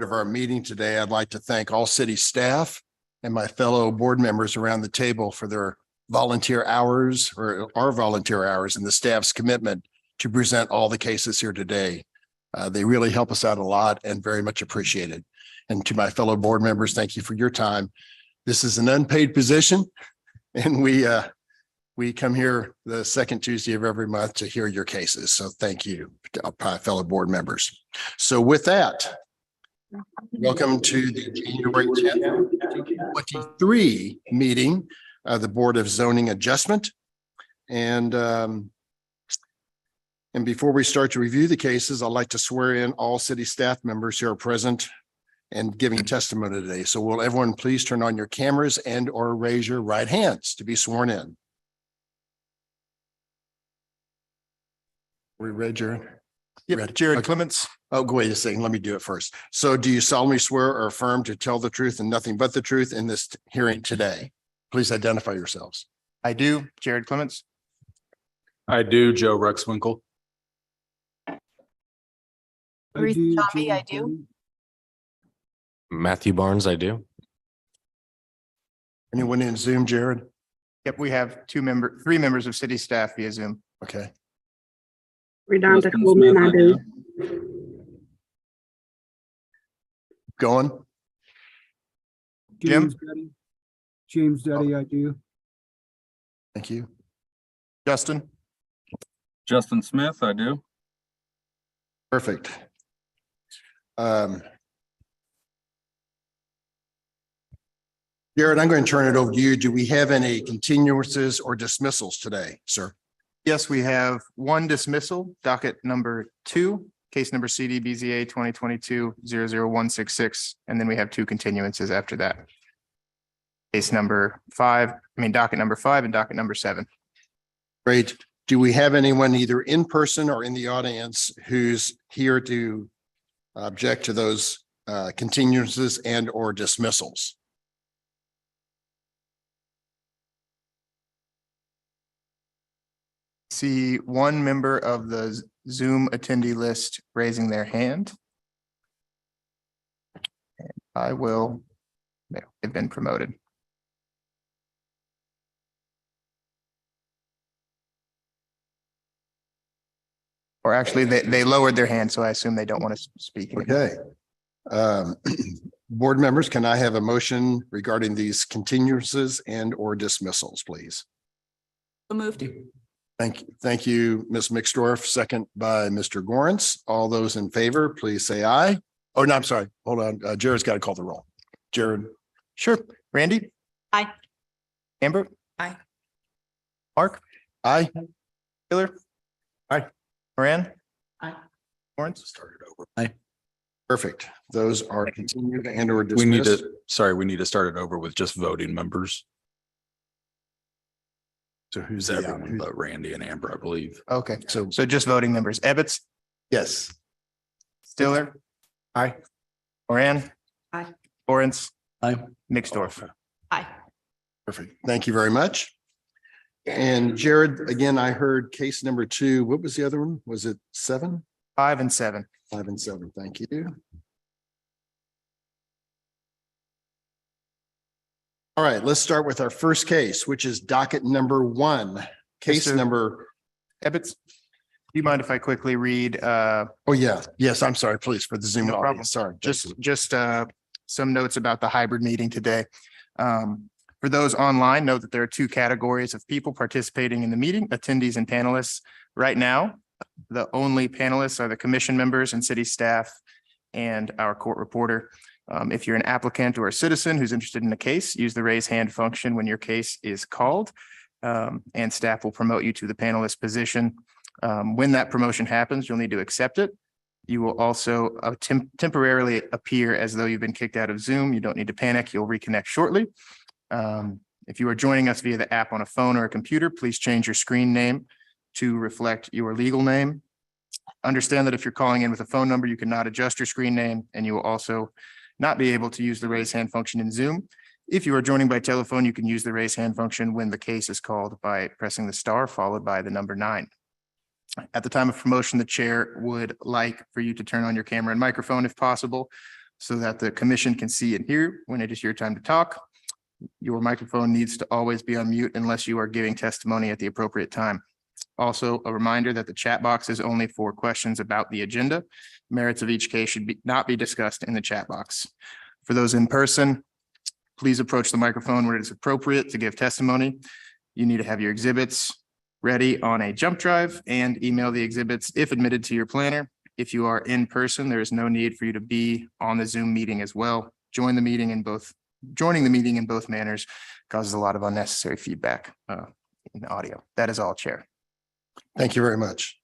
of our meeting today, I'd like to thank all city staff and my fellow board members around the table for their volunteer hours or our volunteer hours and the staff's commitment to present all the cases here today. They really help us out a lot and very much appreciated. And to my fellow board members, thank you for your time. This is an unpaid position and we come here the second Tuesday of every month to hear your cases. So thank you, my fellow board members. So with that, welcome to the January 10th, 2023 meeting of the Board of Zoning Adjustment. And before we start to review the cases, I'd like to swear in all city staff members who are present and giving testimony today. So will everyone please turn on your cameras and or raise your right hands to be sworn in. We read your. Yep, Jared Clements. Oh, wait a second. Let me do it first. So do you solemnly swear or affirm to tell the truth and nothing but the truth in this hearing today? Please identify yourselves. I do, Jared Clements. I do, Joe Rexwinkle. Ruth Tommy, I do. Matthew Barnes, I do. Anyone in Zoom, Jared? Yep, we have three members of city staff via Zoom. Okay. Redonda Coleman, I do. Going? Jim? James Duddy, I do. Thank you. Justin? Justin Smith, I do. Perfect. Jared, I'm going to turn it over to you. Do we have any continuances or dismissals today, sir? Yes, we have one dismissal, docket number 2, case number CD BZA 2022-00166, and then we have 2 continuances after that. Case number 5, docket number 5 and docket number 7. Great. Do we have anyone either in person or in the audience who's here to object to those continuances and or dismissals? See one member of the Zoom attendee list raising their hand. And I will, they've been promoted. Or actually, they lowered their hand, so I assume they don't want to speak. Okay. Board members, can I have a motion regarding these continuances and or dismissals, please? So moved. Thank you, Ms. Mixdorf, second by Mr. Gorence. All those in favor, please say aye. Oh, no, I'm sorry. Hold on. Jared's got to call the roll. Jared. Sure. Randy? Aye. Amber? Aye. Mark? Aye. Taylor? Aye. Moran? Aye. Lawrence? Started over. Aye. Perfect. Those are continued and or We need dismissed. we need to start it over with just voting members. So who's Who's the, everyone but Randy and Amber, I believe. Okay, so so just voting members. Ebbets? yes. Stiller? Aye. Moran? Aye. Lawrence? Aye. Mixdorf? Aye. Perfect. Thank you very much. And Jared, again, I heard case number 2. What was the other one? Was it 7? 5 and 7. 5 and 7. Thank you. All right, let's start with our first case, which is docket number 1. Case Mr. number. Ebbets, do you mind if I quickly read Oh, yeah. Yes, I'm sorry, please, for the Zoom No problem. audience. Sorry. just some notes about the hybrid meeting today. For those online, note that there are 2 categories of people participating in the meeting, attendees and panelists. Right now, the only panelists are the commission members and city staff and our court reporter. If you're an applicant or a citizen who's interested in a case, use the raise hand function when your case is called, and staff will promote you to the panelist position. When that promotion happens, you'll need to accept it. You will also temporarily appear as though you've been kicked out of Zoom. You don't need to panic. You'll reconnect shortly. If you are joining us via the app on a phone or a computer, please change your screen name to reflect your legal name. Understand that if you're calling in with a phone number, you cannot adjust your screen name, and you will also not be able to use the raise hand function in Zoom. If you are joining by telephone, you can use the raise hand function when the case is called by pressing the star followed by the number 9. At the time of promotion, the chair would like for you to turn on your camera and microphone if possible. so that the commission can see and hear when it is your time to talk. Your microphone needs to always be on mute unless you are giving testimony at the appropriate time. Also, a reminder that the chat box is only for questions about the agenda. Merits of each case should not be discussed in the chat box. For those in person, please approach the microphone when it is appropriate to give testimony. You need to have your exhibits ready on a jump drive and email the exhibits if admitted to your planner. If you are in person, there is no need for you to be on the Zoom meeting as well. Joining the meeting in both manners causes a lot of unnecessary feedback in the audio. That is all, Chair. Thank you very much.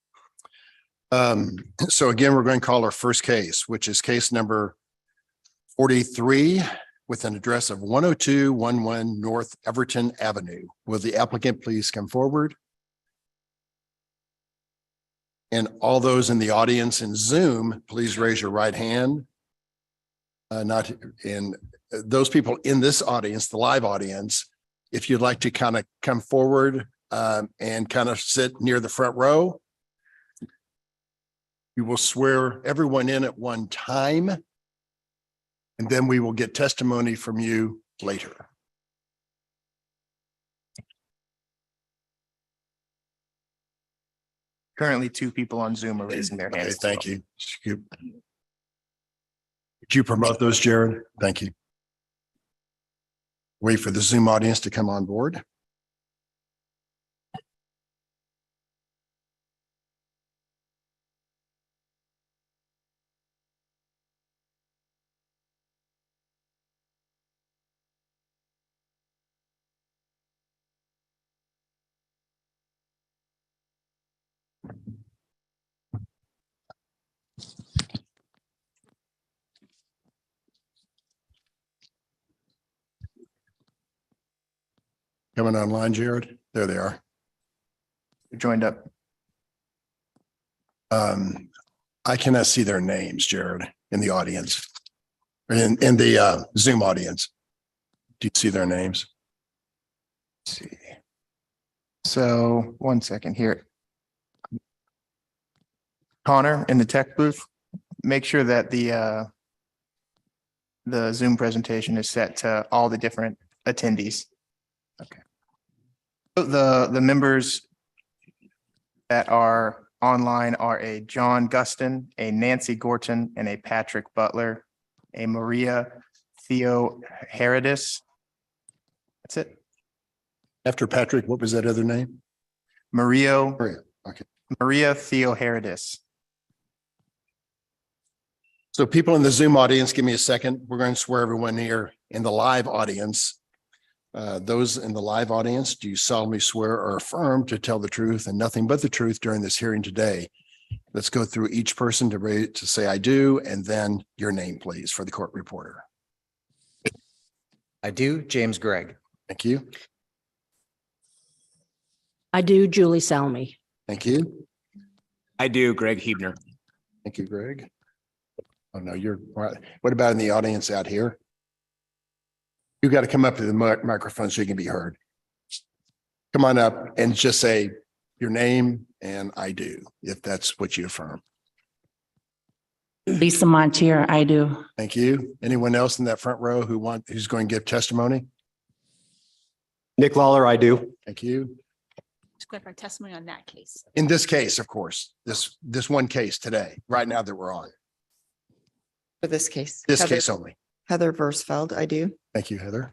So again, we're going to call our first case, which is case number 43 with an address of 10211 North Everton Avenue. Will the applicant please come forward? And all those in the audience in Zoom, please raise your right hand. Those people in this audience, the live audience, if you'd like to kind of come forward and kind of sit near the front row. You will swear everyone in at one time. And then we will get testimony from you later. Currently, 2 people on Zoom are raising their Okay, hands. thank you. Could you promote those, Jared? Thank you. Wait for the Zoom audience to come on board. Coming online, Jared? There they are. You're joined up. I cannot see their names, Jared, in the audience. In the Zoom audience. Do you see their names? Let's see. So 1 second here. Connor in the tech booth, make sure that the Zoom presentation is set to all the different attendees. Okay. The members that are online are a John Guston, a Nancy Gorton, and a Patrick Butler, a Maria Theo Herodis. That's it. After Patrick, what was that other name? Maria Okay. Theo Herodis. So people in the Zoom audience, give me a second. We're going to swear everyone here in the live audience. Those in the live audience, do you solemnly swear or affirm to tell the truth and nothing but the truth during this hearing today? Let's go through each person to say I do, and then your name, please, for the court reporter. I do, James Gregg. Thank you. I do, Julie Salmi. Thank you. I do, Greg Hebner. Thank you, Greg. Oh, no, you're right. What about in the audience out here? You got to come up to the microphone so you can be heard. Come on up and just say your name and I do, if that's what you affirm. Lisa Montier, I do. Thank you. Anyone else in that front row who's going to give testimony? Nick Lawler, I do. Thank you. Going for testimony on that case. In this case, of course, this one case today, right now that we're on, For this case. this Heather- case only. Heather Versfeld, I do. Thank you, Heather.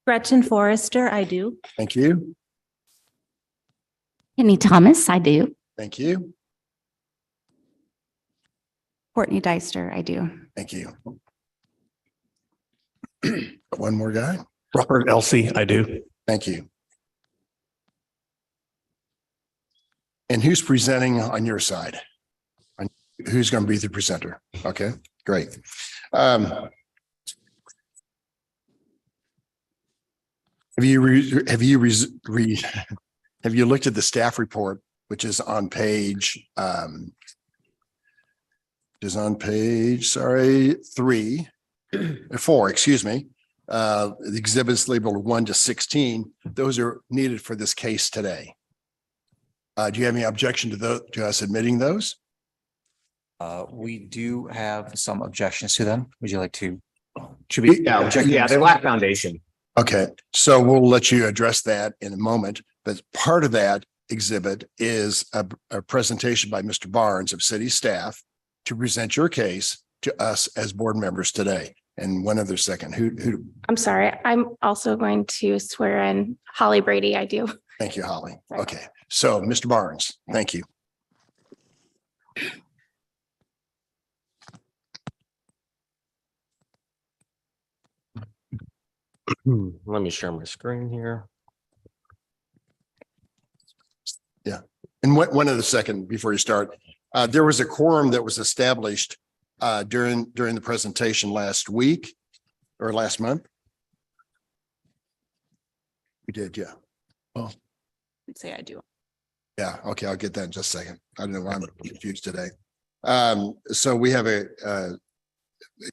Gretchen Forrester, I do. Thank you. Penny Thomas, I do. Thank you. Courtney Deister, I do. Thank you. One more guy. Robert Elsie, I do. Thank you. And who's presenting on your side? Who's going to be the presenter? Okay, great. Have you looked at the staff report, which is on page 4, excuse me. The exhibits labeled 1 to 16. Those are needed for this case today. Do you have any objection to us admitting those? We do have some objections to them. Would you like to? Should we? Yeah, they lack foundation. Okay, so we'll let you address that in a moment, but part of that exhibit is a presentation by Mr. Barnes of city staff to present your case to us as board members today. And one other second, who, I'm sorry. I'm also going to swear in Holly Brady. I do. thank you, Holly. Okay, so Mr. Barnes, thank you. Let me share my screen here. And one other second before you start, there was a quorum that was established during the presentation last week or last month. We did, yeah. I'd say I do. Yeah, okay, I'll get that in just a second. I don't know why I'm confused today. So we have a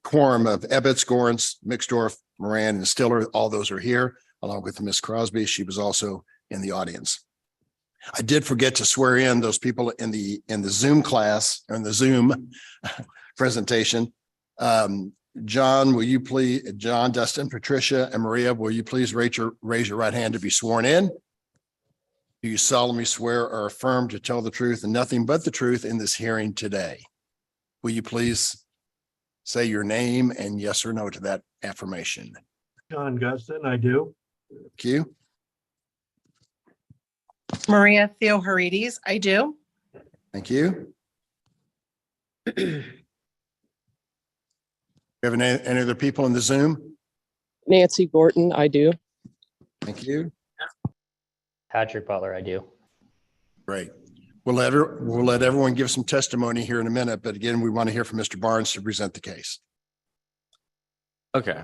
quorum of Ebbets, Gorence, Mixdorf, Moran, and Stiller. All those are here, along with Miss Crosby. She was also in the audience. I did forget to swear in those people in the Zoom class, or in the Zoom presentation. John, will you please, John, Dustin, Patricia, and Maria, will you please raise your right hand to be sworn in? Do you solemnly swear or affirm to tell the truth and nothing but the truth in this hearing today? Will you please say your name and yes or no to that affirmation? John Guston, I do. Thank you. Maria Theoharides, I do. Thank you. You have any other people in the Zoom? Nancy Gorton, I do. Thank you. Patrick Butler, I do. Great. We'll let everyone give some testimony here in a minute, but again, we want to hear from Mr. Barnes to present the case. Okay,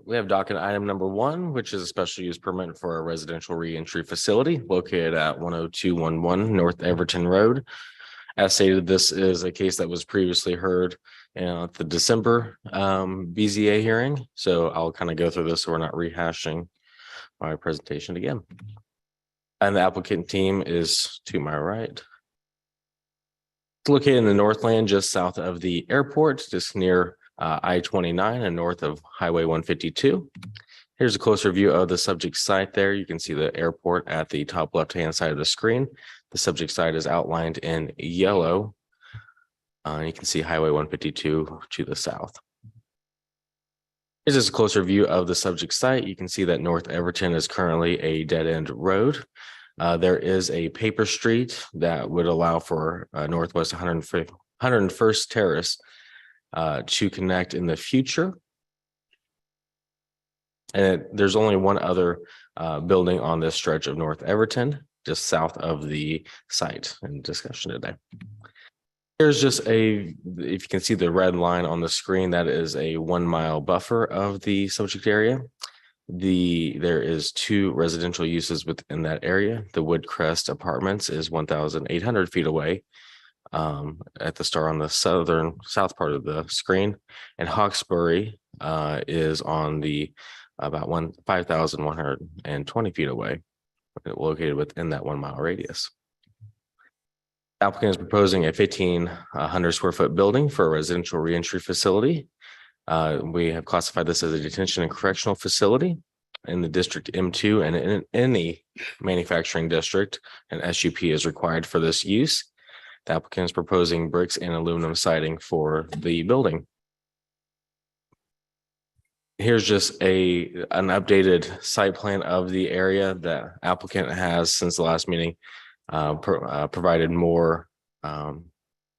we have docket item number 1, which is a special use permit for a residential reentry facility located at 10211 North Everton Road. As stated, this is a case that was previously heard at the December BZA hearing. So I'll kind of go through this so we're not rehashing my presentation again. And the applicant team is to my right. It's located in the Northland, just south of the airport, just near I-29 and north of Highway 152. Here's a closer view of the subject site there. You can see the airport at the top left-hand side of the screen. The subject site is outlined in yellow. You can see Highway 152 to the south. Here's just a closer view of the subject site. You can see that North Everton is currently a dead-end road. There is a paper street that would allow for Northwest 101st Terrace to connect in the future. And there's only one other building on this stretch of North Everton, just south of the site in discussion today. Here's just if you can see the red line on the screen, that is a 1 mile buffer of the subject area. There is 2 residential uses within that area. The Woodcrest Apartments is 1,800 feet away at the star on the south part of the screen, and Hawkesbury is on the about 5,120 feet away, located within that 1 mile radius. Applicant is proposing a 1,500 square foot building for a residential reentry facility. We have classified this as a detention and correctional facility in the district M2, and in any manufacturing district, an SUP is required for this use. The applicant is proposing bricks and aluminum siding for the building. Here's just an updated site plan of the area that applicant has since the last meeting. Provided more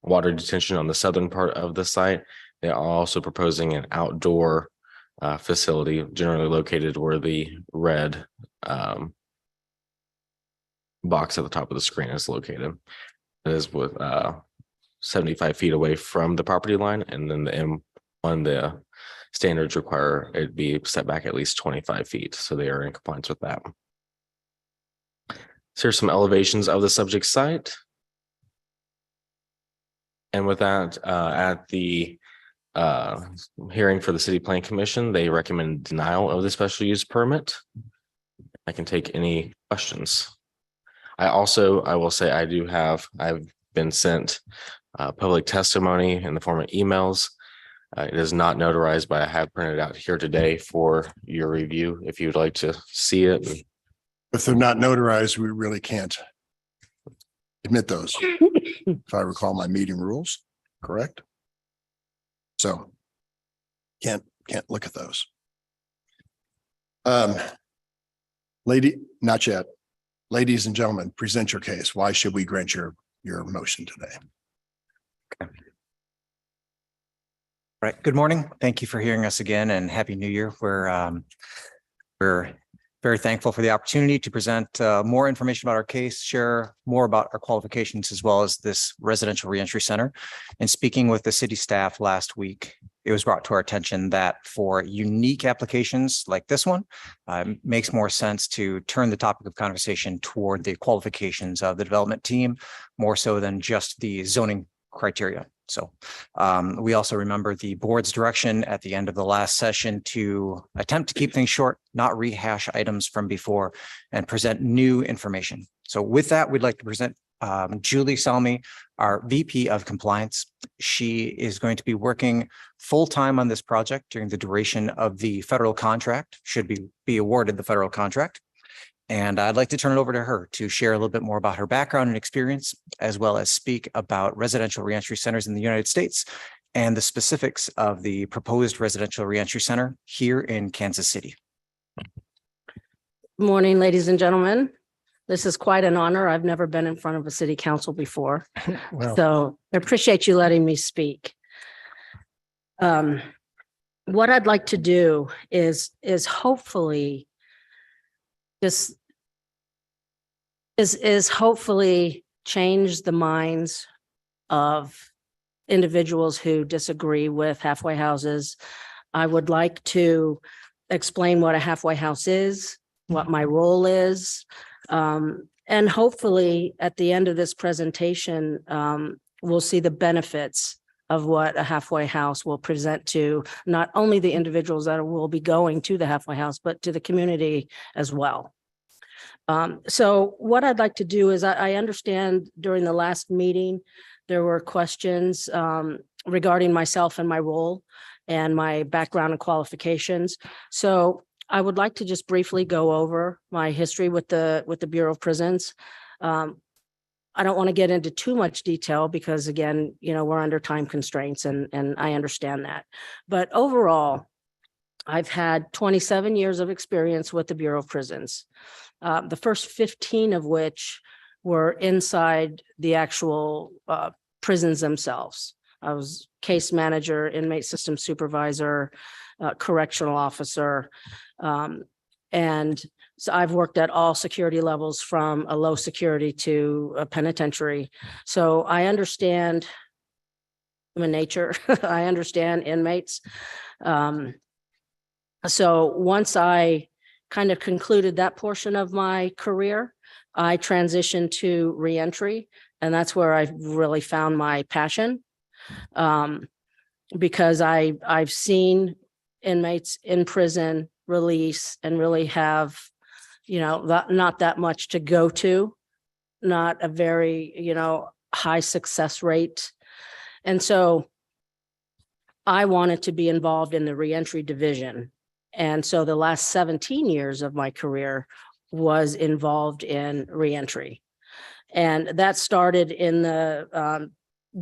water detention on the southern part of the site. They are also proposing an outdoor facility generally located where the red box at the top of the screen is located. It is with 75 feet away from the property line, and then the M1, the standards require it be set back at least 25 feet. So they are in compliance with that. So here's some elevations of the subject site. And with that, at the hearing for the City Plan Commission, they recommend denial of the special use permit. I can take any questions. I will say I've been sent public testimony in the form of emails. It is not notarized, but I have printed out here today for your review if you would like to see it. If they're not notarized, we really can't admit those, if I recall my meeting rules, correct? So can't look at those. Lady, not yet. Ladies and gentlemen, present your case. Why should we grant your motion today? Right. Good morning. Thank you for hearing us again and Happy New Year. We're very thankful for the opportunity to present more information about our case, share more about our qualifications, as well as this residential reentry center. And speaking with the city staff last week, it was brought to our attention that for unique applications like this one, it makes more sense to turn the topic of conversation toward the qualifications of the development team, more so than just the zoning criteria. So we also remember the board's direction at the end of the last session to attempt to keep things short, not rehash items from before, and present new information. So with that, we'd like to present Julie Salmi, our VP of Compliance. She is going to be working full-time on this project during the duration of the federal contract, should be awarded the federal contract. And I'd like to turn it over to her to share a little bit more about her background and experience, as well as speak about residential reentry centers in the United States and the specifics of the proposed residential reentry center here in Kansas City. Morning, ladies and gentlemen. This is quite an honor. I've never been in front of a city council before. Well, So I appreciate you letting me speak. What I'd like to do is hopefully just is hopefully change the minds of individuals who disagree with halfway houses. I would like to explain what a halfway house is, what my role is. And hopefully at the end of this presentation, we'll see the benefits of what a halfway house will present to not only the individuals that will be going to the halfway house, but to the community as well. So what I'd like to do is I understand during the last meeting, there were questions regarding myself and my role and my background and qualifications. So I would like to just briefly go over my history with the Bureau of Prisons. I don't want to get into too much detail because again, we're under time constraints and I understand that. But overall, I've had 27 years of experience with the Bureau of Prisons. The first 15 of which were inside the actual prisons themselves. I was case manager, inmate system supervisor, correctional officer. And so I've worked at all security levels from a low security to a penitentiary. So I understand human nature. I understand inmates. So once I kind of concluded that portion of my career, I transitioned to reentry, and that's where I really found my passion. Because I've seen inmates in prison release and really have, not that much to go to, not a very, high success rate. And so I wanted to be involved in the reentry division. And so the last 17 years of my career was involved in reentry. And that started in the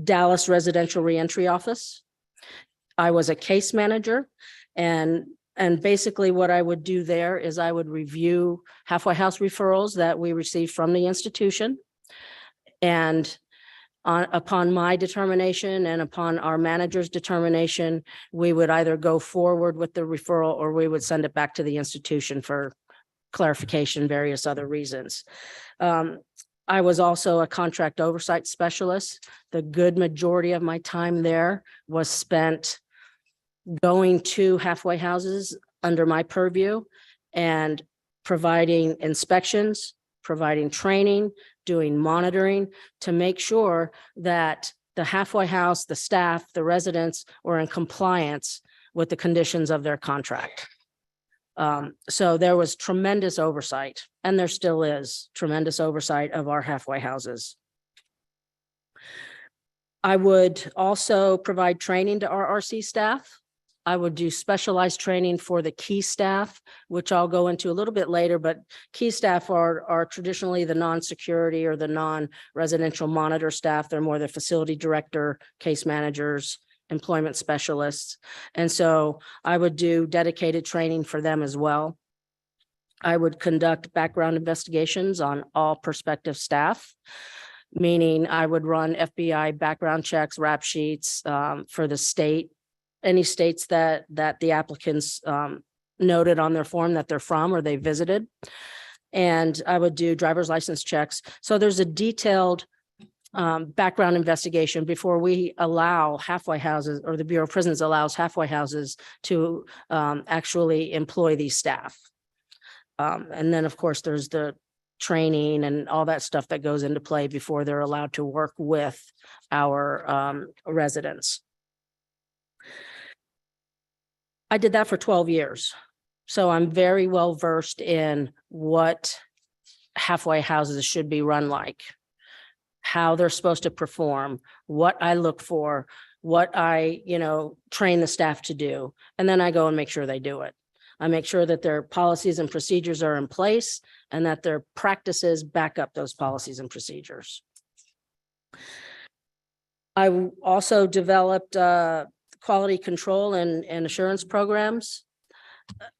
Dallas Residential Reentry Office. I was a case manager, and basically what I would do there is I would review halfway house referrals that we received from the institution. And upon my determination and upon our manager's determination, we would either go forward with the referral or we would send it back to the institution for clarification, various other reasons. I was also a contract oversight specialist. The good majority of my time there was spent going to halfway houses under my purview and providing inspections, providing training, doing monitoring to make sure that the halfway house, the staff, the residents were in compliance with the conditions of their contract. So there was tremendous oversight, and there still is tremendous oversight of our halfway houses. I would also provide training to our RC staff. I would do specialized training for the key staff, which I'll go into a little bit later, but key staff are traditionally the non-security or the non-residential monitor staff. They're more the facility director, case managers, employment specialists. And so I would do dedicated training for them as well. I would conduct background investigations on all prospective staff, meaning I would run FBI background checks, rap sheets for the state, any states that the applicants noted on their form that they're from or they visited. And I would do driver's license checks. So there's a detailed background investigation before we allow halfway houses, or the Bureau of Prisons allows halfway houses to actually employ these staff. And then, of course, there's the training and all that stuff that goes into play before they're allowed to work with our residents. I did that for 12 years. So I'm very well versed in what halfway houses should be run like, how they're supposed to perform, what I look for, what I, train the staff to do. And then I go and make sure they do it. I make sure that their policies and procedures are in place and that their practices back up those policies and procedures. I also developed quality control and assurance programs.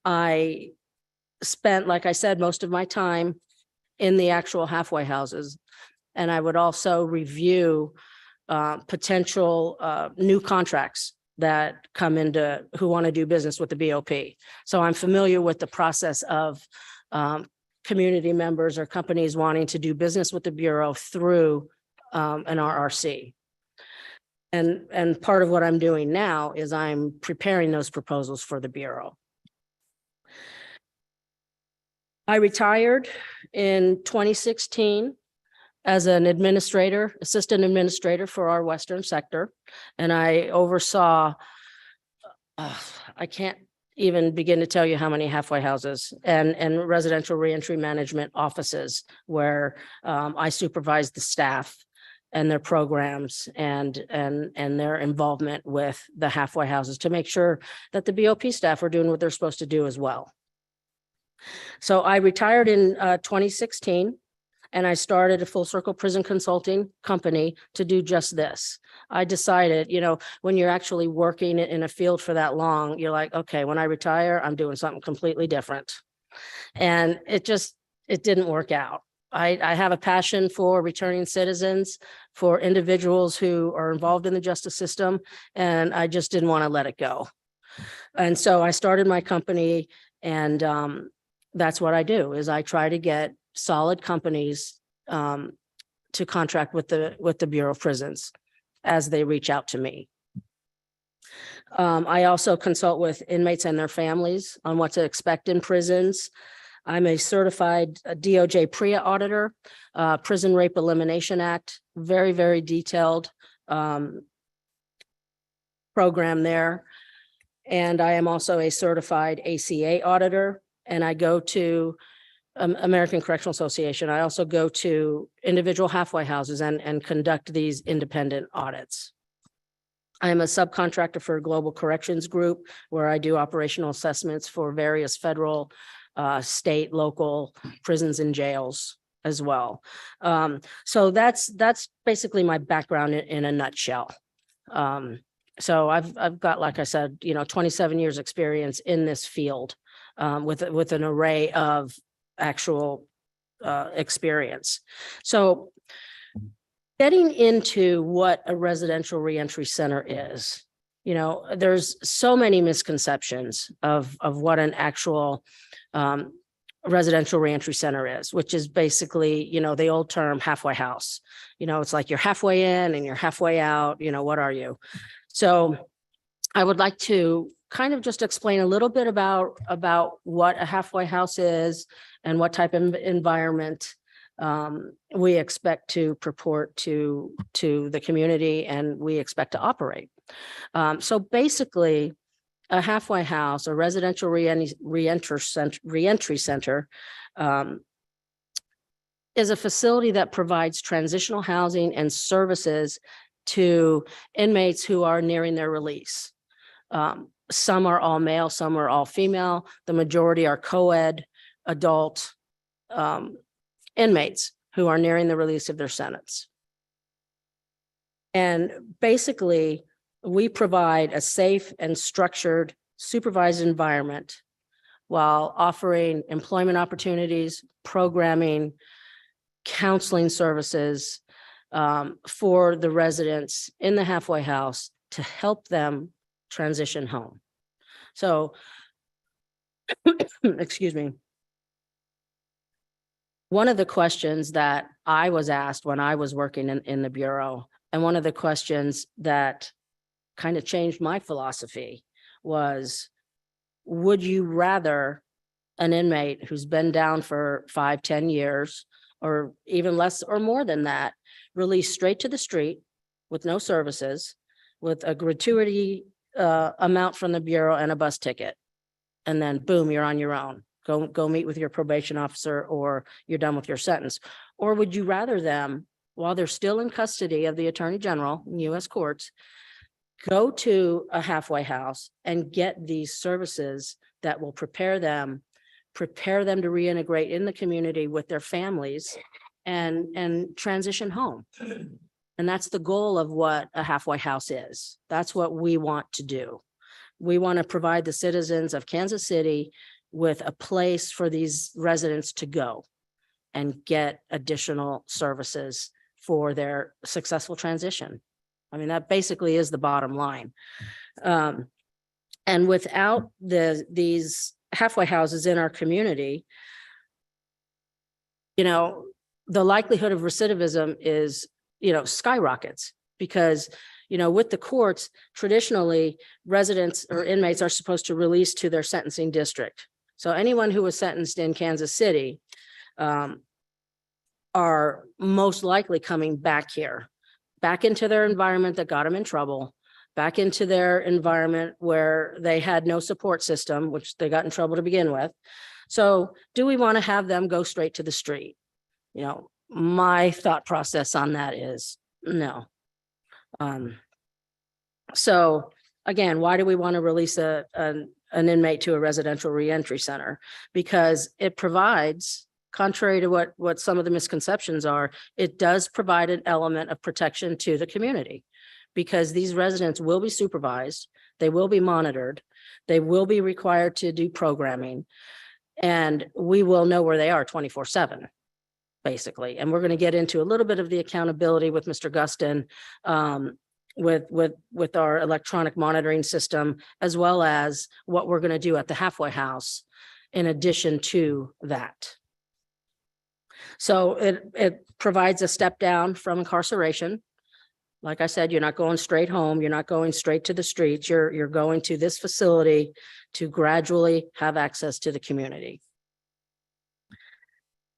I spent, like I said, most of my time in the actual halfway houses. And I would also review potential new contracts that come into who want to do business with the BOP. So I'm familiar with the process of community members or companies wanting to do business with the Bureau through an RRC. And part of what I'm doing now is I'm preparing those proposals for the Bureau. I retired in 2016 as an administrator, assistant administrator for our Western sector. And I oversaw, I can't even begin to tell you how many halfway houses and residential reentry management offices where I supervised the staff and their programs and their involvement with the halfway houses to make sure that the BOP staff are doing what they're supposed to do as well. So I retired in 2016 and I started a Full Circle Prison Consulting company to do just this. I decided, when you're actually working in a field for that long, you're like, okay, when I retire, I'm doing something completely different. And it didn't work out. I have a passion for returning citizens, for individuals who are involved in the justice system, and I just didn't want to let it go. And so I started my company, and that's what I do, is I try to get solid companies to contract with the Bureau of Prisons as they reach out to me. I also consult with inmates and their families on what to expect in prisons. I'm a certified DOJ PREA auditor, Prison Rape Elimination Act, very, very detailed program there. And I am also a certified ACA auditor, and I go to American Correctional Association. I also go to individual halfway houses and conduct these independent audits. I am a subcontractor for a Global Corrections Group where I do operational assessments for various federal, state, local prisons and jails as well. So that's basically my background in a nutshell. So I've got, like I said, 27 years experience in this field with an array of actual experience. So getting into what a residential reentry center is, there's so many misconceptions of what an actual residential reentry center is, which is basically, the old term halfway house. It's like you're halfway in and you're halfway out, what are you? So I would like to kind of just explain a little bit about what a halfway house is and what type of environment we expect to purport to the community and we expect to operate. So basically, a halfway house, a residential reentry center, is a facility that provides transitional housing and services to inmates who are nearing their release. Some are all male, some are all female. The majority are co-ed adult inmates who are nearing the release of their sentence. And basically, we provide a safe and structured supervised environment while offering employment opportunities, programming, counseling services for the residents in the halfway house to help them transition home. So, excuse me. One of the questions that I was asked when I was working in the Bureau, and one of the questions that kind of changed my philosophy was, would you rather an inmate who's been down for 5, 10 years, or even less or more than that, released straight to the street with no services, with a gratuity amount from the Bureau and a bus ticket, and then boom, you're on your own. Go meet with your probation officer, or you're done with your sentence? Or would you rather them, while they're still in custody of the Attorney General in U.S. courts, go to a halfway house and get these services that will prepare them to reintegrate in the community with their families and transition home? And that's the goal of what a halfway house is. That's what we want to do. We want to provide the citizens of Kansas City with a place for these residents to go and get additional services for their successful transition. I mean, that basically is the bottom line. And without these halfway houses in our community, you know, the likelihood of recidivism is, you know, skyrockets, because, you know, with the courts, traditionally residents or inmates are supposed to release to their sentencing district. So anyone who was sentenced in Kansas City are most likely coming back here, back into their environment that got them in trouble, back into their environment where they had no support system, which they got in trouble to begin with. So do we want to have them go straight to the street? You know, my thought process on that is no. So again, why do we want to release an inmate to a residential reentry center? Because it provides, contrary to what some of the misconceptions are, it does provide an element of protection to the community, because these residents will be supervised, they will be monitored, they will be required to do programming, and we will know where they are 24/7, basically. And we're going to get into a little bit of the accountability with Mr. Gustin, with our electronic monitoring system, as well as what we're going to do at the halfway house in addition to that. So it provides a step down from incarceration. Like I said, you're not going straight home. You're not going straight to the streets. You're going to this facility to gradually have access to the community.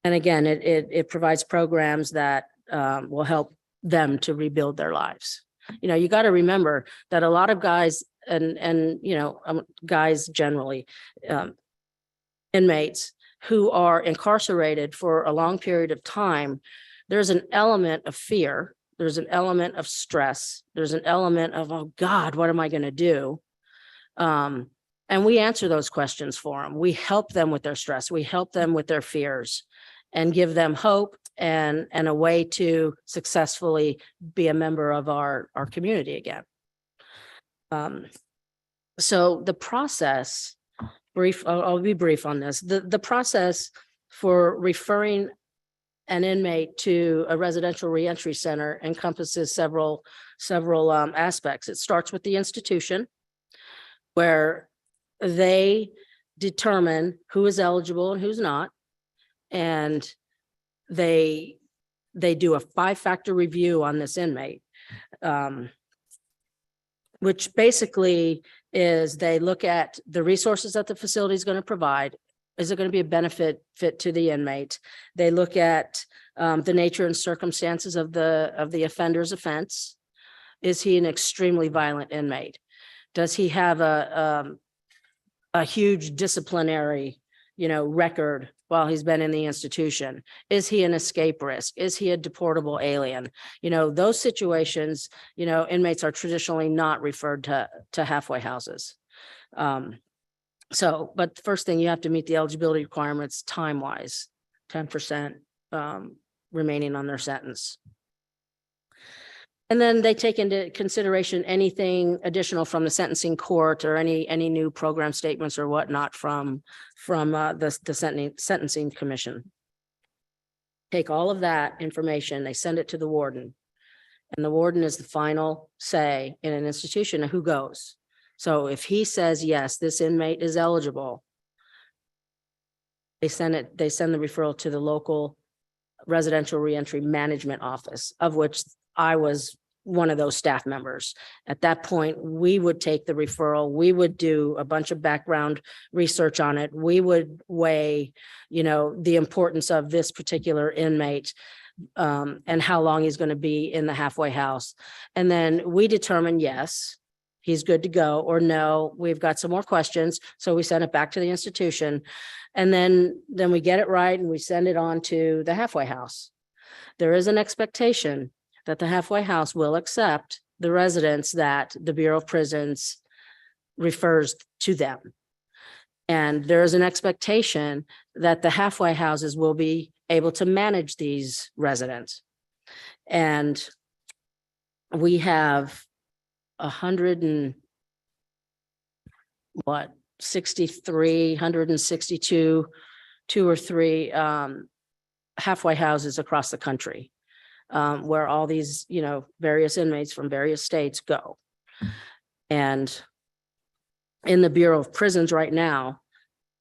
And again, it provides programs that will help them to rebuild their lives. You know, you got to remember that a lot of guys and you know, guys generally, inmates who are incarcerated for a long period of time, there's an element of fear. There's an element of stress. There's an element of, oh God, what am I going to do? And we answer those questions for them. We help them with their stress. We help them with their fears and give them hope and a way to successfully be a member of our community again. So the process, I'll be brief on this. The process for referring an inmate to a residential reentry center encompasses several aspects. It starts with the institution, where they determine who is eligible and who's not. And they do a 5-factor review on this inmate, which basically is they look at the resources that the facility is going to provide. Is it going to be a benefit fit to the inmate? They look at the nature and circumstances of the offender's offense. Is he an extremely violent inmate? Does he have a huge disciplinary record while he's been in the institution? Is he an escape risk? Is he a deportable alien? Those situations, inmates are traditionally not referred to halfway houses. But the first thing, you have to meet the eligibility requirements time-wise, 10% remaining on their sentence. And then they take into consideration anything additional from the sentencing court or any new program statements or whatnot from the sentencing commission. Take all of that information, they send it to the warden. And the warden is the final say in an institution of who goes. So if he says, yes, this inmate is eligible, they send the referral to the local residential reentry management office, of which I was one of those staff members. At that point, we would take the referral, we would do a bunch of background research on it. We would weigh, the importance of this particular inmate and how long he's going to be in the halfway house. And then we determine, yes, he's good to go, or no, we've got some more questions. So we send it back to the institution. And then we get it right and we send it on to the halfway house. There is an expectation that the halfway house will accept the residents that the Bureau of Prisons refers to them. And there is an expectation that the halfway houses will be able to manage these residents. And we have 162, 2 or 3 halfway houses across the country, where all these, various inmates from various states go. And in the Bureau of Prisons right now,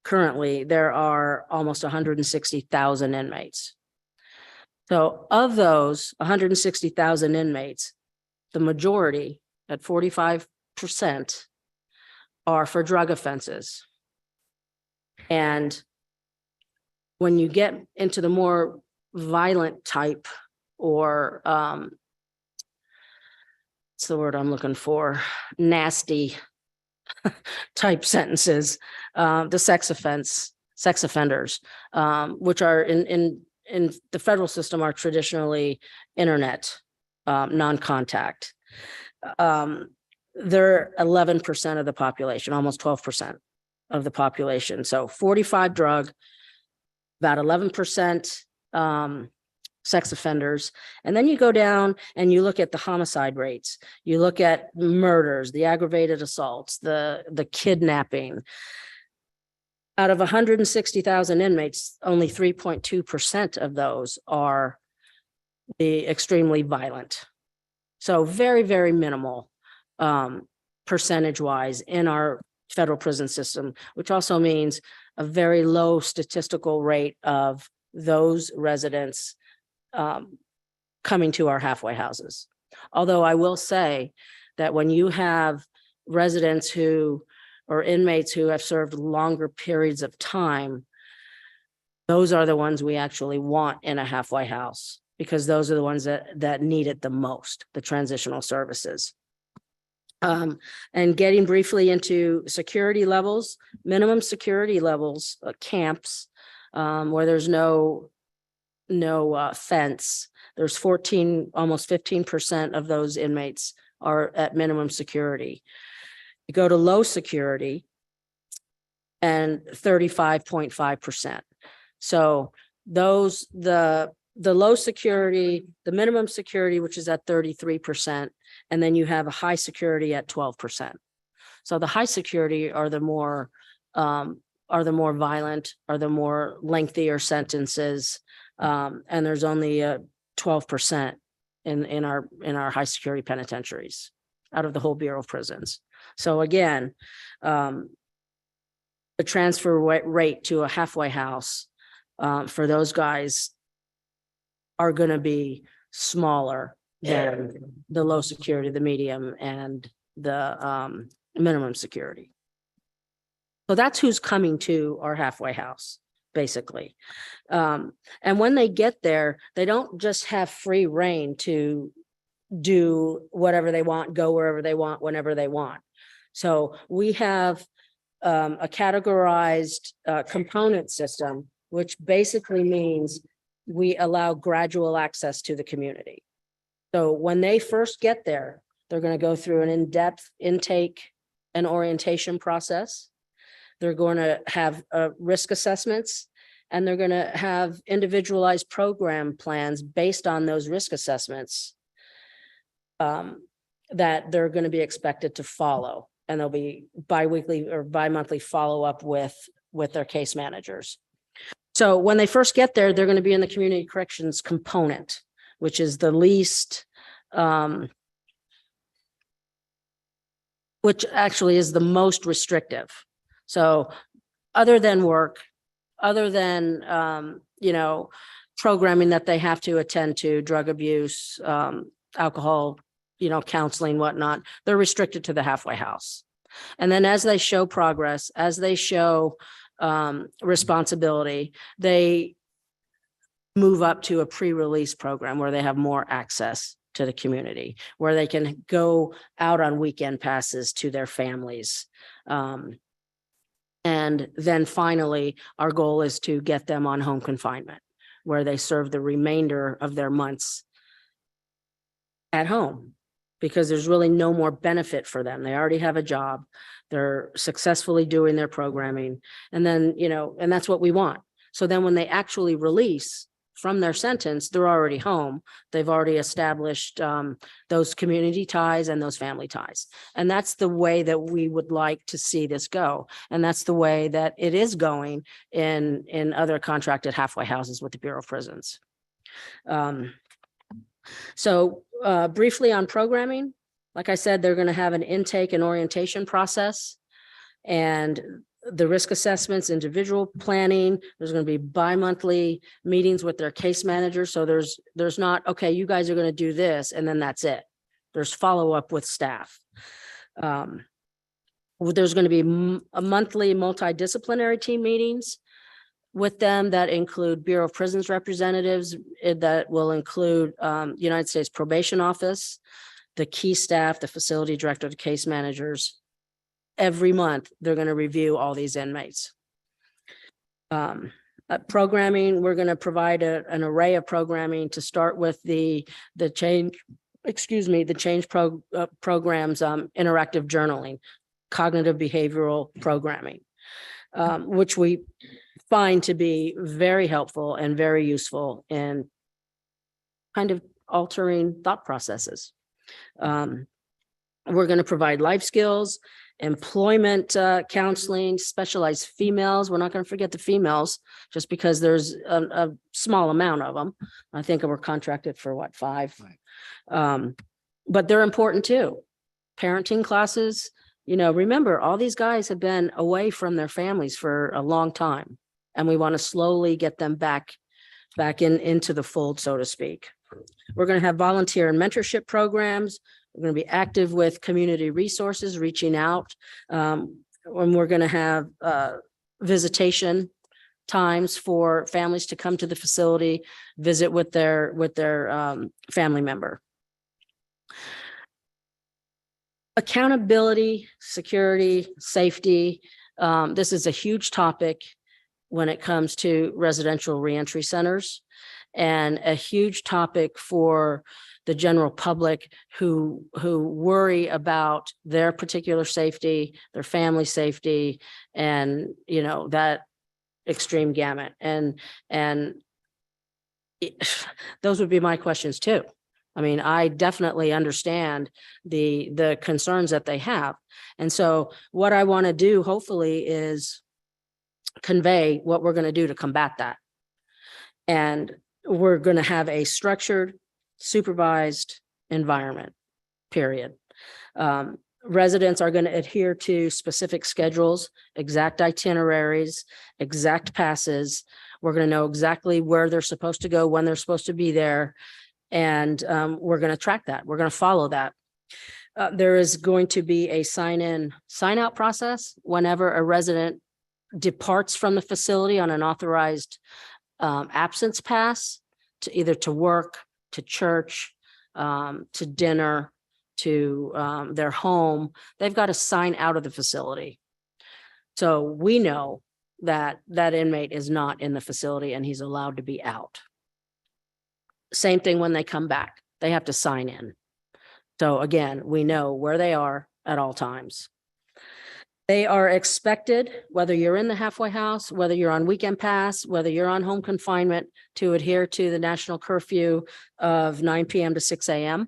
currently, there are almost 160,000 inmates. So of those 160,000 inmates, the majority, at 45%, are for drug offenses. And when you get into the more violent type, or what's the word I'm looking for? Nasty type sentences, the sex offenders, which are in the federal system are traditionally internet non-contact. They're 11% of the population, almost 12% of the population. So 45 drug, about 11% sex offenders. And then you go down and you look at the homicide rates. You look at murders, the aggravated assaults, the kidnapping. Out of 160,000 inmates, only 3.2% of those are the extremely violent. So very, very minimal percentage-wise in our federal prison system, which also means a very low statistical rate of those residents coming to our halfway houses. Although I will say that when you have residents or inmates who have served longer periods of time, those are the ones we actually want in a halfway house, because those are the ones that need it the most, the transitional services. And getting briefly into security levels, minimum security levels, camps, where there's no fence. There's almost 15% of those inmates are at minimum security. You go to low security and 35.5%. So the low security, the minimum security, which is at 33%, and then you have a high security at 12%. So the high security are the more violent, are the more lengthier sentences. And there's only 12% in our high security penitentiaries out of the whole Bureau of Prisons. So again, the transfer rate to a halfway house for those guys are going to be smaller than the low security, the medium, and the minimum security. So that's who's coming to our halfway house, basically. And when they get there, they don't just have free reign to do whatever they want, go wherever they want, whenever they want. So we have a categorized component system, which basically means we allow gradual access to the community. So when they first get there, they're going to go through an in-depth intake and orientation process. They're going to have risk assessments, and they're going to have individualized program plans based on those risk assessments that they're going to be expected to follow. And there'll be biweekly or bi-monthly follow-up with their case managers. So when they first get there, they're going to be in the community corrections component, which is the least, which actually is the most restrictive. So other than work, other than, programming that they have to attend to, drug abuse, alcohol, counseling, whatnot, they're restricted to the halfway house. And then as they show progress, as they show responsibility, they move up to a pre-release program where they have more access to the community, where they can go out on weekend passes to their families. And then finally, our goal is to get them on home confinement, where they serve the remainder of their months at home, because there's really no more benefit for them. They already have a job. They're successfully doing their programming. And then, and that's what we want. So then when they actually release from their sentence, they're already home. They've already established those community ties and those family ties. And that's the way that we would like to see this go. And that's the way that it is going in other contracted halfway houses with the Bureau of Prisons. So briefly on programming, like I said, they're going to have an intake and orientation process, and the risk assessments, individual planning. There's going to be bi-monthly meetings with their case manager. So there's not, okay, you guys are going to do this, and then that's it. There's follow-up with staff. There's going to be a monthly multidisciplinary team meetings with them that include Bureau of Prisons representatives, that will include United States Probation Office, the key staff, the facility director, the case managers. Every month, they're going to review all these inmates. Programming, we're going to provide an array of programming to start with the change programs, interactive journaling, cognitive behavioral programming, which we find to be very helpful and very useful in kind of altering thought processes. We're going to provide life skills, employment counseling, specialized females. We're not going to forget the females just because there's a small amount of them. I think we're contracted for 5. But they're important too. Parenting classes, remember, all these guys have been away from their families for a long time, and we want to slowly get them back into the fold, so to speak. We're going to have volunteer and mentorship programs. We're going to be active with community resources, reaching out. And we're going to have visitation times for families to come to the facility, visit with their family member. Accountability, security, safety. This is a huge topic when it comes to residential reentry centers, and a huge topic for the general public who worry about their particular safety, their family safety, and that extreme gamut. And those would be my questions too. I mean, I definitely understand the concerns that they have. And so what I want to do, hopefully, is convey what we're going to do to combat that. And we're going to have a structured, supervised environment, period. Residents are going to adhere to specific schedules, exact itineraries, exact passes. We're going to know exactly where they're supposed to go, when they're supposed to be there. And we're going to track that. We're going to follow that. There is going to be a sign-in, sign-out process whenever a resident departs from the facility on an authorized absence pass, to either to work, to church, to dinner, to their home. They've got to sign out of the facility. So we know that that inmate is not in the facility and he's allowed to be out. Same thing when they come back, they have to sign in. So again, we know where they are at all times. They are expected, whether you're in the halfway house, whether you're on weekend pass, whether you're on home confinement, to adhere to the national curfew of 9 p.m. to 6 a.m.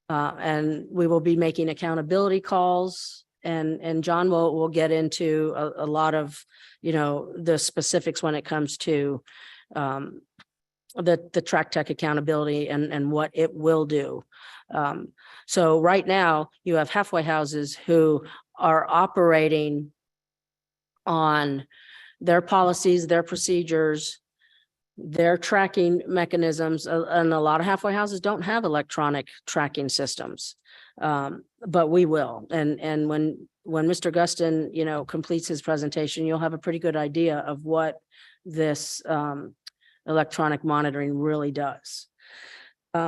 And we will be making accountability calls, and John will get into a lot of, the specifics when it comes to the Track Tech accountability and what it will do. So right now you have halfway houses who are operating on their policies, their procedures, their tracking mechanisms, and a lot of halfway houses don't have electronic tracking systems. But we will. And when Mr. Guston, completes his presentation, you'll have a pretty good idea of what this electronic monitoring really does.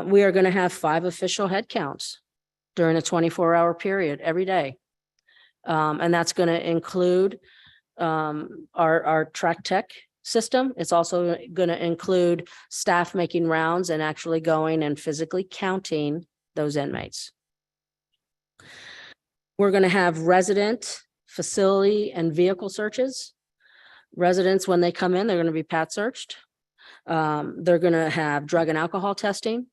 We are going to have 5 official head counts during a 24-hour period every day. And that's going to include our Track Tech system. It's also going to include staff making rounds and actually going and physically counting those inmates. We're going to have resident, facility, and vehicle searches. Residents, when they come in, they're going to be pat searched. They're going to have drug and alcohol testing.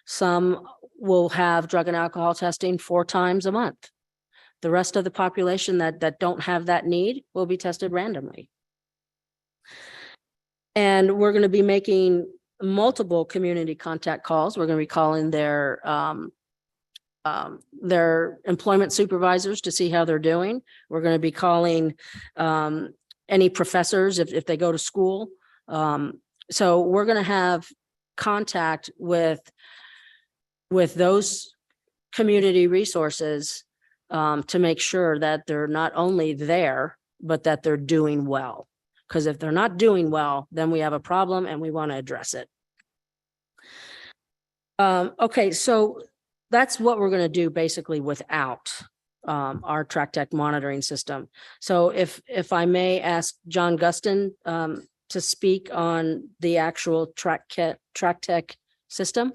Some will have drug and alcohol testing 4 times a month. The rest of the population that don't have that need will be tested randomly. And we're going to be making multiple community contact calls. We're going to be calling their employment supervisors to see how they're doing. We're going to be calling any professors if they go to school. So we're going to have contact with those community resources to make sure that they're not only there, but that they're doing well. Because if they're not doing well, then we have a problem and we want to address it. Okay, so that's what we're going to do basically without our Track Tech monitoring system. So if I may ask John Guston to speak on the actual Track Tech system.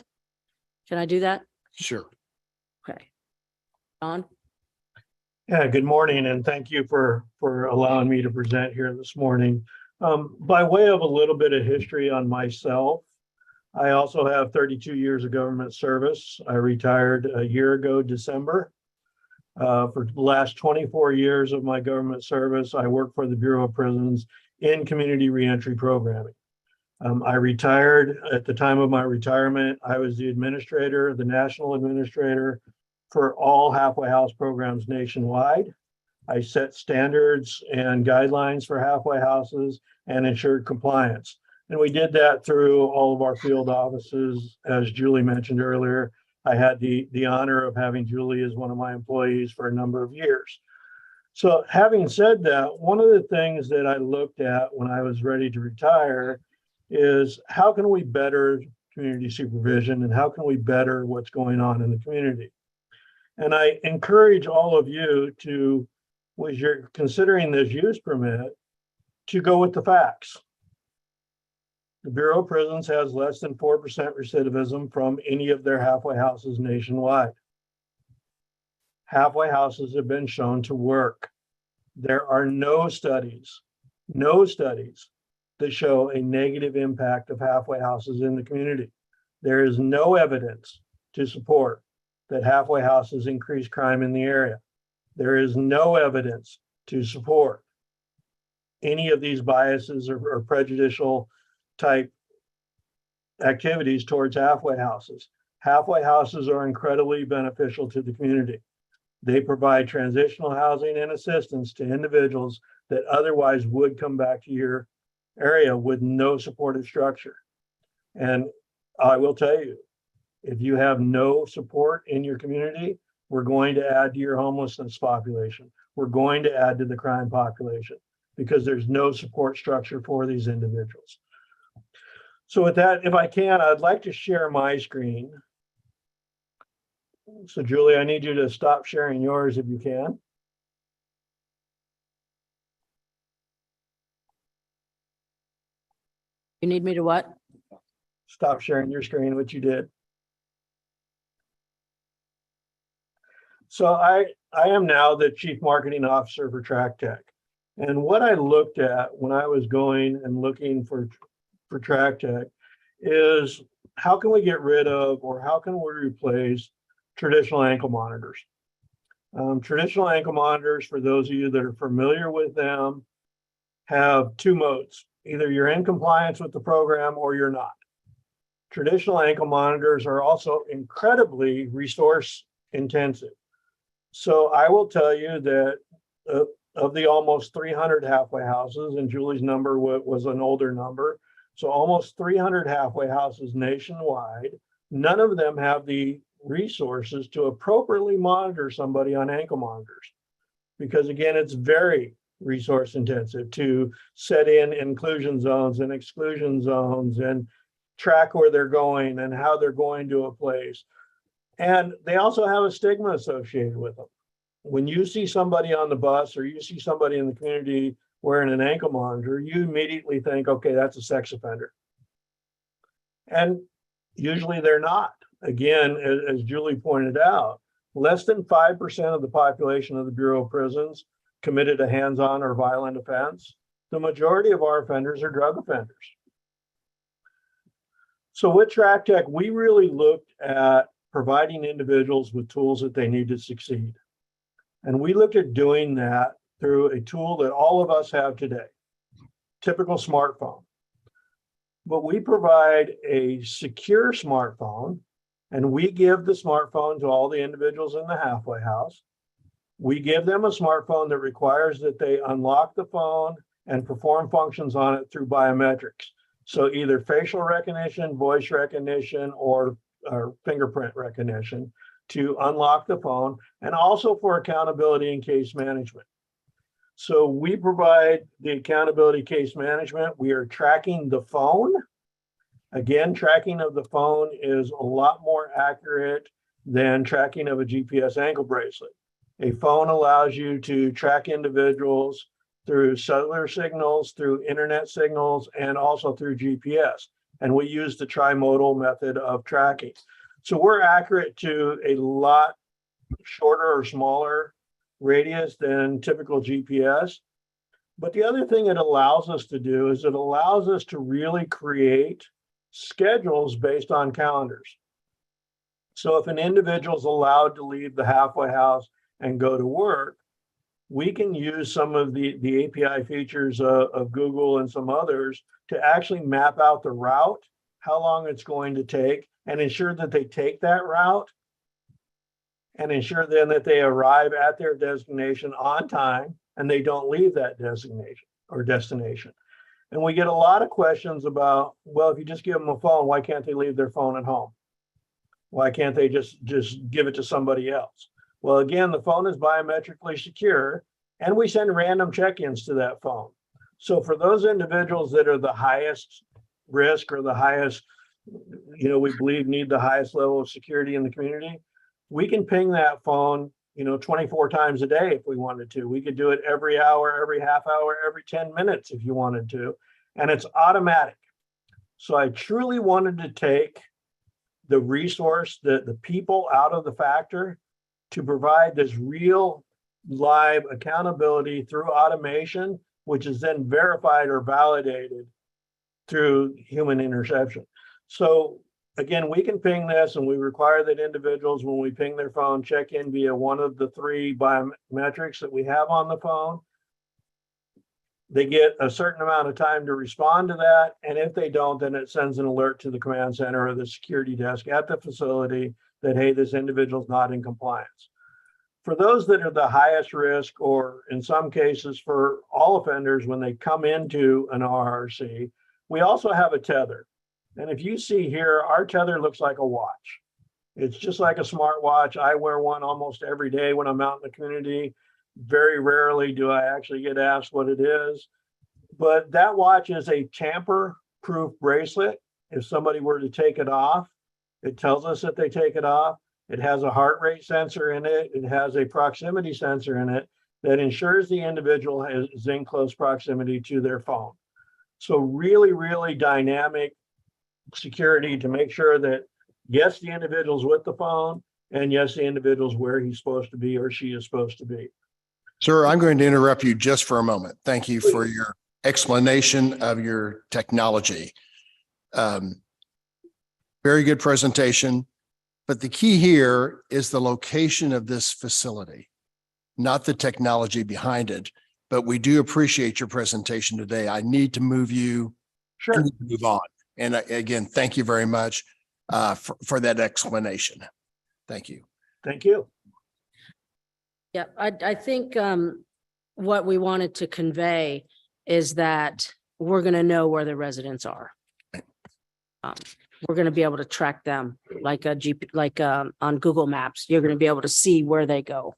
Can I do that? Sure. Okay. John? Yeah, good morning, and thank you for allowing me to present here this morning. By way of a little bit of history on myself, I also have 32 years of government service. I retired a year ago, December. For the last 24 years of my government service, I worked for the Bureau of Prisons in community reentry programming. I retired. At the time of my retirement, I was the administrator, the national administrator for all halfway house programs nationwide. I set standards and guidelines for halfway houses and ensured compliance. And we did that through all of our field offices. As Julie mentioned earlier, I had the honor of having Julie as one of my employees for a number of years. So having said that, one of the things that I looked at when I was ready to retire is how can we better community supervision and how can we better what's going on in the community? And I encourage all of you to, as you're considering this use permit, to go with the facts. The Bureau of Prisons has less than 4% recidivism from any of their halfway houses nationwide. Halfway houses have been shown to work. There are no studies that show a negative impact of halfway houses in the community. There is no evidence to support that halfway houses increase crime in the area. There is no evidence to support any of these biases or prejudicial type activities towards halfway houses. Halfway houses are incredibly beneficial to the community. They provide transitional housing and assistance to individuals that otherwise would come back to your area with no supportive structure. And I will tell you, if you have no support in your community, we're going to add to your homelessness population. We're going to add to the crime population because there's no support structure for these individuals. So with that, if I can, I'd like to share my screen. So Julie, I need you to stop sharing yours if you can. You need me to what? Stop sharing your screen, which you did. So I am now the Chief Marketing Officer for Track Tech. And what I looked at when I was going and looking for Track Tech is how can we get rid of, or how can we replace traditional ankle monitors? Traditional ankle monitors, for those of you that are familiar with them, have two modes. Either you're in compliance with the program or you're not. Traditional ankle monitors are also incredibly resource intensive. So I will tell you that of the almost 300 halfway houses, and Julie's number was an older number, so almost 300 halfway houses nationwide, none of them have the resources to appropriately monitor somebody on ankle monitors. Because again, it's very resource intensive to set in inclusion zones and exclusion zones and track where they're going and how they're going to a place. And they also have a stigma associated with them. When you see somebody on the bus or you see somebody in the community wearing an ankle monitor, you immediately think, okay, that's a sex offender. And usually they're not. Again, as Julie pointed out, less than 5% of the population of the Bureau of Prisons committed a hands-on or violent offense. The majority of our offenders are drug offenders. So with Track Tech, we really looked at providing individuals with tools that they need to succeed. And we looked at doing that through a tool that all of us have today, typical smartphone. But we provide a secure smartphone, and we give the smartphone to all the individuals in the halfway house. We give them a smartphone that requires that they unlock the phone and perform functions on it through biometrics. So either facial recognition, voice recognition, or fingerprint recognition to unlock the phone, and also for accountability and case management. So we provide the accountability case management. We are tracking the phone. Again, tracking of the phone is a lot more accurate than tracking of a GPS ankle bracelet. A phone allows you to track individuals through cellular signals, through internet signals, and also through GPS. And we use the trimodal method of tracking. So we're accurate to a lot shorter or smaller radius than typical GPS. But the other thing it allows us to do is it allows us to really create schedules based on calendars. So if an individual is allowed to leave the halfway house and go to work, we can use some of the API features of Google and some others to actually map out the route, how long it's going to take, and ensure that they take that route, and ensure then that they arrive at their destination on time and they don't leave that designation or destination. And we get a lot of questions about, well, if you just give them a phone, why can't they leave their phone at home? Why can't they just give it to somebody else? Well, again, the phone is biometrically secure, and we send random check-ins to that phone. So for those individuals that are the highest risk or the highest, we believe need the highest level of security in the community, we can ping that phone, 24 times a day if we wanted to. We could do it every hour, every half hour, every 10 minutes if you wanted to, and it's automatic. So I truly wanted to take the resource, the people out of the factor to provide this real live accountability through automation, which is then verified or validated through human interception. So again, we can ping this, and we require that individuals, when we ping their phone, check in via one of the 3 biometrics that we have on the phone. They get a certain amount of time to respond to that. And if they don't, then it sends an alert to the command center or the security desk at the facility that, hey, this individual's not in compliance. For those that are the highest risk, or in some cases for all offenders, when they come into an RRC, we also have a tether. And if you see here, our tether looks like a watch. It's just like a smartwatch. I wear one almost every day when I'm out in the community. Very rarely do I actually get asked what it is. But that watch is a tamper-proof bracelet. If somebody were to take it off, it tells us that they take it off. It has a heart rate sensor in it. It has a proximity sensor in it that ensures the individual is in close proximity to their phone. So really, really dynamic security to make sure that, yes, the individual's with the phone, and yes, the individual's where he's supposed to be or she is supposed to be. Sir, I'm going to interrupt you just for a moment. Thank you for your explanation of your technology. Very good presentation, but the key here is the location of this facility, not the technology behind it. But we do appreciate your presentation today. I need to move you. Sure. I need to move on. And again, thank you very much for that explanation. Thank you. Thank you. Yeah, I think what we wanted to convey is that we're going to know where the residents are. We're going to be able to track them like a GP, like on Google Maps. You're going to be able to see where they go.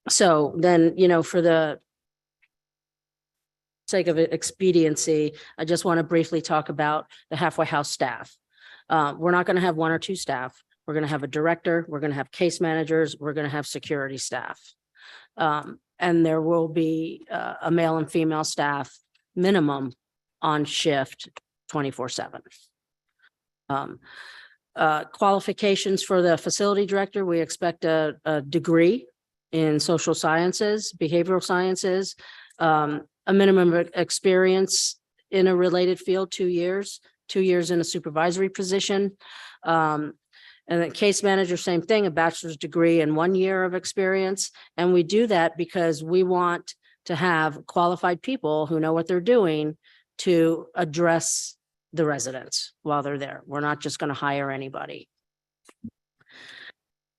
So then, you know, for the sake of expediency, I just want to briefly talk about the halfway house staff. We're not going to have one or two staff. We're going to have a director. We're going to have case managers. We're going to have security staff. And there will be a male and female staff minimum on shift 24/7. Qualifications for the facility director, we expect a degree in social sciences, behavioral sciences, a minimum of experience in a related field, 2 years, 2 years in a supervisory position. And then case manager, same thing, a bachelor's degree and 1 year of experience. And we do that because we want to have qualified people who know what they're doing to address the residents while they're there. We're not just going to hire anybody.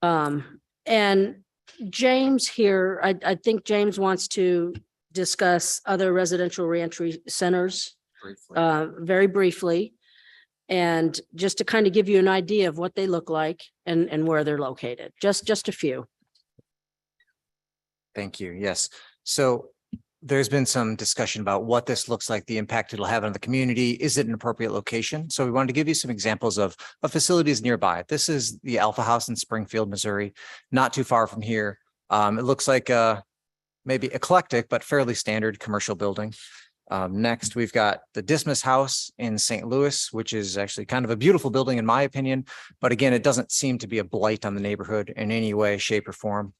And James here, I think James wants to discuss other residential reentry centers very briefly. And just to kind of give you an idea of what they look like and where they're located, just a few. Thank you. Yes. So there's been some discussion about what this looks like, the impact it'll have on the community. Is it an appropriate location? So we wanted to give you some examples of facilities nearby. This is the Alpha House in Springfield, Missouri, not too far from here. It looks like maybe eclectic, but fairly standard commercial building. Next, we've got the Dismas House in St. Louis, which is actually kind of a beautiful building in my opinion. But again, it doesn't seem to be a blight on the neighborhood in any way, shape or form.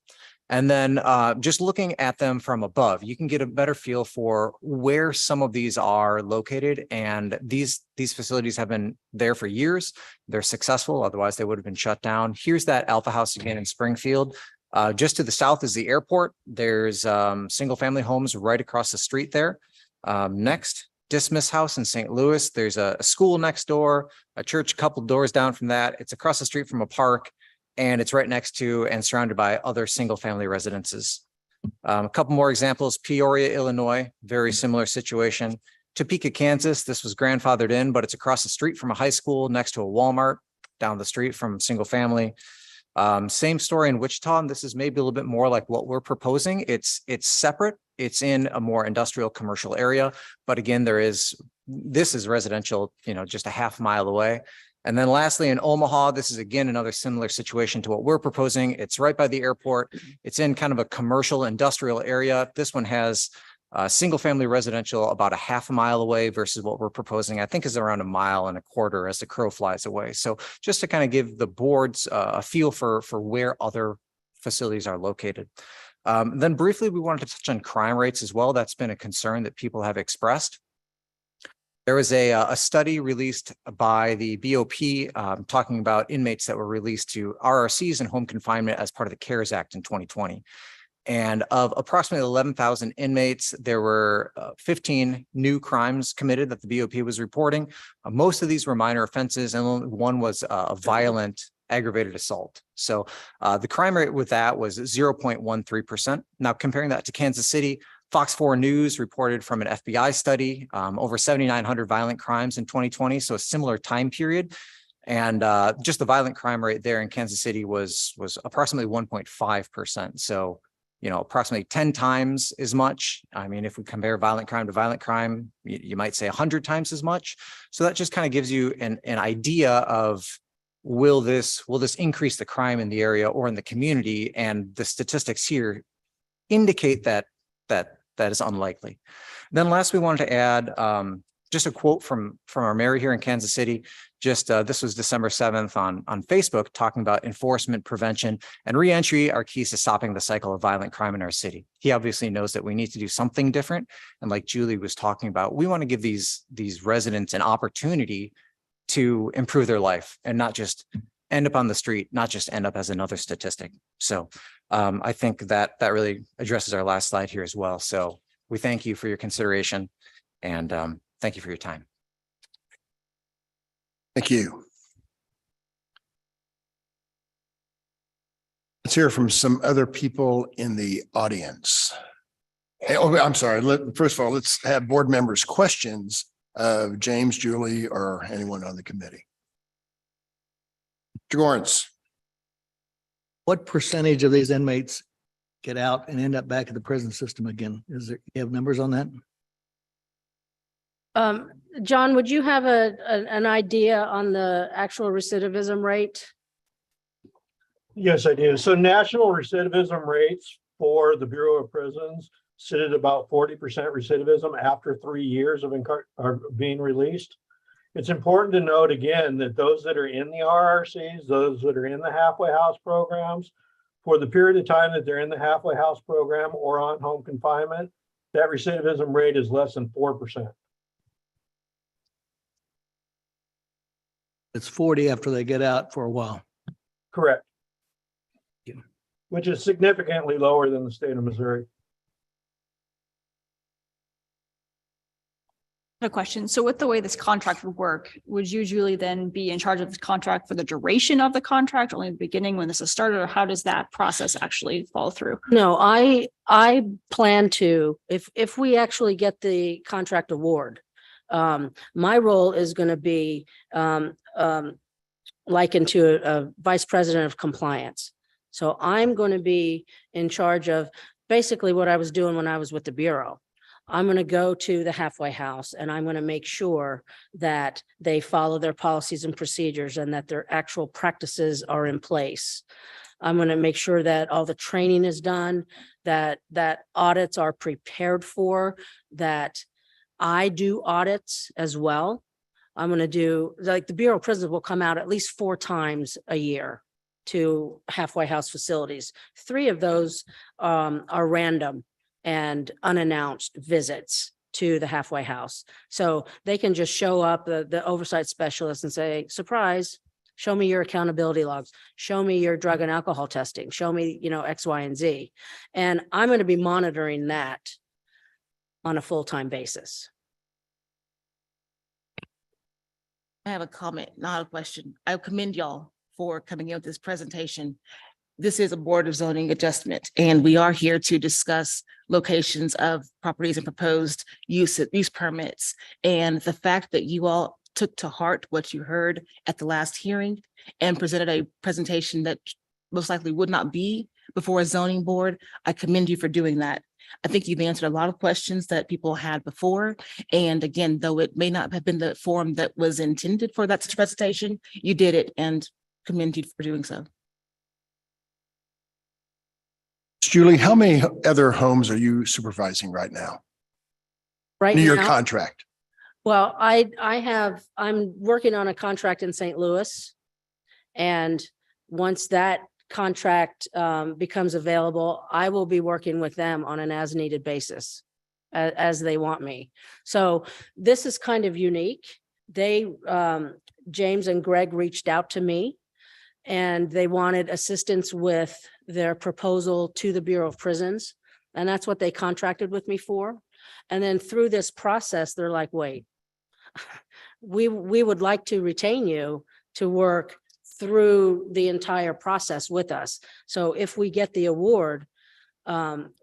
And then just looking at them from above, you can get a better feel for where some of these are located. And these facilities have been there for years. They're successful, otherwise they would have been shut down. Here's that Alpha House again in Springfield. Just to the south is the airport. There's single family homes right across the street there. Next, Dismas House in St. Louis. There's a school next door, a church a couple doors down from that. It's across the street from a park. And it's right next to and surrounded by other single family residences. A couple more examples, Peoria, Illinois, very similar situation. Topeka, Kansas, this was grandfathered in, but it's across the street from a high school next to a Walmart, down the street from single family. Same story in Wichita, and this is maybe a little bit more like what we're proposing. It's separate. It's in a more industrial commercial area. But again, this is residential, just a half mile away. And then lastly, in Omaha, this is again another similar situation to what we're proposing. It's right by the airport. It's in kind of a commercial industrial area. This one has single family residential about a half a mile away versus what we're proposing, I think is around 1.25 miles as the crow flies away. So just to kind of give the boards a feel for where other facilities are located. Then briefly, we wanted to touch on crime rates as well. That's been a concern that people have expressed. There was a study released by the BOP talking about inmates that were released to RRCs and home confinement as part of the CARES Act in 2020. And of approximately 11,000 inmates, there were 15 new crimes committed that the BOP was reporting. Most of these were minor offenses, and only one was a violent aggravated assault. So the crime rate with that was 0.13%. Now, comparing that to Kansas City, Fox 4 News reported from an FBI study over 7,900 violent crimes in 2020, so a similar time period. And just the violent crime rate there in Kansas City was approximately 1.5%. So, approximately 10 times as much. I mean, if we compare violent crime to violent crime, you might say 100 times as much. So that just kind of gives you an idea of will this increase the crime in the area or in the community? And the statistics here indicate that is unlikely. Then last, we wanted to add just a quote from our mayor here in Kansas City. Just this was December 7th on Facebook, talking about enforcement, prevention, and reentry are keys to stopping the cycle of violent crime in our city. He obviously knows that we need to do something different. And like Julie was talking about, we want to give these residents an opportunity to improve their life and not just end up on the street, not just end up as another statistic. So I think that really addresses our last slide here as well. So we thank you for your consideration and thank you for your time. Thank you. Let's hear from some other people in the audience. Oh, I'm sorry. First of all, let's have board members' questions of James, Julie, or anyone on the committee. Mr. Gorens. What percentage of these inmates get out and end up back in the prison system again? You have numbers on that? John, would you have an idea on the actual recidivism rate? Yes, I do. So national recidivism rates for the Bureau of Prisons sit at about 40% recidivism after 3 years of being released. It's important to note again that those that are in the RRCs, those that are in the halfway house programs, for the period of time that they're in the halfway house program or on home confinement, that recidivism rate is less than 4%. It's 40 after they get out for a while. Correct. Yeah. Which is significantly lower than the state of Missouri. A question. So with the way this contract would work, would you usually then be in charge of the contract for the duration of the contract, only the beginning when this is started, or how does that process actually fall through? No, I plan to, if we actually get the contract award, my role is going to be likened to a vice president of compliance. So I'm going to be in charge of basically what I was doing when I was with the Bureau. I'm going to go to the halfway house and I'm going to make sure that they follow their policies and procedures and that their actual practices are in place. I'm going to make sure that all the training is done, that audits are prepared for, that I do audits as well. I'm going to do, like, the Bureau of Prisons will come out at least 4 times a year to halfway house facilities. 3 of those are random and unannounced visits to the halfway house. So they can just show up, the oversight specialist, and say, surprise, show me your accountability logs, show me your drug and alcohol testing, show me, X, Y, and Z. And I'm going to be monitoring that on a full-time basis. I have a comment, not a question. I commend y'all for coming in with this presentation. This is a Board of Zoning adjustment, and we are here to discuss locations of properties and proposed use permits. And the fact that you all took to heart what you heard at the last hearing and presented a presentation that most likely would not be before a zoning board, I commend you for doing that. I think you've answered a lot of questions that people had before. And again, though it may not have been the form that was intended for that presentation, you did it, and commend you for doing so. Julie, how many other homes are you supervising right now? Right In your now, contract? well, I'm working on a contract in St. Louis. And once that contract becomes available, I will be working with them on an as-needed basis as they want me. So this is kind of unique. James and Greg reached out to me and they wanted assistance with their proposal to the Bureau of Prisons. And that's what they contracted with me for. And then through this process, they're like, wait, we would like to retain you to work through the entire process with us. So if we get the award,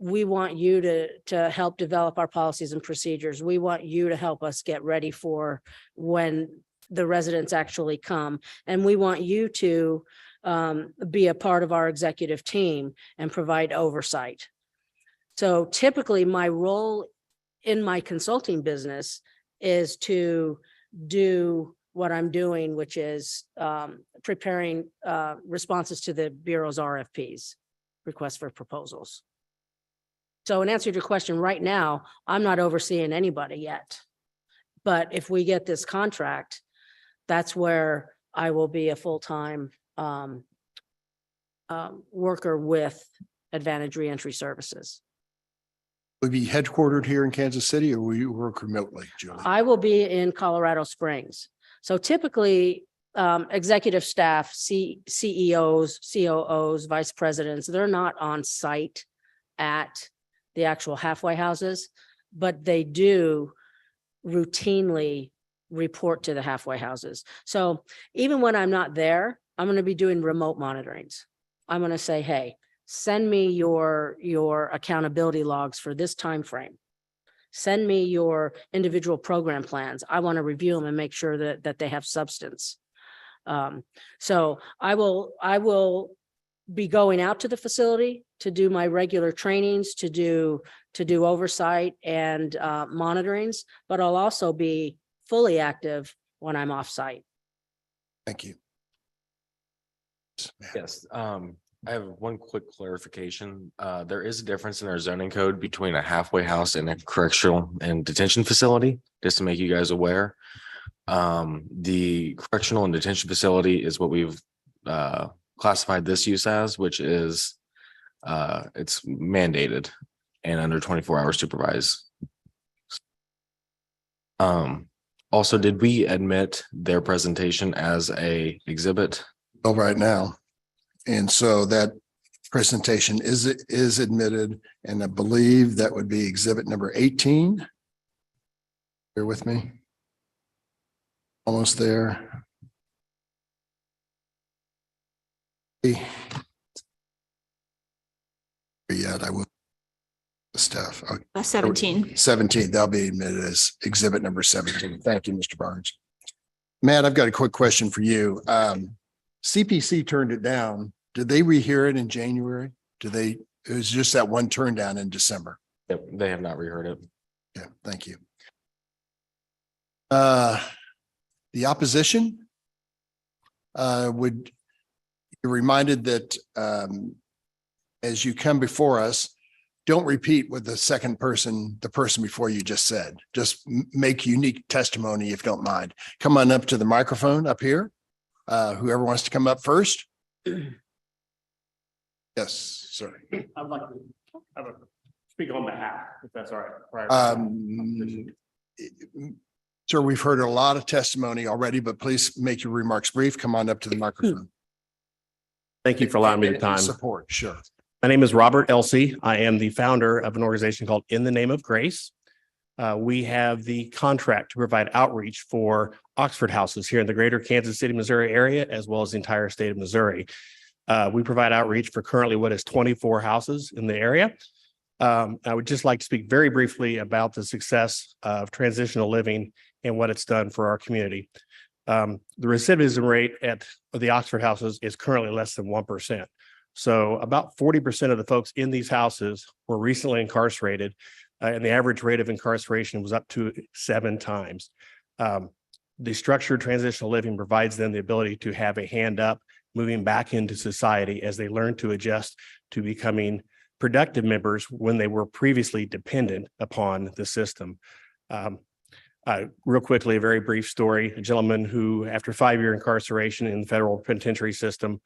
we want you to help develop our policies and procedures. We want you to help us get ready for when the residents actually come. And we want you to be a part of our executive team and provide oversight. So typically my role in my consulting business is to do what I'm doing, which is preparing responses to the Bureau's RFPs, requests for proposals. So in answer to your question, right now, I'm not overseeing anybody yet. But if we get this contract, that's where I will be a full-time worker with Advantage Reentry Services. Will you be headquartered here in Kansas City or will you work remotely, Julie? I will be in Colorado Springs. So typically, executive staff, CEOs, COOs, vice presidents, they're not on site at the actual halfway houses, but they do routinely report to the halfway houses. So even when I'm not there, I'm going to be doing remote monitorings. I'm going to say, hey, send me your accountability logs for this time frame. Send me your individual program plans. I want to review them and make sure that they have substance. So I will be going out to the facility to do my regular trainings, to do oversight and monitorings, but I'll also be fully active when I'm off site. Thank you. Yes, I have one quick clarification. There is a difference in our zoning code between a halfway house and a correctional and detention facility, just to make you guys aware. The correctional and detention facility is what we've classified this use as, which is it's mandated and under 24 hours supervised. Also, did we admit their presentation as a exhibit? Well, right now. And so that presentation is admitted, and I believe that would be exhibit number 18. Bear with me. Almost there. Yet I will. The stuff. 17. 17, that'll be admitted as exhibit number 17. Thank you, Mr. Barnes. Matt, I've got a quick question for you. CPC turned it down. Did they rehear it in January? It was just that one turn down in December. Yep, they have not reheard it. Yeah, thank you. The opposition would be reminded that as you come before us, don't repeat what the person before you just said. Just make unique testimony if you don't mind. Come on up to the microphone up here. Whoever wants to come up first. Yes, sir. I'd like to speak on behalf, if that's all right. Sir, we've heard a lot of testimony already, but please make your remarks brief. Come on up to the microphone. Thank you for allowing me the time. Support, sure. My name is Robert Elsey. I am the founder of an organization called In the Name of Grace. We have the contract to provide outreach for Oxford houses here in the greater Kansas City, Missouri area, as well as the entire state of Missouri. We provide outreach for currently what is 24 houses in the area. I would just like to speak very briefly about the success of transitional living and what it's done for our community. The recidivism rate at the Oxford houses is currently less than 1%. So about 40% of the folks in these houses were recently incarcerated, and the average rate of incarceration was up to 7 times. The structured transitional living provides them the ability to have a hand up, moving back into society as they learn to adjust to becoming productive members when they were previously dependent upon the system. Real quickly, a very brief story. A gentleman who, after 5-year incarceration in the federal penitentiary system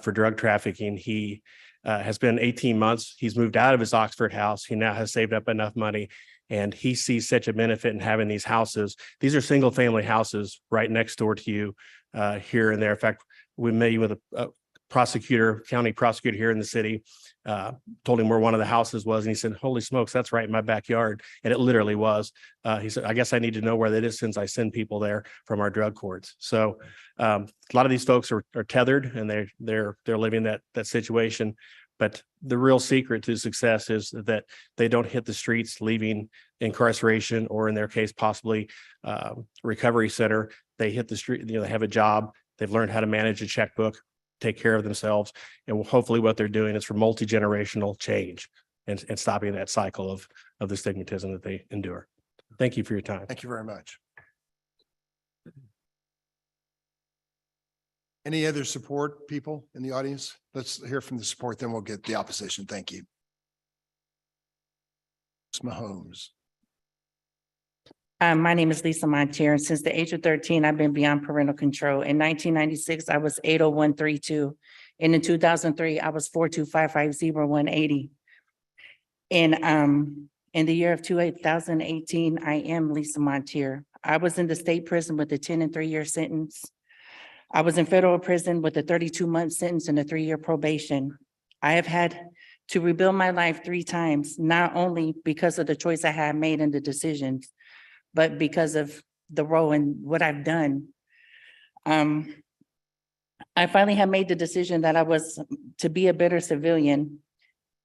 for drug trafficking, he has been 18 months. He's moved out of his Oxford house. He now has saved up enough money, and he sees such a benefit in having these houses. These are single family houses right next door to you here and there. In fact, we met with a county prosecutor here in the city, told him where one of the houses was. And he said, holy smokes, that's right in my backyard. And it literally was. He said, I guess I need to know where that is since I send people there from our drug courts. So a lot of these folks are tethered, and they're living that situation. But the real secret to success is that they don't hit the streets leaving incarceration, or in their case, possibly recovery center. They hit the street, they have a job. They've learned how to manage a checkbook, take care of themselves. And hopefully what they're doing is for multi-generational change and stopping that cycle of the stigmatism that they endure. Thank you for your time. Thank you very much. Any other support people in the audience? Let's hear from the support, then we'll get the opposition. Thank you. Mahomes. My name is Lisa Montier, and since the age of 13, I've been beyond parental control. In 1996, I was 80132, and in 2003, I was 42550-180. And in the year of 2018, I am Lisa Montier. I was in the state prison with a 10 and 3-year sentence. I was in federal prison with a 32-month sentence and a 3-year probation. I have had to rebuild my life 3 times, not only because of the choice I had made and the decisions, but because of the role and what I've done. I finally have made the decision that I was to be a better civilian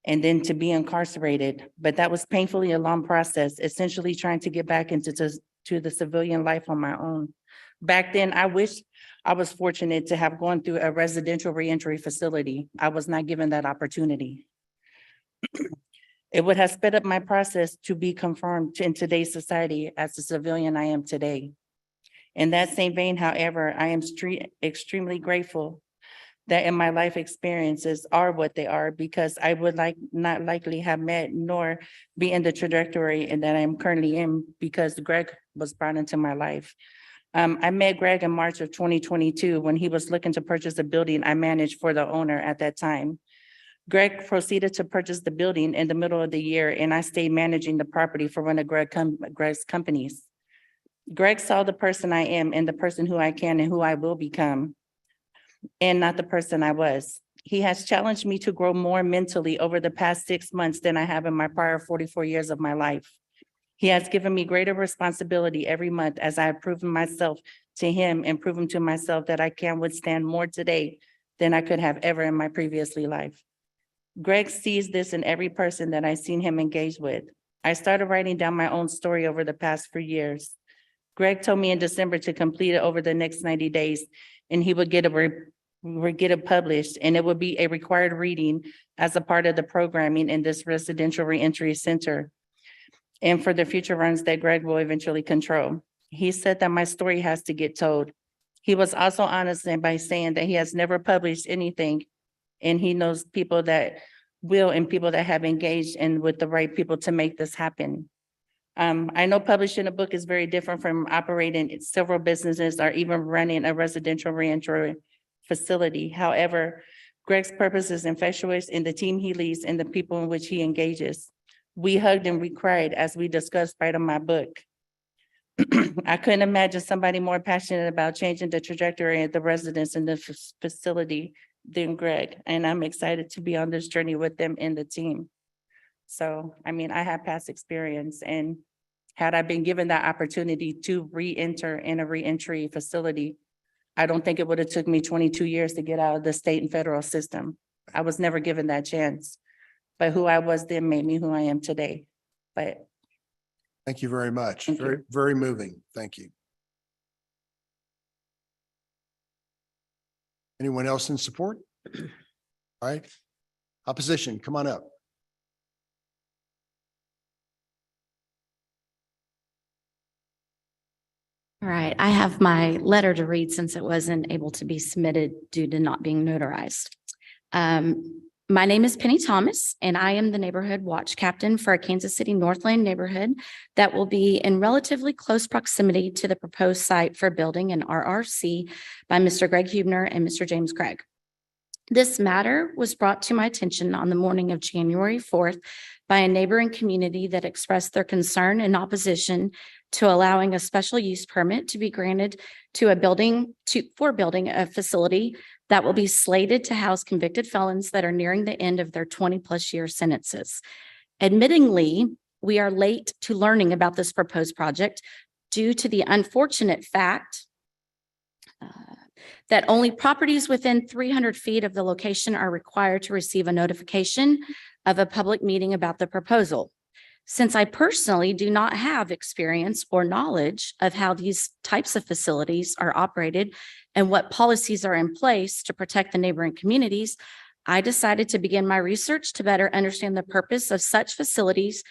and then to be incarcerated, but that was painfully a long process, essentially trying to get back into the civilian life on my own. Back then, I wish I was fortunate to have gone through a residential reentry facility. I was not given that opportunity. It would have sped up my process to be confirmed in today's society as the civilian I am today. In that same vein, however, I am extremely grateful that in my life experiences are what they are, because I would not likely have met nor be in the trajectory and that I am currently in because Greg was brought into my life. I met Greg in March of 2022 when he was looking to purchase a building I managed for the owner at that time. Greg proceeded to purchase the building in the middle of the year, and I stayed managing the property for one of Greg's companies. Greg saw the person I am and the person who I can and who I will become, and not the person I was. He has challenged me to grow more mentally over the past 6 months than I have in my prior 44 years of my life. He has given me greater responsibility every month as I have proven myself to him and proven to myself that I can withstand more today than I could have ever in my previously life. Greg sees this in every person that I've seen him engage with. I started writing down my own story over the past few years. Greg told me in December to complete it over the next 90 days, and he would get it published, and it would be a required reading as a part of the programming in this residential reentry center and for the future runs that Greg will eventually control. He said that my story has to get told. He was also honest by saying that he has never published anything, and he knows people that will and people that have engaged and with the right people to make this happen. I know publishing a book is very different from operating several businesses or even running a residential reentry facility. However, Greg's purpose is infectious in the team he leads and the people in which he engages. We hugged and we cried as we discussed writing my book. I couldn't imagine somebody more passionate about changing the trajectory of the residents in the facility than Greg, and I'm excited to be on this journey with them and the team. So, I mean, I have past experience, and had I been given that opportunity to re-enter in a reentry facility, I don't think it would have took me 22 years to get out of the state and federal system. I was never given that chance, but who I was then made me who I am today. But Thank you very much. Thank you. Very, very moving. Thank you. Anyone else in support? All right. Opposition, come on up. All right, I have my letter to read since it wasn't able to be submitted due to not being notarized. My name is Penny Thomas, and I am the neighborhood watch captain for a Kansas City Northland neighborhood that will be in relatively close proximity to the proposed site for building an RRC by Mr. Greg Hubner and Mr. James Craig. This matter was brought to my attention on the morning of January 4th by a neighboring community that expressed their concern and opposition to allowing a special use permit to be granted to a building for building a facility that will be slated to house convicted felons that are nearing the end of their 20+ year sentences. Admittingly, we are late to learning about this proposed project due to the unfortunate fact that only properties within 300 feet of the location are required to receive a notification of a public meeting about the proposal. Since I personally do not have experience or knowledge of how these types of facilities are operated and what policies are in place to protect the neighboring communities, I decided to begin my research to better understand the purpose of such facilities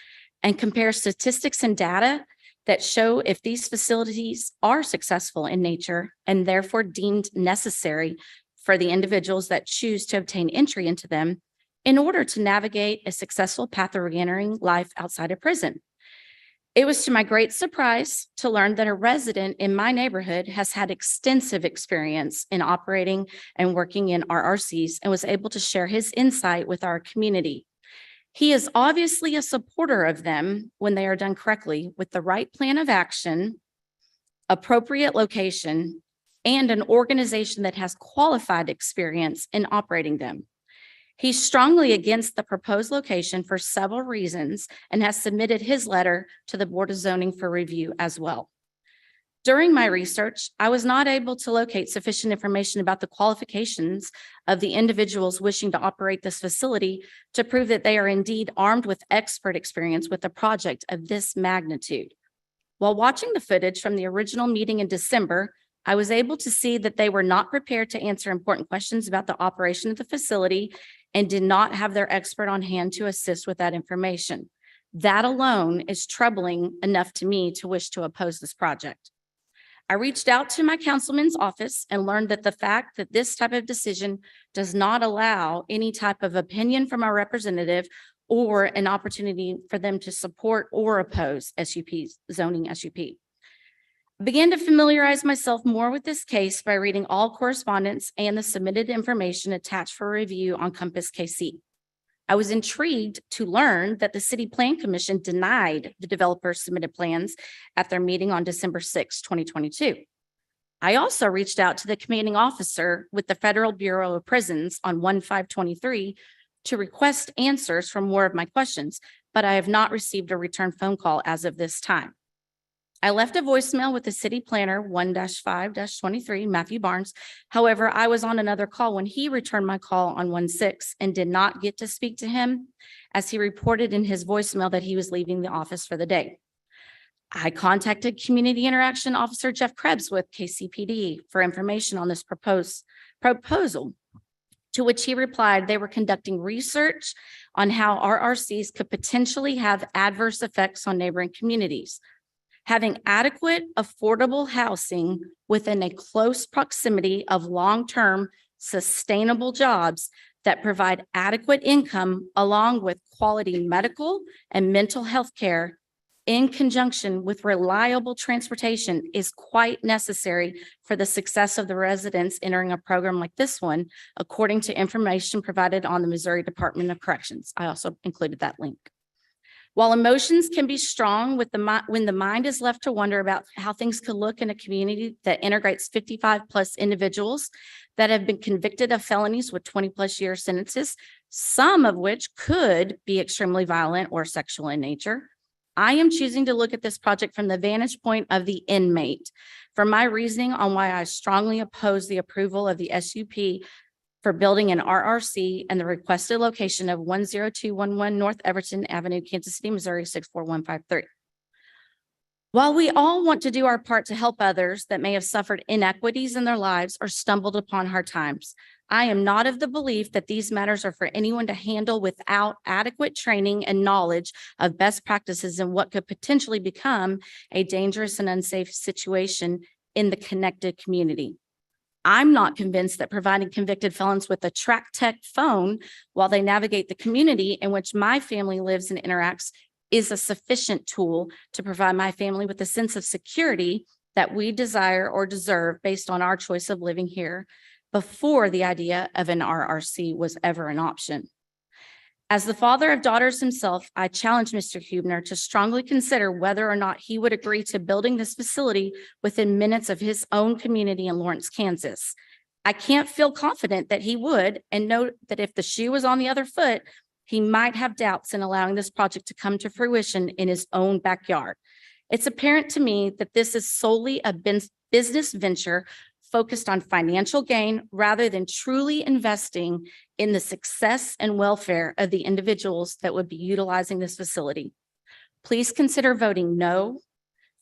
and compare statistics and data that show if these facilities are successful in nature and therefore deemed necessary for the individuals that choose to obtain entry into them in order to navigate a successful path of reentering life outside of prison. It was to my great surprise to learn that a resident in my neighborhood has had extensive experience in operating and working in RRCs and was able to share his insight with our community. He is obviously a supporter of them when they are done correctly with the right plan of action, appropriate location, and an organization that has qualified experience in operating them. He's strongly against the proposed location for several reasons and has submitted his letter to the Board of Zoning for review as well. During my research, I was not able to locate sufficient information about the qualifications of the individuals wishing to operate this facility to prove that they are indeed armed with expert experience with a project of this magnitude. While watching the footage from the original meeting in December, I was able to see that they were not prepared to answer important questions about the operation of the facility and did not have their expert on hand to assist with that information. That alone is troubling enough to me to wish to oppose this project. I reached out to my councilman's office and learned that the fact that this type of decision does not allow any type of opinion from our representative or an opportunity for them to support or oppose zoning SUP. Began to familiarize myself more with this case by reading all correspondence and the submitted information attached for review on Compass KC. I was intrigued to learn that the City Plan Commission denied the developer's submitted plans at their meeting on December 6, 2022. I also reached out to the commanding officer with the Federal Bureau of Prisons on 1/5/23 to request answers for more of my questions, but I have not received a return phone call as of this time. I left a voicemail with the city planner 1-5-23, Matthew Barnes. However, I was on another call when he returned my call on 1/6 and did not get to speak to him, as he reported in his voicemail that he was leaving the office for the day. I contacted Community Interaction Officer Jeff Krebs with KCPD for information on this proposal, to which he replied they were conducting research on how RRCs could potentially have adverse effects on neighboring communities. Having adequate, affordable housing within a close proximity of long-term, sustainable jobs that provide adequate income along with quality medical and mental health care in conjunction with reliable transportation is quite necessary for the success of the residents entering a program like this one, according to information provided on the Missouri Department of Corrections. I also included that link. While emotions can be strong when the mind is left to wonder about how things could look in a community that integrates 55+ individuals that have been convicted of felonies with 20+ year sentences, some of which could be extremely violent or sexual in nature, I am choosing to look at this project from the vantage point of the inmate. For my reasoning on why I strongly oppose the approval of the SUP for building an RRC and the requested location of 10211 North Everton Avenue, Kansas City, Missouri, 64153. While we all want to do our part to help others that may have suffered inequities in their lives or stumbled upon hard times, I am not of the belief that these matters are for anyone to handle without adequate training and knowledge of best practices in what could potentially become a dangerous and unsafe situation in the connected community. I'm not convinced that providing convicted felons with a Track Tech phone while they navigate the community in which my family lives and interacts is a sufficient tool to provide my family with a sense of security that we desire or deserve based on our choice of living here before the idea of an RRC was ever an option. As the father of daughters himself, I challenge Mr. Huebner to strongly consider whether or not he would agree to building this facility within minutes of his own community in Lawrence, Kansas. I can't feel confident that he would, and know that if the shoe was on the other foot, he might have doubts in allowing this project to come to fruition in his own backyard. It's apparent to me that this is solely a business venture focused on financial gain rather than truly investing in the success and welfare of the individuals that would be utilizing this facility. Please consider voting no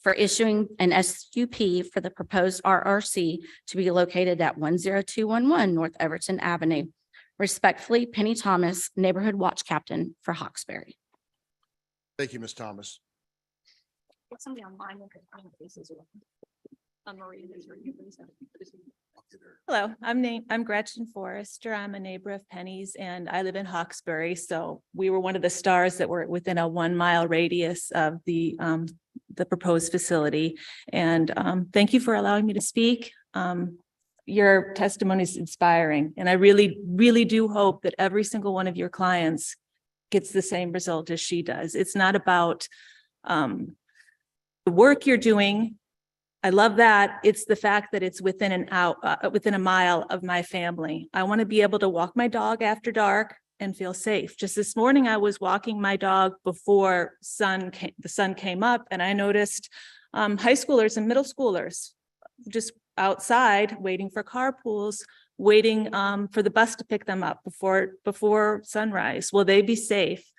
for issuing an SUP for the proposed RRC to be located at 10211 North Everton Avenue. Respectfully, Penny Thomas, Neighborhood Watch Captain for Hawkesbury. Thank you, Ms. Thomas. Somebody online that could find faces. Maria, Hello, I'm Gretchen Forrester. I'm a neighbor of Penny's and I live in Hawkesbury. So we were one of the stars that were within a 1 mile radius of the proposed facility. And thank you for allowing me to speak. Your testimony is inspiring and I really, really do hope that every single one of your clients gets the same result as she does. It's not about the work you're doing. I love that. It's the fact that it's within a mile of my family. I want to be able to walk my dog after dark and feel safe. Just this morning, I was walking my dog before the sun came up and I noticed high schoolers and middle schoolers just outside waiting for carpools, waiting for the bus to pick them up before sunrise. Will they be safe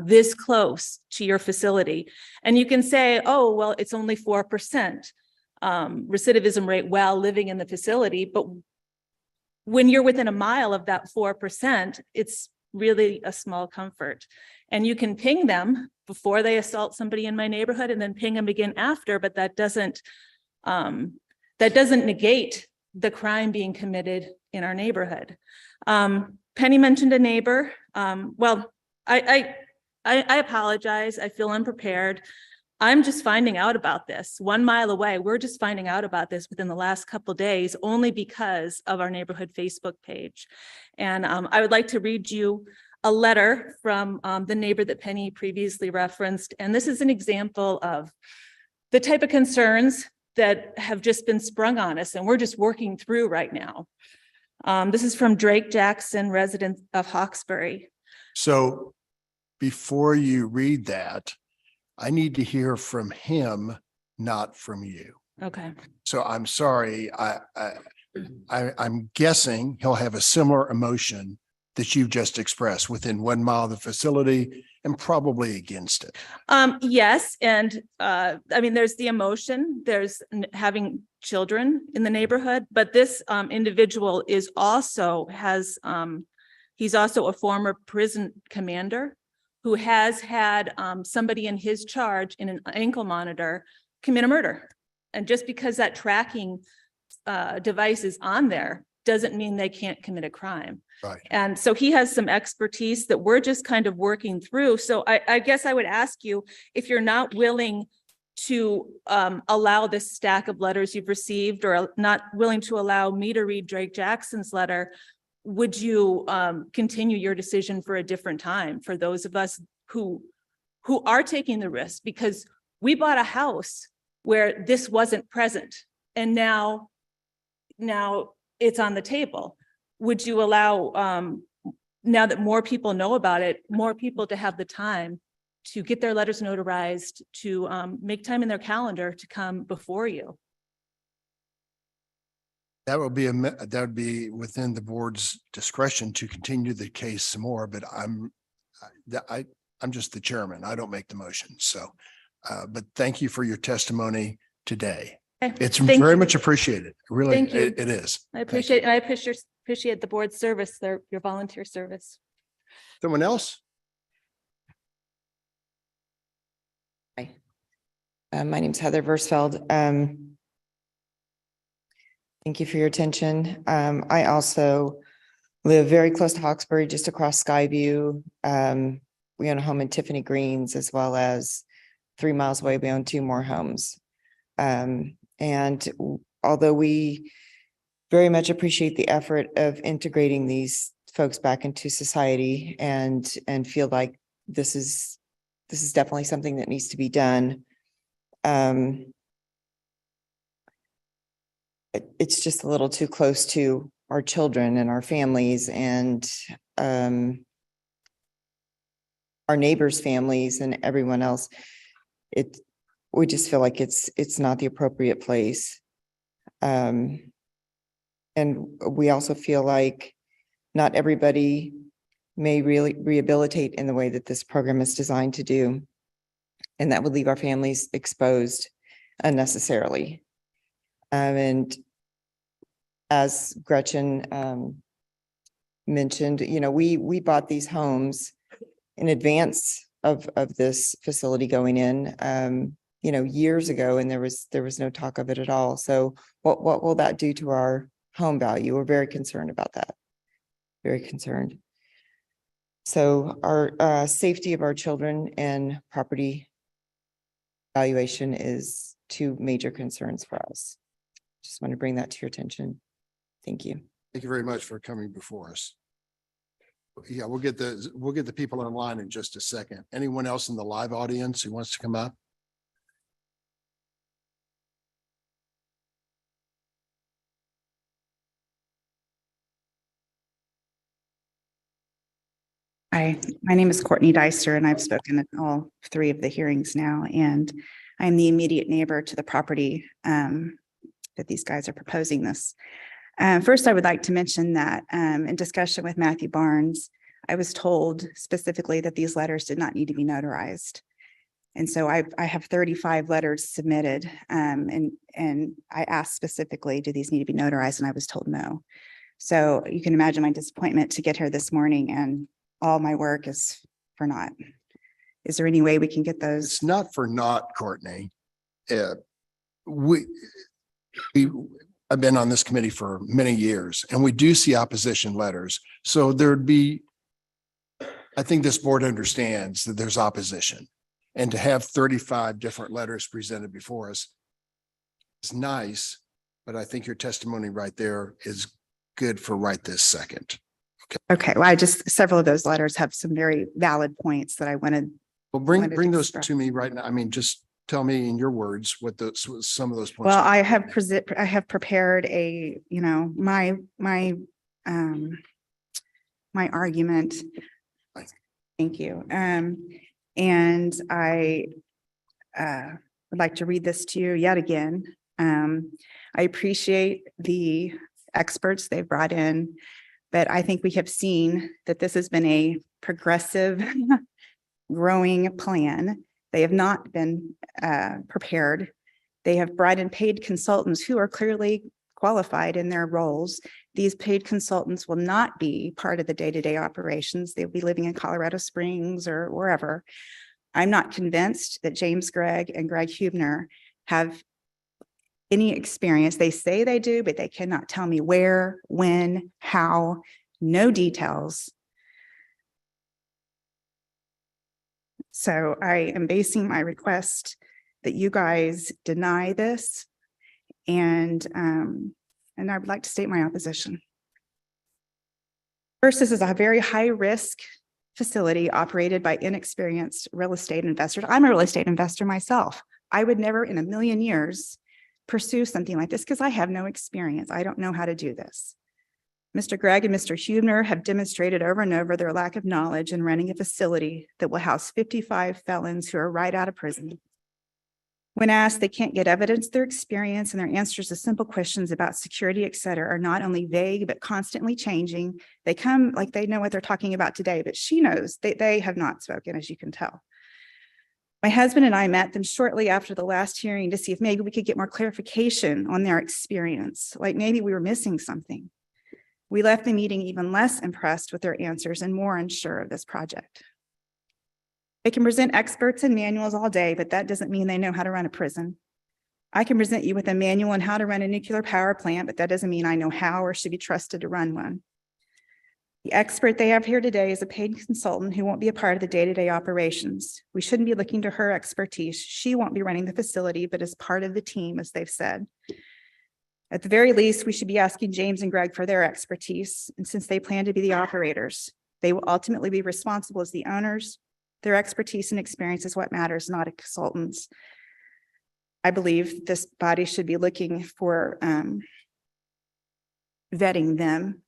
this close to your facility? And you can say, oh, well, it's only 4%. Recidivism rate while living in the facility, but when you're within a mile of that 4%, it's really a small comfort. And you can ping them before they assault somebody in my neighborhood and then ping them again after, but that doesn't negate the crime being committed in our neighborhood. Penny mentioned a neighbor. Well, I apologize. I feel unprepared. I'm just finding out about this 1 mile away. We're just finding out about this within the last couple of days, only because of our neighborhood Facebook page. And I would like to read you a letter from the neighbor that Penny previously referenced. And this is an example of the type of concerns that have just been sprung on us and we're just working through right now. This is from Drake Jackson, resident of Hawkesbury. So before you read that, I need to hear from him, not from you. Okay. So I'm sorry. I'm guessing he'll have a similar emotion that you've just expressed within 1 mile of the facility and probably against it. Yes. And I mean, there's the emotion, there's having children in the neighborhood, but this individual is also he's also a former prison commander who has had somebody in his charge in an ankle monitor commit a murder. And just because that tracking device is on there doesn't mean they can't commit a crime. Right. And so he has some expertise that we're just kind of working through. So I guess I would ask you, if you're not willing to allow this stack of letters you've received or not willing to allow me to read Drake Jackson's letter, would you continue your decision for a different time for those of us who are taking the risk? Because we bought a house where this wasn't present and now it's on the table. Would you allow, now that more people know about it, more people to have the time to get their letters notarized, to make time in their calendar to come before you? That would be within the board's discretion to continue the case some more, but I'm just the chairman. I don't make the motion. So, but thank you for your testimony today. Okay. It's Thank very you. much appreciated. Really, Thank you. it is. I appreciate, and I appreciate the board's service, your volunteer service. Someone else? Hi. My name's Heather Versfeld. Thank you for your attention. I also live very close to Hawkesbury, just across Skyview. We own a home in Tiffany Greens, as well as 3 miles away, we own 2 more homes. And although we very much appreciate the effort of integrating these folks back into society and feel like this is definitely something that needs to be done. It's just a little too close to our children and our families and our neighbors' families and everyone else. We just feel like it's not the appropriate place. And we also feel like not everybody may really rehabilitate in the way that this program is designed to do. And that would leave our families exposed unnecessarily. And as Gretchen mentioned, we bought these homes in advance of this facility going in, years ago, and there was no talk of it at all. So what will that do to our home value. We're very concerned about that. Very concerned. So our safety of our children and property valuation is two major concerns for us. Just want to bring that to your attention. Thank you. Thank you very much for coming before us. Yeah, we'll get the people online in just a second. Anyone else in the live audience who wants to come up? Hi, my name is Courtney Deister, and I've spoken at all three of the hearings now, and I'm the immediate neighbor to the property that these guys are proposing this. First, I would like to mention that in discussion with Matthew Barnes, I was told specifically that these letters did not need to be notarized. And so I have 35 letters submitted, and I asked specifically, do these need to be notarized? And I was told no. So you can imagine my disappointment to get here this morning and all my work is for naught. Is there any way we can get those? It's not for naught, Courtney. I've been on this committee for many years and we do see opposition letters. So there'd be, I think this board understands that there's opposition, and to have 35 different letters presented before us is nice, but I think your testimony right there is good for right this second. Okay, well, several of those letters have some very valid points that I wanted. Well, bring those to me right now. I mean, just tell me in your words what some of those points. Well, are. I have prepared my argument. Thank you. And I would like to read this to you yet again. I appreciate the experts they've brought in, but I think we have seen that this has been a progressive growing plan. They have not been prepared. They have brought in paid consultants who are clearly qualified in their roles. These paid consultants will not be part of the day-to-day operations. They'll be living in Colorado Springs or wherever. I'm not convinced that James Gregg and Greg Hubner have any experience. They say they do, but they cannot tell me where, when, how, no details. So I am basing my request that you guys deny this, and I would like to state my opposition. First, this is a very high-risk facility operated by inexperienced real estate investors. I'm a real estate investor myself. I would never in a million years pursue something like this because I have no experience. I don't know how to do this. Mr. Gregg and Mr. Hubner have demonstrated over and over their lack of knowledge in running a facility that will house 55 felons who are right out of prison. When asked, they can't get evidence, their experience and their answers to simple questions about security, et cetera, are not only vague, but constantly changing. They come like they know what they're talking about today, but she knows they have not spoken, as you can tell. My husband and I met them shortly after the last hearing to see if maybe we could get more clarification on their experience, like maybe we were missing something. We left the meeting even less impressed with their answers and more unsure of this project. They can present experts and manuals all day, but that doesn't mean they know how to run a prison. I can present you with a manual on how to run a nuclear power plant, but that doesn't mean I know how or should be trusted to run one. The expert they have here today is a paid consultant who won't be a part of the day-to-day operations. We shouldn't be looking to her expertise. She won't be running the facility, but as part of the team, as they've said. At the very least, we should be asking James and Greg for their expertise. And since they plan to be the operators, they will ultimately be responsible as the owners. Their expertise and experience is what matters, not a consultant's. I believe this body should be looking for vetting them.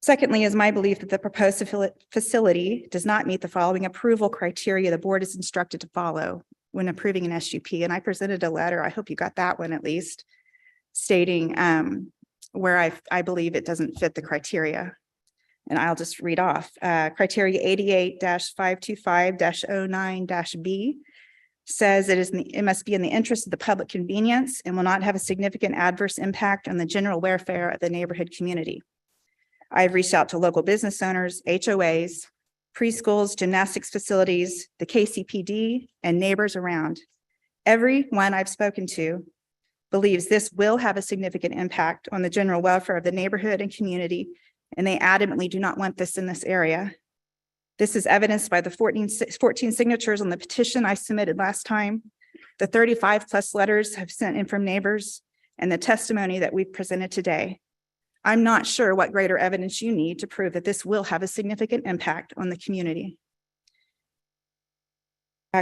Secondly, is my belief that the proposed facility does not meet the following approval criteria the board is instructed to follow when approving an SUP. And I presented a letter, I hope you got that one at least, stating where I believe it doesn't fit the criteria. And I'll just read off. Criteria 88-525-09-B says it must be in the interest of the public convenience and will not have a significant adverse impact on the general welfare of the neighborhood community. I've reached out to local business owners, HOAs, preschools, gymnastics facilities, the KCPD, and neighbors around. Everyone I've spoken to believes this will have a significant impact on the general welfare of the neighborhood and community, and they adamantly do not want this in this area. This is evidenced by the 14 signatures on the petition I submitted last time, the 35 plus letters I've sent in from neighbors, and the testimony that we've presented today. I'm not sure what greater evidence you need to prove that this will have a significant impact on the community.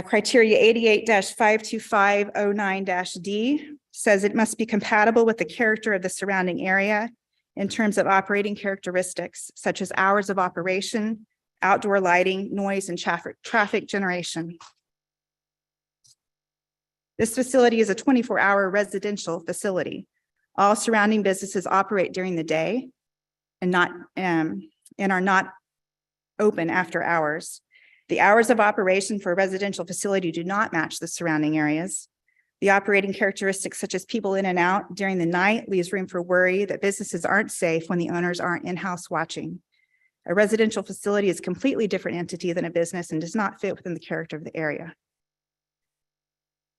Criteria 88-52509-D says it must be compatible with the character of the surrounding area in terms of operating characteristics, such as hours of operation, outdoor lighting, noise, and traffic generation. This facility is a 24-hour residential facility. All surrounding businesses operate during the day and are not open after hours. The hours of operation for a residential facility do not match the surrounding areas. The operating characteristics such as people in and out during the night leaves room for worry that businesses aren't safe when the owners aren't in-house watching. A residential facility is a completely different entity than a business and does not fit within the character of the area.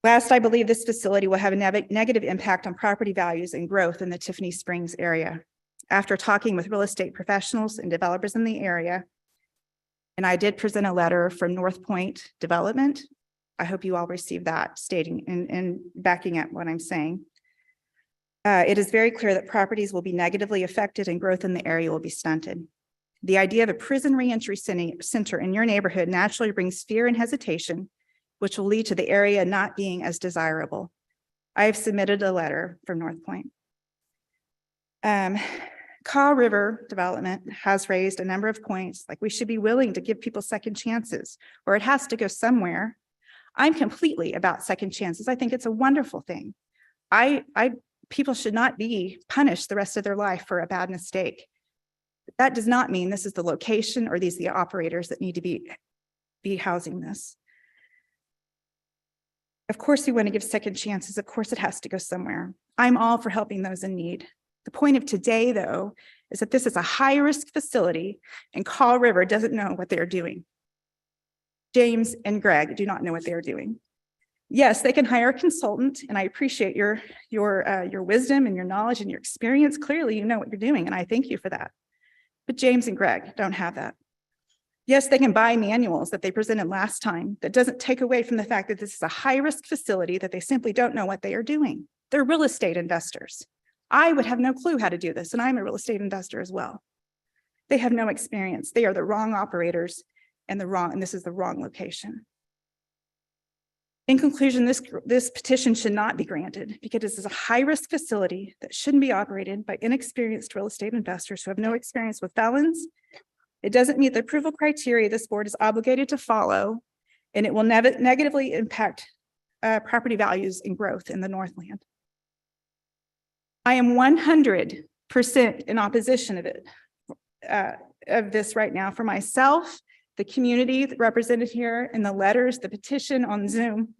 Last, I believe this facility will have a negative impact on property values and growth in the Tiffany Springs area. After talking with real estate professionals and developers in the area, and I did present a letter from North Point Development. I hope you all received that stating and backing up what I'm saying. It is very clear that properties will be negatively affected and growth in the area will be stunted. The idea of a prison reentry center in your neighborhood naturally brings fear and hesitation, which will lead to the area not being as desirable. I have submitted a letter from North Point. Kaw River Development has raised a number of points, like we should be willing to give people second chances, or it has to go somewhere. I'm completely about second chances. I think it's a wonderful thing. People should not be punished the rest of their life for a bad mistake. That does not mean this is the location or these are the operators that need to be housing this. Of course, we want to give second chances. Of course, it has to go somewhere. I'm all for helping those in need. The point of today, though, is that this is a high-risk facility and Kaw River doesn't know what they're doing. James and Greg do not know what they're doing. Yes, they can hire a consultant, and I appreciate your wisdom and your knowledge and your experience. Clearly, you know what you're doing, and I thank you for that. But James and Greg don't have that. Yes, they can buy manuals that they presented last time. That doesn't take away from the fact that this is a high-risk facility that they simply don't know what they are doing. They're real estate investors. I would have no clue how to do this, and I'm a real estate investor as well. They have no experience. They are the wrong operators and this is the wrong location. In conclusion, this petition should not be granted because this is a high-risk facility that shouldn't be operated by inexperienced real estate investors who have no experience with felons. It doesn't meet the approval criteria this board is obligated to follow, and it will negatively impact property values and growth in the Northland. I am 100% in opposition of this right now for myself, the community represented here in the letters, the petition on Zoom.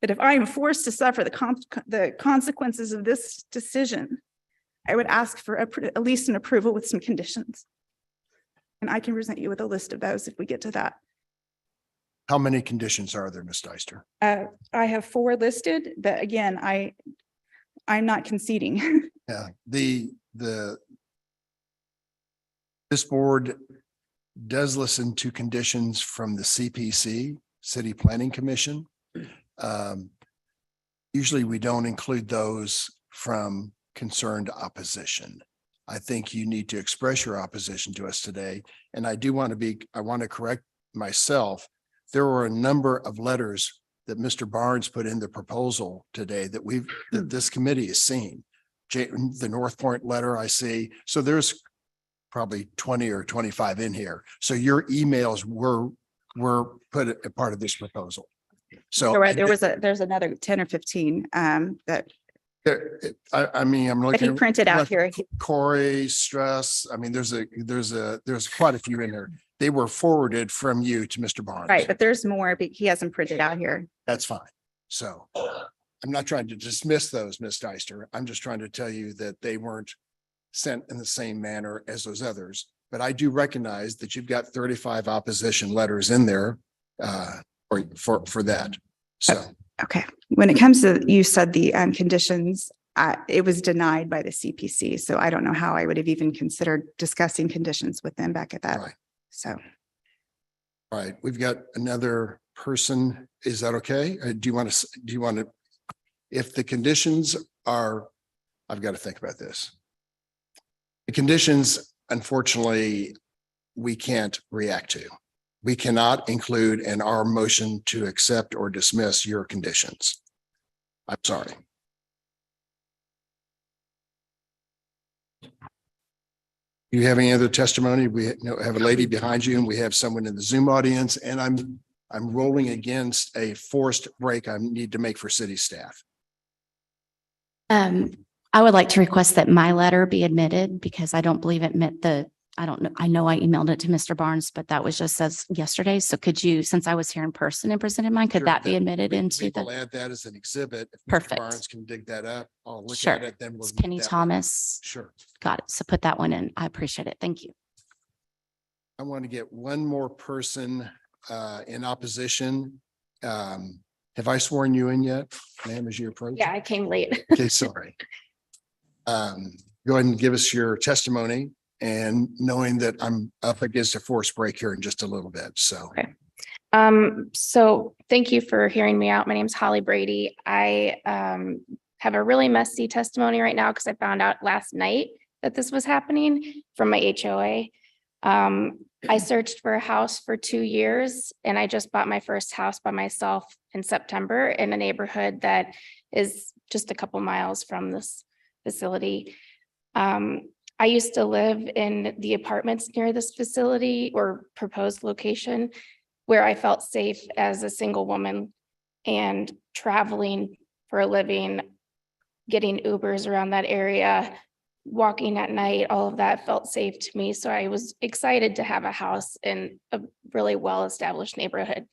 But if I am forced to suffer the consequences of this decision, I would ask for at least an approval with some conditions. And I can present you with a list of those if we get to that. How many conditions are there, Ms. Deister? I have 4 listed, but again, I'm not conceding. Yeah, this board does listen to conditions from the CPC, City Planning Commission. Usually we don't include those from concerned opposition. I think you need to express your opposition to us today. And I want to correct myself. There were a number of letters that Mr. Barnes put in the proposal today that this committee has seen. The North Point letter I see. So there's probably 20 or 25 in here. So your emails were put a part of this proposal. So there's another 10 or 15 that I mean, I'm looking. he printed out here. Corey, Stress. I mean, there's quite a few in there. They were forwarded from you to Mr. Barnes. Right, but there's more, but he hasn't printed out here. That's fine. So I'm not trying to dismiss those, Ms. Deister. I'm just trying to tell you that they weren't sent in the same manner as those others. But I do recognize that you've got 35 opposition letters in there for that. So Okay, when it comes to, you said the conditions, it was denied by the CPC, so I don't know how I would have even considered discussing conditions with them back at that. Right. So, All right, we've got another person. Is that okay? Do you want to, if the conditions are, I've got to think about this. The conditions, unfortunately, we can't react to. We cannot include in our motion to accept or dismiss your conditions. I'm sorry. Do you have any other testimony? We have a lady behind you and we have someone in the Zoom audience, and I'm rolling against a forced break I need to make for city staff. I would like to request that my letter be admitted because I don't believe it met I don't know. I know I emailed it to Mr. Barnes, but that was just as yesterday. So could you, since I was here in person and presented mine, could Sure, that be admitted we into will the? add that as an exhibit. If Mr. Perfect. Barnes can dig that up, I'll look Sure. at it, then we'll. It's get Penny that one. Thomas. Sure. Got it. So put that one in. I appreciate it. Thank you. I want to get one more person in opposition. Have I sworn you in yet, ma'am, as you approach? Yeah, I came late. Okay, sorry. Go ahead and give us your testimony, and knowing that I'm up against a forced break here in just a little bit, so. Okay. So thank you for hearing me out. My name's Holly Brady. I have a really messy testimony right now because I found out last night that this was happening from my HOA. I searched for a house for 2 years and I just bought my first house by myself in September in a neighborhood that is just a couple miles from this facility. I used to live in the apartments near this facility or proposed location where I felt safe as a single woman, and traveling for a living, getting Ubers around that area, walking at night, all of that felt safe to me. So I was excited to have a house in a really well-established neighborhood.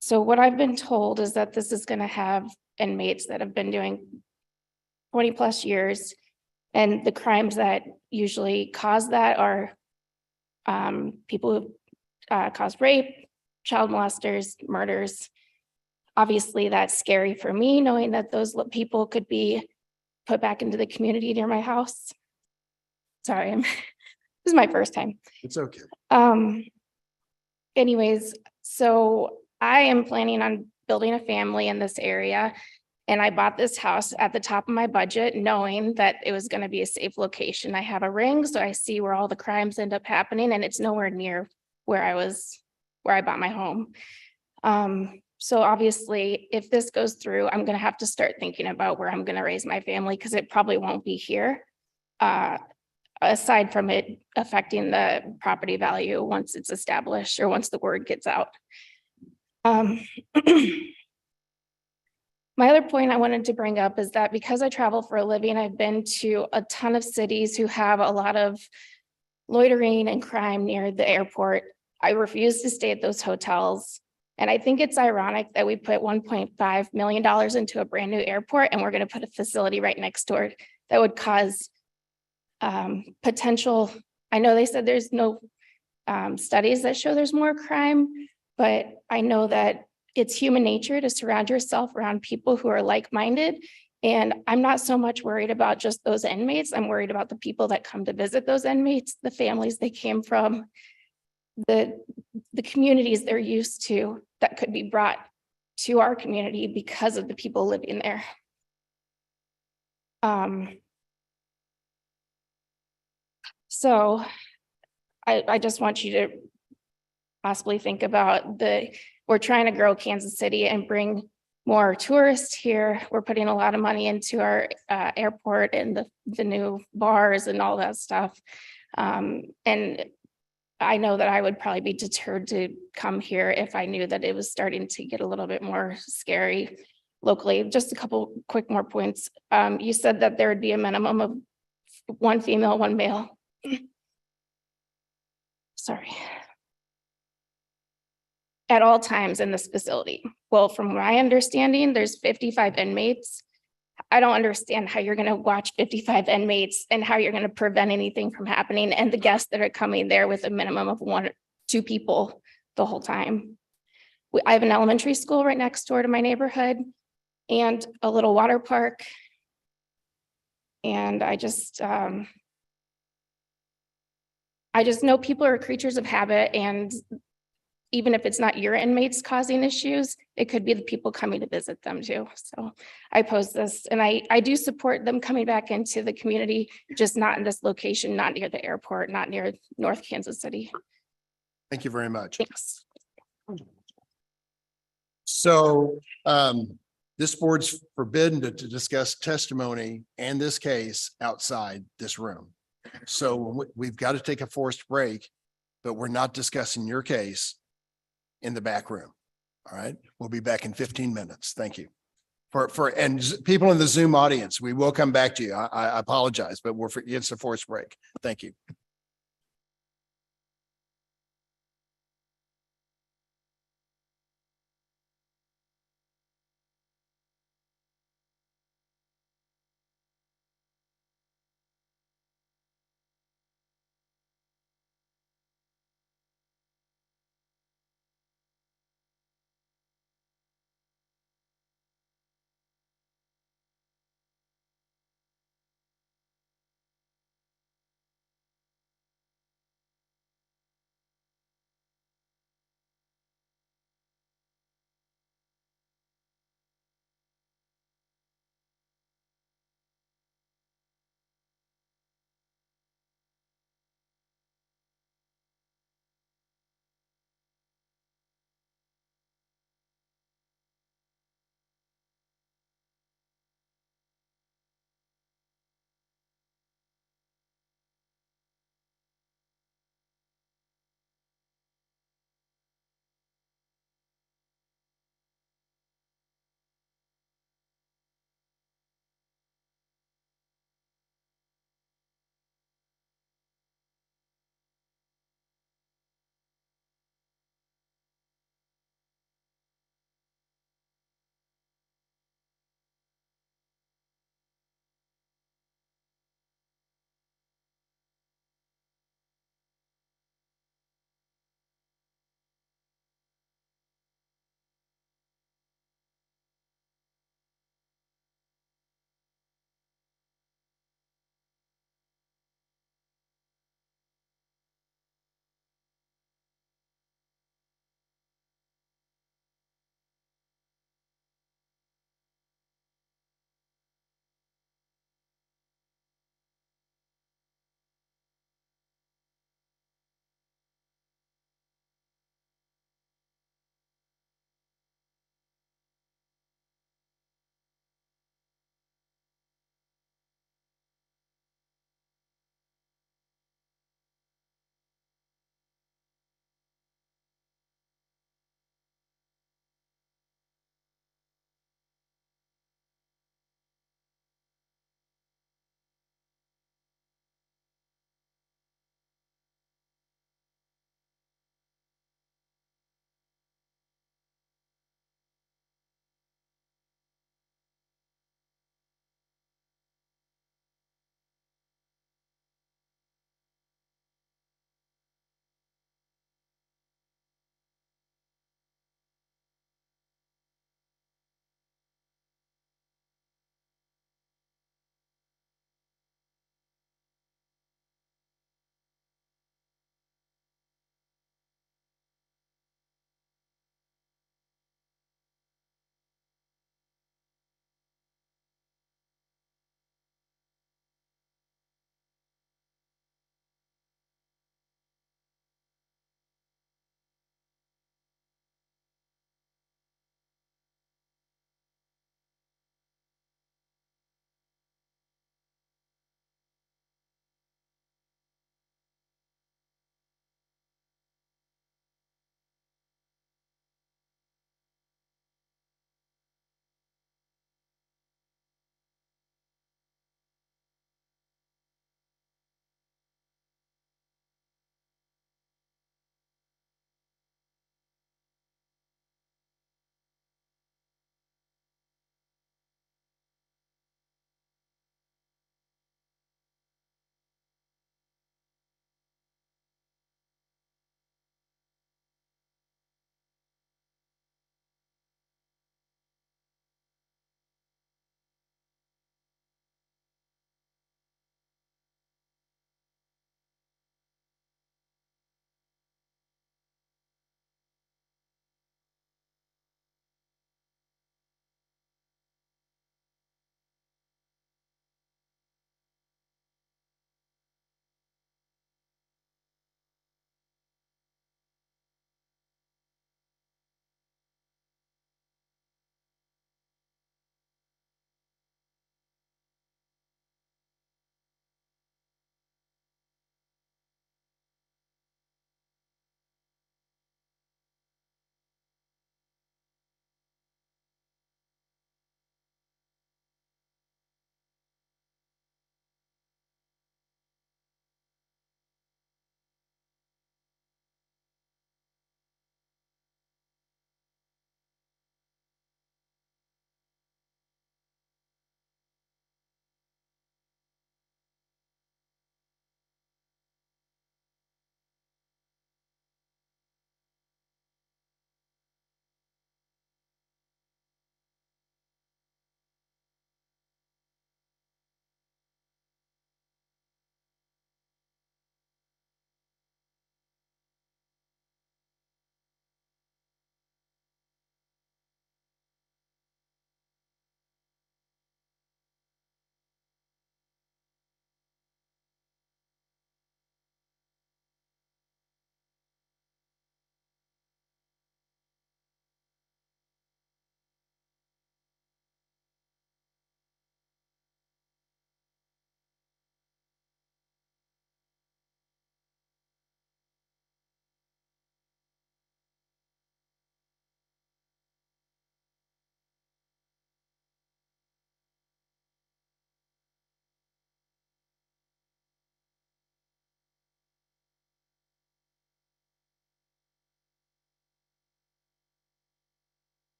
So what I've been told is that this is going to have inmates that have been doing 20 plus years. And the crimes that usually cause that are people who cause rape, child molesters, murders. Obviously, that's scary for me, knowing that those people could be put back into the community near my house. Sorry, this is my first time. It's okay. Anyways, so I am planning on building a family in this area. And I bought this house at the top of my budget, knowing that it was going to be a safe location. I have a ring, so I see where all the crimes end up happening, and it's nowhere near where I bought my home. So obviously, if this goes through, I'm going to have to start thinking about where I'm going to raise my family, because it probably won't be here. Aside from it affecting the property value once it's established or once the word gets out. My other point I wanted to bring up is that because I travel for a living, I've been to a ton of cities who have a lot of loitering and crime near the airport. I refuse to stay at those hotels. And I think it's ironic that we put $1.5 million into a brand new airport and we're going to put a facility right next door that would cause potential. I know they said there's no studies that show there's more crime, but I know that it's human nature to surround yourself around people who are like-minded. And I'm not so much worried about just those inmates. I'm worried about the people that come to visit those inmates, the families they came from, the communities they're used to that could be brought to our community because of the people living there. So I just want you to possibly think about we're trying to grow Kansas City and bring more tourists here. We're putting a lot of money into our airport and the new bars and all that stuff. And I know that I would probably be deterred to come here if I knew that it was starting to get a little bit more scary locally. Just a couple quick more points. You said that there would be a minimum of 1 female, 1 male. Sorry. At all times in this facility. Well, from my understanding, there's 55 inmates. I don't understand how you're going to watch 55 inmates and how you're going to prevent anything from happening. And the guests that are coming there with a minimum of 1 or 2 people the whole time. I have an elementary school right next door to my neighborhood and a little water park. And I just know people are creatures of habit, and even if it's not your inmates causing issues, it could be the people coming to visit them too. So I pose this, and I do support them coming back into the community, just not in this location, not near the airport, not near North Kansas City. Thank you very much. Thanks. So this board's forbidden to discuss testimony and this case outside this room. So we've got to take a forced break, but we're not discussing your case in the back room. All right, we'll be back in 15 minutes. Thank you. And people in the Zoom audience, we will come back to you. I apologize, but it's a forced break. Thank you.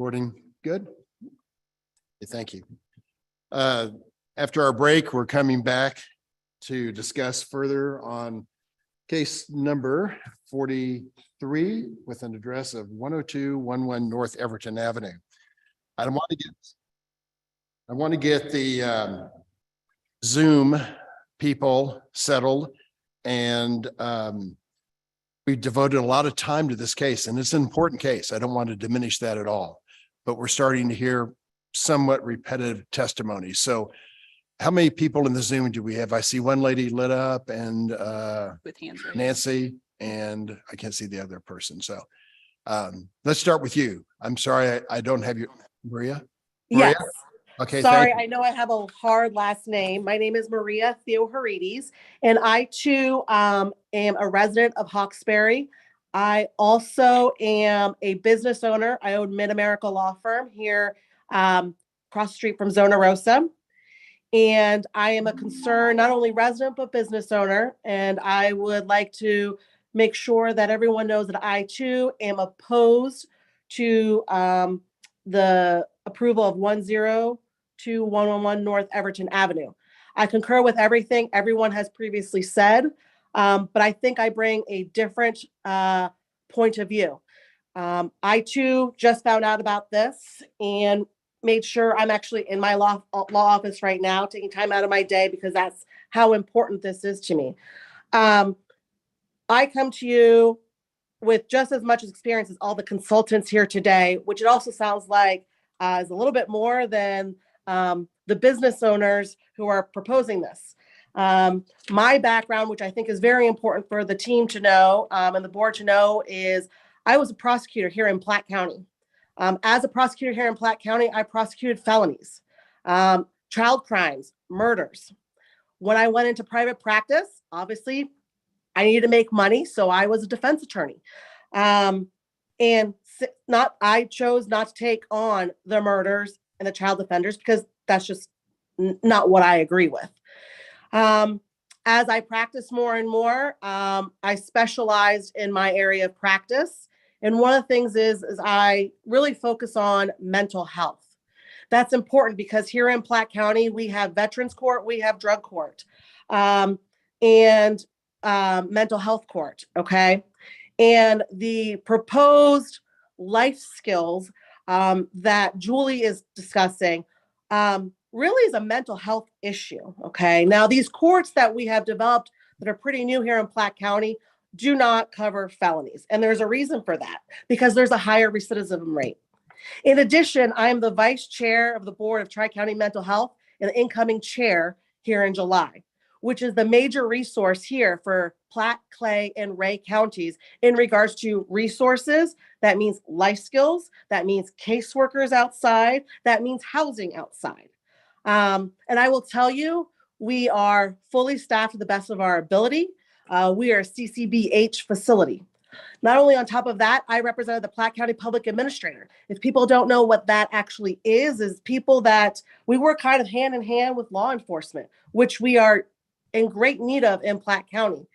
Recording, good? Okay, thank you. After our break, we're coming back to discuss further on case number 43 with an address of 10211 North Everton Avenue. I want to get the Zoom people settled, and we devoted a lot of time to this case, and it's an important case. I don't want to diminish that at all, but we're starting to hear somewhat repetitive testimony. So how many people in the Zoom do we have? I see one lady lit up and With hands raised. Nancy, and I can't see the other person. So let's start with you. I'm sorry, I don't have you, Maria? Yes. Maria? Okay, Sorry, thank you. I know I have a hard last name. My name is Maria Theoharides, and I too am a resident of Hawkesbury. I also am a business owner. I own Mid-America Law Firm here across the street from Zona Rosa. And I am a concerned, not only resident, but business owner. And I would like to make sure that everyone knows that I too am opposed to the approval of 10211 North Everton Avenue. I concur with everything everyone has previously said, but I think I bring a different point of view. I too just found out about this and made sure I'm actually in my law office right now, taking time out of my day because that's how important this is to me. I come to you with just as much experience as all the consultants here today, which it also sounds like is a little bit more than the business owners who are proposing this. My background, which I think is very important for the team to know and the board to know, is I was a prosecutor here in Platte County. As a prosecutor here in Platte County, I prosecuted felonies, child crimes, murders. When I went into private practice, obviously, I needed to make money, so I was a defense attorney. I chose not to take on the murders and the child offenders because that's just not what I agree with. As I practice more and more, I specialized in my area of practice. And one of the things is I really focus on mental health. That's important because here in Platte County, we have Veterans Court, we have Drug Court, and Mental Health Court, okay? And the proposed life skills that Julie is discussing really is a mental health issue, okay? Now, these courts that we have developed that are pretty new here in Platte County do not cover felonies. And there's a reason for that, because there's a higher recidivism rate. In addition, I am the vice chair of the board of Tri-County Mental Health and the incoming chair here in July, which is the major resource here for Platte, Clay, and Ray counties in regards to resources. That means life skills, that means caseworkers outside, that means housing outside. And I will tell you, we are fully staffed to the best of our ability. We are a CCBH facility. Not only on top of that, I represented the Platte County Public Administrator. If people don't know what that actually is people that we work kind of hand in hand with law enforcement, which we are in great need of in Platte County.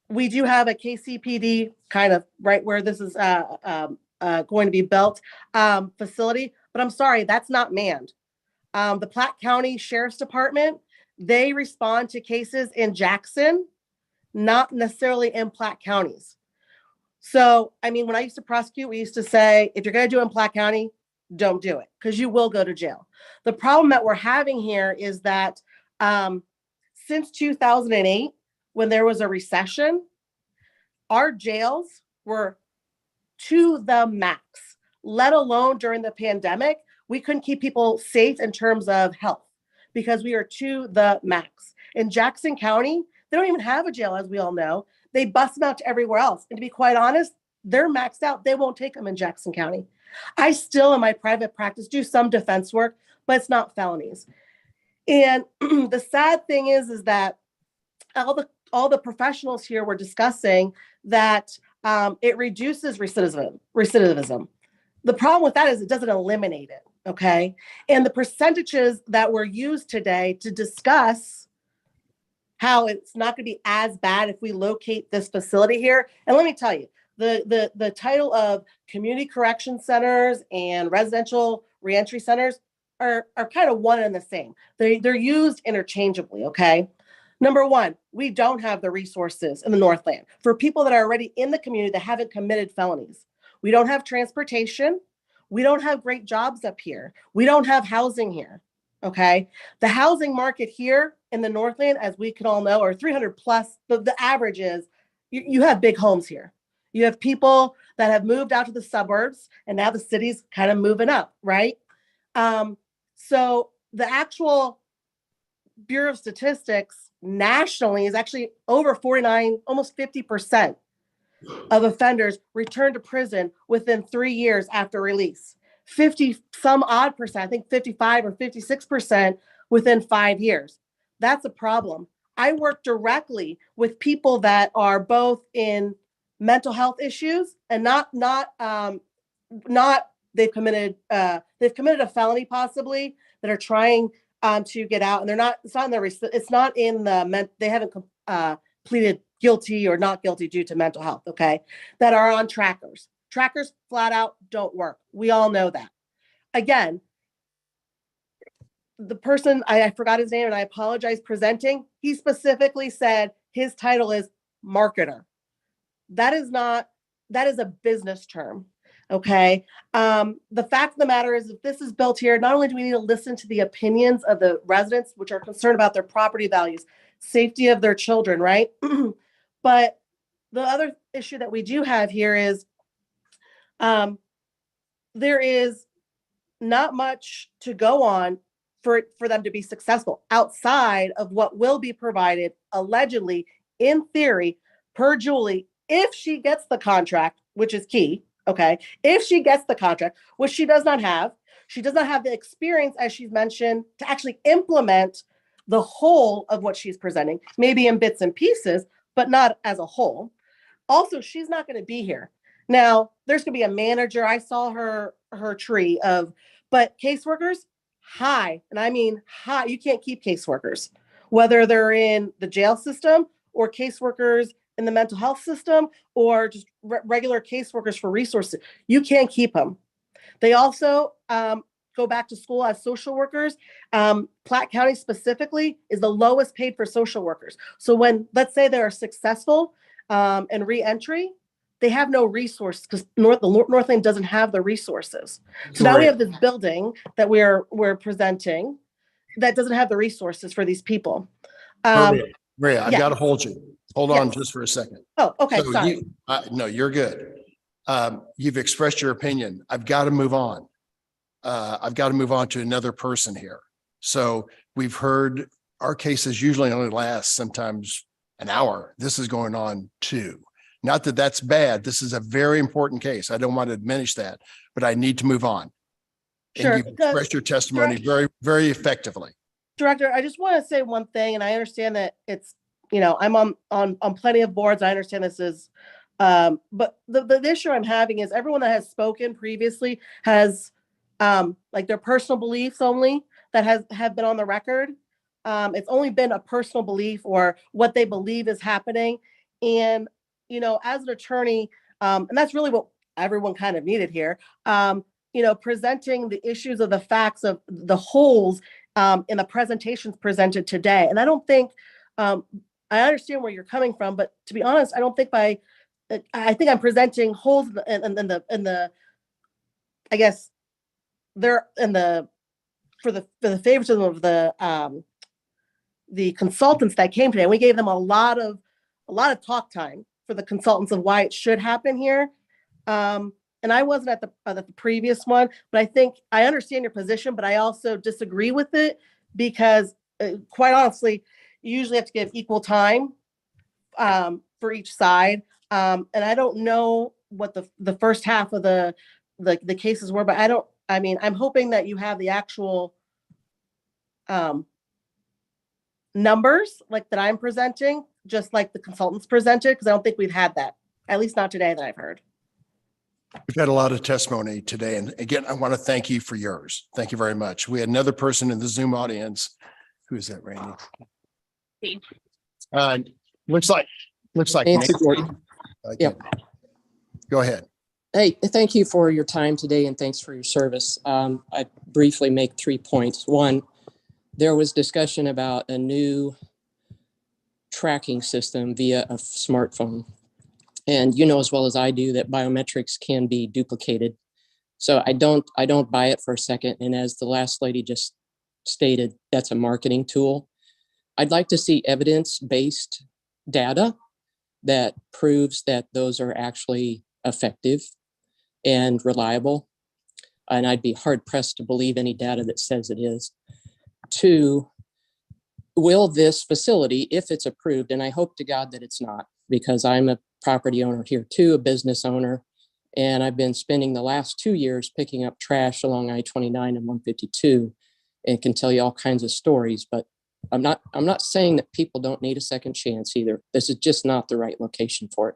We do have a KCPD kind of right where this is going to be built facility, but I'm sorry, that's not manned. The Platte County Sheriff's Department, they respond to cases in Jackson, not necessarily in Platte counties. So, I mean, when I used to prosecute, we used to say, if you're going to do it in Platte County, don't do it because you will go to jail. The problem that we're having here is that since 2008, when there was a recession, our jails were to the max, let alone during the pandemic. We couldn't keep people safe in terms of health because we are to the max. In Jackson County, they don't even have a jail, as we all know. They bust them out to everywhere else. And to be quite honest, they're maxed out. They won't take them in Jackson County. I still, in my private practice, do some defense work, but it's not felonies. And the sad thing is that all the professionals here were discussing that it reduces recidivism. The problem with that is it doesn't eliminate it, okay? And the percentages that were used today to discuss how it's not going to be as bad if we locate this facility here. And let me tell you, the title of community correction centers and residential reentry centers are kind of one and the same. They're used interchangeably, okay? Number one, we don't have the resources in the Northland for people that are already in the community that haven't committed felonies. We don't have transportation. We don't have great jobs up here. We don't have housing here, okay? The housing market here in the Northland, as we can all know, are 300 plus. The average is you have big homes here. You have people that have moved out to the suburbs, and now the city's kind of moving up, right? So the actual Bureau of Statistics nationally is actually over 49, almost 50% of offenders return to prison within 3 years after release. 50 some odd percent, I think 55 or 56% within 5 years. That's a problem. I work directly with people that are both in mental health issues and not they've committed a felony possibly that are trying to get out, and they haven't pleaded guilty or not guilty due to mental health, okay, that are on trackers. Trackers flat out don't work. We all know that. Again, the person, I forgot his name and I apologize, presenting, he specifically said his title is marketer. That is a business term. Okay. The fact of the matter is, if this is built here, not only do we need to listen to the opinions of the residents, which are concerned about their property values, safety of their children, right? But the other issue that we do have here is there is not much to go on for them to be successful outside of what will be provided allegedly, in theory, per Julie, if she gets the contract, which is key. Okay. If she gets the contract, which she does not have the experience, as she's mentioned, to actually implement the whole of what she's presenting, maybe in bits and pieces, but not as a whole. Also, she's not going to be here. Now, there's going to be a manager. I saw her tree but caseworkers, high, and I mean high. You can't keep caseworkers, whether they're in the jail system or caseworkers in the mental health system or just regular caseworkers for resources. You can't keep them. They also go back to school as social workers. Platte County specifically is the lowest paid for social workers. So when, let's say they're successful in reentry, they have no resources because the Northland doesn't have the resources. So now we have this building that we're presenting that doesn't have the resources for these people. Maria, I've got to hold you. Hold on just for a second. Oh, okay. So Sorry. no, you're good. You've expressed your opinion. I've got to move on. I've got to move on to another person here. So we've heard our cases usually only last sometimes an hour. This is going on 2. Not that that's bad. This is a very important case. I don't want to diminish that, but I need to move on. Sure. And you've expressed your testimony very, very effectively. Director, I just want to say one thing, and I understand that it's, I'm on plenty of boards. I understand this is, but the issue I'm having is everyone that has spoken previously has like their personal beliefs only that have been on the record. It's only been a personal belief or what they believe is happening. And, as an attorney, and that's really what everyone kind of needed here, presenting the issues of the facts of the holes in the presentations presented today. And I don't think, I understand where you're coming from, but to be honest, I don't think I think I'm presenting holes in the, I guess, they're in the, for the favoritism of the consultants that came today. We gave them a lot of talk time for the consultants of why it should happen here. And I wasn't at the previous one, but I think I understand your position, but I also disagree with it because quite honestly, you usually have to give equal time for each side. And I don't know what the first half of the cases were, but I'm hoping that you have the actual numbers like that I'm presenting, just like the consultants presented, because I don't think we've had that, at least not today that I've heard. We've had a lot of testimony today. And again, I want to thank you for yours. Thank you very much. We had another person in the Zoom audience. Who is that, Randy? Looks like Nancy Nancy. Gordon. Okay. Go ahead. Hey, thank you for your time today and thanks for your service. I briefly make 3 points. One, there was discussion about a new tracking system via a smartphone. And you know as well as I do that biometrics can be duplicated. So I don't buy it for a second. And as the last lady just stated, that's a marketing tool. I'd like to see evidence-based data that proves that those are actually effective and reliable. And I'd be hard pressed to believe any data that says it is. 2, will this facility, if it's approved, and I hope to God that it's not, because I'm a property owner here too, a business owner, and I've been spending the last 2 years picking up trash along I-29 and 152 and can tell you all kinds of stories, but I'm not saying that people don't need a second chance either. This is just not the right location for it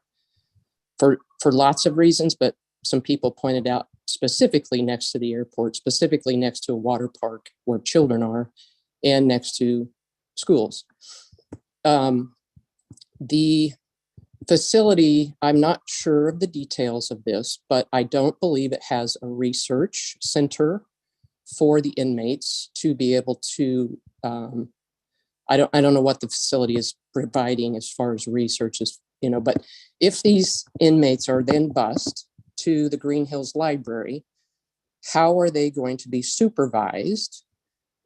for lots of reasons, but some people pointed out specifically next to the airport, specifically next to a water park where children are and next to schools. The facility, I'm not sure of the details of this, but I don't believe it has a research center for the inmates to be able to, I don't know what the facility is providing as far as research is, but if these inmates are then bused to the Green Hills Library, how are they going to be supervised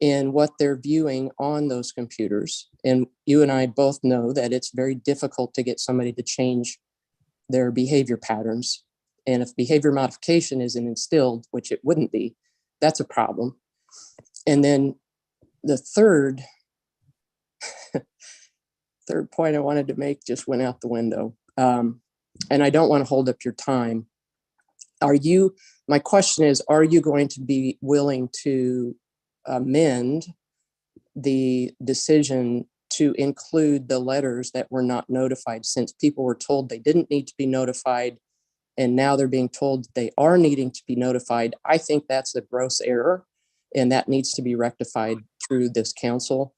in what they're viewing on those computers? And you and I both know that it's very difficult to get somebody to change their behavior patterns. And if behavior modification isn't instilled, which it wouldn't be, that's a problem. And then the third point I wanted to make just went out the window. And I don't want to hold up your time. My question is, are you going to be willing to amend the decision to include the letters that were not notified, since people were told they didn't need to be notified and now they're being told they are needing to be notified? I think that's a gross error and that needs to be rectified through this council.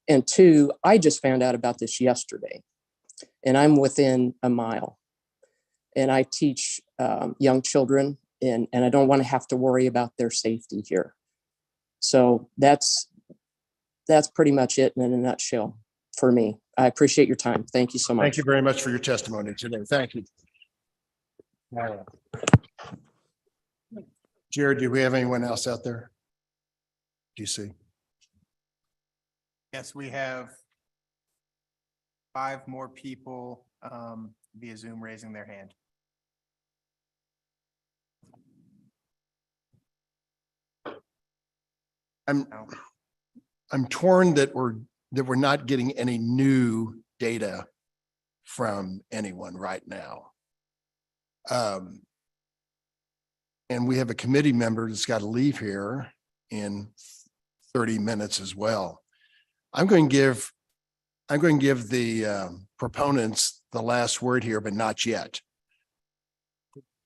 And 2, I just found out about this yesterday and I'm within a mile and I teach young children and I don't want to have to worry about their safety here. So that's pretty much it in a nutshell for me. I appreciate your time. Thank you so much. Thank you very much for your testimony today. Thank you. Jared, do we have anyone else out there? Do you see? Yes, we have 5 more people via Zoom raising their hand. I'm torn that we're not getting any new data from anyone right now. And we have a committee member that's got to leave here in 30 minutes as well. I'm going to give the proponents the last word here, but not yet.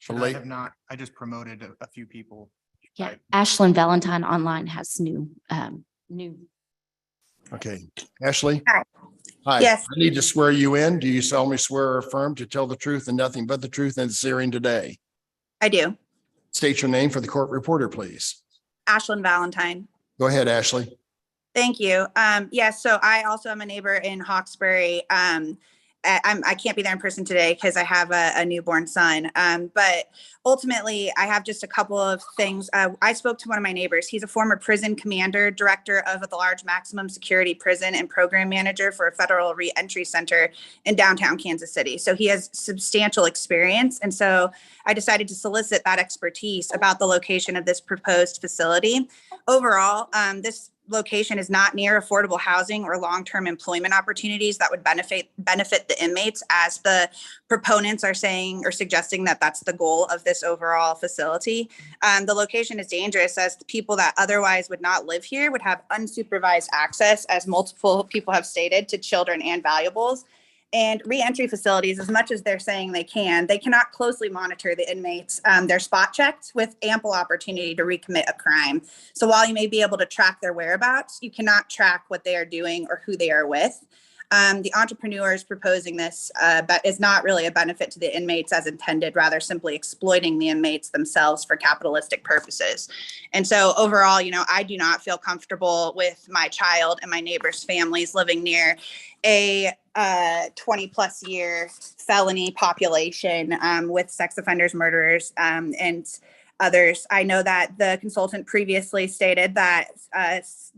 I just promoted a few people. Yeah, Ashlyn Valentine online has new. Okay, Ashley? Hi. Hi. Yes. I need to swear you in. Do you solemnly swear or affirm to tell the truth and nothing but the truth in this hearing today? I do. State your name for the court reporter, please. Ashlyn Valentine. Go ahead, Ashley. Thank you. Yes, so I also am a neighbor in Hawkesbury. I can't be there in person today because I have a newborn son. But ultimately, I have just a couple of things. I spoke to one of my neighbors. He's a former prison commander, director of the large maximum security prison and program manager for a federal reentry center in downtown Kansas City. So he has substantial experience. And so I decided to solicit that expertise about the location of this proposed facility. Overall, this location is not near affordable housing or long-term employment opportunities that would benefit the inmates, as the proponents are saying or suggesting that that's the goal of this overall facility. The location is dangerous, as the people that otherwise would not live here would have unsupervised access, as multiple people have stated, to children and valuables. And reentry facilities, as much as they're saying they cannot closely monitor the inmates. They're spot checked with ample opportunity to recommit a crime. So while you may be able to track their whereabouts, you cannot track what they are doing or who they are with. The entrepreneurs proposing this, but is not really a benefit to the inmates as intended, rather simply exploiting the inmates themselves for capitalistic purposes. And so overall, I do not feel comfortable with my child and my neighbors' families living near a 20+ year felony population with sex offenders, murderers, and others. I know that the consultant previously stated that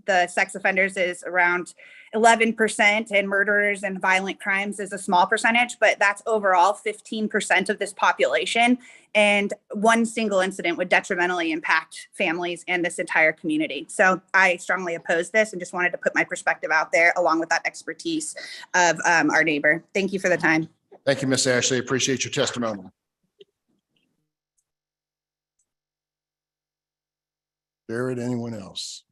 the sex offenders is around 11% and murderers and violent crimes is a small percentage, but that's overall 15% of this population. And one single incident would detrimentally impact families and this entire community. So I strongly oppose this and just wanted to put my perspective out there along with that expertise of our neighbor. Thank you for the time. Thank you, Ms. Ashley. Appreciate your testimony. Jared, anyone else?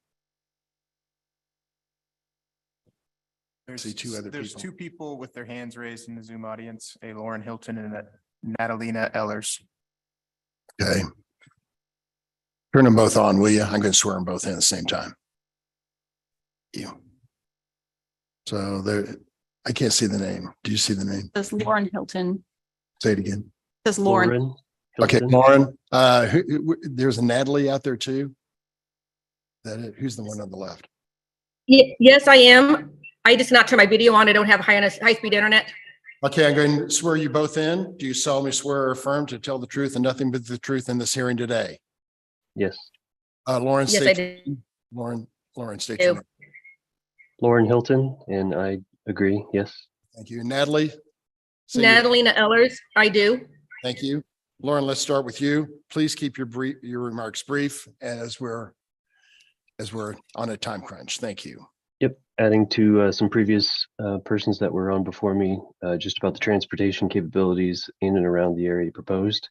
See two other There's people. two people with their hands raised in the Zoom audience, a Lauren Hilton and a Natalina Ellers. Okay. Turn them both on, will you? I'm going to swear them both in at the same time. You. So there, I can't see the name. Do you see the name? Says Lauren Hilton. Say it again. Says Lauren. Okay, Lauren, there's a Natalie out there too. That it? Who's the one on the left? Yes, I am. I just not turn my video on. I don't have high-speed internet. Okay, I'm going to swear you both in. Do you solemnly swear or affirm to tell the truth and nothing but the truth in this hearing today? Yes. Lauren, Yes, I do. Lauren, state your name. Lauren Hilton, and I agree. Yes. Thank you. Natalie? Say your- Natalina Ellers, I do. Thank you. Lauren, let's start with you. Please keep your remarks brief as we're on a time crunch. Thank you. Yep. Adding to some previous persons that were on before me, just about the transportation capabilities in and around the area proposed.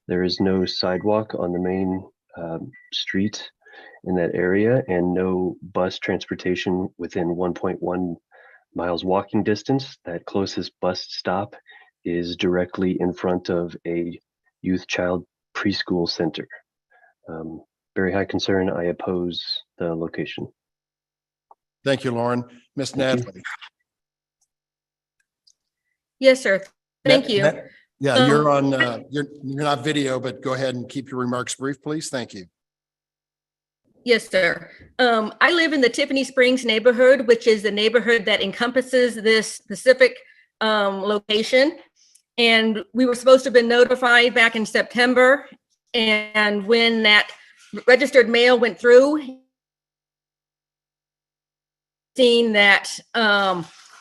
There is no sidewalk on the main street in that area and no bus transportation within 1.1 miles walking distance. That closest bus stop is directly in front of a youth child preschool center. Very high concern. I oppose the location. Thank you, Lauren. Miss Natalie. Yes, sir. Thank you. Yeah, you're on, you're not video, but go ahead and keep your remarks brief, please. Thank you. Yes, sir. I live in the Tiffany Springs neighborhood, which is the neighborhood that encompasses this specific location. And we were supposed to have been notified back in September. And when that registered mail went through, seen that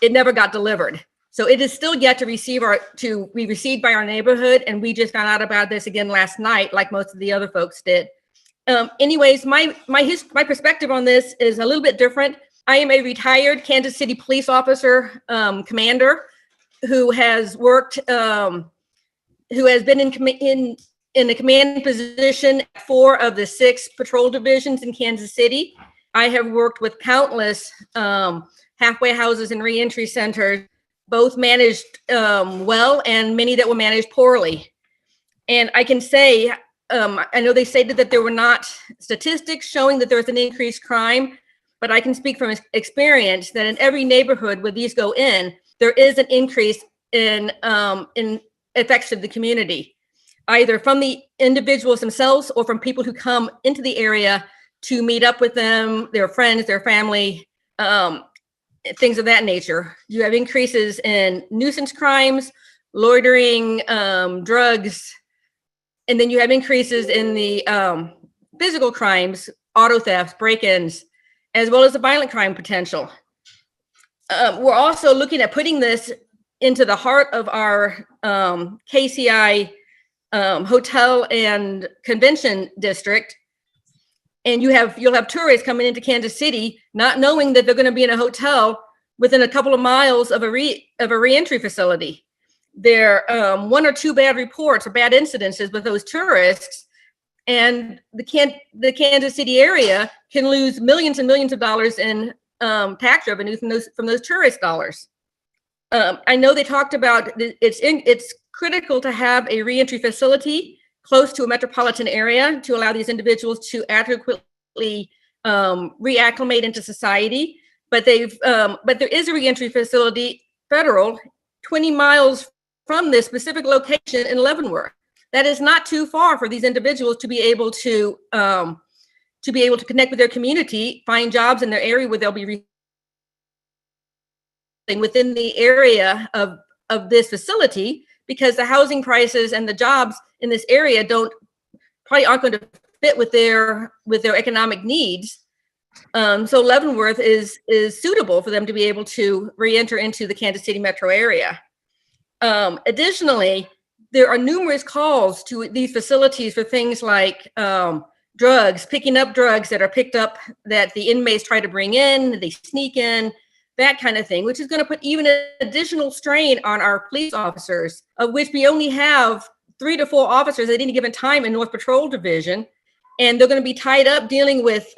it never got delivered. So it is still yet to be received by our neighborhood. And we just found out about this again last night, like most of the other folks did. Anyways, my perspective on this is a little bit different. I am a retired Kansas City police officer, commander, who has worked, who has been in a command position at 4 of the 6 patrol divisions in Kansas City. I have worked with countless halfway houses and reentry centers, both managed well and many that were managed poorly. And I can say, I know they stated that there were not statistics showing that there was an increased crime, but I can speak from experience that in every neighborhood where these go in, there is an increase in effects of the community, either from the individuals themselves or from people who come into the area to meet up with them, their friends, their family, things of that nature. You have increases in nuisance crimes, loitering, drugs, and then you have increases in the physical crimes, auto thefts, break-ins, as well as the violent crime potential. We're also looking at putting this into the heart of our KCI hotel and convention district. And you'll have tourists coming into Kansas City, not knowing that they're going to be in a hotel within a couple of miles of a reentry facility. There 1 or 2 bad reports or bad incidences with those tourists, and the Kansas City area can lose millions and millions of dollars in tax revenue from those tourist dollars. I know they talked about it's critical to have a reentry facility close to a metropolitan area to allow these individuals to adequately reacclimate into society. but but there is a reentry facility, federal, 20 miles from this specific location in Leavenworth. That is not too far for these individuals to be able to connect with their community, find jobs in their area where they'll be within the area of this facility, because the housing prices and the jobs in this area probably aren't going to fit with their economic needs. So Leavenworth is suitable for them to be able to re-enter into the Kansas City metro area. Additionally, there are numerous calls to these facilities for things like drugs, picking up drugs that are picked up that the inmates try to bring in, they sneak in, that kind of thing, which is going to put even an additional strain on our police officers, of which we only have 3 to 4 officers at any given time in North Patrol Division. And they're going to be tied up dealing with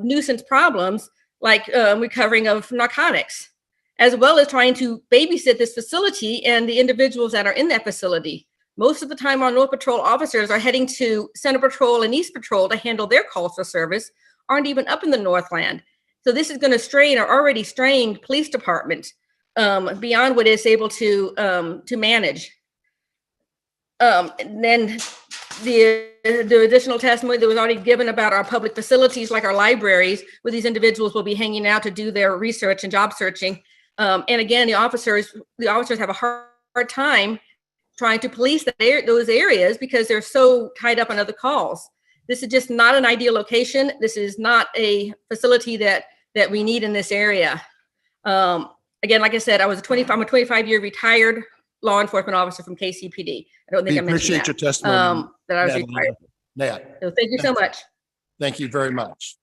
nuisance problems like recovering of narcotics, as well as trying to babysit this facility and the individuals that are in that facility. Most of the time, our North Patrol officers are heading to Center Patrol and East Patrol to handle their calls for service, aren't even up in the Northland. So this is going to strain our already strained police department beyond what it's able to manage. And then the additional testimony that was already given about our public facilities, like our libraries, where these individuals will be hanging out to do their research and job searching. And again, the officers have a hard time trying to police those areas because they're so tied up on other calls. This is just not an ideal location. This is not a facility that we need in this area. Again, like I said, I'm a 25-year retired law enforcement officer from KCPD. I don't think I mentioned appreciate that. your testimony. That I was Nat. retired. Nat, So thank you so much. thank you very much.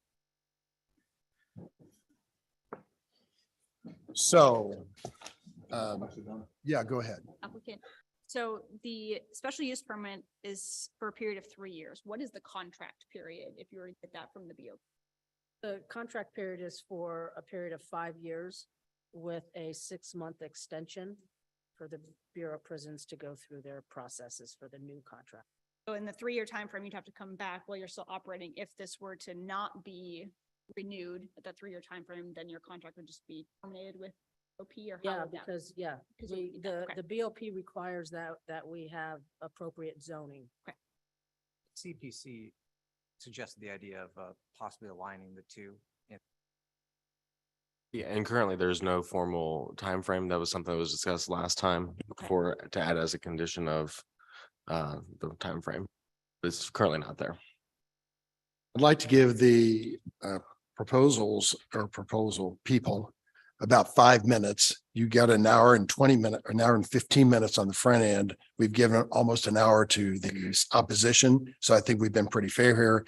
So, yeah, go ahead. Applicant. So the special use permit is for a period of 3 years. What is the contract period if you were to get that from the BOP? The contract period is for a period of 5 years with a 6-month extension for the Bureau of Prisons to go through their processes for the new contract. So in the 3-year time frame, you'd have to come back while you're still operating. If this were to not be renewed at that 3-year time frame, then your contract would just be terminated with BOP, or how Yeah, would that? because, the BOP requires that we have appropriate zoning. CPC suggested the idea of possibly aligning the two. Yeah, and currently there's no formal time frame. That was something that was discussed last time to add as a condition of the time frame. It's currently not there. I'd like to give the proposal people about 5 minutes. You got an hour and 20 minutes, an hour and 15 minutes on the front end. We've given almost an hour to the opposition. So I think we've been pretty fair here.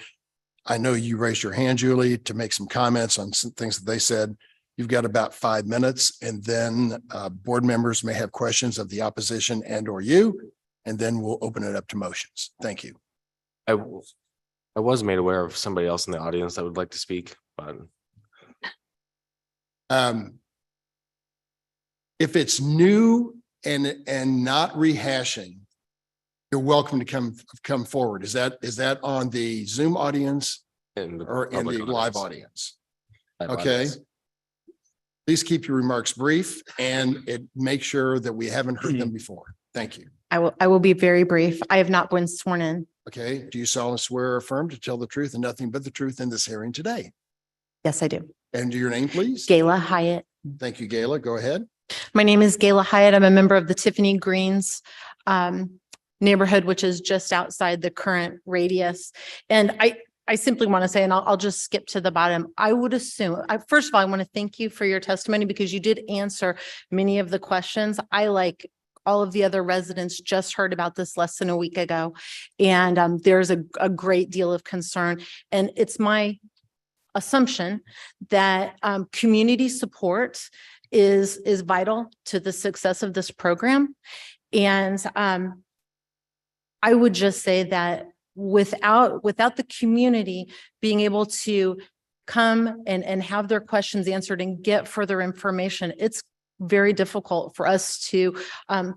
I know you raised your hand, Julie, to make some comments on some things that they said. You've got about 5 minutes, and then board members may have questions of the opposition and or you, and then we'll open it up to motions. Thank you. I was made aware of somebody else in the audience that would like to speak, but if it's new and not rehashing, you're welcome to come forward. Is that on the Zoom audience or in the live audience? Okay. Please keep your remarks brief and make sure that we haven't heard them before. Thank you. I will be very brief. I have not been sworn in. Okay. Do you solemnly swear or affirm to tell the truth and nothing but the truth in this hearing today? Yes, I do. And your name, please? Gayla Hyatt. Thank you, Gayla. Go ahead. My name is Gayla Hyatt. I'm a member of the Tiffany Greens neighborhood, which is just outside the current radius. And I simply want to say, and I'll just skip to the bottom. I would assume, first of all, I want to thank you for your testimony because you did answer many of the questions. I, like all of the other residents, just heard about this less than a week ago. And there's a great deal of concern. And it's my assumption that community support is vital to the success of this program. And I would just say that without the community being able to come and have their questions answered and get further information, it's very difficult for us to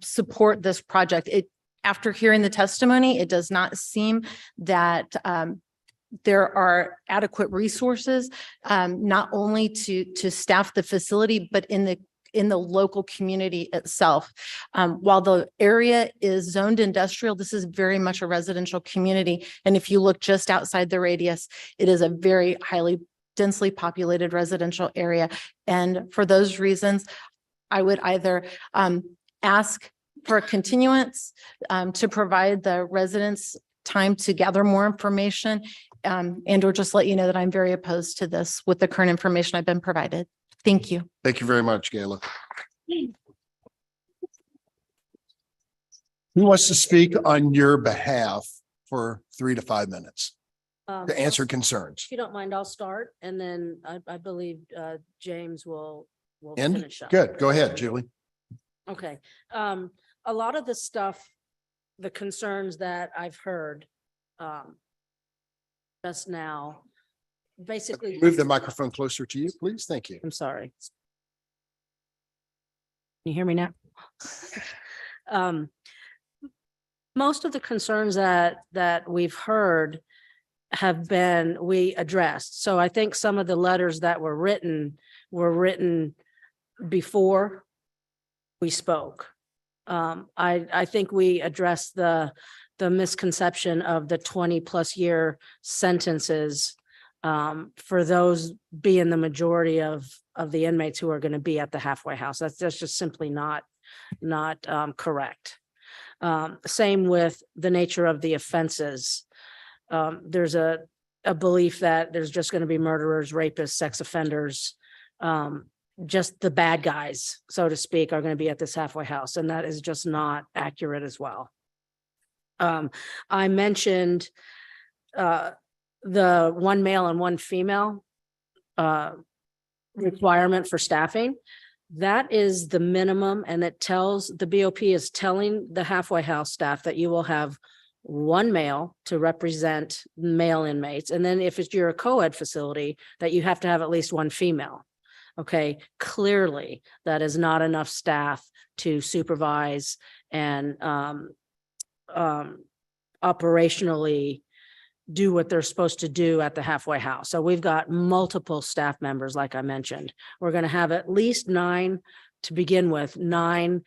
support this project. After hearing the testimony, it does not seem that there are adequate resources, not only to staff the facility, but in the local community itself. While the area is zoned industrial, this is very much a residential community. And if you look just outside the radius, it is a very highly densely populated residential area. And for those reasons, I would either ask for a continuance to provide the residents time to gather more information, and or just let you know that I'm very opposed to this with the current information I've been provided. Thank you. Thank you very much, Gayla. Who wants to speak on your behalf for 3 to 5 minutes to answer concerns? If you don't mind, I'll start and then I believe James will And finish up. good, go ahead, Julie. Okay. A lot of the stuff, the concerns that I've heard just now, basically. Move the microphone closer to you, please. Thank you. I'm sorry. Can you hear me now? Most of the concerns that we've heard we addressed. So I think some of the letters that were written before we spoke. I think we addressed the misconception of the 20+ year sentences for those being the majority of the inmates who are going to be at the halfway house. That's just simply not correct. Same with the nature of the offenses. There's a belief that there's just going to be murderers, rapists, sex offenders, just the bad guys, so to speak, are going to be at this halfway house. And that is just not accurate as well. I mentioned the 1 male and 1 female requirement for staffing. That is the minimum, and it tells, the BOP is telling the halfway house staff that you will have 1 male to represent male inmates. And then if you're a co-ed facility, that you have to have at least 1 female. Okay, clearly that is not enough staff to supervise and operationally do what they're supposed to do at the halfway house. So we've got multiple staff members, like I mentioned. We're going to have at least 9 to begin with, 9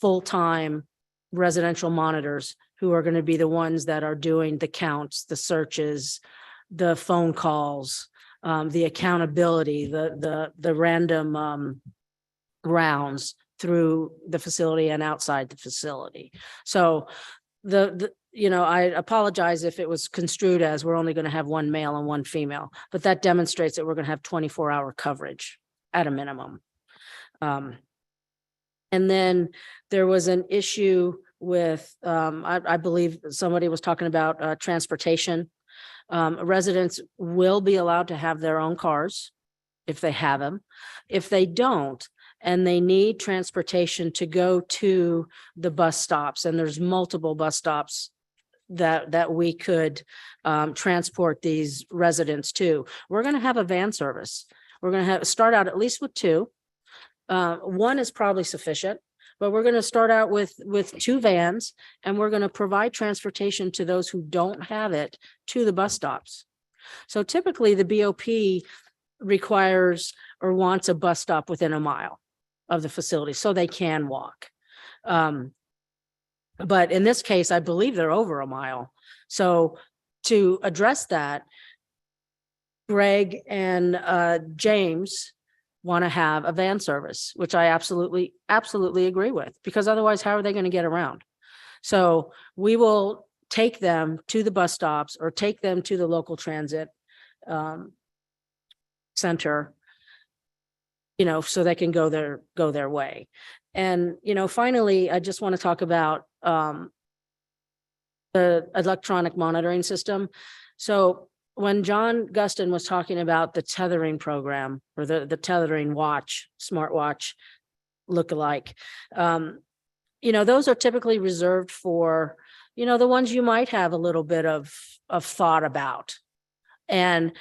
full-time residential monitors who are going to be the ones that are doing the counts, the searches, the phone calls, the accountability, the random rounds through the facility and outside the facility. So I apologize if it was construed as we're only going to have 1 male and 1 female, but that demonstrates that we're going to have 24-hour coverage at a minimum. And then there was an issue with, I believe somebody was talking about transportation. Residents will be allowed to have their own cars if they have them. If they don't, and they need transportation to go to the bus stops, and there's multiple bus stops that we could transport these residents to, we're going to have a van service. We're going to start out at least with 2. 1 is probably sufficient, but we're going to start out with 2 vans, and we're going to provide transportation to those who don't have it to the bus stops. So typically the BOP requires or wants a bus stop within a mile of the facility so they can walk. But in this case, I believe they're over a mile. So to address that, Greg and James want to have a van service, which I absolutely agree with, because otherwise, how are they going to get around? So we will take them to the bus stops or take them to the local transit center, so they can go their way. And, finally, I just want to talk about the electronic monitoring system. So when John Guston was talking about the tethering program or the tethering watch, smartwatch lookalike, those are typically reserved for, the ones you might have a little bit of thought about. And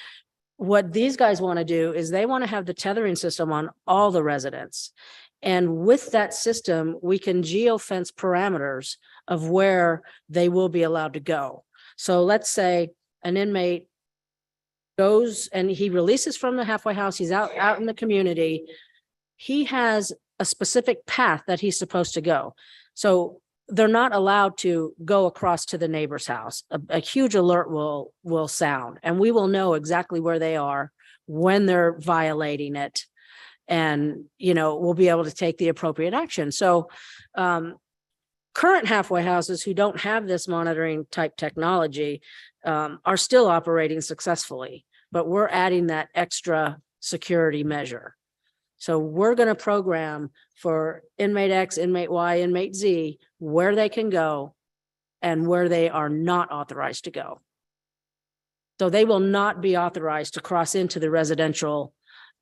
what these guys want to do is they want to have the tethering system on all the residents. And with that system, we can geofence parameters of where they will be allowed to go. So let's say an inmate goes and he releases from the halfway house, he's out in the community. He has a specific path that he's supposed to go. So they're not allowed to go across to the neighbor's house. A huge alert will sound, and we will know exactly where they are when they're violating it. And, we'll be able to take the appropriate action. So current halfway houses who don't have this monitoring type technology are still operating successfully, but we're adding that extra security measure. So we're going to program for inmate X, inmate Y, inmate Z, where they can go and where they are not authorized to go. So they will not be authorized to cross into the residential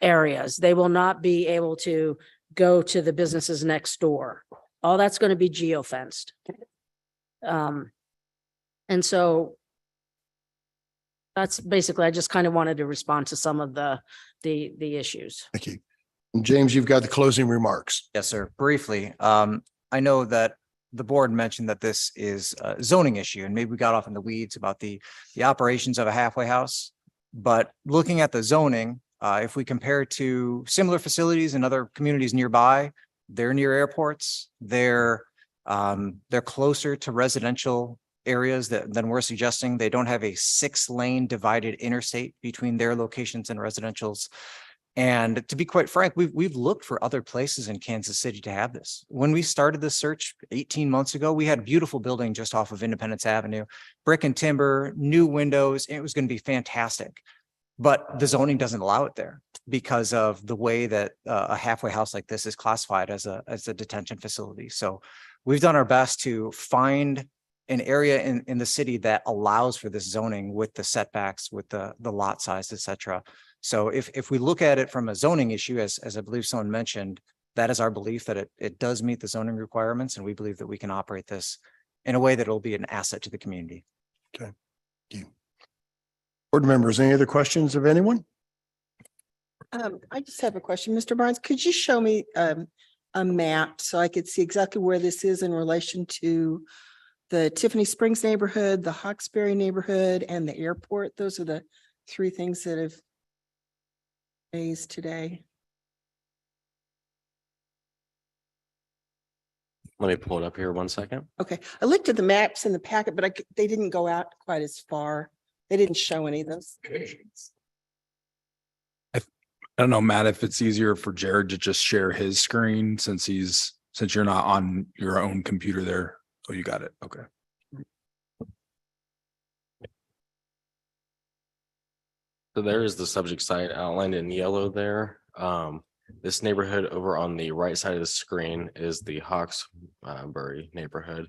areas. They will not be able to go to the businesses next door. All that's going to be geofenced. And so that's basically, I just kind of wanted to respond to some of the issues. Thank you. And James, you've got the closing remarks. Yes, sir. Briefly, I know that the board mentioned that this is a zoning issue, and maybe we got off in the weeds about the operations of a halfway house. But looking at the zoning, if we compare it to similar facilities in other communities nearby, they're near airports. They're closer to residential areas than we're suggesting. They don't have a 6-lane divided interstate between their locations and residentials. And to be quite frank, we've looked for other places in Kansas City to have this. When we started the search 18 months ago, we had a beautiful building just off of Independence Avenue, brick and timber, new windows. It was going to be fantastic. But the zoning doesn't allow it there because of the way that a halfway house like this is classified as a detention facility. So we've done our best to find an area in the city that allows for this zoning with the setbacks, with the lot size, et cetera. So if we look at it from a zoning issue, as I believe someone mentioned, that is our belief that it does meet the zoning requirements, and we believe that we can operate this in a way that will be an asset to the community. Okay. Thank you. Board members, any other questions of anyone? I just have a question. Mr. Barnes, could you show me a map so I could see exactly where this is in relation to the Tiffany Springs neighborhood, the Hawkesbury neighborhood, and the airport? Those are the 3 things that have raised today. Let me pull it up here 1 second. Okay, I looked at the maps in the packet, but they didn't go out quite as far. They didn't show any of those. I don't know, Matt, if it's easier for Jared to just share his screen since you're not on your own computer there. Oh, you got it. Okay. So there is the subject site outlined in yellow there. This neighborhood over on the right side of the screen is the Hawkesbury neighborhood.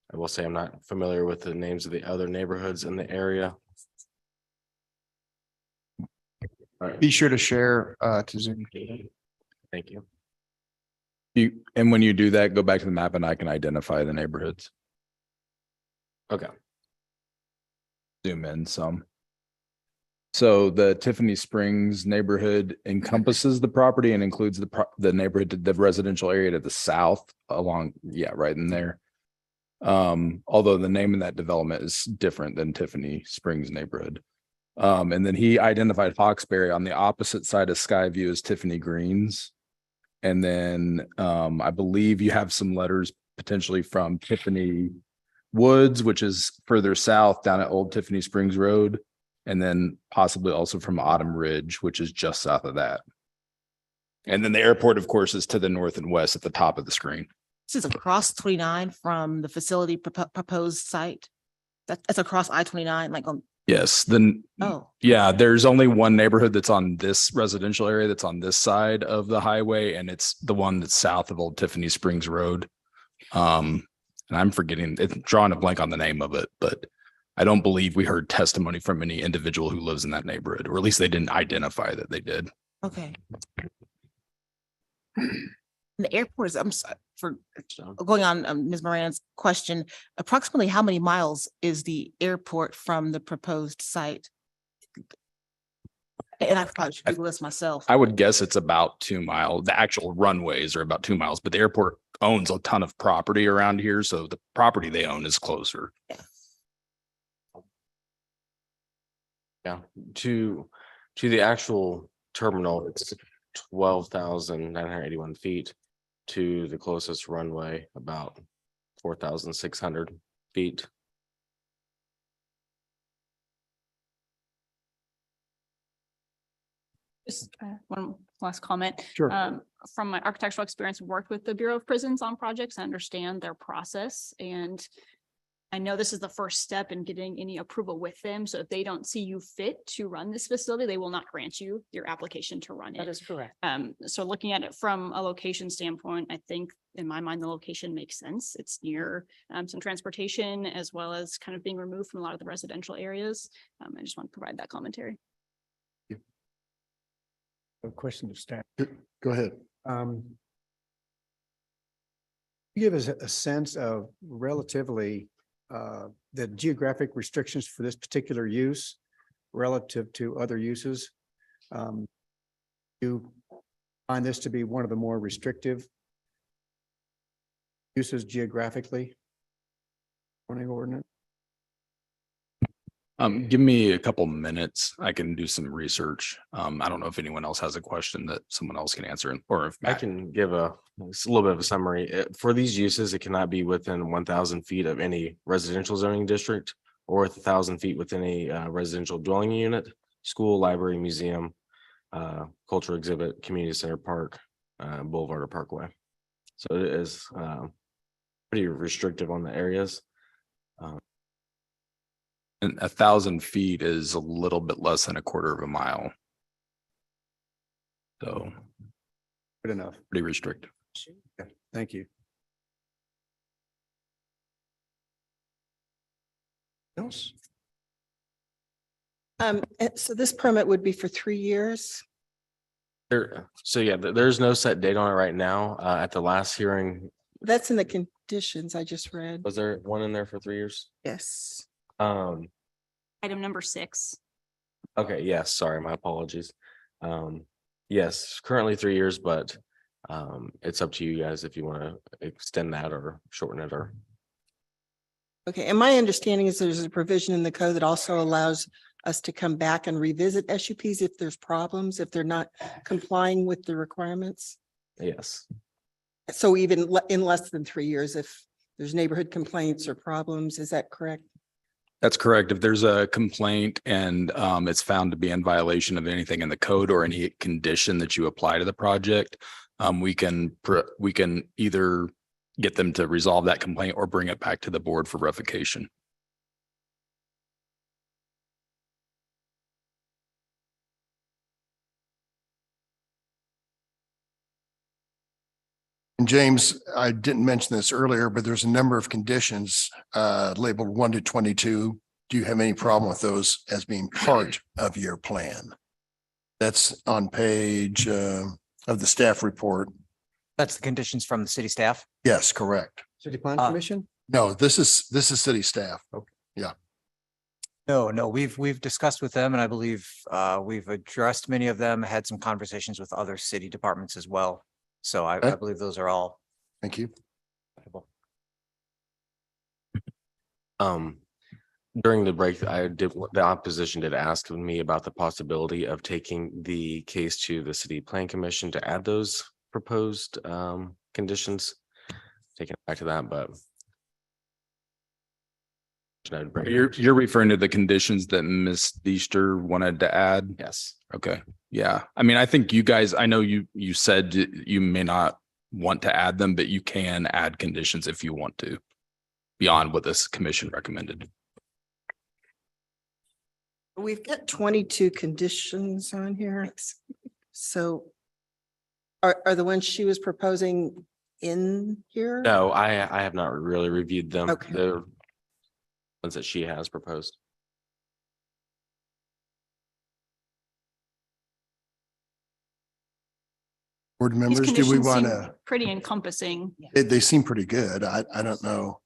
I will say I'm not familiar with the names of the other neighborhoods in the area. All right. Be sure to share to Zoom. Thank you. And when you do that, go back to the map and I can identify the neighborhoods. Okay. Zoom in some. So the Tiffany Springs neighborhood encompasses the property and includes the neighborhood, the residential area to the south along, right in there. Although the name of that development is different than Tiffany Springs neighborhood. And then he identified Hawkesbury on the opposite side of Skyview as Tiffany Greens. And then I believe you have some letters potentially from Tiffany Woods, which is further south down at Old Tiffany Springs Road. And then possibly also from Autumn Ridge, which is just south of that. And then the airport, of course, is to the north and west at the top of the screen. This is across 29 from the facility proposed site. That's across I-29, like on. Yes, Oh. Yeah, there's only one neighborhood that's on this residential area that's on this side of the highway, and it's the one that's south of Old Tiffany Springs Road. And I'm forgetting, it's drawing a blank on the name of it, but I don't believe we heard testimony from any individual who lives in that neighborhood, or at least they didn't identify that they did. Okay. The airport is, I'm sorry for going on Ms. Moran's question, approximately how many miles is the airport from the proposed site? And I probably should Google this myself. I would guess it's about 2 miles. The actual runways are about 2 miles, but the airport owns a ton of property around here. So the property they own is closer. Yeah. Yeah, to the actual terminal, it's 12,981 feet. To the closest runway, about 4,600 feet. Just one last comment. Sure. From my architectural experience, worked with the Bureau of Prisons on projects, I understand their process. And I know this is the first step in getting any approval with them. So if they don't see you fit to run this facility, they will not grant you your application to run it. That is correct. So looking at it from a location standpoint, I think in my mind, the location makes sense. It's near some transportation as well as kind of being removed from a lot of the residential areas. I just want to provide that commentary. A question of staff. Go ahead. Give us a sense of relatively the geographic restrictions for this particular use relative to other uses. You find this to be one of the more restrictive uses geographically? Zoning ordinance? Give me a couple minutes. I can do some research. I don't know if anyone else has a question that someone else can answer, or if I can give a little bit of a summary. For these uses, it cannot be within 1,000 feet of any residential zoning district or 1,000 feet within a residential dwelling unit, school, library, museum, cultural exhibit, community center, park, boulevard or parkway. So it is pretty restrictive on the areas. And 1,000 feet is a little bit less than a quarter of a mile. So Good enough. pretty restrictive. Okay, thank you. Else? So this permit would be for 3 years? So yeah, there's no set date on it right now. At the last hearing, That's in the conditions I just read. was there one in there for 3 years? Yes. Item number 6. Okay, yes, sorry, my apologies. Yes, currently 3 years, but it's up to you guys if you want to extend that or shorten it or. Okay, and my understanding is there's a provision in the code that also allows us to come back and revisit SUPs if there's problems, if they're not complying with the requirements. Yes, So even in less than 3 years, if there's neighborhood complaints or problems, is that correct? That's correct. If there's a complaint and it's found to be in violation of anything in the code or any condition that you apply to the project, we can either get them to resolve that complaint or bring it back to the board for revocation. And James, I didn't mention this earlier, but there's a number of conditions labeled 1 to 22. Do you have any problem with those as being part of your plan? That's on page of the staff report. That's the conditions from the city staff. Yes, correct. City Plan Uh, Commission? No, this is city staff. Okay. Yeah. No, we've discussed with them and I believe we've addressed many of them, had some conversations with other city departments as well. So I Okay. believe those are all. Thank you. During the break, the opposition did ask me about the possibility of taking the case to the city plan commission to add those proposed conditions. Taking it back to that, but. You're referring to the conditions that Ms. Deester wanted to add? Yes. Okay, yeah. I mean, I think you guys, I know you said you may not want to add them, but you can add conditions if you want to, beyond what this commission recommended. We've got 22 conditions on here. So are the ones she was proposing in here? No, I have not really reviewed them. Okay. The ones that she has proposed. Board These members, do we conditions want seem to, pretty encompassing. they seem pretty good. I don't know.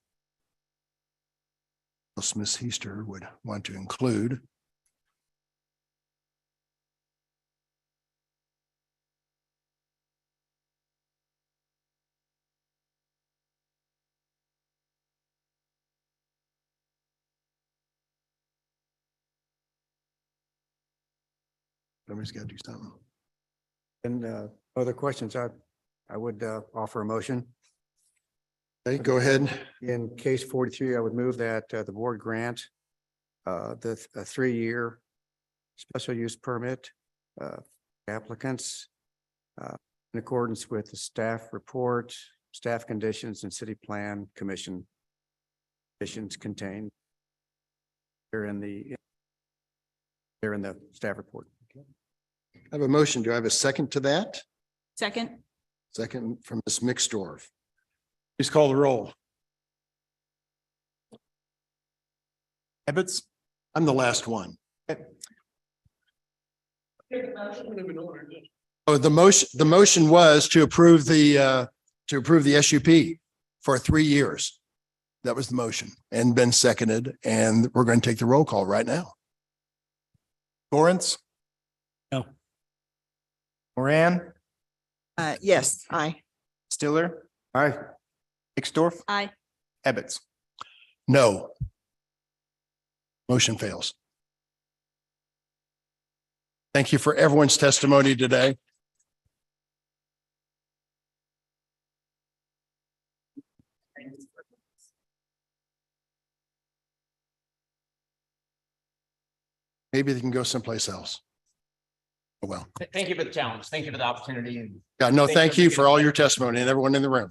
Else Ms. Heaster would want to include. Somebody's got to do something. And other questions, I would offer a motion. Okay, go ahead. In case 43, I would move that the board grant the 3-year special use permit applicants in accordance with the staff report, staff conditions, and city plan commission conditions contained here in the staff report. I have a motion. Do I have a second to that? Second. Second from Ms. Mixdorf. Please call the roll. Ebbets? I'm the last one. Oh, the motion was to approve the SUP for 3 years. That was the motion and been seconded, and we're going to take the roll call right now. Lawrence? No. Moran? Yes, aye. Stiller? Aye. Hixdorf? Aye. Ebbets? No. Motion fails. Thank you for everyone's testimony today. Maybe they can go someplace else. Oh, well. Thank you for the challenge. Thank you for the opportunity. Yeah, no, thank you for all your testimony and everyone in the room.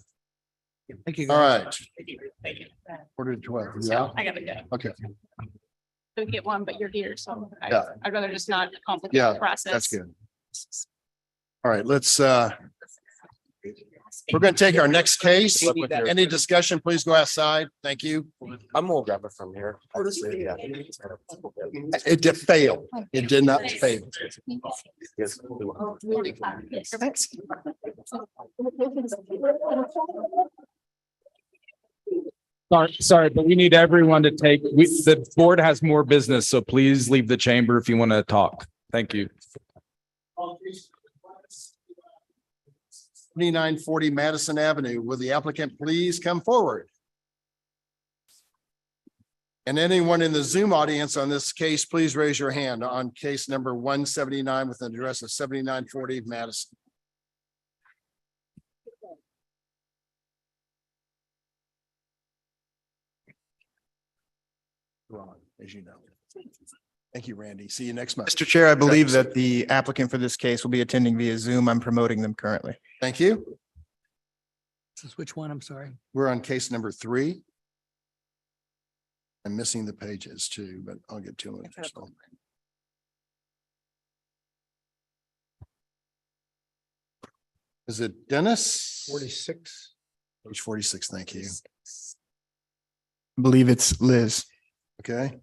Thank you. All right. Thank you. Thank you. Quarter to 12. Yeah. I gotta go. Okay. So get one, but you're here, so Yeah. I'd rather just not complicate Yeah, the process. that's good. All right, let's, we're going to take our next case. Any discussion, please go outside. Thank you. I'm gonna grab it from here. It did fail. It did not fail. Sorry, but we need everyone to the board has more business, so please leave the chamber if you want to talk. Thank you. 2940 Madison Avenue. Will the applicant please come forward? And anyone in the Zoom audience on this case, please raise your hand on case number 179 with an address of 7940 Madison. Ron, as you know. Thank you, Randy. See you next month. Mr. Chair, I believe that the applicant for this case will be attending via Zoom. I'm promoting them currently. Thank you. This is which one? I'm sorry. We're on case number 3. I'm missing the pages too, but I'll get to them. Is it Dennis? 46. Page 46, thank you. I believe it's Liz. Okay.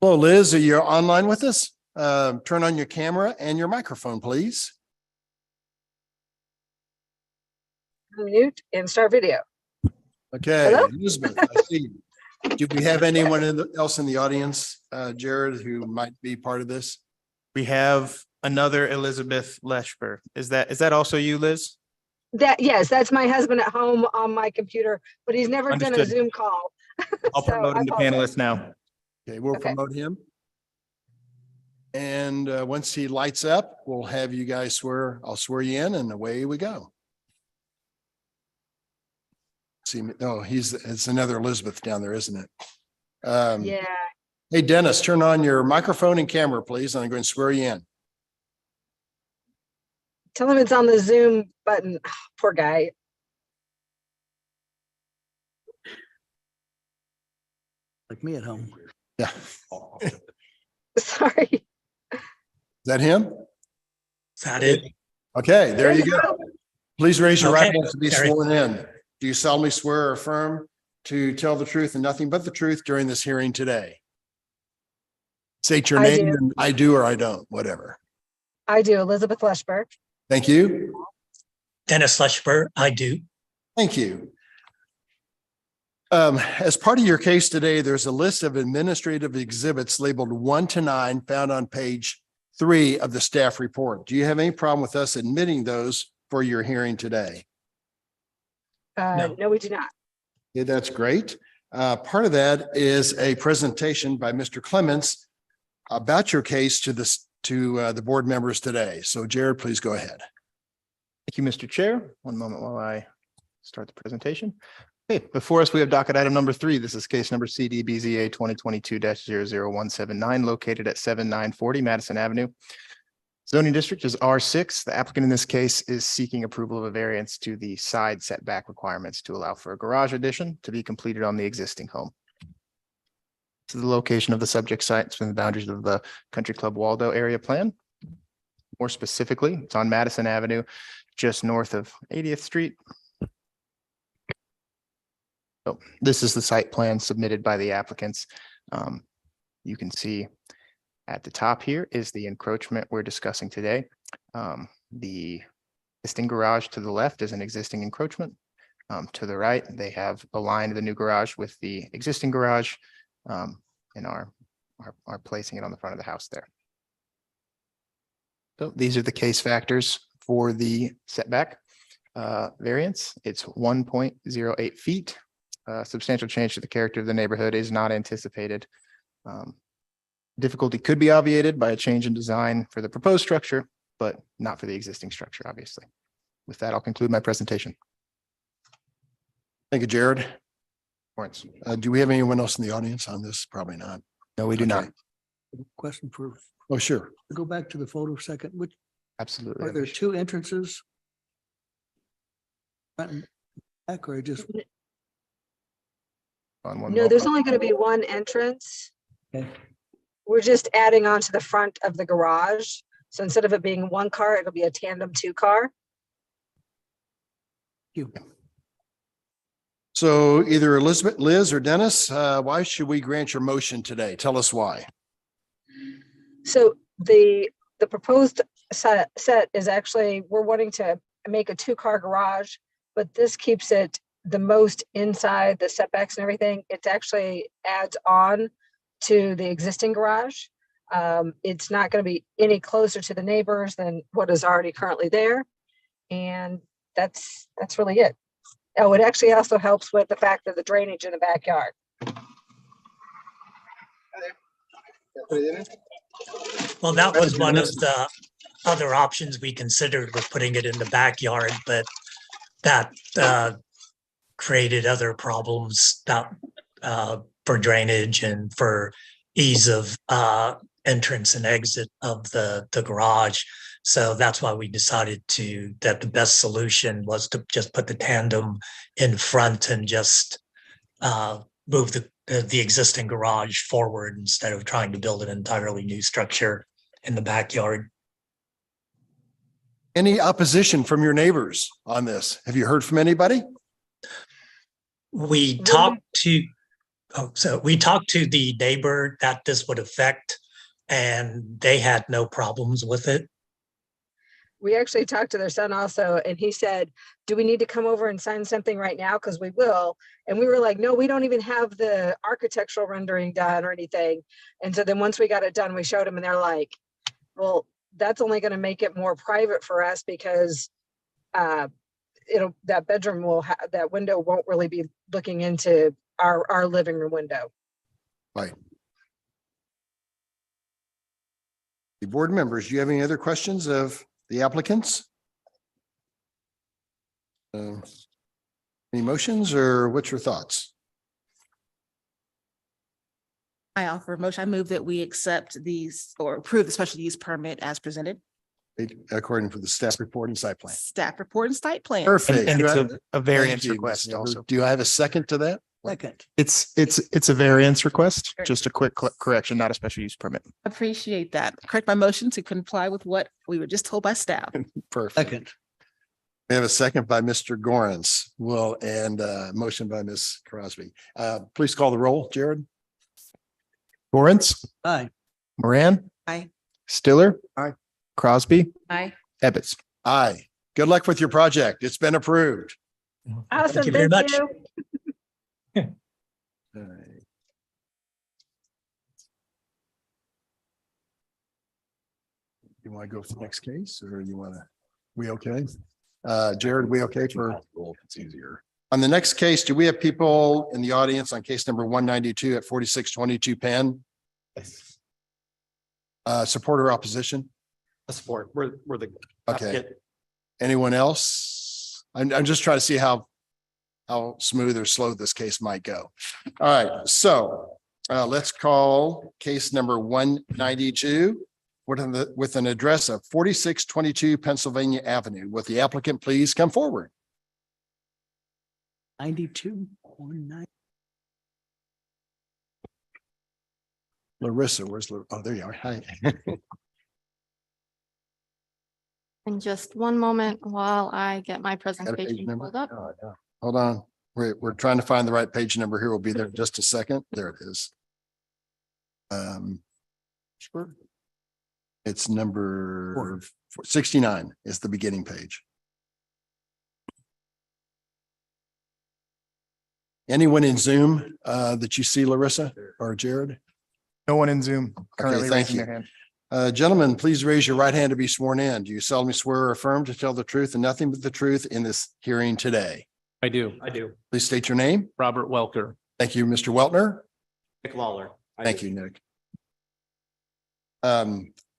Hello, Liz, are you online with us? Turn on your camera and your microphone, please. Mute and start video. Okay, Hello? Elizabeth, I see. Do we have anyone else in the audience, Jared, who might be part of this? We have another Elizabeth Leshper. Is that also you, Liz? Yes, that's my husband at home on my computer, but he's never done a Understood. Zoom call. I'll So promote I him to apologize. panelist now. Okay, we'll promote him. And once he lights up, we'll have you guys swear, I'll swear you in and away we go. See, oh, it's another Elizabeth down there, isn't it? Yeah, Hey, Dennis, turn on your microphone and camera, please, and I'm going to swear you in. tell him it's on the Zoom button. Poor guy. Like me at home. Yeah. Sorry. Is that him? Is that it? Okay, there you go. Please raise your right Okay, hand to be sorry. sworn in. Do you solemnly swear or affirm to tell the truth and nothing but the truth during this hearing today? State your I name do. and I do or I don't, whatever. I do, Elizabeth Leshberg. Thank you. Dennis Leshper, I do. Thank you. As part of your case today, there's a list of administrative exhibits labeled 1 to 9 found on page 3 of the staff report. Do you have any problem with us admitting those for your hearing today? No, we do not. Yeah, that's great. Part of that is a presentation by Mr. Clements about your case to the board members today. So Jared, please go ahead. Thank you, Mr. Chair. One moment while I start the presentation. Okay, before us, we have docket item number 3. This is case number CDBZA 2022-00179, located at 7940 Madison Avenue. Zoning district is R6. The applicant in this case is seeking approval of a variance to the side setback requirements to allow for a garage addition to be completed on the existing home. This is the location of the subject site. It's within the boundaries of the Country Club Waldo area plan. More specifically, it's on Madison Avenue, just north of 80th Street. So this is the site plan submitted by the applicants. You can see at the top here is the encroachment we're discussing today. The existing garage to the left is an existing encroachment. To the right, they have aligned the new garage with the existing garage and are placing it on the front of the house there. So these are the case factors for the setback variance. It's 1.08 feet. Substantial change to the character of the neighborhood is not anticipated. Difficulty could be obviated by a change in design for the proposed structure, but not for the existing structure, obviously. With that, I'll conclude my presentation. Thank you, Jared. Lawrence. Do we have anyone else in the audience on this? Probably not. No, we do not. Question for, Oh, sure. go back to the photo a second, which, Absolutely. are there 2 entrances? Front and back, or just? On one No, more. there's only going to be one entrance. Okay. We're just adding on to the front of the garage. So instead of it being 1 car, it'll be a tandem 2 car. So either Elizabeth, Liz, or Dennis, why should we grant your motion today? Tell us why. So the proposed set is actually, we're wanting to make a 2-car garage, but this keeps it the most inside the setbacks and everything. It actually adds on to the existing garage. It's not going to be any closer to the neighbors than what is already currently there. And that's really it. Oh, it actually also helps with the fact of the drainage in the backyard. Well, that was one of the other options we considered, was putting it in the backyard, but that created other problems that for drainage and for ease of entrance and exit of the garage. So that's why we decided that the best solution was to just put the tandem in front and just move the existing garage forward instead of trying to build an entirely new structure in the backyard. Any opposition from your neighbors on this? Have you heard from anybody? We talked to the neighbor that this would affect, and they had no problems with it. We actually talked to their son also, and he said, do we need to come over and sign something right now? Because we will. And we were like, no, we don't even have the architectural rendering done or anything. And so then once we got it done, we showed them, and they're like, well, that's only going to make it more private for us, because that bedroom will have, that window won't really be looking into our living room window. Right. The board members, do you have any other questions of the applicants? Any motions, or what's your thoughts? I offer a motion. I move that we accept these or approve the special use permit as presented. According to the staff report and site plan. Staff report and site plan. Perfect. And it's Do I- a variance Thank you, request Ms. Never. also. Do I have a second to that? Second. It's a variance request, Sure. just a quick correction, not a special use permit. Appreciate that. Correct my motion to comply with what we were just told by staff. Perfect. Second. We have a second by Mr. Gorens. And motion by Ms. Crosby. Please call the roll, Jared. Lawrence, Aye. Moran. Aye. Stiller. Aye. Crosby. Aye. Ebbets. Aye. Good luck with your project. It's been approved. Awesome. Thank you very much. All right. You want to go to the next case, or you want to, we okay? Jared, we okay for? It's easier. On the next case, do we have people in the audience on case number 192 at 4622 Penn? Support or opposition? Support. We're the. Okay. applicant. Anyone else? I'm just trying to see how smooth or slow this case might go. All right, so let's call case number 192 with an address of 4622 Pennsylvania Avenue. Will the applicant please come forward? 92.9. Larissa, where's, oh, there you are. Hi. And just one moment while I get my Got a page presentation number? pulled up. Oh, yeah. Hold on. We're trying to find the right page number here. We'll be there in just a second. There it is. Sure. It's number 69 is the beginning page. Anyone in Zoom that you see, Larissa or Jared? No one in Zoom currently thank raising you. their hand. Gentlemen, please raise your right hand to be sworn in. Do you solemnly swear or affirm to tell the truth and nothing but the truth in this hearing today? I do. Please state your name. Robert Welker. Thank you, Mr. Weltner. Nick Lawler. Thank you, Nick.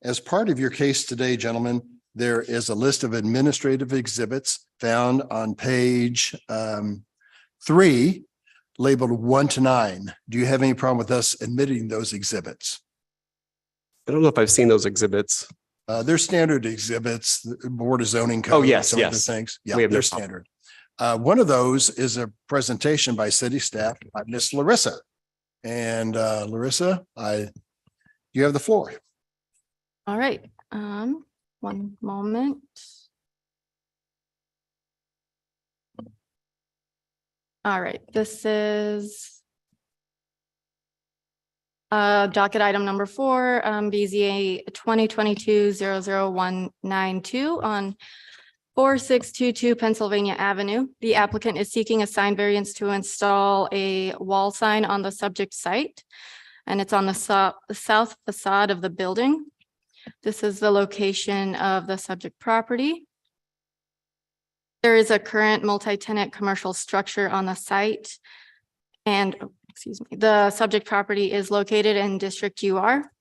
As part of your case today, gentlemen, there is a list of administrative exhibits found on page 3, labeled 1 to 9. Do you have any problem with us admitting those exhibits? I don't know if I've seen those exhibits. They're standard exhibits, the Board of Zoning Code. Oh, yes, some of the yes. Things. Yeah, We have no they're problem. standard. One of those is a presentation by city staff by Miss Larissa. And Larissa, you have the floor. All right, one moment. All right, this is docket item number 4, BZA 2022-00192 on 4622 Pennsylvania Avenue. The applicant is seeking a sign variance to install a wall sign on the subject site, and it's on the south facade of the building. This is the location of the subject property. There is a current multi-tenant commercial structure on the site. And, excuse me, the subject property is located in District UR.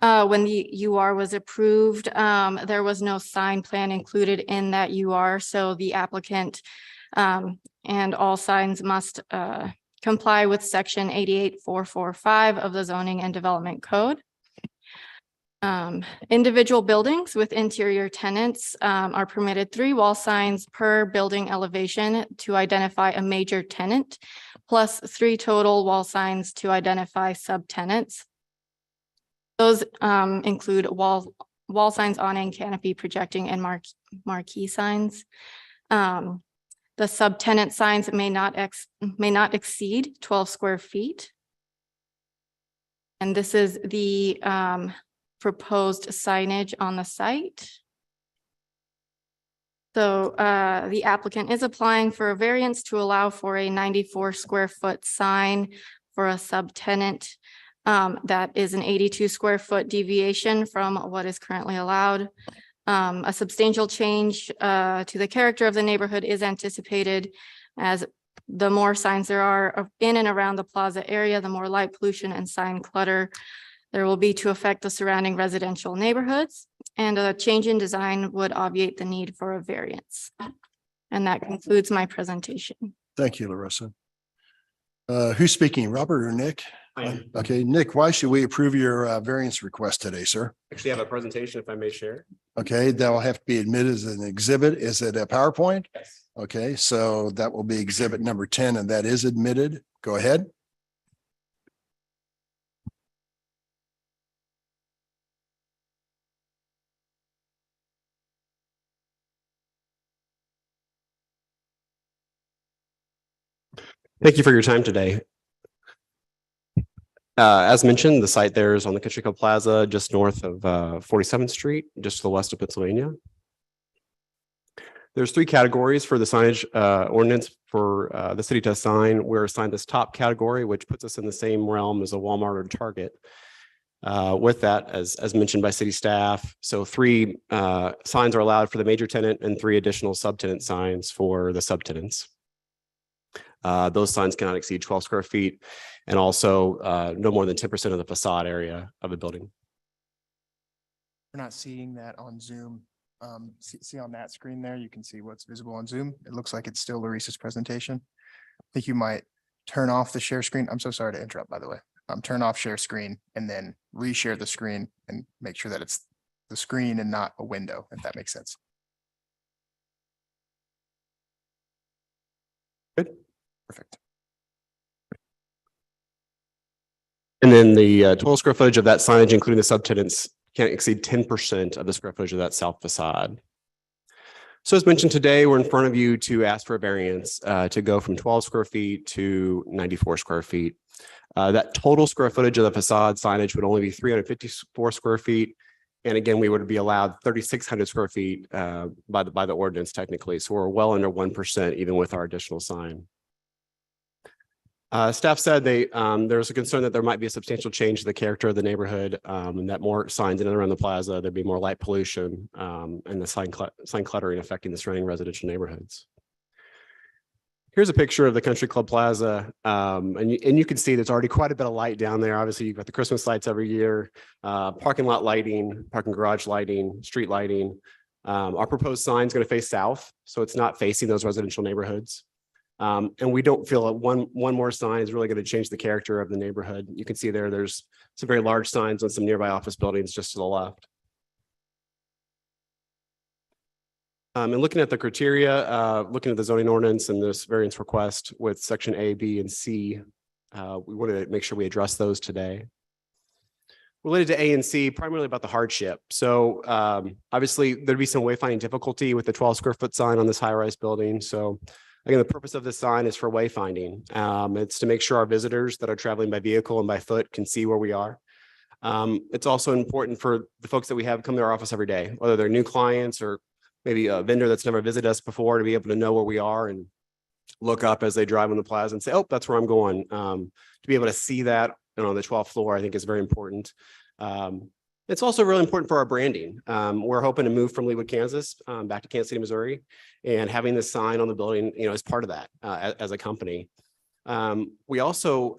When the UR was approved, there was no sign plan included in that UR, so the applicant and all signs must comply with section 88445 of the Zoning and Development Code. Individual buildings with interior tenants are permitted 3 wall signs per building elevation to identify a major tenant, plus 3 total wall signs to identify subtenants. Those include wall signs, awning, canopy, projecting, and marquee signs. The subtenant signs may not exceed 12 square feet. And this is the proposed signage on the site. So the applicant is applying for a variance to allow for a 94 square foot sign for a subtenant. That is an 82 square foot deviation from what is currently allowed. A substantial change to the character of the neighborhood is anticipated, as the more signs there are in and around the plaza area, the more light pollution and sign clutter there will be to affect the surrounding residential neighborhoods, and a change in design would obviate the need for a variance. And that concludes my presentation. Thank you, Larissa. Who's speaking, Robert or Nick? I am. Okay, Nick, why should we approve your variance request today, sir? Actually have a presentation if I may share. Okay, that will have to be admitted as an exhibit. Is it a PowerPoint? Yes. Okay, so that will be exhibit number 10, and that is admitted. Go ahead. Thank you for your time today. As mentioned, the site there is on the Katrika Plaza, just north of 47th Street, just to the west of Pennsylvania. There's 3 categories for the signage ordinance for the city to assign. We're assigned this top category, which puts us in the same realm as a Walmart or Target. With that, as mentioned by city staff, so 3 signs are allowed for the major tenant and 3 additional subtenant signs for the subtenants. Those signs cannot exceed 12 square feet and also no more than 10% of the facade area of the building. We're not seeing that on Zoom. See on that screen there, you can see what's visible on Zoom. It looks like it's still Larissa's presentation. I think you might turn off the share screen. I'm so sorry to interrupt, by the way. Turn off share screen and then reshare the screen and make sure that it's the screen and not a window, if that makes sense. Good. Perfect. And then the total square footage of that signage, including the subtenants, can't exceed 10% of the square footage of that south facade. So as mentioned today, we're in front of you to ask for a variance to go from 12 square feet to 94 square feet. That total square footage of the facade signage would only be 354 square feet. And again, we would be allowed 3,600 square feet by the ordinance technically. So we're well under 1% even with our additional sign. Staff said there's a concern that there might be a substantial change to the character of the neighborhood and that more signs in and around the plaza, there'd be more light pollution and the sign cluttering affecting the surrounding residential neighborhoods. Here's a picture of the Country Club Plaza, and you can see there's already quite a bit of light down there. Obviously, you've got the Christmas lights every year, parking lot lighting, parking garage lighting, street lighting. Our proposed sign is going to face south, so it's not facing those residential neighborhoods. And we don't feel that one more sign is really going to change the character of the neighborhood. You can see there's some very large signs on some nearby office buildings just to the left. And looking at the criteria, looking at the zoning ordinance and this variance request with section A, B, and C, we wanted to make sure we address those today. Related to A and C, primarily about the hardship. So obviously there'd be some wayfinding difficulty with the 12 square foot sign on this high-rise building. So again, the purpose of this sign is for wayfinding. It's to make sure our visitors that are traveling by vehicle and by foot can see where we are. It's also important for the folks that we have come to our office every day, whether they're new clients or maybe a vendor that's never visited us before, to be able to know where we are and look up as they drive on the plaza and say, oh, that's where I'm going. To be able to see that on the 12th floor, I think is very important. It's also really important for our branding. We're hoping to move from Leawood, Kansas, back to Kansas City, Missouri, and having this sign on the building, is part of that as a company. We also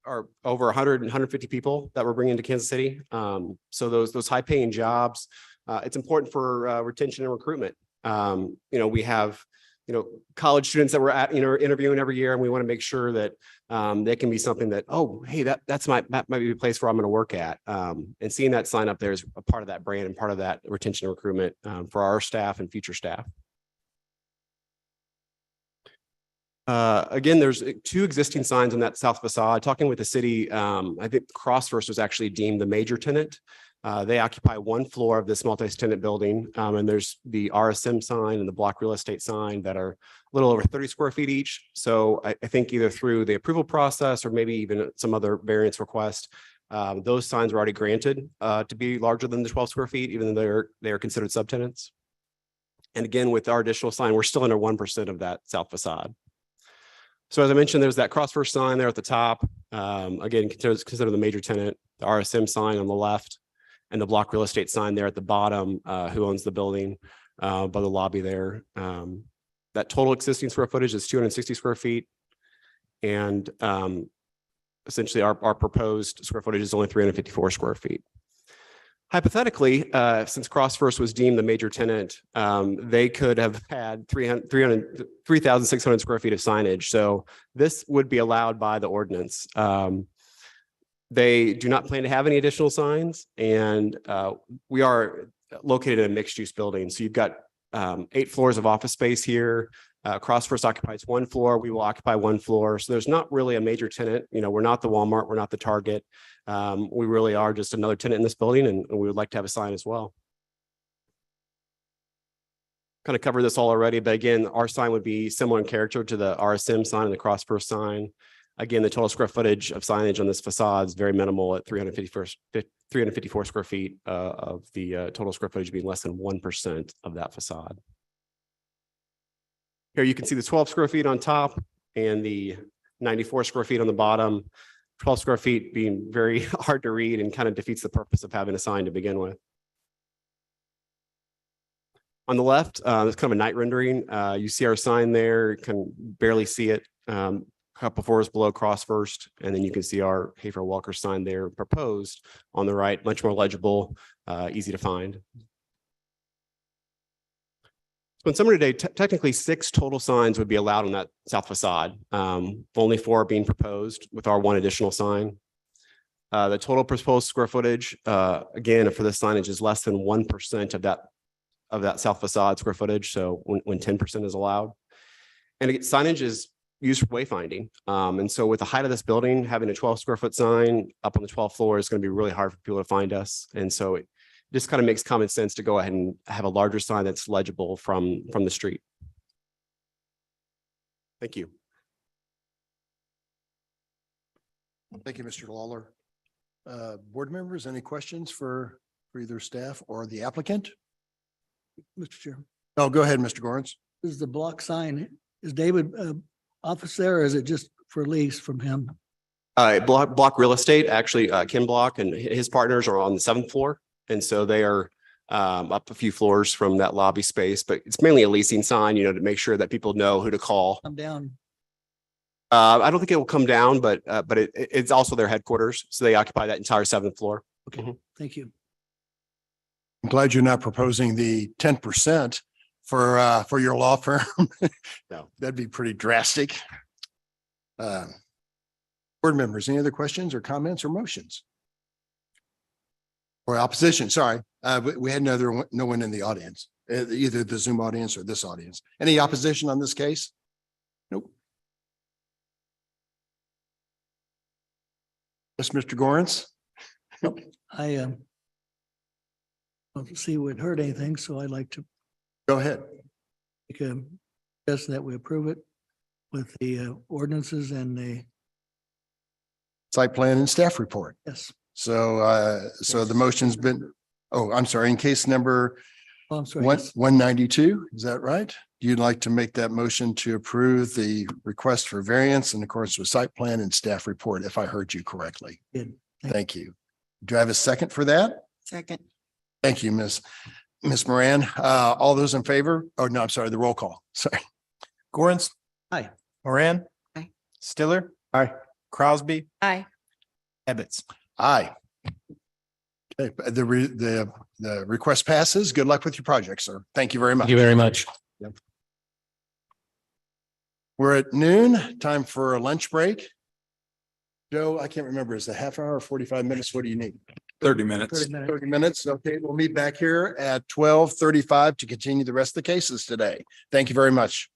are over 100 and 150 people that we're bringing to Kansas City. So those high paying jobs, it's important for retention and recruitment. We have college students that we're interviewing every year, and we want to make sure that they can be something that, oh, hey, that might be a place where I'm going to work at. And seeing that sign up there is a part of that brand and part of that retention and recruitment for our staff and future staff. Again, there's 2 existing signs on that south facade. Talking with the city, I think CrossFirst was actually deemed the major tenant. They occupy 1 floor of this multi-tenant building, and there's the RSM sign and the block real estate sign that are a little over 30 square feet each. So I think either through the approval process or maybe even some other variance request, those signs were already granted to be larger than the 12 square feet, even though they are considered subtenants. And again, with our additional sign, we're still under 1% of that south facade. So as I mentioned, there's that CrossFirst sign there at the top. Again, considered the major tenant, the RSM sign on the left, and the block real estate sign there at the bottom, who owns the building by the lobby there. That total existing square footage is 260 square feet. And essentially our proposed square footage is only 354 square feet. Hypothetically, since CrossFirst was deemed the major tenant, they could have had 3,600 square feet of signage. So this would be allowed by the ordinance. They do not plan to have any additional signs, and we are located in a mixed-use building. So you've got 8 floors of office space here. CrossFirst occupies 1 floor. We will occupy 1 floor. So there's not really a major tenant. We're not the Walmart. We're not the Target. We really are just another tenant in this building, and we would like to have a sign as well. Kind of covered this all already, but again, our sign would be similar in character to the RSM sign and the CrossFirst sign. Again, the total square footage of signage on this facade is very minimal at 354 square feet of the total square footage being less than 1% of that facade. Here you can see the 12 square feet on top and the 94 square feet on the bottom. 12 square feet being very hard to read and kind of defeats the purpose of having a sign to begin with. On the left, it's kind of a night rendering. You see our sign there, you can barely see it. couple floors below Cross First, and then you can see our Hayfair Walker sign there proposed on the right, much more legible, easy to find. So in summary today, technically 6 total signs would be allowed on that south facade. Only 4 are being proposed with our 1 additional sign. The total proposed square footage, again, for this signage is less than 1% of that south facade square footage. So when 10% is allowed. And again, signage is used for wayfinding. And so with the height of this building, having a 12 square foot sign up on the 12th floor is going to be really hard for people to find us. And so it just kind of makes common sense to go ahead and have a larger sign that's legible from the street. Thank you. Thank you, Mr. Lawler. Board members, any questions for either staff or the applicant? Mr. Chairman, Oh, go ahead, Mr. Gorens. is the block sign, is David office there or is it just for lease from him? Block Real Estate, actually, Ken Block and his partners are on the 7th floor. And so they are up a few floors from that lobby space, but it's mainly a leasing sign, to make sure that people know who to call. I'm down. I don't think it will come down, but it's also their headquarters. So they occupy that entire 7th floor. Okay, thank you. I'm glad you're not proposing the 10% for your law firm. No, that'd be pretty drastic. Board members, any other questions or comments or motions? Or opposition, sorry. We had no one in the audience, either the Zoom audience or this audience. Any opposition on this case? Nope. Yes, Mr. Gorens? I don't see we'd heard anything, so I'd like to Go ahead. suggest that we approve it with the ordinances and the, Site plan and staff report. yes. So the motion's been, oh, I'm sorry, in case number Oh, I'm sorry. 192, is that right? You'd like to make that motion to approve the request for variance in accordance with site plan and staff report, if I heard you correctly. Good. Thank you. Do I have a second for that? Second. Thank you, Miss Moran. All those in favor? Oh, no, I'm sorry, the roll call. Sorry. Gorens. Aye. Moran. Aye. Stiller. Aye. Crosby. Aye. Ebbets. Aye. Okay, the request passes. Good luck with your project, sir. Thank you very much. Thank you very much. We're at noon, time for a lunch break. Joe, I can't remember, is it a half hour or 45 minutes? What do you need? 30 minutes. 30 minutes. 30 minutes. Okay, we'll meet back here at 12:35 to continue the rest of the cases today. Thank you very much.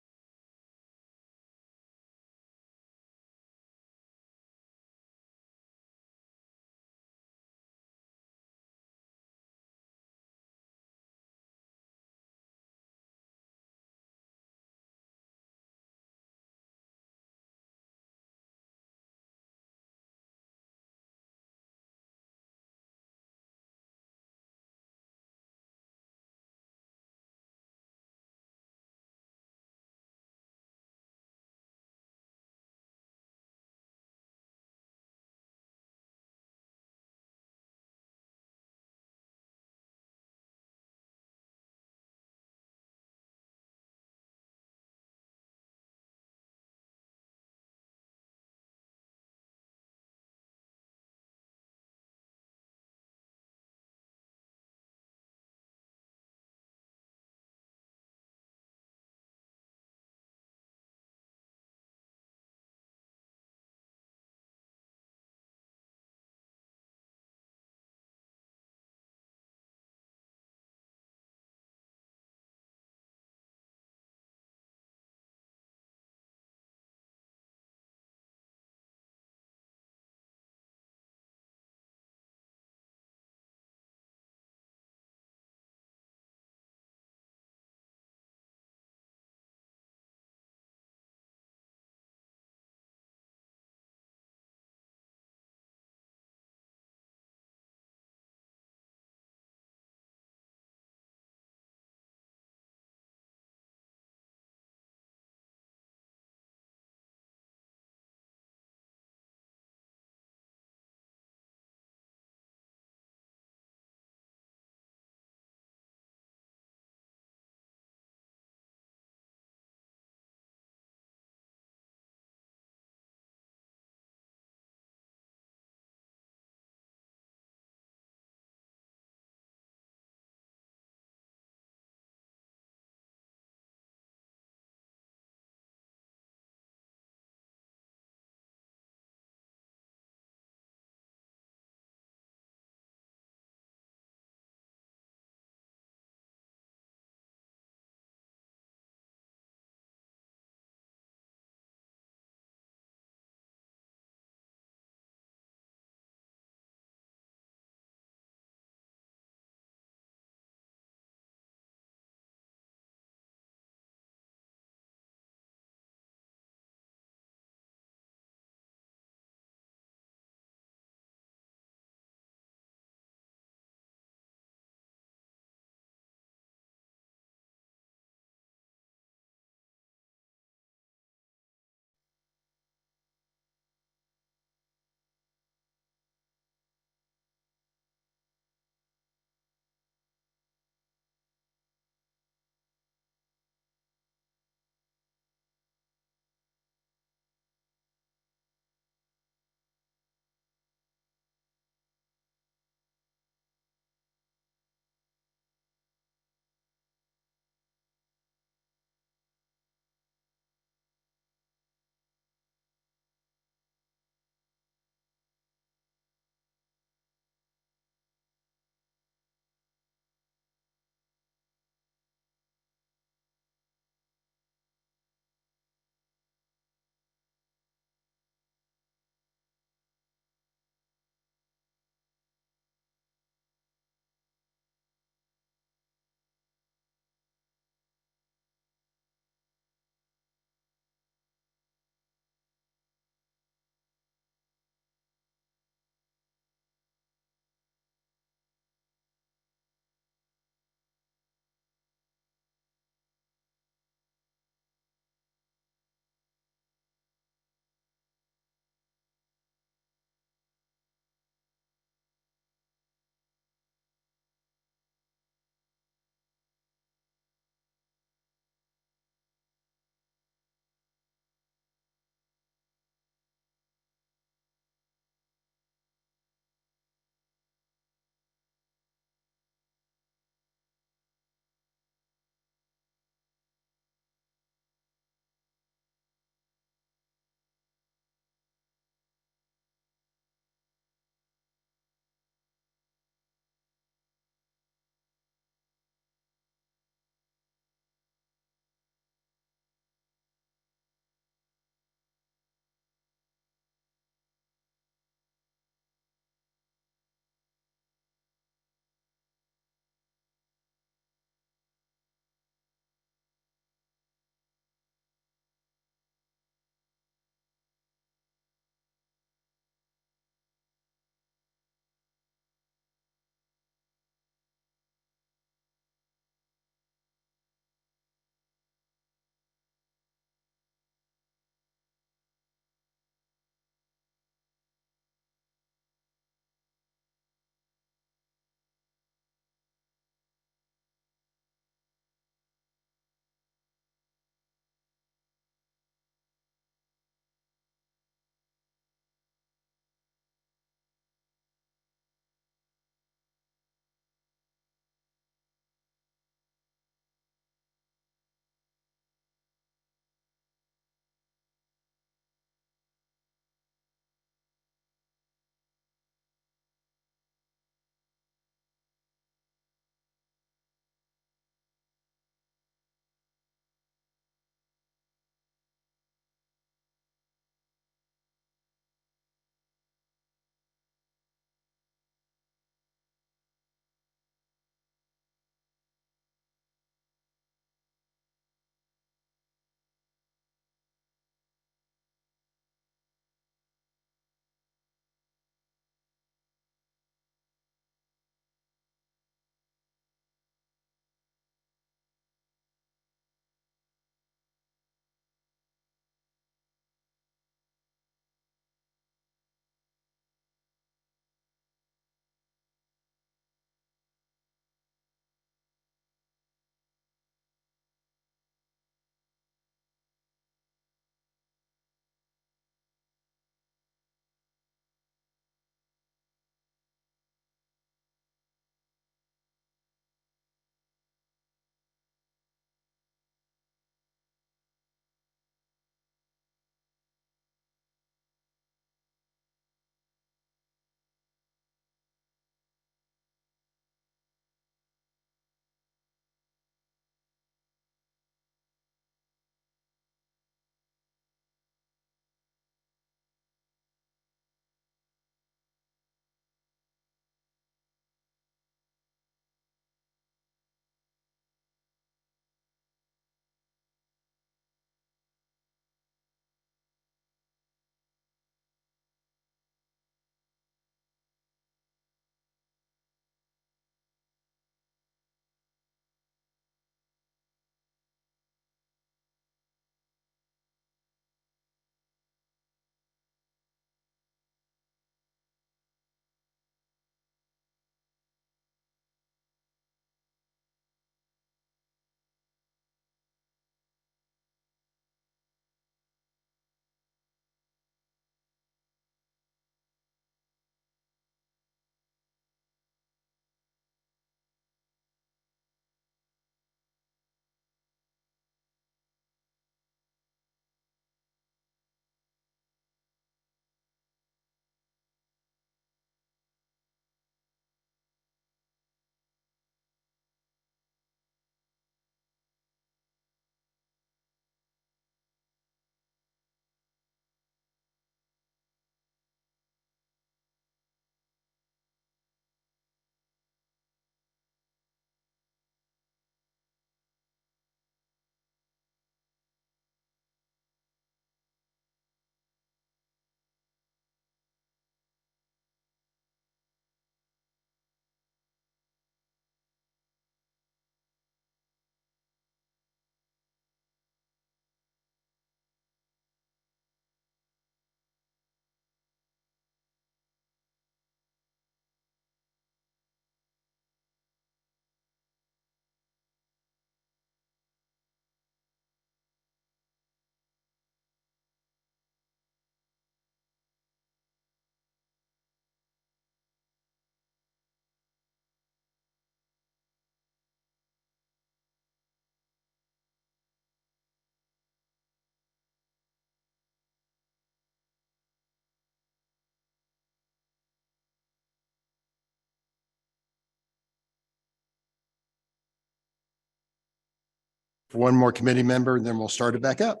One more committee member, and then we'll start it back up.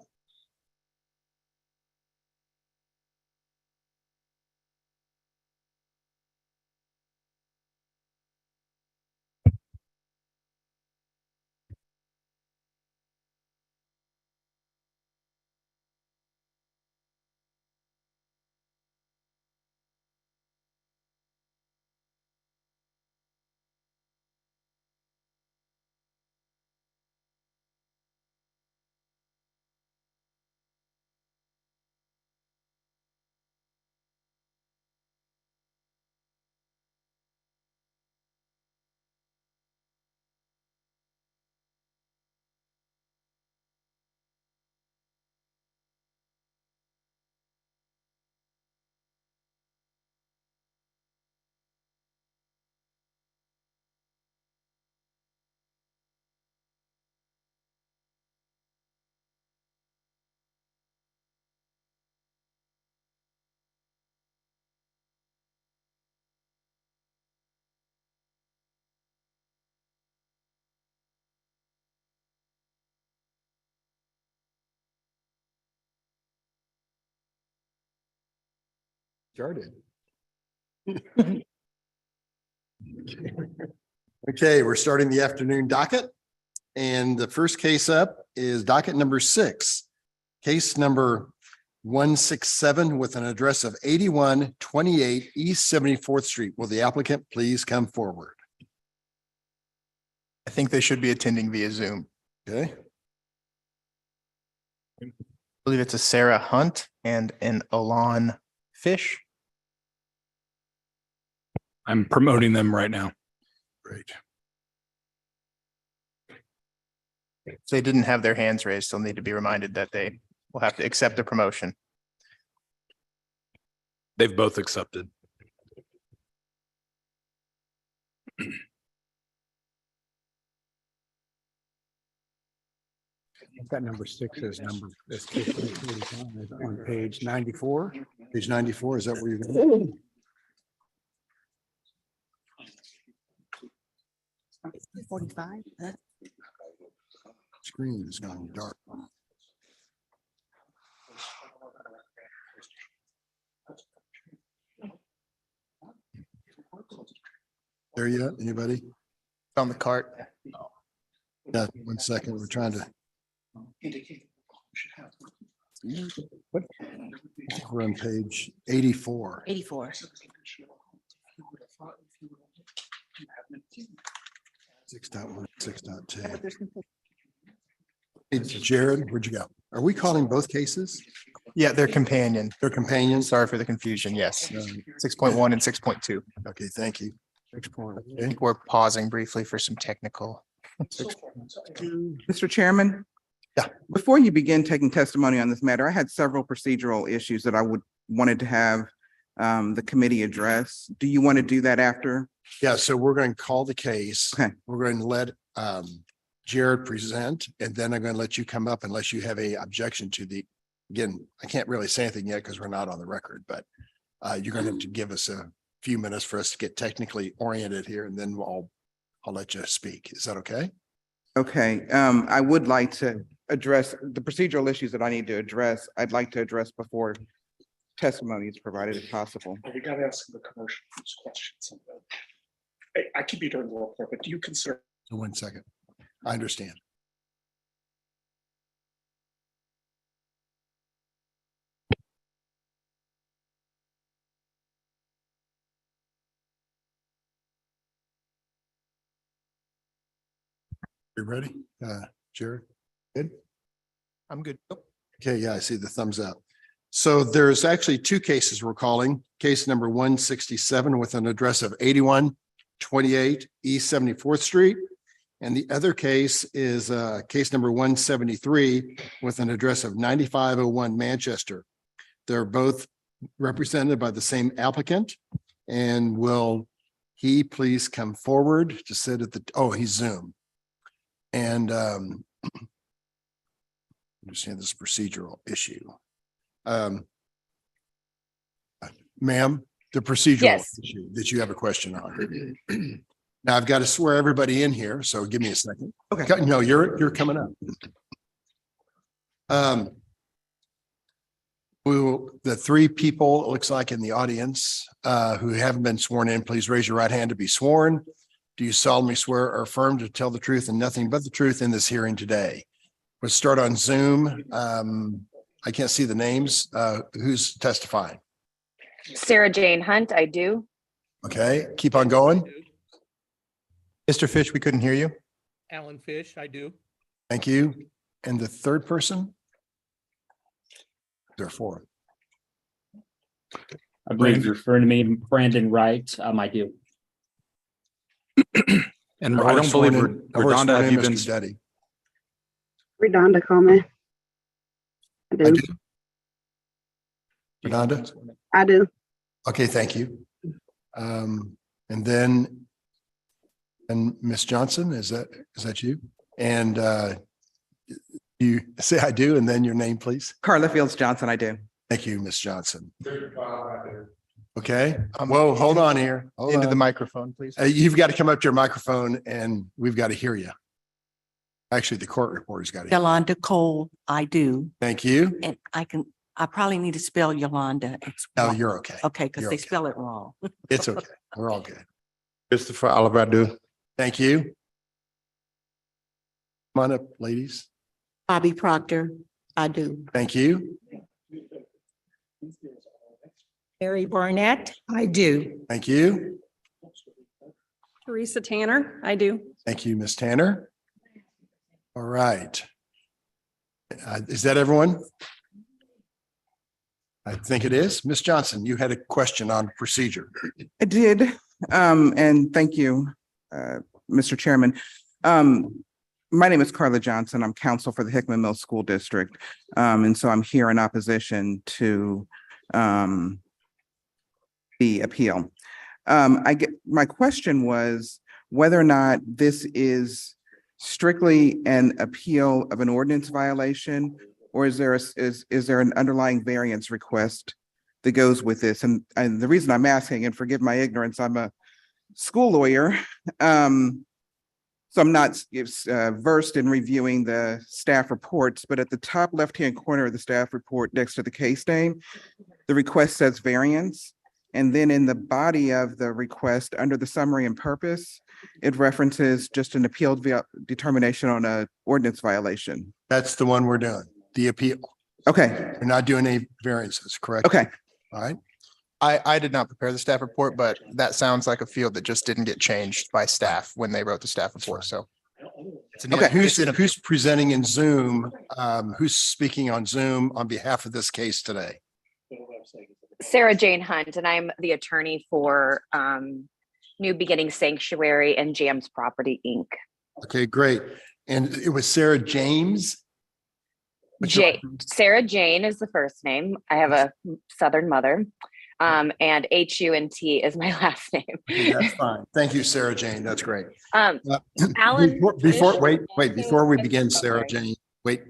Started. Okay, we're starting the afternoon docket. And the first case up is docket number 6. Case number 167 with an address of 8128 East 74th Street. Will the applicant please come forward? I think they should be attending via Zoom. Okay. I believe it's a Sarah Hunt and an Alon Fish. I'm promoting them right now. Great. If they didn't have their hands raised, they'll need to be reminded that they will have to accept the promotion. They've both accepted. That number 6 is on page 94. Page 94, is that where you're going? Screen is going dark. There yet? Anybody? On the cart. Yeah, 1 second. We're trying to. What? I think we're on page 84. 84. 6.1, 6.2. Hey, Jared, where'd you go? Are we calling both cases? Yeah, they're companion. They're companions? Sorry for the confusion. Yes. 6.1 and 6.2. Okay, thank you. I think we're pausing briefly for some technical. Mr. Chairman? Yeah. Before you begin taking testimony on this matter, I had several procedural issues that I wanted to have the committee address. Do you want to do that after? Yeah, so we're going to call the case. Okay. We're going to let Jared present, and then I'm going to let you come up unless you have a objection to the, again, I can't really say anything yet because we're not on the record, but you're going to have to give us a few minutes for us to get technically oriented here, and then I'll let you speak. Is that okay? Okay, I would like to address the procedural issues that I need to address. I'd like to address before testimony is provided if possible. We got to ask the commercial questions. I keep you during the report, but do you consider? 1 second. I understand. You ready? Jared? Good? I'm good. Okay, yeah, I see the thumbs up. So there's actually 2 cases we're calling. Case number 167 with an address of 8128 East 74th Street. And the other case is case number 173 with an address of 9501 Manchester. They're both represented by the same applicant. And will he please come forward to sit at the, oh, he's Zoom. And understand this procedural issue. Ma'am, the procedural Yes. issue that you have a question on. Now I've got to swear everybody in here, so give me a second. Okay. No, you're coming up. The three people, it looks like in the audience, who haven't been sworn in, please raise your right hand to be sworn. Do you solemnly swear or affirm to tell the truth and nothing but the truth in this hearing today? Let's start on Zoom. I can't see the names. Who's testifying? Sarah Jane Hunt, I do. Okay, keep on going. Mr. Fish, we couldn't hear you. Alan Fish, I do. Thank you. And the third person? There are four. I believe you're referring to me, Brandon Wright. I do. And I don't believe Redonda, have you been? Steady. Redonda Coleman. I do. Redonda? I do. Okay, thank you. And then, and Miss Johnson, is that you? And you say I do, and then your name, please. Carla Fields Johnson, I do. Thank you, Miss Johnson. Okay, whoa, hold on here. Hold Into on. the microphone, please. You've got to come up to your microphone and we've got to hear you. Actually, the court reporter's got to. Yolanda Cole, I do. Thank you. And I probably need to spell Yolanda. It's No, wrong. you're okay. Okay, because You're they okay. spell it wrong. It's okay. We're all good. Christopher Alvarado. Thank you. Come on up, ladies. Bobby Proctor, I do. Thank you. Mary Barnett, I do. Thank you. Teresa Tanner, I do. Thank you, Miss Tanner. All right. Is that everyone? I think it is. Miss Johnson, you had a question on procedure. I did, and thank you, Mr. Chairman. My name is Carla Johnson. I'm counsel for the Hickman Mills School District. And so I'm here in opposition to the appeal. My question was whether or not this is strictly an appeal of an ordinance violation, or is there an underlying variance request that goes with this? And the reason I'm asking, and forgive my ignorance, I'm a school lawyer. So I'm not versed in reviewing the staff reports, but at the top left-hand corner of the staff report next to the case name, the request says variance. And then in the body of the request, under the summary and purpose, it references just an appealed determination on a ordinance violation. That's the one we're doing, the appeal. Okay. We're not doing any variances, correct? Okay. All right. I did not prepare the staff report, but that sounds like a field that just didn't get changed by staff when they wrote the staff report. So. Okay, who's presenting in Zoom? Who's speaking on Zoom on behalf of this case today? Sarah Jane Hunt, and I'm the attorney for New Beginning Sanctuary and Jams Property, Inc. Okay, great. And it was Sarah James? Sarah Jane is the first name. I have a Southern mother. And HUNT is my last name. Okay, that's fine. Thank you, Sarah Jane. That's great. Alan. Before we begin, Sarah Jane,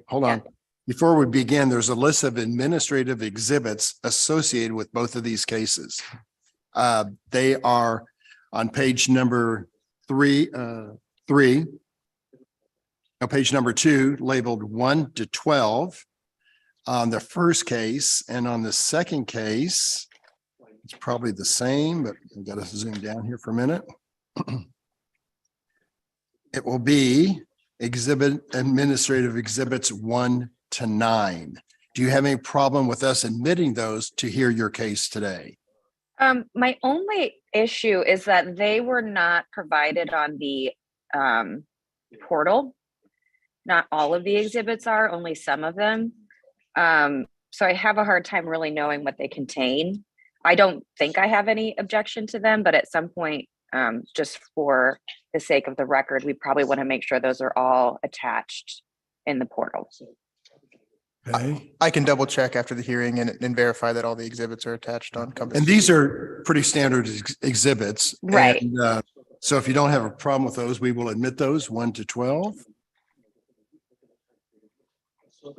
hold on. Before we begin, there's a list of administrative exhibits associated with both of these cases. They are on page number page number 2, labeled 1 to 12 on the first case, and on the second case, it's probably the same, but I've got to zoom down here for a minute. It will be administrative exhibits 1 to 9. Do you have any problem with us admitting those to hear your case today? My only issue is that they were not provided on the portal. Not all of the exhibits are, only some of them. So I have a hard time really knowing what they contain. I don't think I have any objection to them, but at some point, just for the sake of the record, we probably want to make sure those are all attached in the portal. Okay. I can double check after the hearing and verify that all the exhibits are attached on Compass. And these are pretty standard exhibits. Right. And, so if you don't have a problem with those, we will admit those 1 to 12.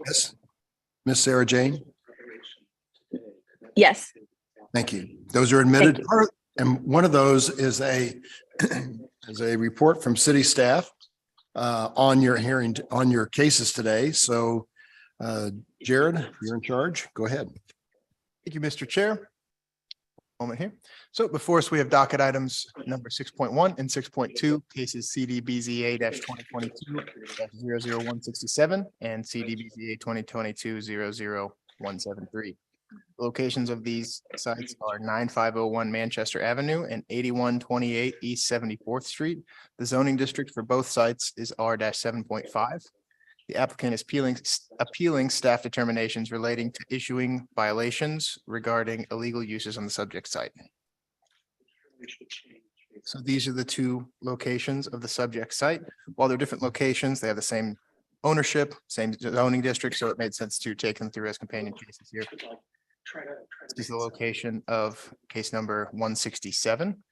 Yes. Miss Sarah Jane? Yes. Thank you. Those are admitted. And one of those is a is a report from city staff on your hearing, on your cases today. So Jared, you're in charge. Go ahead. Thank you, Mr. Chair. Moment here. So before us, we have docket items number 6.1 and 6.2, cases CDBZA 2022-00167 and CDBZA 2022-00173. Locations of these sites are 9501 Manchester Avenue and 8128 East 74th Street. The zoning district for both sites is R-7.5. The applicant is appealing staff determinations relating to issuing violations regarding illegal uses on the subject site. So these are the two locations of the subject site. While they're different locations, they have the same ownership, same zoning district, so it made sense to take them through as companion cases here. This is the location of case number 167,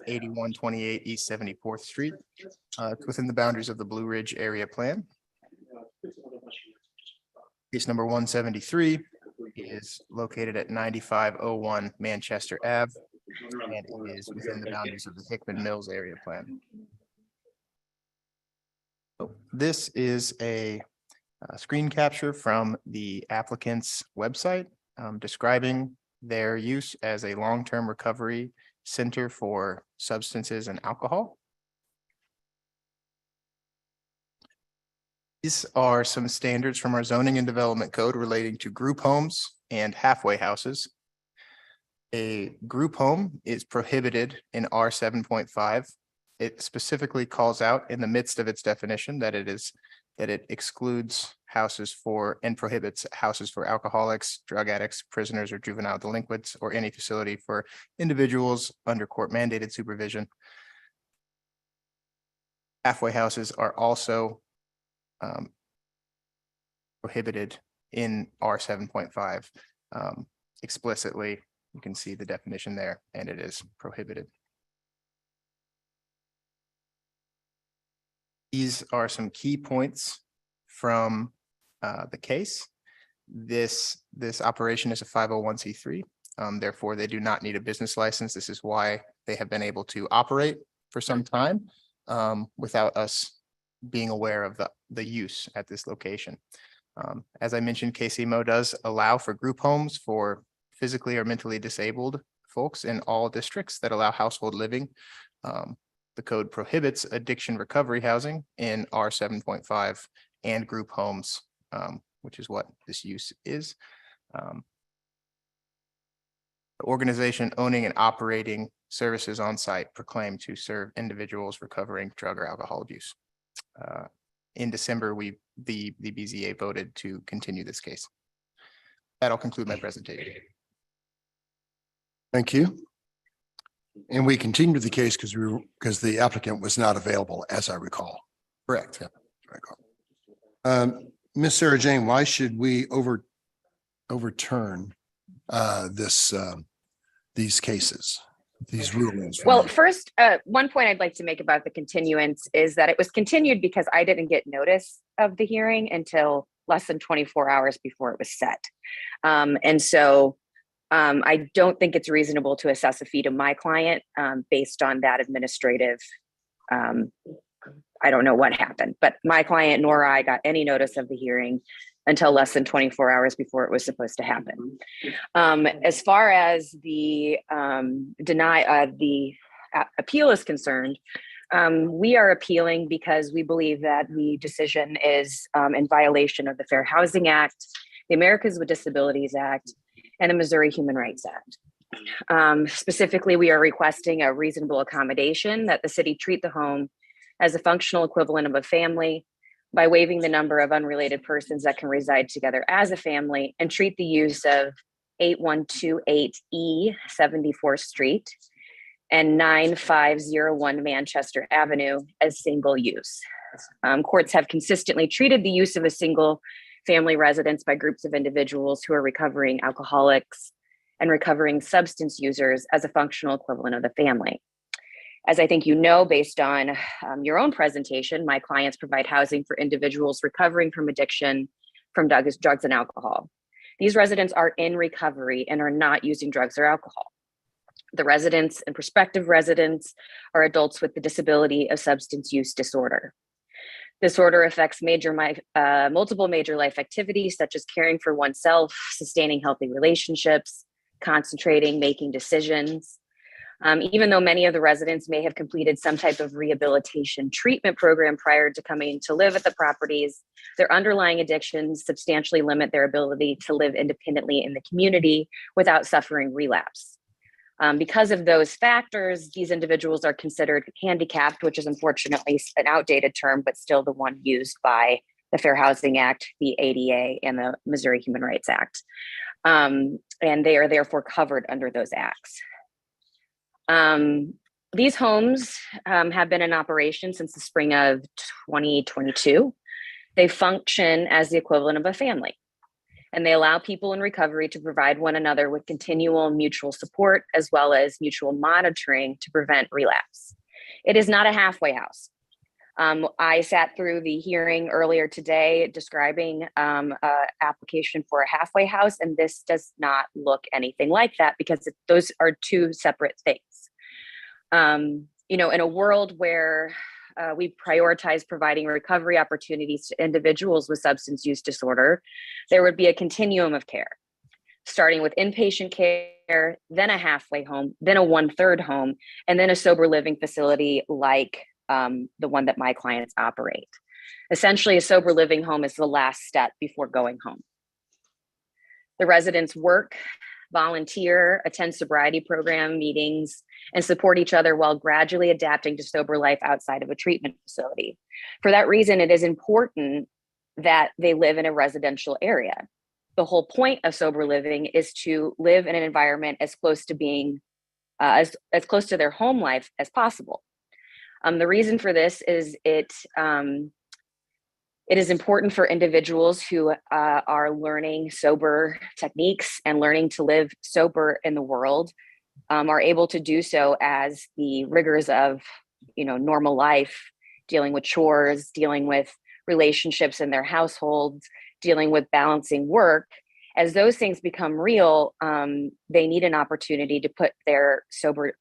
8128 East 74th Street, within the boundaries of the Blue Ridge area plan. Case number 173 is located at 9501 Manchester Ave, and it is within the boundaries of the Hickman Mills area plan. So this is a screen capture from the applicant's website describing their use as a long-term recovery center for substances and alcohol. These are some standards from our zoning and development code relating to group homes and halfway houses. A group home is prohibited in R 7.5. It specifically calls out in the midst of its definition that it excludes houses for and prohibits houses for alcoholics, drug addicts, prisoners, or juvenile delinquents, or any facility for individuals under court mandated supervision. Halfway houses are also prohibited in R 7.5 explicitly. You can see the definition there, and it is prohibited. These are some key points from the case. This operation is a 501c3. Therefore, they do not need a business license. This is why they have been able to operate for some time without us being aware of the use at this location. As I mentioned, KCMO does allow for group homes for physically or mentally disabled folks in all districts that allow household living. The code prohibits addiction recovery housing in R 7.5 and group homes, which is what this use is. The organization owning and operating services on site proclaimed to serve individuals recovering drug or alcohol abuse. In December, the BZA voted to continue this case. That'll conclude my presentation. Thank you. And we continued the case because the applicant was not available, as I recall. Correct. Ms. Sarah Jane, why should we overturn these cases, these rulings? Well, first, one point I'd like to make about the continuance is that it was continued because I didn't get notice of the hearing until less than 24 hours before it was set. And so I don't think it's reasonable to assess a fee to my client based on that administrative. I don't know what happened, but my client nor I got any notice of the hearing until less than 24 hours before it was supposed to happen. As far as the appeal is concerned, we are appealing because we believe that the decision is in violation of the Fair Housing Act, the Americans with Disabilities Act, and the Missouri Human Rights Act. Specifically, we are requesting a reasonable accommodation that the city treat the home as a functional equivalent of a family by waiving the number of unrelated persons that can reside together as a family and treat the use of 8128 E 74th Street and 9501 Manchester Avenue as single use. Courts have consistently treated the use of a single family residence by groups of individuals who are recovering alcoholics and recovering substance users as a functional equivalent of the family. As I think you know, based on your own presentation, my clients provide housing for individuals recovering from addiction from drugs and alcohol. These residents are in recovery and are not using drugs or alcohol. The residents and prospective residents are adults with the disability of substance use disorder. This order affects multiple major life activities such as caring for oneself, sustaining healthy relationships, concentrating, making decisions. Even though many of the residents may have completed some type of rehabilitation treatment program prior to coming to live at the properties, their underlying addictions substantially limit their ability to live independently in the community without suffering relapse. Because of those factors, these individuals are considered handicapped, which is unfortunately an outdated term, but still the one used by the Fair Housing Act, the ADA, and the Missouri Human Rights Act. And they are therefore covered under those acts. These homes have been in operation since the spring of 2022. They function as the equivalent of a family, and they allow people in recovery to provide one another with continual mutual support as well as mutual monitoring to prevent relapse. It is not a halfway house. I sat through the hearing earlier today describing an application for a halfway house, and this does not look anything like that because those are two separate things. You know, in a world where we prioritize providing recovery opportunities to individuals with substance use disorder, there would be a continuum of care, starting with inpatient care, then a halfway home, then a 1/3 home, and then a sober living facility like the one that my clients operate. Essentially, a sober living home is the last step before going home. The residents work, volunteer, attend sobriety program meetings, and support each other while gradually adapting to sober life outside of a treatment facility. For that reason, it is important that they live in a residential area. The whole point of sober living is to live in an environment as close to being as close to their home life as possible. The reason for this is it is important for individuals who are learning sober techniques and learning to live sober in the world are able to do so as the rigors of, you know, normal life, dealing with chores, dealing with relationships in their households, dealing with balancing work. As those things become real, they need an opportunity to put their sober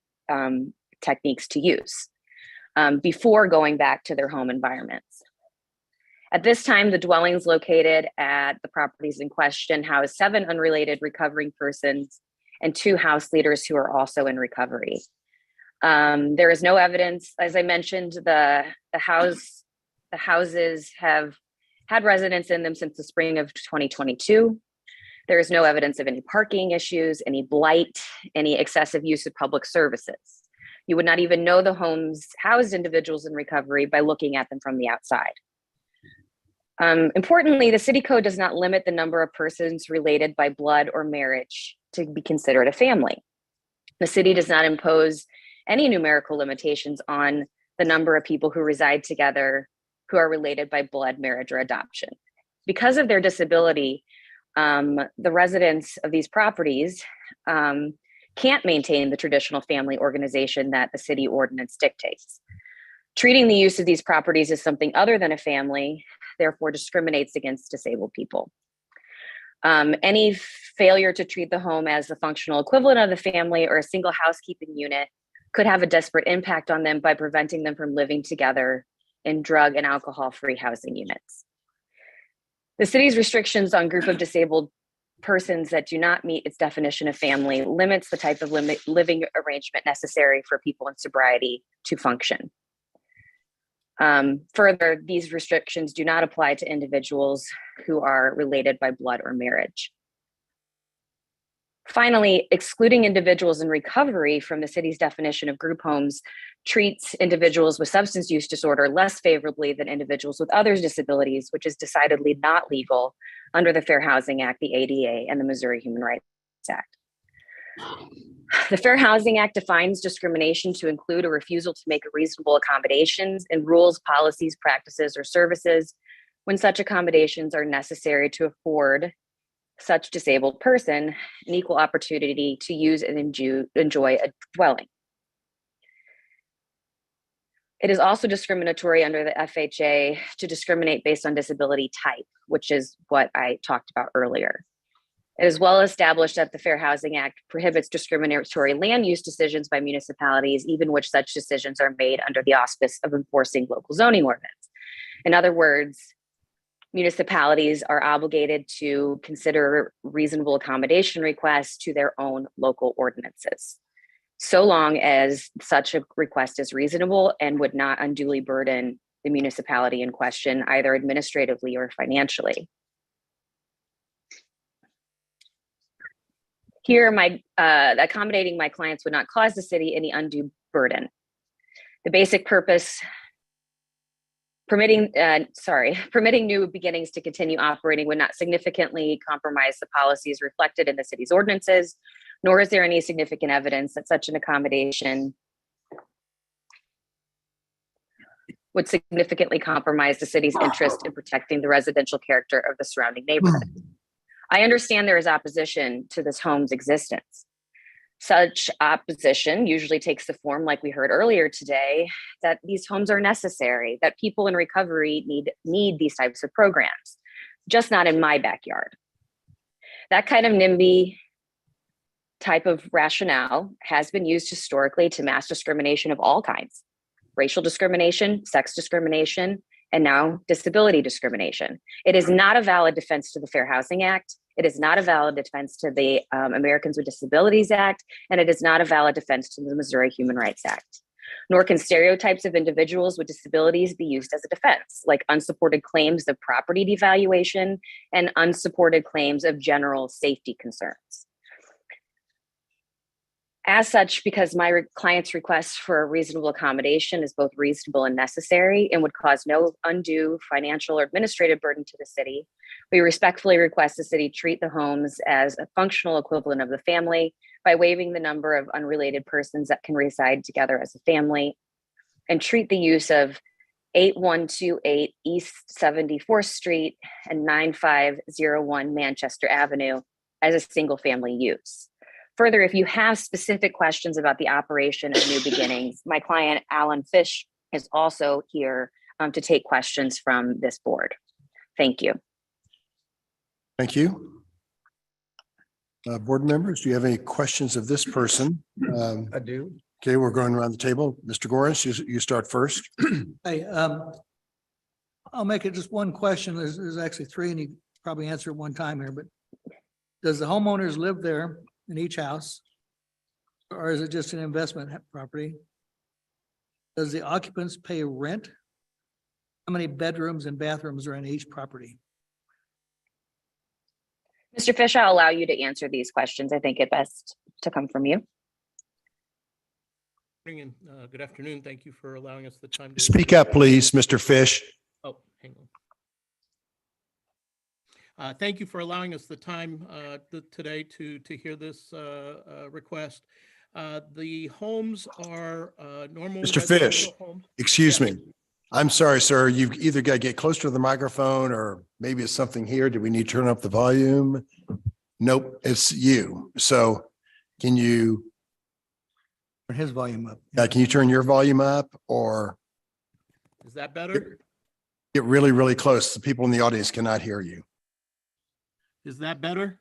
techniques to use before going back to their home environments. At this time, the dwellings located at the properties in question house 7 unrelated recovering persons and 2 house leaders who are also in recovery. There is no evidence, as I mentioned, the houses have had residents in them since the spring of 2022. There is no evidence of any parking issues, any blight, any excessive use of public services. You would not even know the homes housed individuals in recovery by looking at them from the outside. Importantly, the city code does not limit the number of persons related by blood or marriage to be considered a family. The city does not impose any numerical limitations on the number of people who reside together who are related by blood, marriage, or adoption. Because of their disability, the residents of these properties can't maintain the traditional family organization that the city ordinance dictates. Treating the use of these properties as something other than a family, therefore discriminates against disabled people. Any failure to treat the home as the functional equivalent of the family or a single housekeeping unit could have a disparate impact on them by preventing them from living together in drug and alcohol-free housing units. The city's restrictions on group of disabled persons that do not meet its definition of family limits the type of living arrangement necessary for people in sobriety to function. Further, these restrictions do not apply to individuals who are related by blood or marriage. Finally, excluding individuals in recovery from the city's definition of group homes treats individuals with substance use disorder less favorably than individuals with other disabilities, which is decidedly not legal under the Fair Housing Act, the ADA, and the Missouri Human Rights Act. The Fair Housing Act defines discrimination to include a refusal to make reasonable accommodations in rules, policies, practices, or services when such accommodations are necessary to afford such disabled person an equal opportunity to use and enjoy a dwelling. It is also discriminatory under the FHA to discriminate based on disability type, which is what I talked about earlier. It is well established that the Fair Housing Act prohibits discriminatory land use decisions by municipalities, even which such decisions are made under the auspice of enforcing local zoning ordinance. In other words, municipalities are obligated to consider reasonable accommodation requests to their own local ordinances, so long as such a request is reasonable and would not unduly burden the municipality in question, either administratively or financially. Here, accommodating my clients would not cause the city any undue burden. The basic purpose, permitting new beginnings to continue operating would not significantly compromise the policies reflected in the city's ordinances, nor is there any significant evidence that such an accommodation would significantly compromise the city's interest in protecting the residential character of the surrounding neighborhood. I understand there is opposition to this home's existence. Such opposition usually takes the form, like we heard earlier today, that these homes are necessary, that people in recovery need these types of programs, just not in my backyard. That kind of NIMBY type of rationale has been used historically to mass discrimination of all kinds: racial discrimination, sex discrimination, and now disability discrimination. It is not a valid defense to the Fair Housing Act. It is not a valid defense to the Americans with Disabilities Act, and it is not a valid defense to the Missouri Human Rights Act. Nor can stereotypes of individuals with disabilities be used as a defense, like unsupported claims of property devaluation and unsupported claims of general safety concerns. As such, because my client's request for a reasonable accommodation is both reasonable and necessary and would cause no undue financial or administrative burden to the city, we respectfully request the city treat the homes as a functional equivalent of the family by waiving the number of unrelated persons that can reside together as a family, and treat the use of 8128 East 74th Street and 9501 Manchester Avenue as a single family use. Further, if you have specific questions about the operation of New Beginnings, my client, Alan Fish, is also here to take questions from this board. Thank you. Thank you. Board members, do you have any questions of this person? I do. Okay, we're going around the table. Mr. Goris, you start first. Hey, I'll make it just one question. There's actually three, and you probably answer it one time here, but does the homeowners live there in each house? Or is it just an investment property? Does the occupants pay rent? How many bedrooms and bathrooms are in each property? Mr. Fish, I'll allow you to answer these questions. I think it best to come from you. Good afternoon. Thank you for allowing us the time to Speak up, please, Mr. Fish. Oh, hang on. Thank you for allowing us the time today to hear this request. The homes are normal. Mr. Fish, homes. excuse me. I'm sorry, sir. You've either got to get closer to the microphone or maybe it's something here. Do we need to turn up the volume? Nope, it's you. So can you? Turn his volume up. Can you turn your volume up or? Is that better? Get really, really close. The people in the audience cannot hear you. Is that better?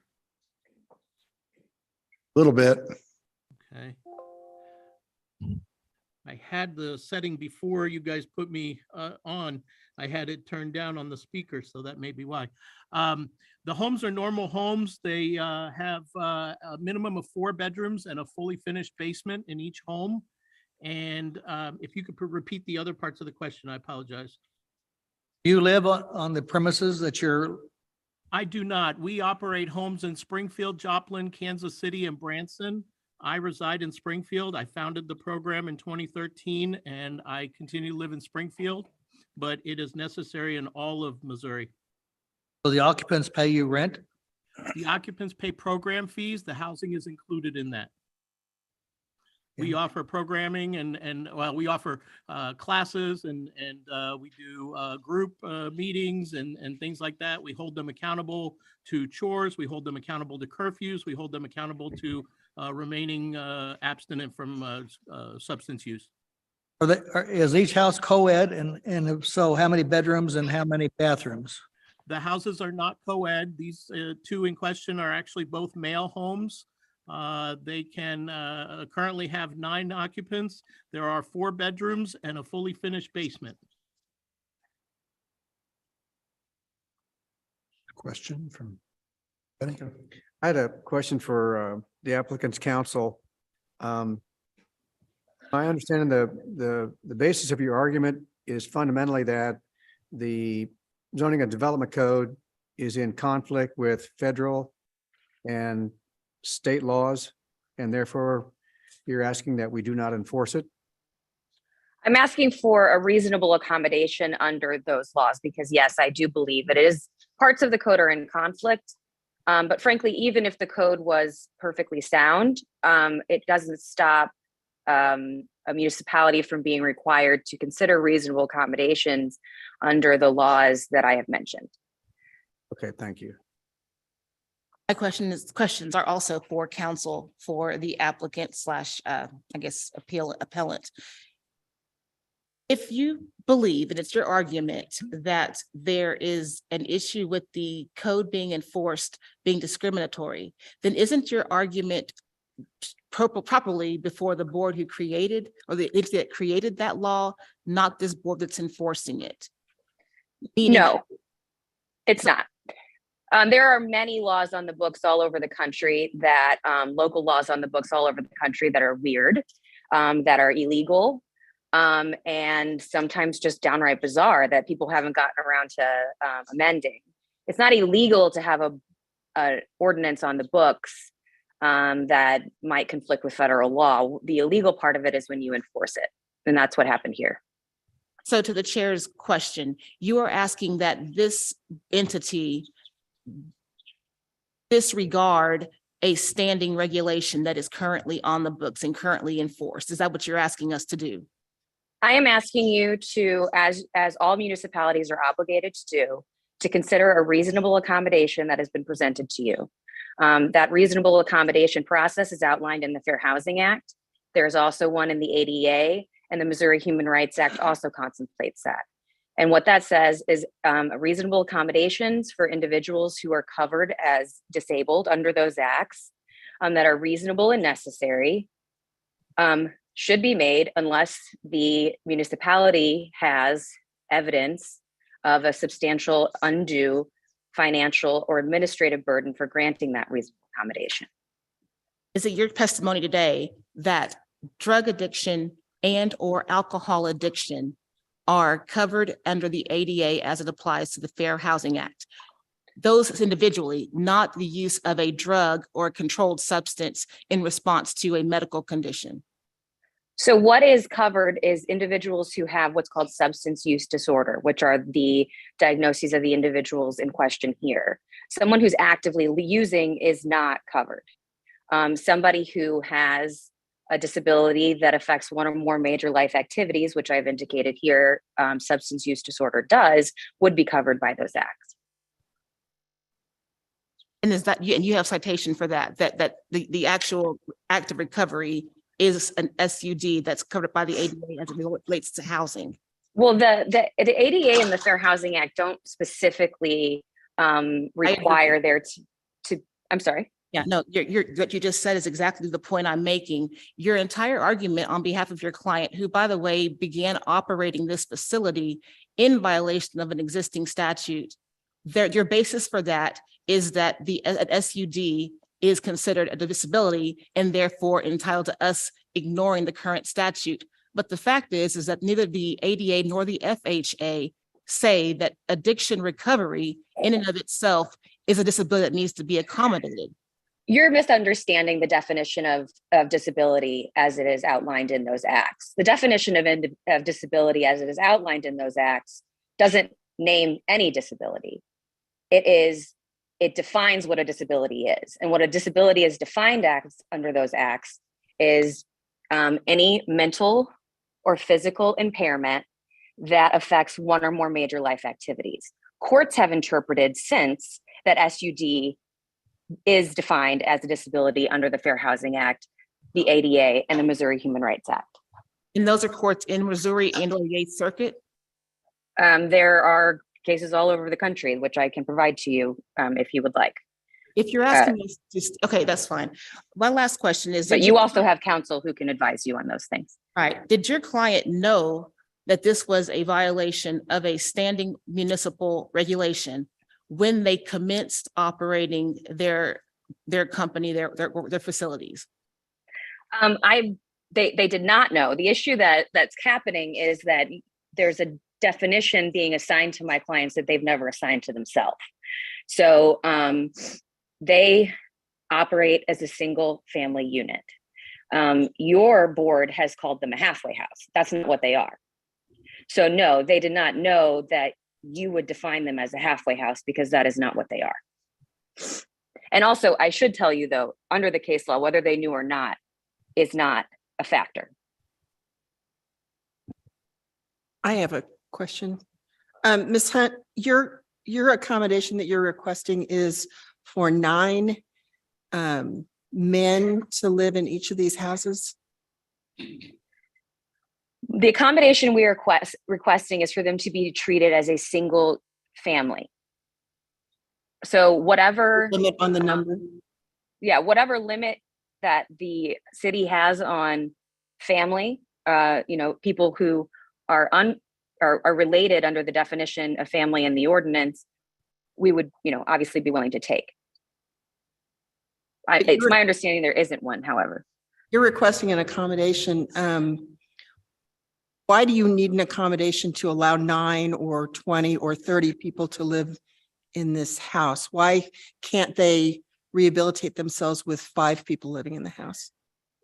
A little bit. Okay. I had the setting before you guys put me on. I had it turned down on the speaker, so that may be why. The homes are normal homes. They have a minimum of 4 bedrooms and a fully finished basement in each home. And if you could repeat the other parts of the question, I apologize. You live on the premises that you're? I do not. We operate homes in Springfield, Joplin, Kansas City, and Branson. I reside in Springfield. I founded the program in 2013, and I continue to live in Springfield, but it is necessary in all of Missouri. So the occupants pay you rent? The occupants pay program fees. The housing is included in that. We offer programming and well, we offer classes and we do group meetings and things like that. We hold them accountable to chores. We hold them accountable to curfews. We hold them accountable to remaining abstinent from substance use. Is each house co-ed and if so, how many bedrooms and how many bathrooms? The houses are not co-ed. These two in question are actually both male homes. They can currently have 9 occupants. There are 4 bedrooms and a fully finished basement. Question from Benny? I had a question for the applicant's counsel. My understanding, the basis of your argument is fundamentally that the zoning and development code is in conflict with federal and state laws, and therefore you're asking that we do not enforce it? I'm asking for a reasonable accommodation under those laws because yes, I do believe that it is parts of the code are in conflict. But frankly, even if the code was perfectly sound, it doesn't stop a municipality from being required to consider reasonable accommodations under the laws that I have mentioned. Okay, thank you. My questions are also for counsel for the applicant slash, I guess, appellant. If you believe, and it's your argument, that there is an issue with the code being enforced, being discriminatory, then isn't your argument properly before the board who created, or the entity that created that law, not this board that's enforcing it? No, it's not. There are many laws on the books all over the country that, local laws on the books all over the country that are weird, that are illegal, and sometimes just downright bizarre that people haven't gotten around to amending. It's not illegal to have a ordinance on the books that might conflict with federal law. The illegal part of it is when you enforce it, and that's what happened here. So to the chair's question, you are asking that this entity disregard a standing regulation that is currently on the books and currently enforced. Is that what you're asking us to do? I am asking you to, as all municipalities are obligated to do, to consider a reasonable accommodation that has been presented to you. That reasonable accommodation process is outlined in the Fair Housing Act. There's also one in the ADA, and the Missouri Human Rights Act also contemplates that. And what that says is reasonable accommodations for individuals who are covered as disabled under those acts that are reasonable and necessary should be made unless the municipality has evidence of a substantial undue financial or administrative burden for granting that reasonable accommodation. Is it your testimony today that drug addiction and or alcohol addiction are covered under the ADA as it applies to the Fair Housing Act? Those individually, not the use of a drug or a controlled substance in response to a medical condition. So what is covered is individuals who have what's called substance use disorder, which are the diagnoses of the individuals in question here. Someone who's actively using is not covered. Somebody who has a disability that affects one or more major life activities, which I've indicated here, substance use disorder does, would be covered by those acts. And is that, and you have citation for that the actual act of recovery is an SUD that's covered by the ADA as it relates to housing? Well, the ADA and the Fair Housing Act don't specifically require there to, I'm sorry. Yeah, no, what you just said is exactly the point I'm making. Your entire argument on behalf of your client, who, by the way, began operating this facility in violation of an existing statute, your basis for that is that an SUD is considered a disability and therefore entitled to us ignoring the current statute. But the fact is that neither the ADA nor the FHA say that addiction recovery in and of itself is a disability that needs to be accommodated. You're misunderstanding the definition of disability as it is outlined in those acts. The definition of disability as it is outlined in those acts doesn't name any disability. It defines what a disability is. And what a disability is defined as under those acts is any mental or physical impairment that affects one or more major life activities. Courts have interpreted since that SUD is defined as a disability under the Fair Housing Act, the ADA, and the Missouri Human Rights Act. And those are courts in Missouri and or the 8th Circuit? There are cases all over the country, which I can provide to you if you would like. If you're asking us, just, okay, that's fine. My last question is. But did you your also cli- have counsel who can advise you on those things. All right, did your client know that this was a violation of a standing municipal regulation when they commenced operating their company, their facilities? They did not know. The issue that's happening is that there's a definition being assigned to my clients that they've never assigned to themselves. So they operate as a single family unit. Your board has called them a halfway house. That's not what they are. So no, they did not know that you would define them as a halfway house because that is not what they are. And also, I should tell you though, under the case law, whether they knew or not is not a factor. I have a question. Ms. Hunt, your accommodation that you're requesting is for 9 men to live in each of these houses? The accommodation we are requesting is for them to be treated as a single family. So whatever limit on the number. Yeah, whatever limit that the city has on family, people who are related under the definition of family in the ordinance, we would, obviously be willing to take. It's my understanding there isn't one, however. You're requesting an accommodation. Why do you need an accommodation to allow 9 or 20 or 30 people to live in this house? Why can't they rehabilitate themselves with 5 people living in the house?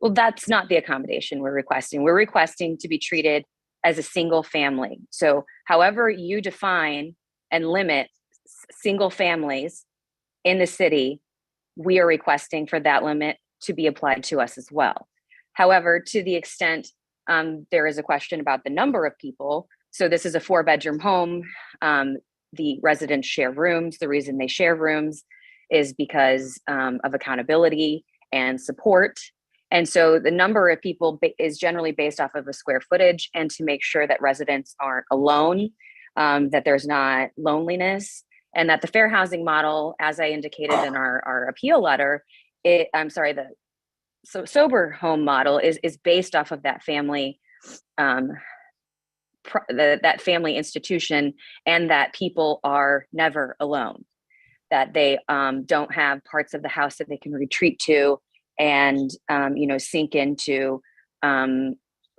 Well, that's not the accommodation we're requesting. We're requesting to be treated as a single family. So however you define and limit single families in the city, we are requesting for that limit to be applied to us as well. However, to the extent there is a question about the number of people, so this is a 4-bedroom home. The residents share rooms. The reason they share rooms is because of accountability and support. And so the number of people is generally based off of the square footage and to make sure that residents aren't alone, that there's not loneliness, and that the fair housing model, as I indicated in our appeal letter, the sober home model is based off of that family, that family institution, and that people are never alone, that they don't have parts of the house that they can retreat to and sink into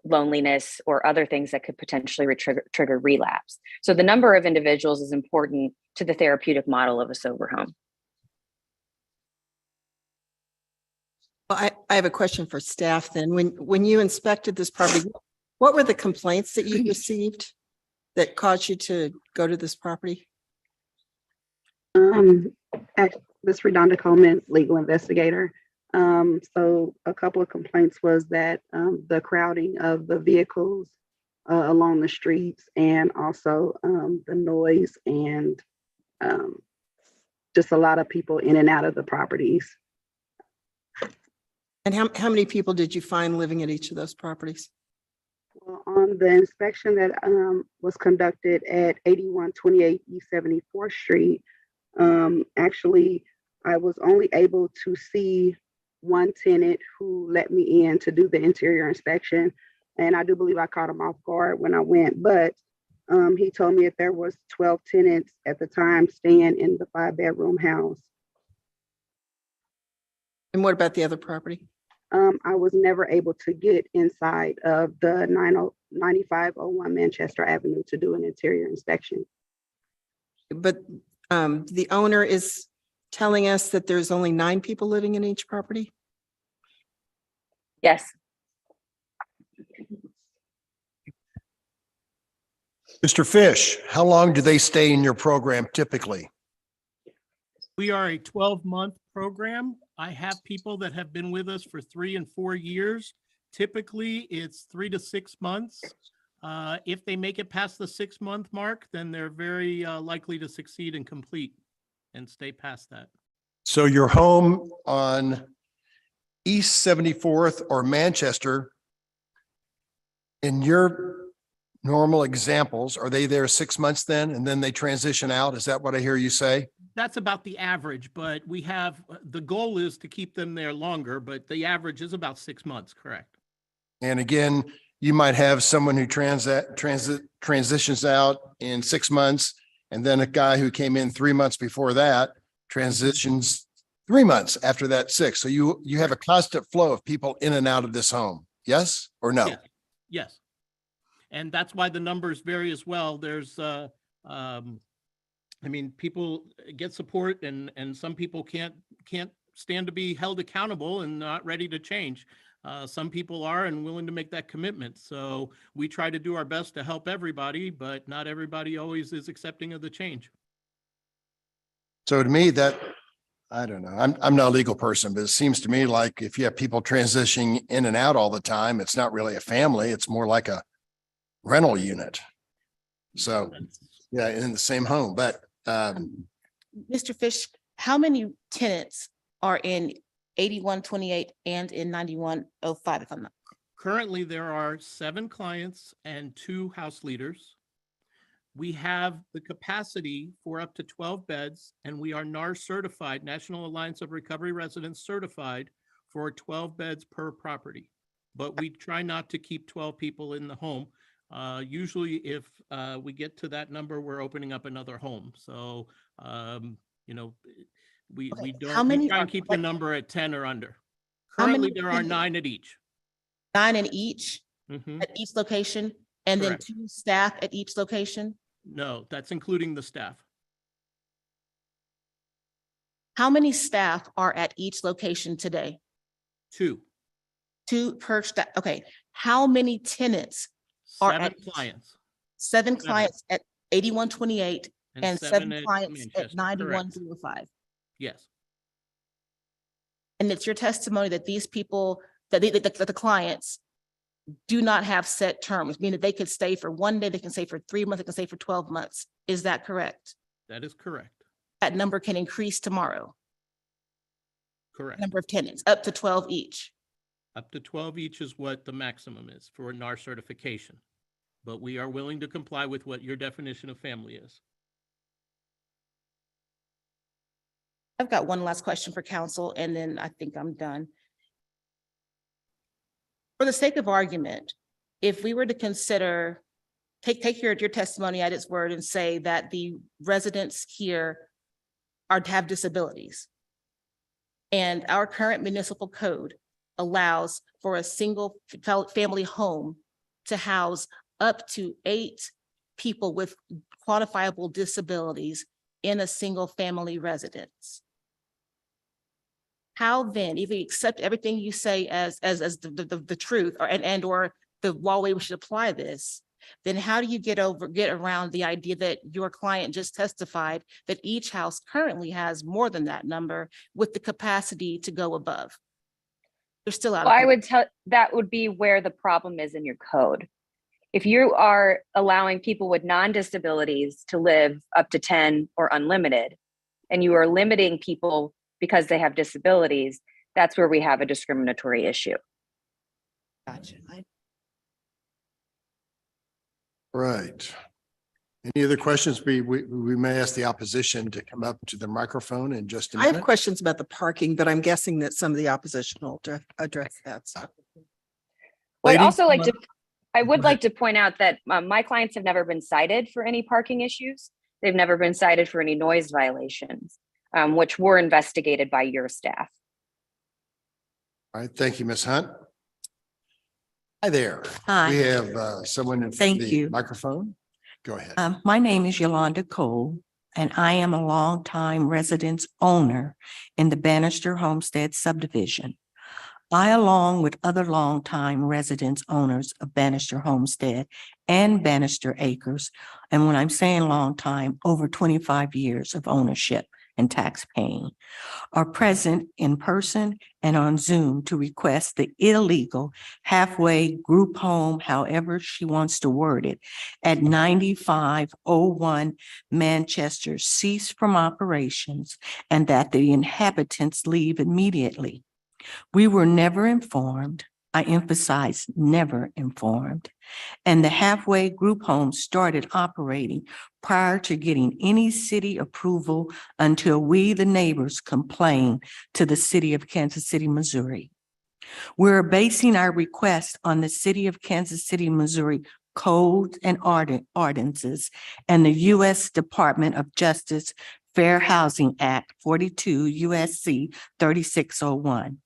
loneliness or other things that could potentially trigger relapse. So the number of individuals is important to the therapeutic model of a sober home. Well, I have a question for staff then. When you inspected this property, what were the complaints that you received that caused you to go to this property? This Redonda Coleman, legal investigator. So a couple of complaints was that the crowding of the vehicles along the streets, and also the noise and just a lot of people in and out of the properties. And how many people did you find living at each of those properties? Well, on the inspection that was conducted at 8128 East 74th Street, actually, I was only able to see one tenant who let me in to do the interior inspection. And I do believe I caught him off guard when I went, but he told me that there was 12 tenants at the time staying in the 5-bedroom house. And what about the other property? I was never able to get inside of the 9501 Manchester Avenue to do an interior inspection. But the owner is telling us that there's only 9 people living in each property? Yes. Mr. Fish, how long do they stay in your program typically? We are a 12-month program. I have people that have been with us for 3 and 4 years. Typically, it's 3 to 6 months. If they make it past the 6-month mark, then they're very likely to succeed and complete and stay past that. So your home on East 74th or Manchester, in your normal examples, are they there 6 months then, and then they transition out? Is that what I hear you say? That's about the average, but we have, the goal is to keep them there longer, but the average is about 6 months, correct? And again, you might have someone who transitions out in 6 months, and then a guy who came in 3 months before that transitions 3 months after that 6. So you have a constant flow of people in and out of this home. Yes or no? Yes. Yes. And that's why the numbers vary as well. There's, I mean, people get support and some people can't stand to be held accountable and not ready to change. Some people are and willing to make that commitment. So we try to do our best to help everybody, but not everybody always is accepting of the change. So to me, that, I don't know, I'm not a legal person, but it seems to me like if you have people transitioning in and out all the time, it's not really a family. It's more like a rental unit. So, yeah, in the same home, but Mr. Fish, how many tenants are in 8128 and in 9105, if I'm not? Currently, there are 7 clients and 2 house leaders. We have the capacity for up to 12 beds, and we are NAR certified, National Alliance of Recovery Residents certified for 12 beds per property. But we try not to keep 12 people in the home. Usually if we get to that number, we're opening up another home. So, you know, we don't, we try and keep the number at 10 or under. Currently, there are 9 at each. 9 in each, Mhm. at each location, and then Correct. 2 staff at each location? No, that's including the staff. How many staff are at each location today? 2, 2 per staff, okay. How many tenants are 7 at clients. 7 clients at 8128 and 7 at clients Manchester, at correct. 9105? Yes, And it's your testimony that these people, that the clients do not have set terms, meaning that they could stay for 1 day, they can stay for 3 months, they can stay for 12 months. Is that correct? that is correct. That number can increase tomorrow, Correct. number of tenants, up to 12 each. Up to 12 each is what the maximum is for NAR certification. But we are willing to comply with what your definition of family is. I've got one last question for council, and then I think I'm done. For the sake of argument, if we were to consider, take your testimony at its word and say that the residents here have disabilities, and our current municipal code allows for a single family home to house up to 8 people with quantifiable disabilities in a single family residence. How then, if we accept everything you say as the truth or the way we should apply this, then how do you get around the idea that your client just testified that each house currently has more than that number with the capacity to go above? They're still out. Well, I would tell, that would be where the problem is in your code. If you are allowing people with non-disabilities to live up to 10 or unlimited, and you are limiting people because they have disabilities, that's where we have a discriminatory issue. Gotcha. Right. Any other questions? We may ask the opposition to come up to the microphone in just a I have minute. questions about the parking, but I'm guessing that some of the opposition will address that. So. Well, I'd Lady? also like to, I would Go ahead. like to point out that my clients have never been cited for any parking issues. They've never been cited for any noise violations, which were investigated by your staff. All right, thank you, Ms. Hunt. Hi there. Hi. We have someone in Thank the you. microphone. Go ahead. My name is Yolanda Cole, and I am a longtime residence owner in the Bannister Homestead subdivision. I, along with other longtime residence owners of Bannister Homestead and Bannister Acres, and when I'm saying long time, over 25 years of ownership and tax paying, are present in person and on Zoom to request the illegal halfway group home, however she wants to word it, at 9501 Manchester cease from operations and that the inhabitants leave immediately. We were never informed I emphasize never informed. And the halfway group home started operating prior to getting any city approval until we, the neighbors, complained to the city of Kansas City, Missouri. We're basing our request on the city of Kansas City, Missouri codes and ordinances and the U.S. Department of Justice Fair Housing Act 42 USC 3601.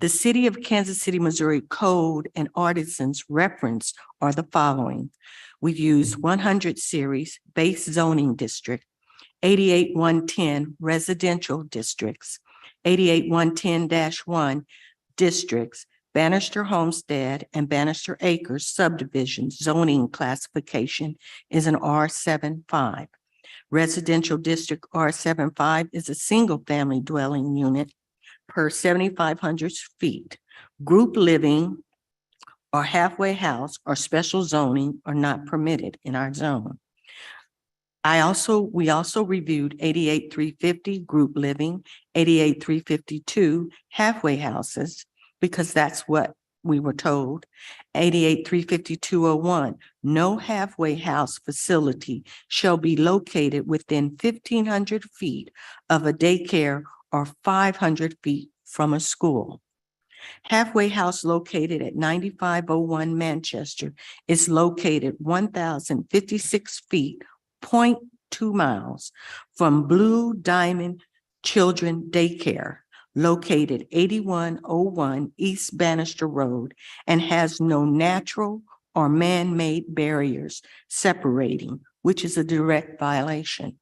The City of Kansas City, Missouri Code and Ordinances referenced are the following. We use 100 series base zoning district, 88110 residential districts, 88110-1 districts, Bannister Homestead and Bannister Acres subdivision zoning classification is an R75. Residential district R75 is a single family dwelling unit per 7,500 feet. Group living or halfway house or special zoning are not permitted in our zone. We also reviewed 88350 group living, 88352 halfway houses, because that's what we were told. 8835201, no halfway house facility shall be located within 1,500 feet of a daycare or 500 feet from a school. Halfway house located at 9501 Manchester is located 1,056 feet, 0.2 miles from Blue Diamond Children Daycare, located 8101 East Bannister Road, and has no natural or man-made barriers separating, which is a direct violation.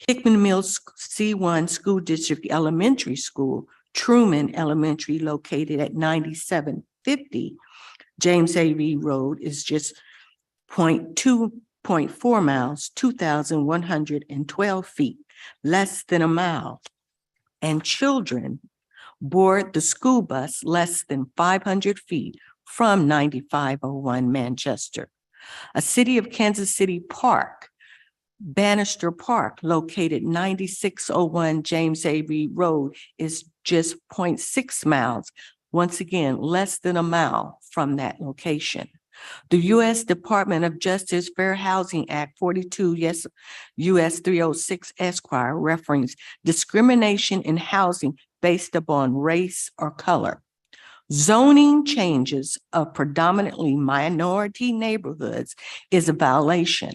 Hickman Mills C1 School District Elementary School, Truman Elementary, located at 9750 James A.V. Road, is just 0.4 miles, 2,112 feet, less than a mile. And children board the school bus less than 500 feet from 9501 Manchester. A City of Kansas City park, Bannister Park, located 9601 James A.V. Road, is just 0.6 miles, once again, less than a mile from that location. The U.S. Department of Justice Fair Housing Act 42 U.S. 306 Esquire reference discrimination in housing based upon race or color. Zoning changes of predominantly minority neighborhoods is a violation.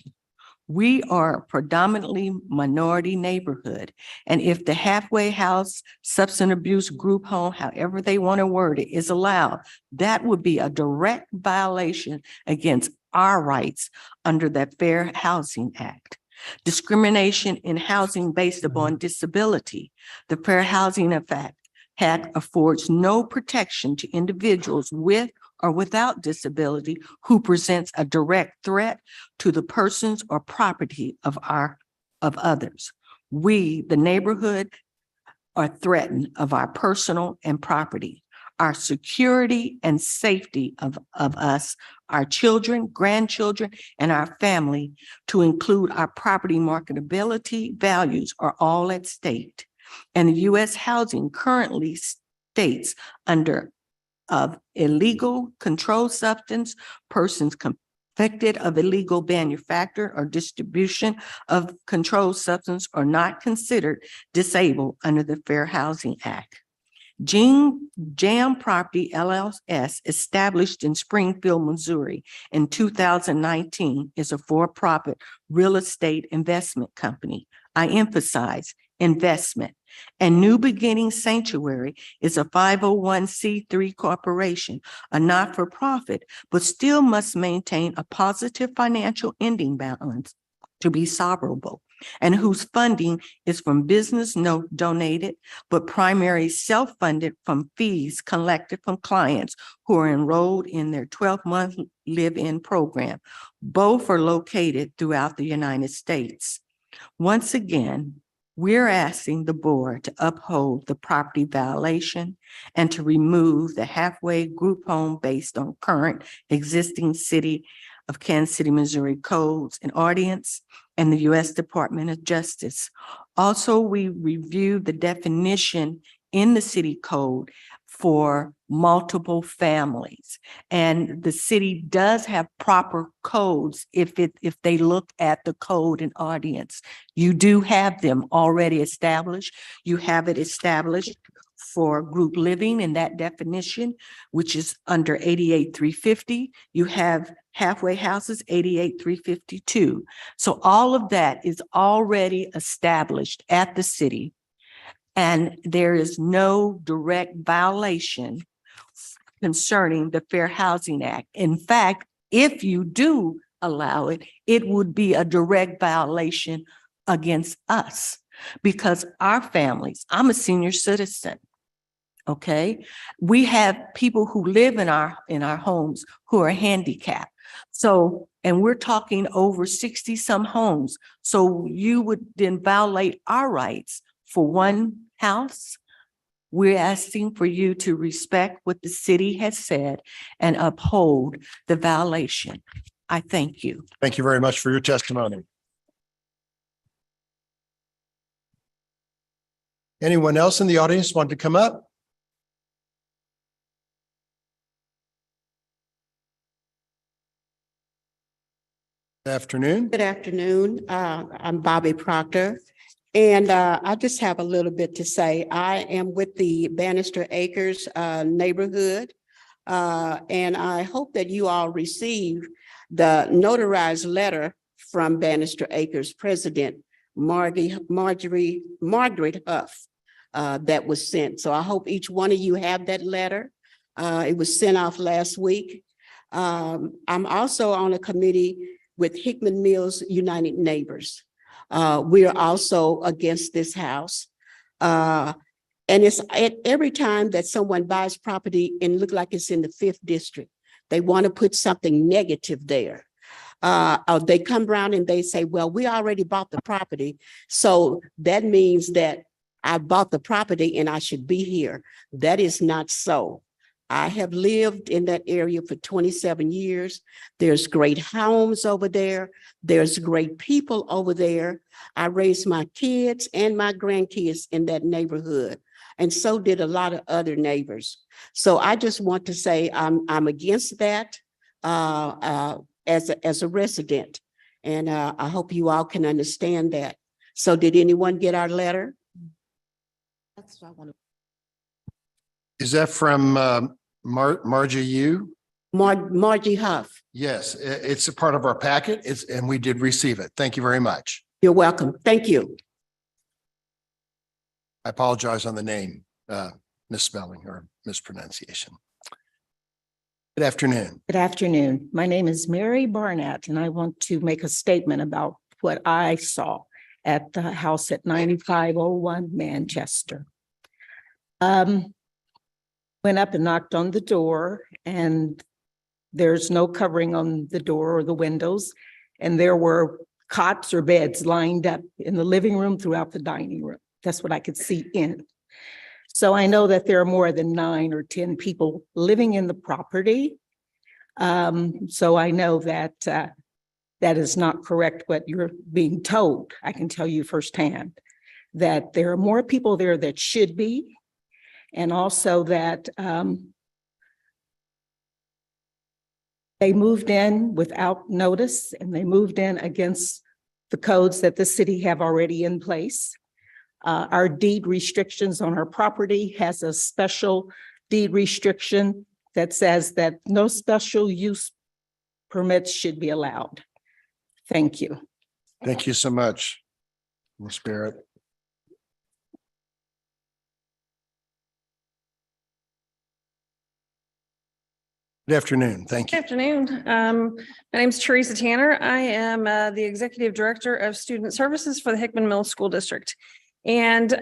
We are a predominantly minority neighborhood, and if the halfway house, substance abuse group home, however they want to word it, is allowed, that would be a direct violation against our rights under the Fair Housing Act. Discrimination in housing based upon disability. The Fair Housing Act affords no protection to individuals with or without disability who presents a direct threat to the persons or property of others. We, the neighborhood, are threatened of our personal and property, our security and safety of us, our children, grandchildren, and our family, to include our property marketability values, are all at stake. And the U.S. housing currently states under of illegal controlled substance, persons convicted of illegal manufacture or distribution of controlled substance are not considered disabled under the Fair Housing Act. Jam Property LLS, established in Springfield, Missouri in 2019, is a for-profit real estate investment company. I emphasize investment. And New Beginning Sanctuary is a 501c3 corporation, a not-for-profit, but still must maintain a positive financial ending balance to be solvable, and whose funding is from business donated, but primary self-funded from fees collected from clients who are enrolled in their 12-month live-in program. Both are located throughout the United States. Once again, we're asking the board to uphold the property violation and to remove the halfway group home based on current existing City of Kansas City, Missouri codes and ordinance and the U.S. Department of Justice. Also, we reviewed the definition in the city code for multiple families. And the city does have proper codes if they look at the code and audience. You do have them already established. You have it established for group living in that definition, which is under 88,350. You have halfway houses, 88,352. So all of that is already established at the city. And there is no direct violation concerning the Fair Housing Act. In fact, if you do allow it, it would be a direct violation against us because our families, I'm a senior citizen. Okay, we have people who live in our homes who are handicapped. So, and we're talking over 60 some homes. So you would then violate our rights for one house. We're asking for you to respect what the city has said and uphold the violation. I thank you. Thank you very much for your testimony. Anyone else in the audience want to come up? Good afternoon. Good afternoon. I'm Bobby Proctor. And I just have a little bit to say. I am with the Bannister Acres neighborhood. And I hope that you all receive the notarized letter from Bannister Acres President Margaret Huff that was sent. So I hope each one of you have that letter. It was sent off last week. I'm also on a committee with Hickman Mills United Neighbors. We are also against this house. And it's every time that someone buys property and look like it's in the 5th district, they want to put something negative there. They come around and they say, well, we already bought the property. So that means that I bought the property and I should be here. That is not so. I have lived in that area for 27 years. There's great homes over there. There's great people over there. I raised my kids and my grandkids in that neighborhood. And so did a lot of other neighbors. So I just want to say I'm against that as a resident. And I hope you all can understand that. So did anyone get our letter? That's what I want to. Is that from Margie Yu? Margie Huff. Yes, it's a part of our packet. And we did receive it. Thank you very much. You're welcome. Thank you. I apologize on the name, misspelling or mispronunciation. Good afternoon. Good afternoon. My name is Mary Barnett, and I want to make a statement about what I saw at the house at 9501 Manchester. Went up and knocked on the door, and there's no covering on the door or the windows. And there were cots or beds lined up in the living room throughout the dining room. That's what I could see in. So I know that there are more than 9 or 10 people living in the property. So I know that that is not correct what you're being told. I can tell you firsthand that there are more people there that should be. And also that they moved in without notice, and they moved in against the codes that the city have already in place. Our deed restrictions on our property has a special deed restriction that says that no special use permits should be allowed. Thank you. Thank you so much, Ms. Barrett. Good afternoon. Thank you. Good afternoon. My name is Teresa Tanner. I am the Executive Director of Student Services for the Hickman Mills School District. And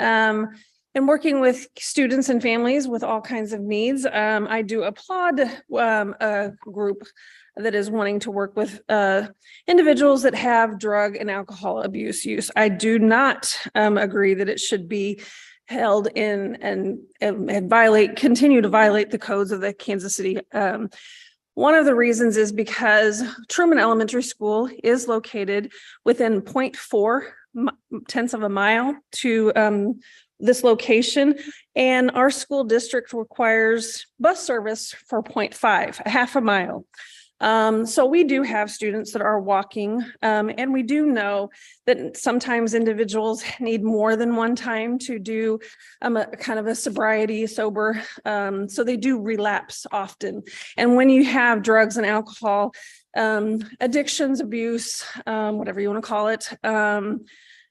in working with students and families with all kinds of needs, I do applaud a group that is wanting to work with individuals that have drug and alcohol abuse use. I do not agree that it should be held in and continue to violate the codes of the Kansas City. One of the reasons is because Truman Elementary School is located within 0.4 tenths of a mile to this location, and our school district requires bus service for 0.5, a half a mile. So we do have students that are walking, and we do know that sometimes individuals need more than one time to do a kind of a sobriety, sober. So they do relapse often. And when you have drugs and alcohol, addictions, abuse, whatever you want to call it,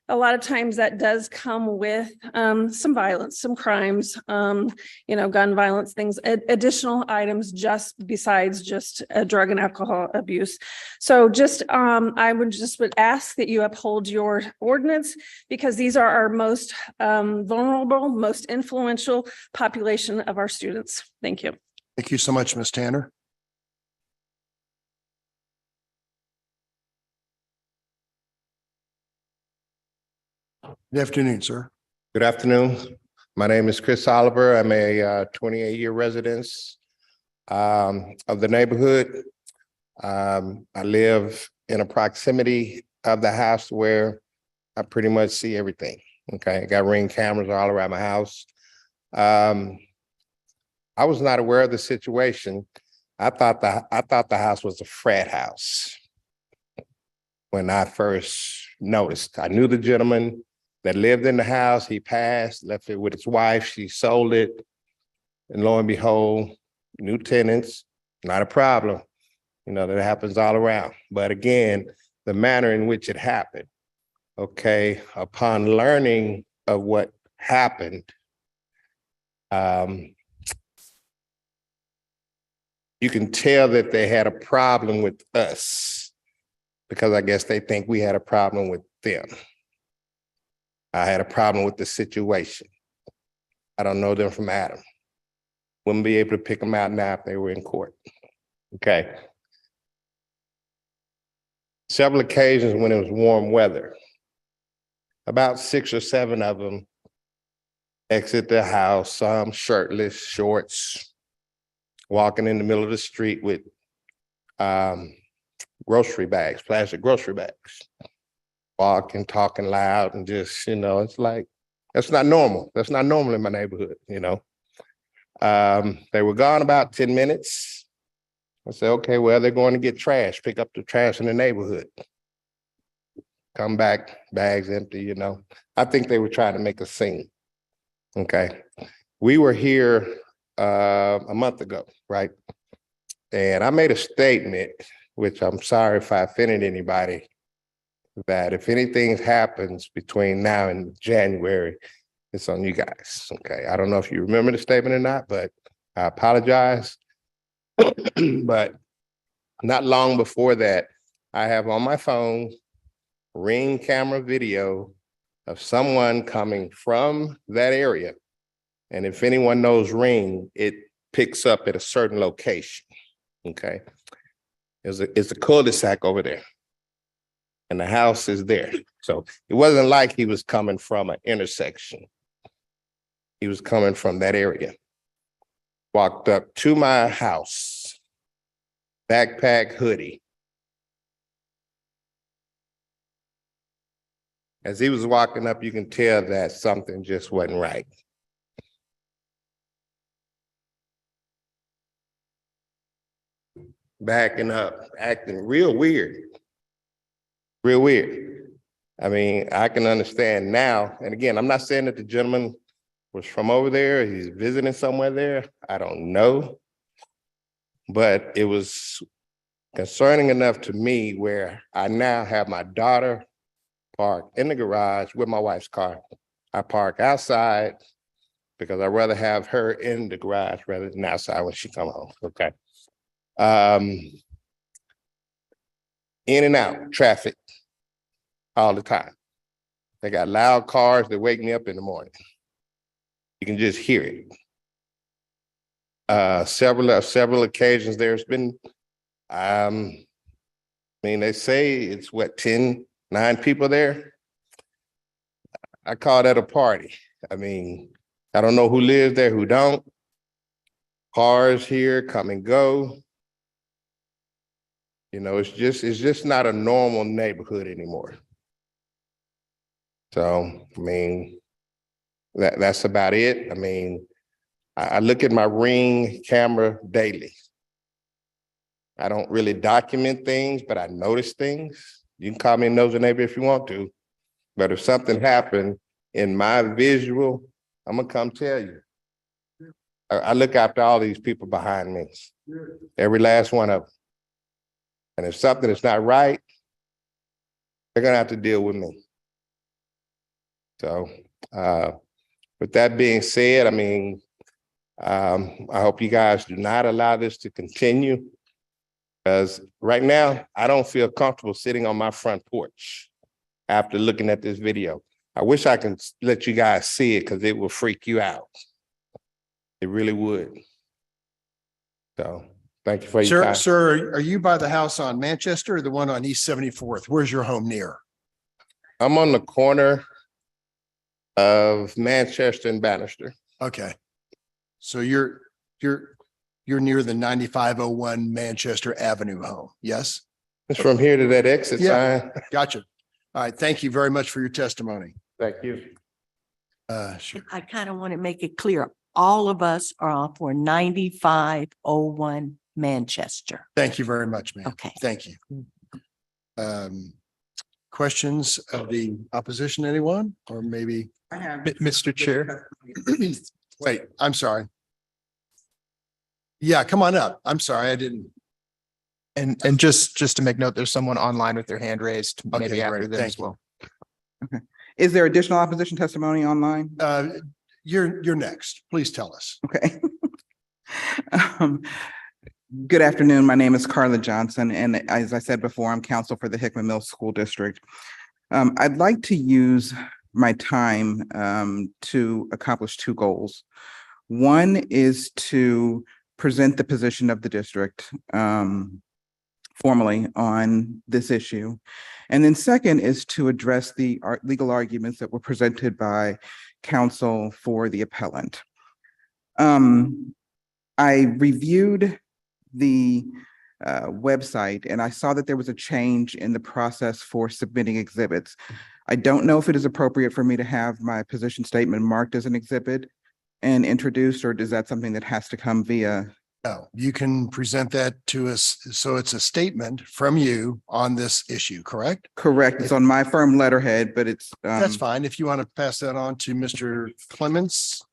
a lot of times that does come with some violence, some crimes, gun violence, things, additional items just besides just drug and alcohol abuse. So just I would ask that you uphold your ordinance, because these are our most vulnerable, most influential population of our students. Thank you. Thank you so much, Ms. Tanner. Good afternoon, sir. Good afternoon. My name is Chris Oliver. I'm a 28-year resident of the neighborhood. I live in a proximity of the house where I pretty much see everything. Okay, I got Ring cameras all around my house. I was not aware of the situation. I thought the house was a frat house when I first noticed. I knew the gentleman that lived in the house. He passed, left it with his wife. She sold it. And lo and behold, new tenants, not a problem. That happens all around. But again, the manner in which it happened, okay, upon learning of what happened, you can tell that they had a problem with us, because I guess they think we had a problem with them. I had a problem with the situation. I don't know them from Adam. Wouldn't be able to pick them out now if they were in court. Okay. Several occasions when it was warm weather, about 6 or 7 of them exit the house, some shirtless, shorts, walking in the middle of the street with grocery bags, plastic grocery bags. Walking, talking loud, and just, it's like, that's not normal. That's not normal in my neighborhood, They were gone about 10 minutes. I said, okay, well, they're going to get trash, pick up the trash in the neighborhood. Come back, bags empty, I think they were trying to make a scene. Okay. We were here a month ago, right? And I made a statement, which I'm sorry if I offended anybody, that if anything happens between now and January, it's on you guys, okay? I don't know if you remember the statement or not, but I apologize. But not long before that, I have on my phone Ring camera video of someone coming from that area. And if anyone knows Ring, it picks up at a certain location, okay? It's a cul-de-sac over there. And the house is there. So it wasn't like he was coming from an intersection. He was coming from that area. Walked up to my house, backpack, hoodie. As he was walking up, you can tell that something just wasn't right. Backing up, acting real weird. Real weird. I mean, I can understand now. And again, I'm not saying that the gentleman was from over there. He's visiting somewhere there. I don't know. But it was concerning enough to me where I now have my daughter parked in the garage with my wife's car. I park outside because I'd rather have her in the garage rather than outside when she come home. Okay. In and out traffic all the time. They got loud cars that wake me up in the morning. You can just hear it. Several occasions there's been, they say it's what, 9 people there? I call that a party. I don't know who lives there, who don't. Cars here come and go. It's just not a normal neighborhood anymore. So, That's about it. I mean, I look at my Ring camera daily. I don't really document things, but I notice things. You can call me a nosy neighbor if you want to, but if something happened in my visual, I'm gonna come tell you. I look after all these people behind me, every last one of them. And if something is not right, they're gonna have to deal with me. So with that being said, I mean, I hope you guys do not allow this to continue. Because right now, I don't feel comfortable sitting on my front porch after looking at this video. I wish I could let you guys see it because it will freak you out. It really would. So thank you for your time. Sir, are you by the house on Manchester or the one on East 74th? Where's your home near? I'm on the corner of Manchester and Bannister. Okay. So you're near the 9501 Manchester Avenue home, yes? It's from here to that exit Yeah, sign. gotcha. All right, thank you very much for your testimony. Thank you. Sure. I kind of want to make it clear, all of us are for 9501 Manchester. Thank you very much, ma'am. Okay. Thank you. Questions of the opposition, anyone? Or maybe, I have. Mr. Chair. wait, I'm sorry. Yeah, come on up. I'm sorry, I didn't. And just to make note, there's someone online with their hand raised, Okay, maybe after great. this Thank as you. well. Okay. Is there additional opposition testimony online? You're next. Please tell us. Okay. Good afternoon. My name is Carla Johnson, and as I said before, I'm counsel for the Hickman Mills School District. I'd like to use my time to accomplish two goals. One is to present the position of the district formally on this issue. And then second is to address the legal arguments that were presented by counsel for the appellant. I reviewed the website and I saw that there was a change in the process for submitting exhibits. I don't know if it is appropriate for me to have my position statement marked as an exhibit and introduced, or is that something that has to come via? No, you can present that to us. So it's a statement from you on this issue, correct? Correct. It's on my firm letterhead, but it's. That's fine. If you want to pass that on to Mr. Clements,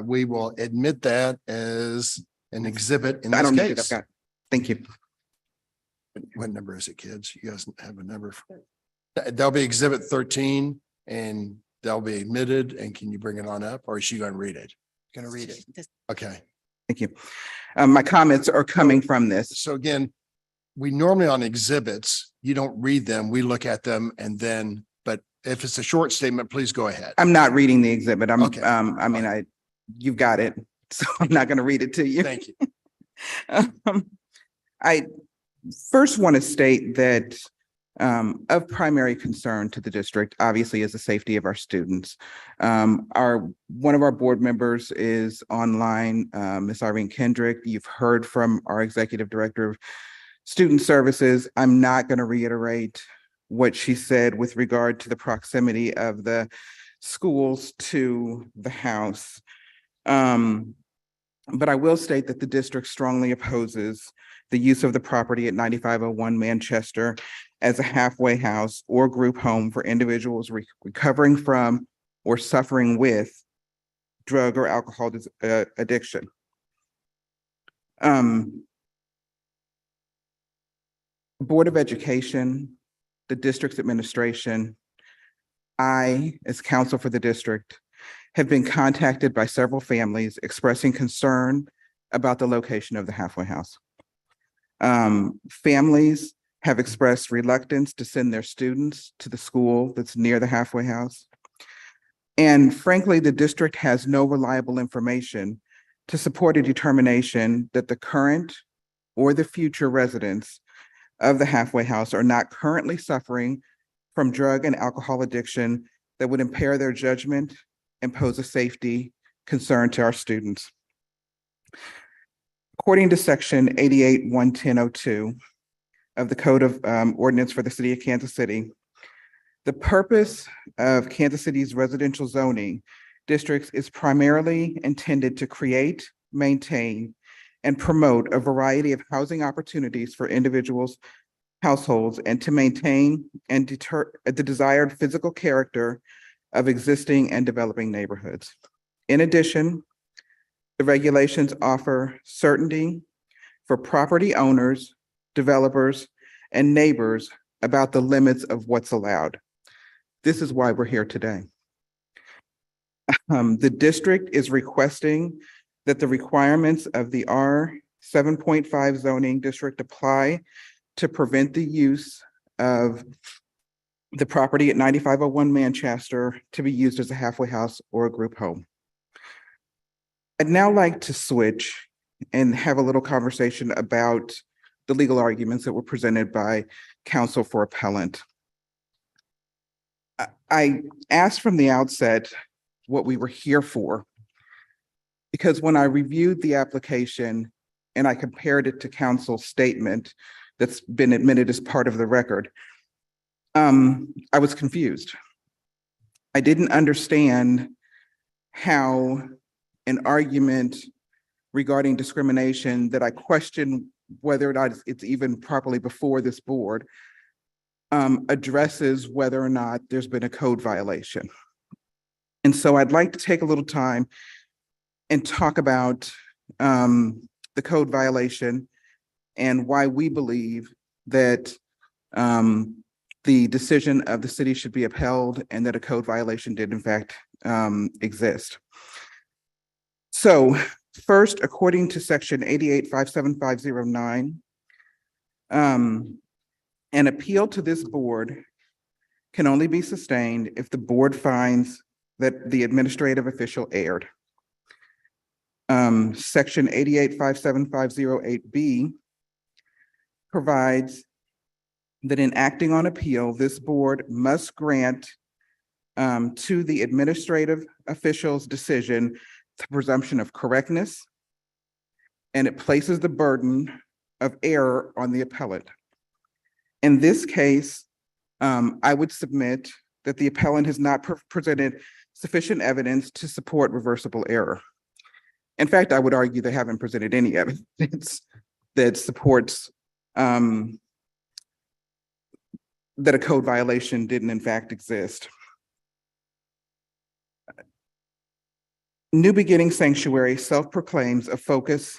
we will admit that as an exhibit in I this don't need it. I've case. got it. Thank you. What number is it, kids? You guys have a number? There'll be exhibit 13 and they'll be admitted. And can you bring it on up or is she going to read it? Going to read it. Okay. Thank you. My comments are coming from this. So again, we normally on exhibits, you don't read them. We look at them and then, but if it's a short statement, please go ahead. I'm not reading the exhibit. Okay. You've got it. So I'm not going to read it to you. Thank you. I first want to state that of primary concern to the district, obviously, is the safety of our students. One of our board members is online, Ms. Irene Kendrick. You've heard from our executive director of student services. I'm not going to reiterate what she said with regard to the proximity of the schools to the house. But I will state that the district strongly opposes the use of the property at 9501 Manchester as a halfway house or group home for individuals recovering from or suffering with drug or alcohol addiction. Board of Education, the district's administration, I, as counsel for the district, have been contacted by several families expressing concern about the location of the halfway house. Families have expressed reluctance to send their students to the school that's near the halfway house. And frankly, the district has no reliable information to support a determination that the current or the future residents of the halfway house are not currently suffering from drug and alcohol addiction that would impair their judgment and pose a safety concern to our students. According to section 88-110-02 of the Code of Ordinance for the City of Kansas City, the purpose of Kansas City's residential zoning districts is primarily intended to create, maintain, and promote a variety of housing opportunities for individuals, households, and to maintain and deter the desired physical character of existing and developing neighborhoods. In addition, the regulations offer certainty for property owners, developers, and neighbors about the limits of what's allowed. This is why we're here today. The district is requesting that the requirements of the R 7.5 zoning district apply to prevent the use of the property at 9501 Manchester to be used as a halfway house or a group home. I'd now like to switch and have a little conversation about the legal arguments that were presented by counsel for appellant. I asked from the outset what we were here for, because when I reviewed the application and I compared it to counsel's statement that's been admitted as part of the record, I was confused. I didn't understand how an argument regarding discrimination that I question whether or not it's even properly before this board addresses whether or not there's been a code violation. And so I'd like to take a little time and talk about the code violation and why we believe that the decision of the city should be upheld and that a code violation did in fact exist. So first, according to section 88-57509, an appeal to this board can only be sustained if the board finds that the administrative official erred. Section 88-57508B provides that in acting on appeal, this board must grant to the administrative official's decision the presumption of correctness, and it places the burden of error on the appellant. In this case, I would submit that the appellant has not presented sufficient evidence to support reversible error. In fact, I would argue they haven't presented any evidence that supports that a code violation didn't in fact exist. New Beginning Sanctuary self-proclaims a focus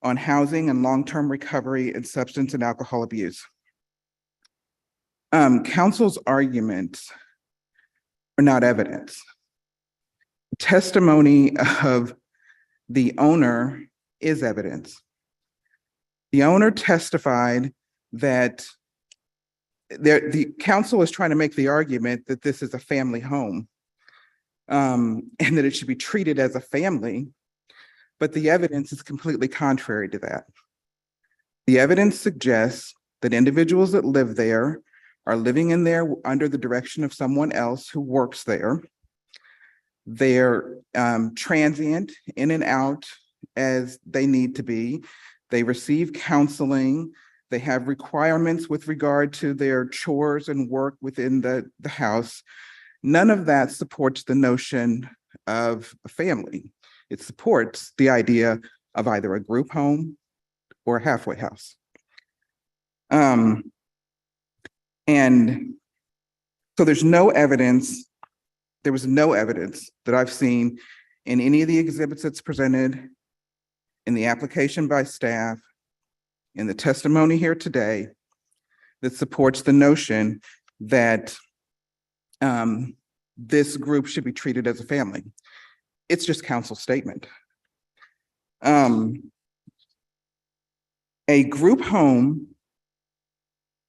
on housing and long-term recovery and substance and alcohol abuse. Counsel's arguments are not evidence. Testimony of the owner is evidence. The owner testified that the council is trying to make the argument that this is a family home and that it should be treated as a family, but the evidence is completely contrary to that. The evidence suggests that individuals that live there are living in there under the direction of someone else who works there. They're transient in and out as they need to be. They receive counseling. They have requirements with regard to their chores and work within the house. None of that supports the notion of a family. It supports the idea of either a group home or a halfway house. And so there's no evidence, there was no evidence that I've seen in any of the exhibits that's presented, in the application by staff, in the testimony here today, that supports the notion that this group should be treated as a family. It's just council's statement. A group home,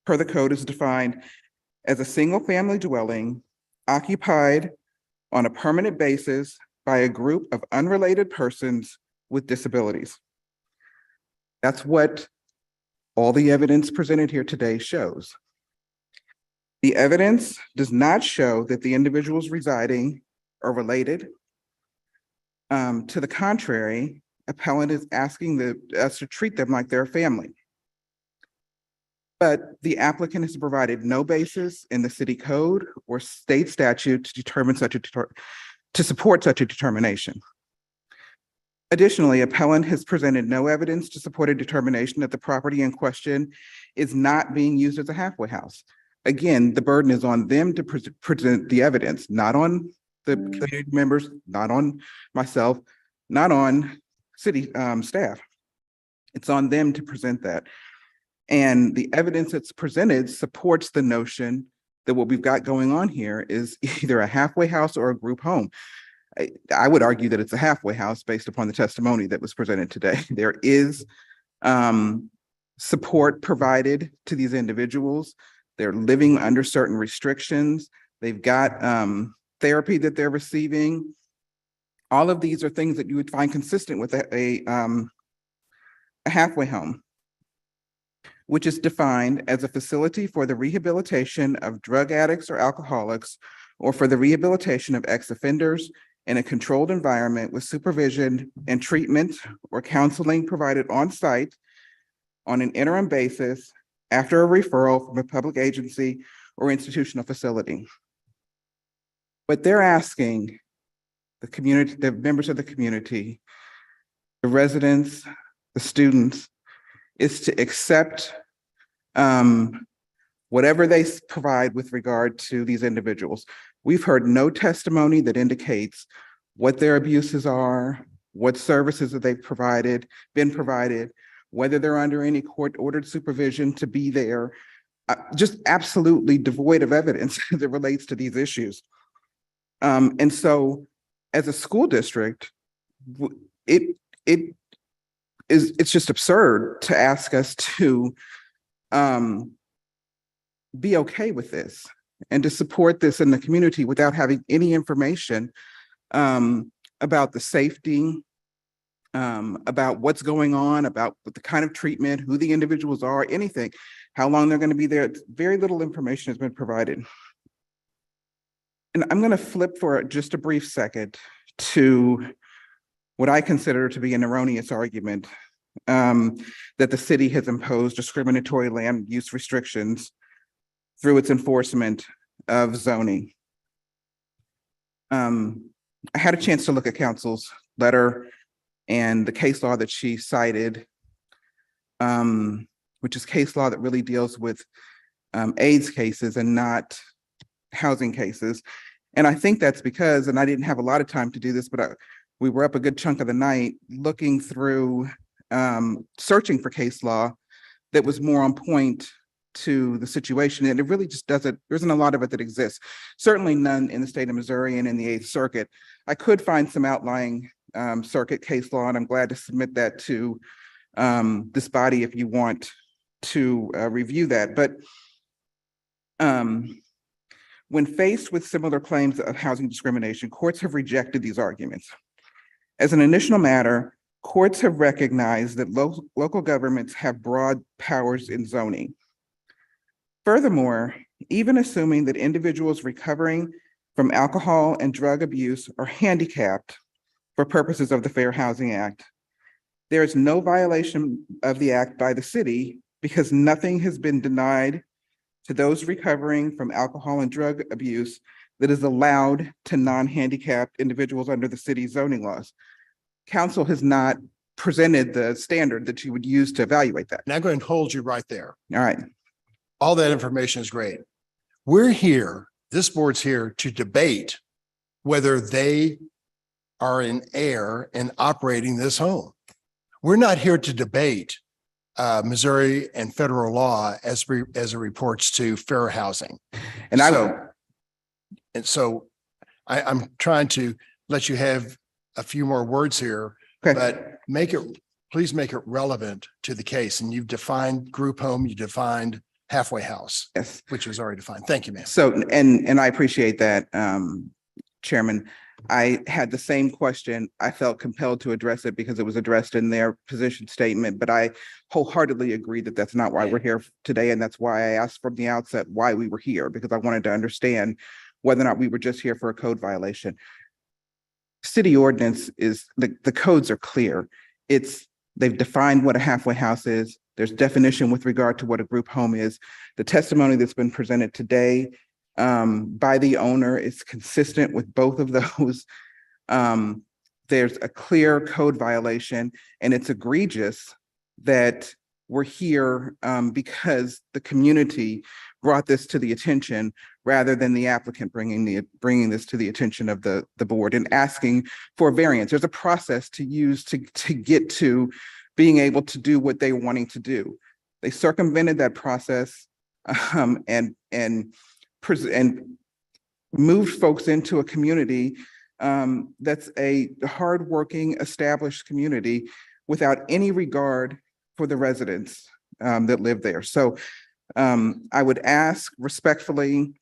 per the code, is defined as a single family dwelling occupied on a permanent basis by a group of unrelated persons with disabilities. That's what all the evidence presented here today shows. The evidence does not show that the individuals residing are related. To the contrary, appellant is asking us to treat them like they're a family. But the applicant has provided no basis in the city code or state statute to determine such to support such a determination. Additionally, appellant has presented no evidence to support a determination that the property in question is not being used as a halfway house. Again, the burden is on them to present the evidence, not on the community members, not on myself, not on city staff. It's on them to present that. And the evidence that's presented supports the notion that what we've got going on here is either a halfway house or a group home. I would argue that it's a halfway house based upon the testimony that was presented today. There is support provided to these individuals. They're living under certain restrictions. They've got therapy that they're receiving. All of these are things that you would find consistent with a halfway home, which is defined as a facility for the rehabilitation of drug addicts or alcoholics, or for the rehabilitation of ex-offenders in a controlled environment with supervision and treatment or counseling provided on site on an interim basis after a referral from a public agency or institutional facility. What they're asking the community, the members of the community, the residents, the students, is to accept whatever they provide with regard to these individuals. We've heard no testimony that indicates what their abuses are, what services that they've been provided, whether they're under any court-ordered supervision to be there, just absolutely devoid of evidence that relates to these issues. And so as a school district, it's just absurd to ask us to be okay with this and to support this in the community without having any information about the safety, about what's going on, about the kind of treatment, who the individuals are, anything, how long they're going to be there. Very little information has been provided. And I'm going to flip for just a brief second to what I consider to be an erroneous argument that the city has imposed discriminatory land use restrictions through its enforcement of zoning. I had a chance to look at council's letter and the case law that she cited, which is case law that really deals with AIDS cases and not housing cases. And I think that's because, and I didn't have a lot of time to do this, but we were up a good chunk of the night looking through, searching for case law that was more on point to the situation. And it really just doesn't, there isn't a lot of it that exists. Certainly none in the state of Missouri and in the 8th Circuit. I could find some outlying circuit case law, and I'm glad to submit that to this body if you want to review that. But when faced with similar claims of housing discrimination, courts have rejected these arguments. As an initial matter, courts have recognized that local governments have broad powers in zoning. Furthermore, even assuming that individuals recovering from alcohol and drug abuse are handicapped for purposes of the Fair Housing Act, there is no violation of the act by the city because nothing has been denied to those recovering from alcohol and drug abuse that is allowed to non-handicapped individuals under the city's zoning laws. Council has not presented the standard that you would use to evaluate that. And I'm going to hold you right there. All right. All that information is great. We're here, this board's here to debate whether they are in error in operating this home. We're not here to debate Missouri and federal law as it reports to fair housing. And so I'm trying to let you have a few more words here, but please make it relevant to the case. And you've defined group home, you defined halfway house, yes, which was already defined. Thank you, ma'am. So, and I appreciate that, Chairman. I had the same question. I felt compelled to address it because it was addressed in their position statement, but I wholeheartedly agree that that's not why we're here today. And that's why I asked from the outset why we were here, because I wanted to understand whether or not we were just here for a code violation. City ordinance is, the codes are clear. They've defined what a halfway house is. There's definition with regard to what a group home is. The testimony that's been presented today by the owner is consistent with both of those. There's a clear code violation, and it's egregious that we're here because the community brought this to the attention rather than the applicant bringing this to the attention of the board and asking for a variance. There's a process to use to get to being able to do what they're wanting to do. They circumvented that process and moved folks into a community that's a hardworking, established community without any regard for the residents that live there. So I would ask respectfully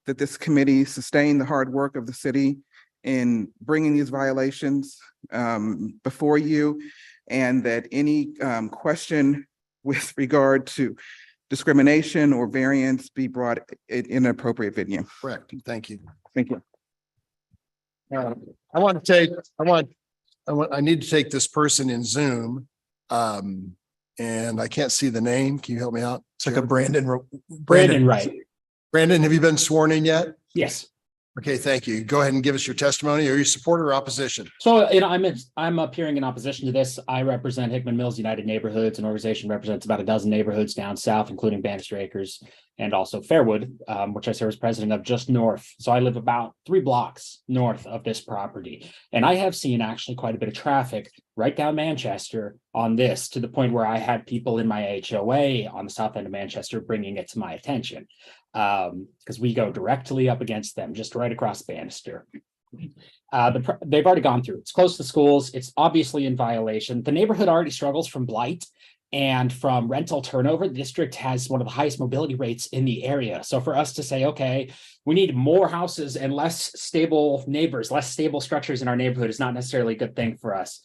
that this committee sustain the hard work of the city in bringing these violations before you, and that any question with regard to discrimination or variance be brought in an appropriate venue. Correct. Thank you. Thank you. I need to take this person in Zoom. And I can't see the name. Can you help me out? It's like a Brandon Wright. Brandon, have you been sworn in yet? Yes. Okay, thank you. Go ahead and give us your testimony. Are you support or opposition? So, I'm appearing in opposition to this. I represent Hickman Mills United Neighborhoods. An organization represents about a dozen neighborhoods down south, including Bannister Acres and also Fairwood, which I serve as president of, just north. So I live about 3 blocks north of this property. And I have seen actually quite a bit of traffic right down Manchester on this, to the point where I had people in my HOA on the south end of Manchester bringing it to my attention. Because we go directly up against them, just right across Bannister. They've already gone through. It's close to schools. It's obviously in violation. The neighborhood already struggles from blight and from rental turnover. The district has one of the highest mobility rates in the area. So for us to say, okay, we need more houses and less stable neighbors, less stable structures in our neighborhood is not necessarily a good thing for us.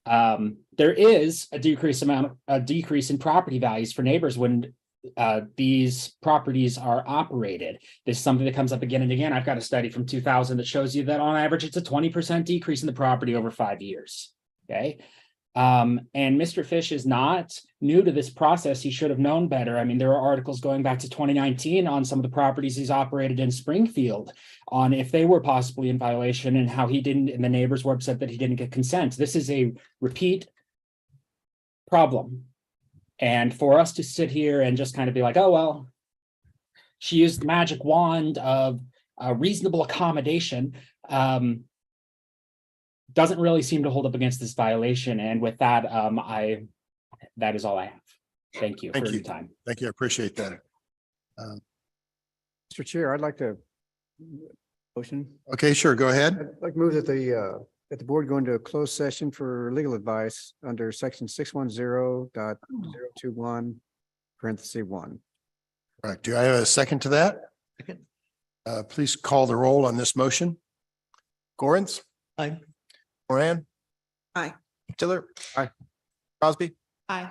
There is a decrease in property values for neighbors when these properties are operated. This is something that comes up again and again. I've got a study from 2000 that shows you that on average, it's a 20% decrease in the property over 5 years. Okay. And Mr. Fish is not new to this process. He should have known better. I mean, there are articles going back to 2019 on some of the properties he's operated in Springfield on if they were possibly in violation, and how he didn't, and the neighbors were upset that he didn't get consent. This is a repeat problem. And for us to sit here and just kind of be like, oh, well, she used the magic wand of reasonable accommodation, doesn't really seem to hold up against this violation. And with that, that is all I have. Thank you for your time. Thank you. I appreciate that. Mr. Chair, I'd like to motion. Okay, sure. Go ahead. I'd like to move that the board go into a closed session for legal advice under section 610.021 parenthesis 1. All right. Do I have a second to that? Second. Please call the roll on this motion. Gorens? Aye. Moran? Aye. Tiller? Aye. Crosby? Aye.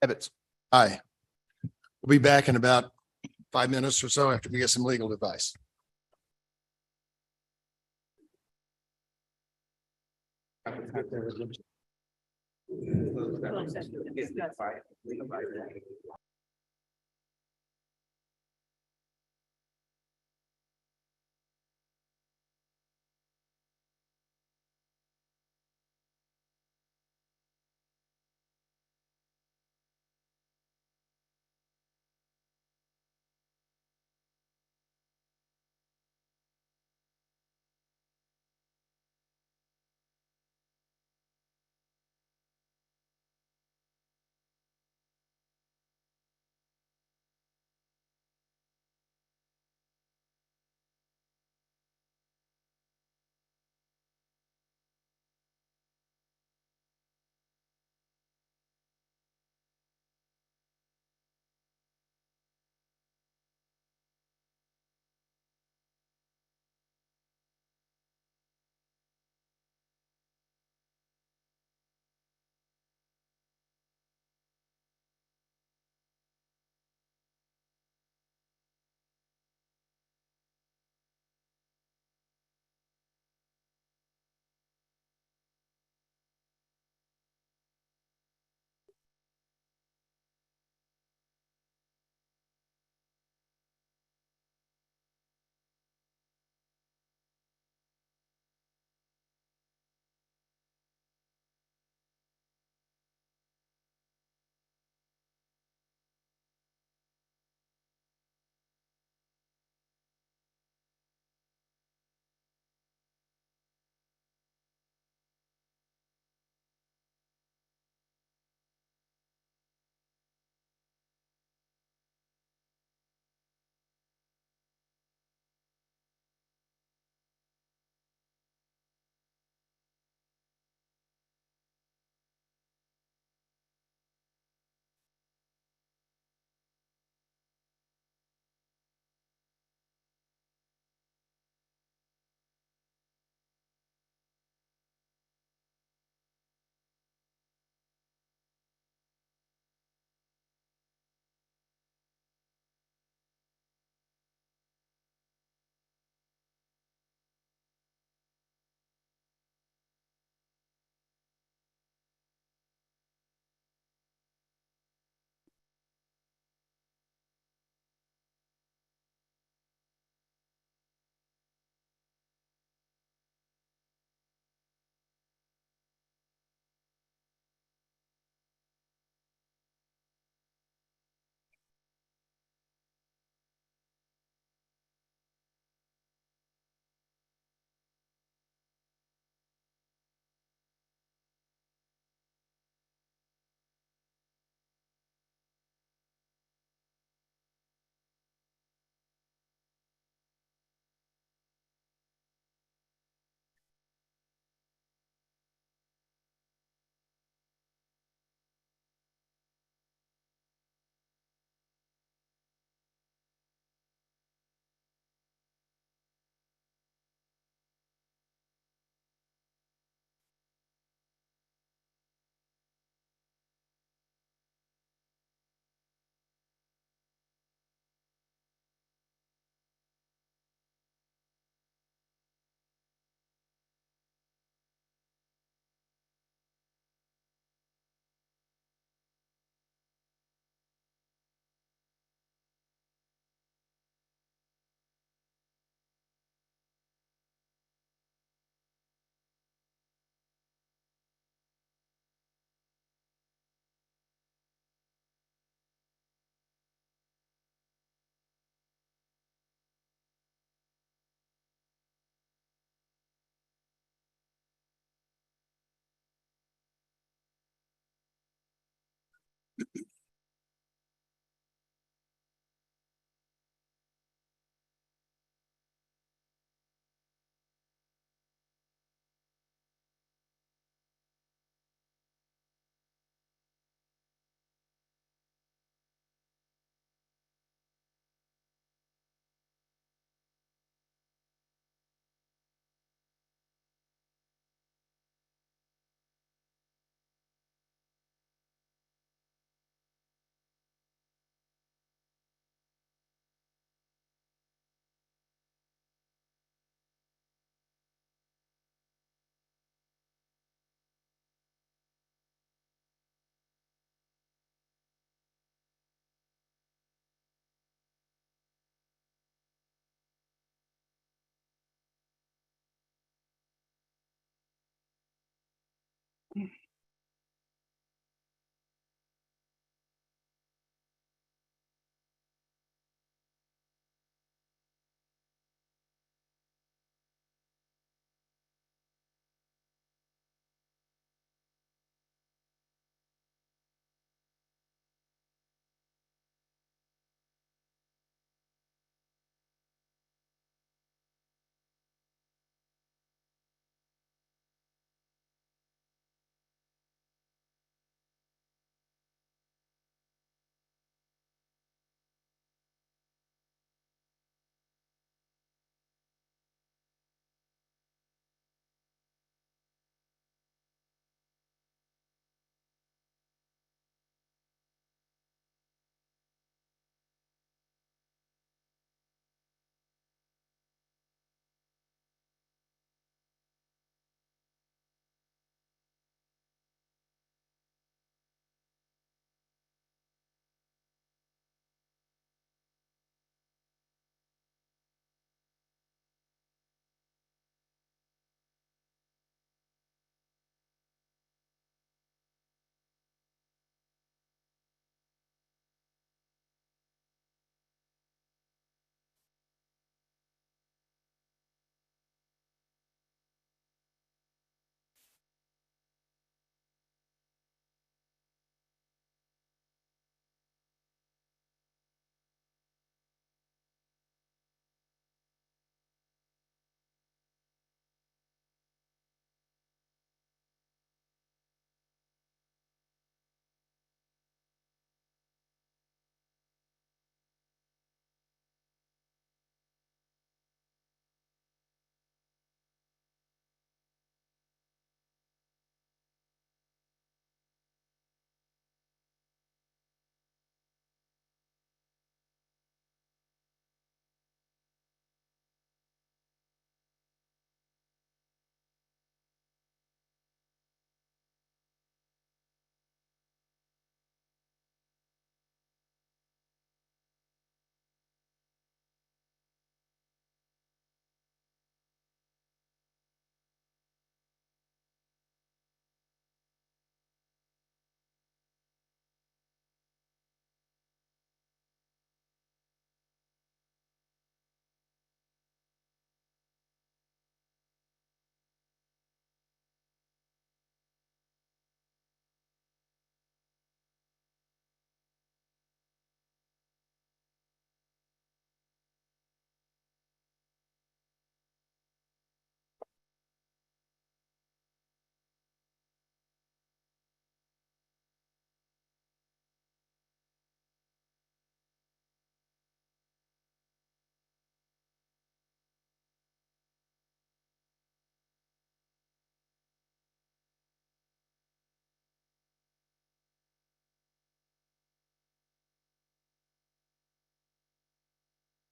Ebbets? Aye. We'll be back in about 5 minutes or so after we get some legal advice.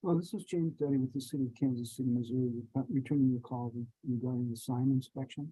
Well, this is James Duddy with the City of Kansas City, Missouri, returning the call regarding the sign inspection.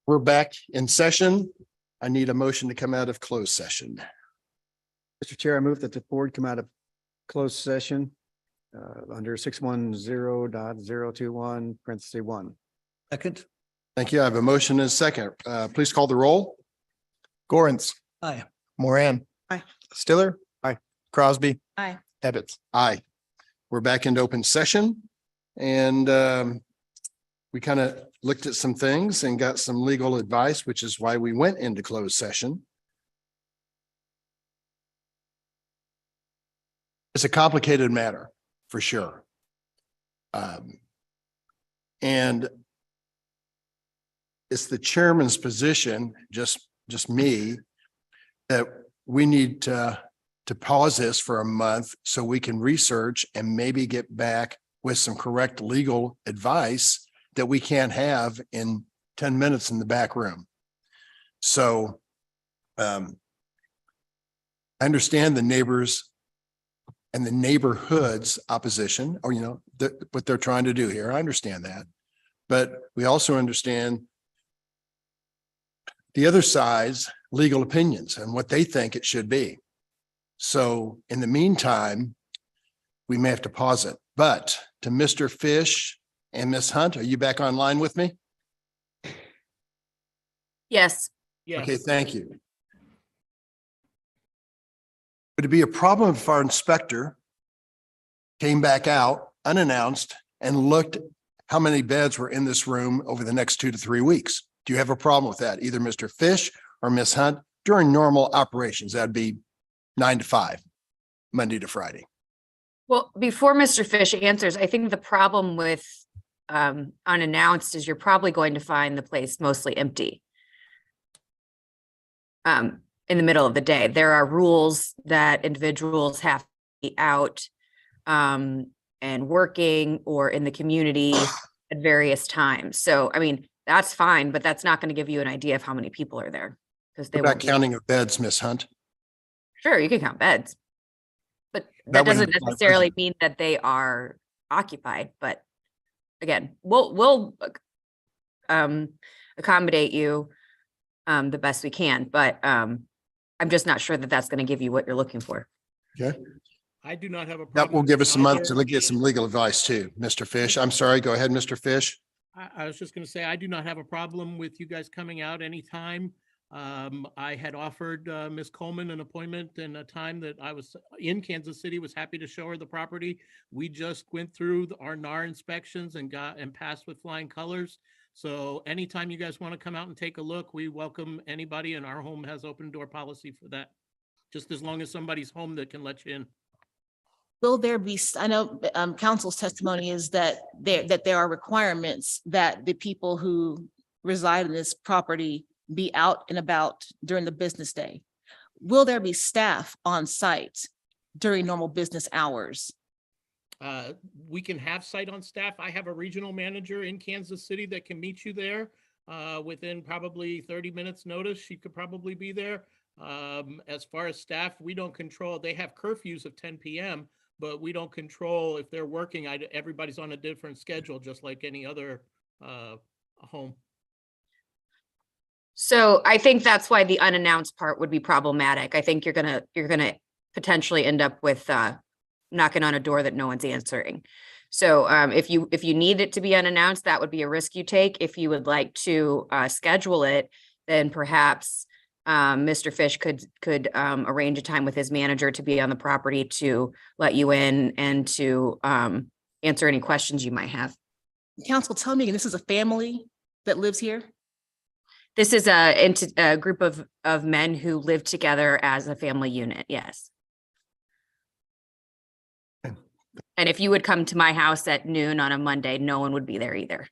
We're back in session. I need a motion to come out of closed session. Mr. Chair, I move that the board come out of closed session under 610.021 parentheses 1. Second. Thank you. I have a motion and a second. Please call the roll. Gorens, Aye. Moran. Aye. Stiller. Aye. Crosby. Aye. Ebbets. Aye. We're back into open session and we kind of looked at some things and got some legal advice, which is why we went into closed session. It's a complicated matter for sure. And it's the chairman's position, just me, that we need to pause this for a month so we can research and maybe get back with some correct legal advice that we can't have in 10 minutes in the back room. So I understand the neighbors and the neighborhood's opposition, or, what they're trying to do here. I understand that. But we also understand the other side's legal opinions and what they think it should be. So in the meantime, we may have to pause it. But to Mr. Fish and Ms. Hunt, are you back online with me? Yes. Yes. Okay, thank you. Would it be a problem if our inspector came back out unannounced and looked how many beds were in this room over the next 2 to 3 weeks? Do you have a problem with that? Either Mr. Fish or Ms. Hunt during normal operations? That'd be 9 to 5, Monday to Friday. Well, before Mr. Fish answers, I think the problem with unannounced is you're probably going to find the place mostly empty in the middle of the day. There are rules that individuals have to be out and working or in the community at various times. So, I mean, that's fine, but that's not going to give you an idea of how many people are there. Because they What about won't be- counting of beds, Ms. Hunt? Sure, you can count beds. But That that wouldn't doesn't apply necessarily mean that they are occupied, but again, we'll accommodate you the best we can, but I'm just not sure that that's going to give you what you're looking for. Okay. I do not have a problem. That will give us a with month either. to get some legal advice too, Mr. Fish. I'm sorry, go ahead, Mr. Fish. I was just going to say, I do not have a problem with you guys coming out anytime. I had offered Ms. Coleman an appointment and a time that I was in Kansas City, was happy to show her the property. We just went through our NAR inspections and passed with flying colors. So anytime you guys want to come out and take a look, we welcome anybody, and our home has open door policy for that. Just as long as somebody's home that can let you in. Will there be, I know council's testimony is that there are requirements that the people who reside in this property be out and about during the business day. Will there be staff on site during normal business hours? We can have site on staff. I have a regional manager in Kansas City that can meet you there within probably 30 minutes notice. She could probably be there. As far as staff, we don't control. They have curfews of 10 p.m., but we don't control if they're working. Everybody's on a different schedule, just like any other home. So I think that's why the unannounced part would be problematic. I think you're gonna potentially end up with knocking on a door that no one's answering. So if you need it to be unannounced, that would be a risk you take. If you would like to schedule it, then perhaps Mr. Fish could arrange a time with his manager to be on the property to let you in and to answer any questions you might have. Council, tell me, this is a family that lives here? This is a group of men who live together as a family unit, yes. And if you would come to my house at noon on a Monday, no one would be there either.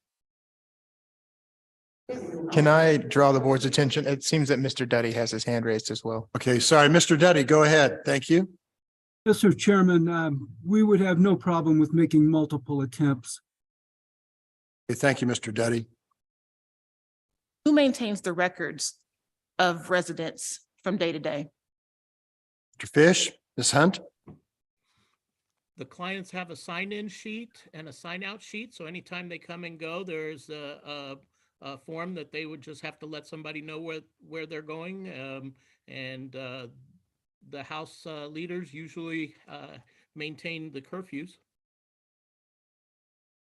Can I draw the board's attention? It seems that Mr. Duddy has his hand raised as well. Okay, sorry, Mr. Duddy, go ahead. Thank you. Mr. Chairman, we would have no problem with making multiple attempts. Okay, thank you, Mr. Duddy. Who maintains the records of residents from day to day? Mr. Fish, Ms. Hunt? The clients have a sign-in sheet and a sign-out sheet. So anytime they come and go, there's a form that they would just have to let somebody know where they're going. And the house leaders usually maintain the curfews.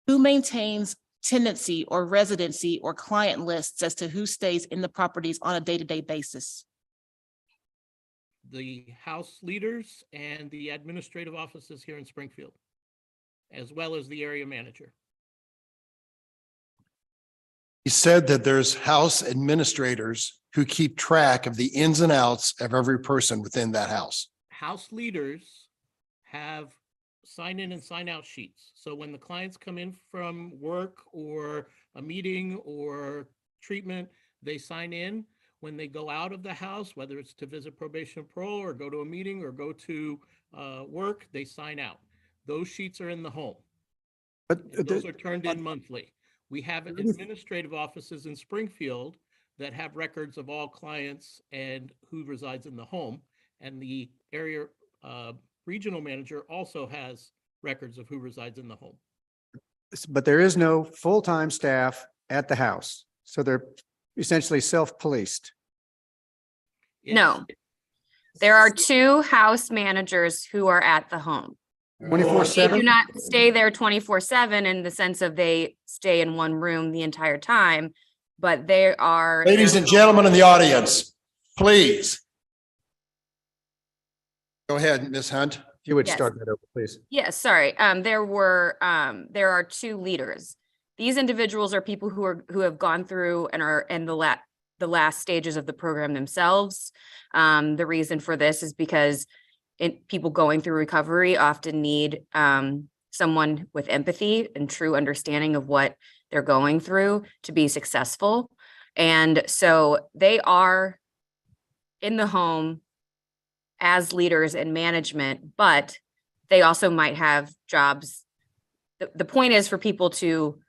Who maintains tenancy or residency or client lists as to who stays in the properties on a day-to-day basis? The house leaders and the administrative offices here in Springfield, as well as the area manager. He said that there's house administrators who keep track of the ins and outs of every person within that house. House leaders have sign in and sign out sheets. So when the clients come in from work or a meeting or treatment, they sign in. When they go out of the house, whether it's to visit probation and parole or go to a meeting or go to work, they sign out. Those sheets are in the home. But And those are turned in monthly. We have administrative offices in Springfield that have records of all clients and who resides in the home. And the area regional manager also has records of who resides in the home. but there is no full-time staff at the house. So they're essentially self-policed. No. There are two house managers who are at the home. They do 24/7? not stay there 24/7 in the sense of they stay in one room the entire time, but they are. Ladies and gentlemen in the audience, please. Go ahead, Ms. Hunt. If you would Yes. start that over, please. Yes, sorry. There are two leaders. These individuals are people who have gone through and are in the last stages of the program themselves. The reason for this is because people going through recovery often need someone with empathy and true understanding of what they're going through to be successful. And so they are in the home as leaders in management, but they also might have jobs. The point is for people to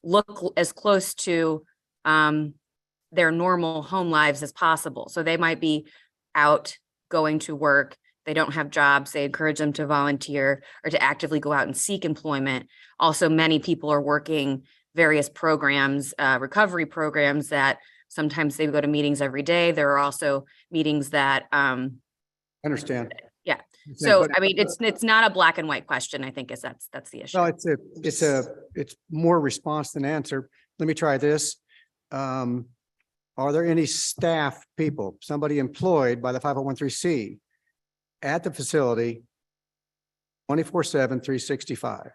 look as close to their normal home lives as possible. So they might be out going to work. They don't have jobs. They encourage them to volunteer or to actively go out and seek employment. Also, many people are working various programs, recovery programs that sometimes they go to meetings every day. There are also meetings that Understand. yeah. Okay, So, but- I mean, it's not a black and white question, I think that's the issue. No, it's more response than answer. Let me try this. Are there any staff people, somebody employed by the 501(c) at the facility 24/7, 365?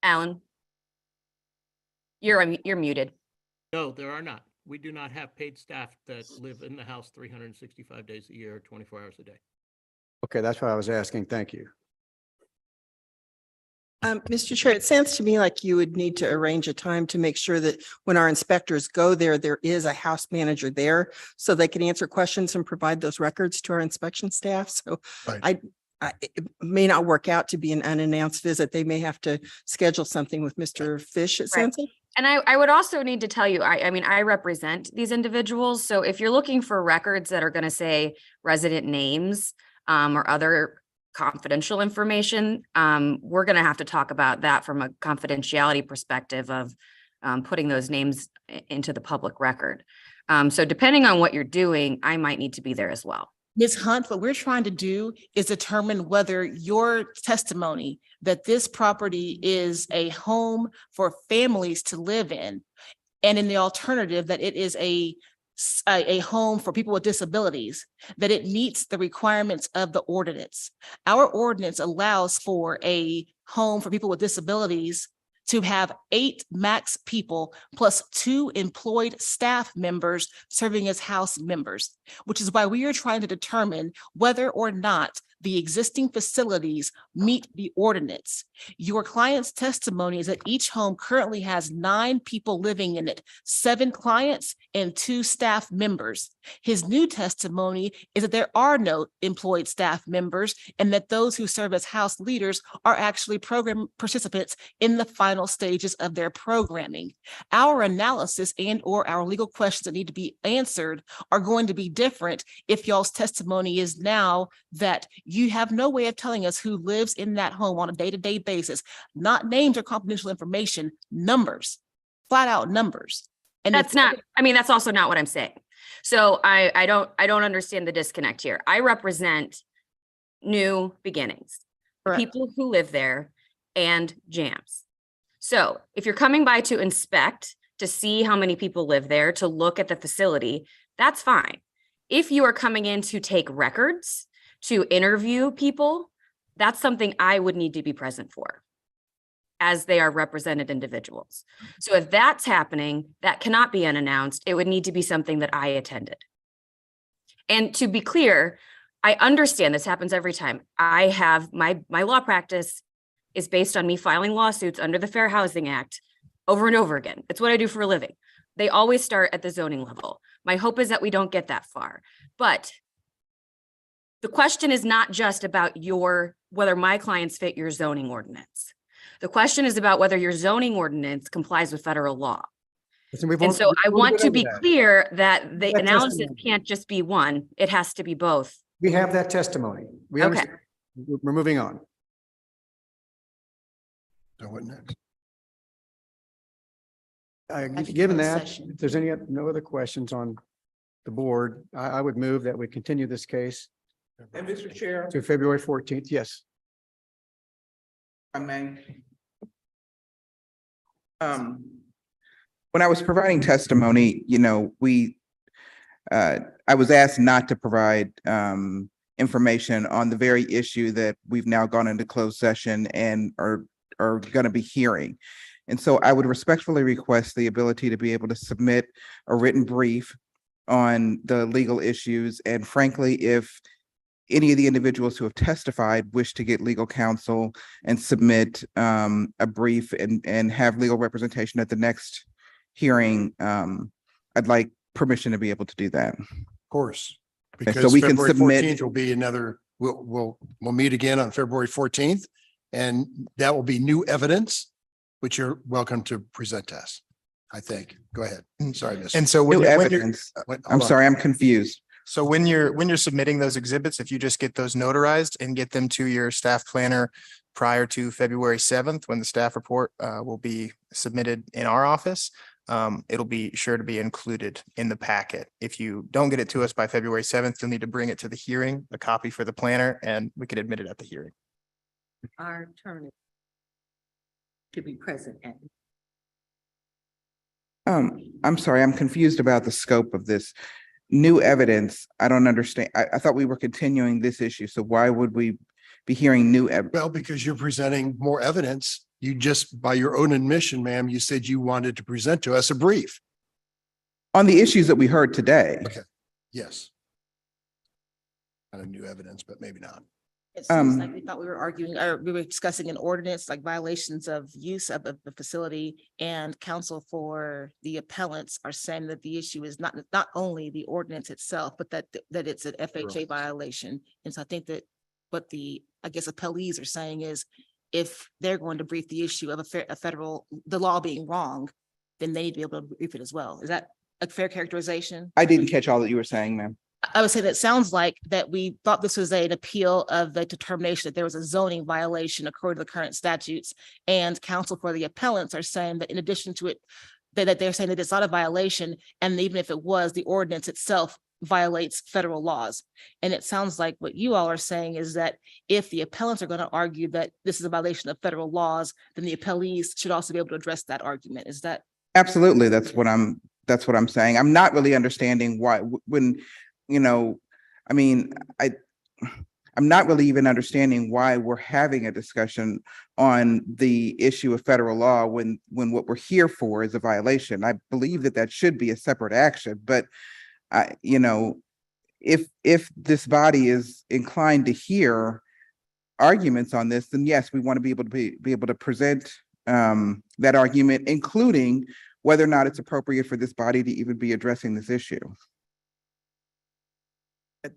Alan? You're muted. No, there are not. We do not have paid staff that live in the house 365 days a year, 24 hours a day. Okay, that's what I was asking. Thank you. Mr. Chair, it sounds to me like you would need to arrange a time to make sure that when our inspectors go there, there is a house manager there so they can answer questions and provide those records to our inspection staff. So Right. it may not work out to be an unannounced visit. They may have to schedule something with Mr. Fish, it sounds like. And I would also need to tell you, I mean, I represent these individuals. So if you're looking for records that are going to say resident names or other confidential information, we're going to have to talk about that from a confidentiality perspective of putting those names into the public record. So depending on what you're doing, I might need to be there as well. Ms. Hunt, what we're trying to do is determine whether your testimony that this property is a home for families to live in, and in the alternative that it is a home for people with disabilities, that it meets the requirements of the ordinance. Our ordinance allows for a home for people with disabilities to have 8 max people plus 2 employed staff members serving as house members, which is why we are trying to determine whether or not the existing facilities meet the ordinance. Your client's testimony is that each home currently has 9 people living in it, 7 clients and 2 staff members. His new testimony is that there are no employed staff members and that those who serve as house leaders are actually program participants in the final stages of their programming. Our analysis and or our legal questions that need to be answered are going to be different if y'all's testimony is now that you have no way of telling us who lives in that home on a day-to-day basis, not names or confidential information, numbers, flat out numbers. And That's not, I mean, that's also not what I'm saying. So I don't understand the disconnect here. I represent New Beginnings, the Correct. people who live there and Jams. So if you're coming by to inspect, to see how many people live there, to look at the facility, that's fine. If you are coming in to take records, to interview people, that's something I would need to be present for, as they are represented individuals. So if that's happening, that cannot be unannounced. It would need to be something that I attended. And to be clear, I understand this happens every time. I have my law practice is based on me filing lawsuits under the Fair Housing Act over and over again. It's what I do for a living. They always start at the zoning level. My hope is that we don't get that far. But the question is not just about whether my clients fit your zoning ordinance. The question is about whether your zoning ordinance complies with federal law. And so I want to be clear that the analysis can't just be one, it has to be both. We have that testimony. We Okay. understand. We're moving on. So what next? Given that, if there's no other questions on the board, I would move that we continue this case. And Mr. Chair. To February 14th. Yes. I may. When I was providing testimony, I was asked not to provide information on the very issue that we've now gone into closed session and are going to be hearing. And so I would respectfully request the ability to be able to submit a written brief on the legal issues. And frankly, if any of the individuals who have testified wish to get legal counsel and submit a brief and have legal representation at the next hearing, I'd like permission to be able to do that. Of course. Okay, so Because we can February submit- 14th will be another, we'll meet again on February 14th. And that will be new evidence, which you're welcome to present to us, I think. Go ahead. Sorry, Mr. And so New when you're, evidence. I'm sorry, I'm confused. so when you're submitting those exhibits, if you just get those notarized and get them to your staff planner prior to February 7th, when the staff report will be submitted in our office, it'll be sure to be included in the packet. If you don't get it to us by February 7th, you'll need to bring it to the hearing, a copy for the planner, and we could admit it at the hearing. Our attorney to be present at. I'm sorry, I'm confused about the scope of this. New evidence, I don't understand. I thought we were continuing this issue, so why would we be hearing new evidence? Well, because you're presenting more evidence. You just, by your own admission, ma'am, you said you wanted to present to us a brief. On the issues that we heard today. Okay, yes. Kind of new evidence, but maybe not. It seems like we thought we were arguing, or we were discussing an ordinance, like violations of use of the facility, and counsel for the appellants are saying that the issue is not only the ordinance itself, but that it's an FHA violation. And so I think that what the appellees are saying is, if they're going to brief the issue of the law being wrong, then they need to be able to brief it as well. Is that a fair characterization? I didn't catch all that you were saying, ma'am. I would say that sounds like that we thought this was an appeal of the determination that there was a zoning violation according to the current statutes, and counsel for the appellants are saying that in addition to it, that they're saying that it's not a violation, and even if it was, the ordinance itself violates federal laws. And it sounds like what you all are saying is that if the appellants are going to argue that this is a violation of federal laws, then the appellees should also be able to address that argument. Is that? Absolutely. That's what I'm saying. I'm not really understanding why I'm not really even understanding why we're having a discussion on the issue of federal law when what we're here for is a violation. I believe that should be a separate action, but if this body is inclined to hear arguments on this, then yes, we want to be able to present that argument, including whether or not it's appropriate for this body to even be addressing this issue.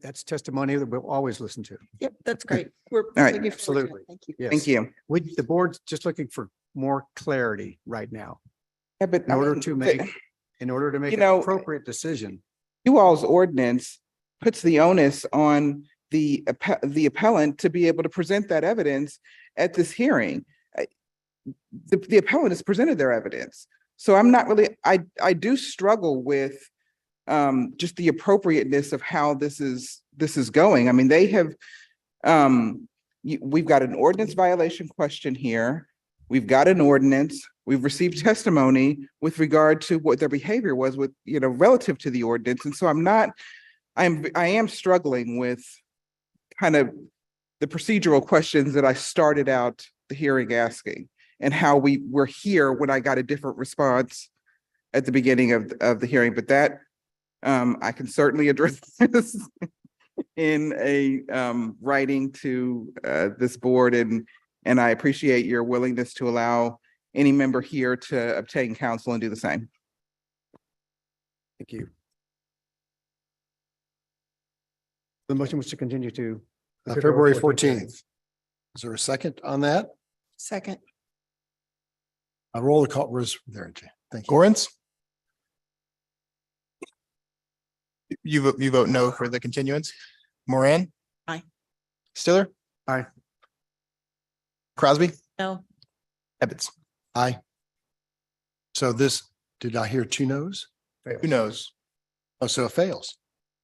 That's testimony that we'll always listen to. Yep, that's great. We're right. looking forward to it. Absolutely. Thank you. Yes. Thank you. The board's just looking for more clarity right now Yeah, but in I order mean, to make, in order to make you an know, appropriate decision. You all's ordinance puts the onus on the appellant to be able to present that evidence at this hearing. The appellant has presented their evidence. So I'm not really, I do struggle with just the appropriateness of how this is going. I mean, they have, we've got an ordinance violation question here. We've got an ordinance. We've received testimony with regard to what their behavior was with, relative to the ordinance. And so I am struggling with kind of the procedural questions that I started out the hearing asking, and how we were here when I got a different response at the beginning of the hearing. But that I can certainly address this in a writing to this board, and I appreciate your willingness to allow any member here to obtain counsel and do the same. Thank you. The motion was to continue to February 14th. Is there a second on that? Second. A roll call was there. Thank you. Gorence? You vote no for the continuance? Moran? Aye. Stiller? Aye. Crosby? No. Ebbets? Aye. So this, did I hear two noes? Who knows? Oh, so it fails.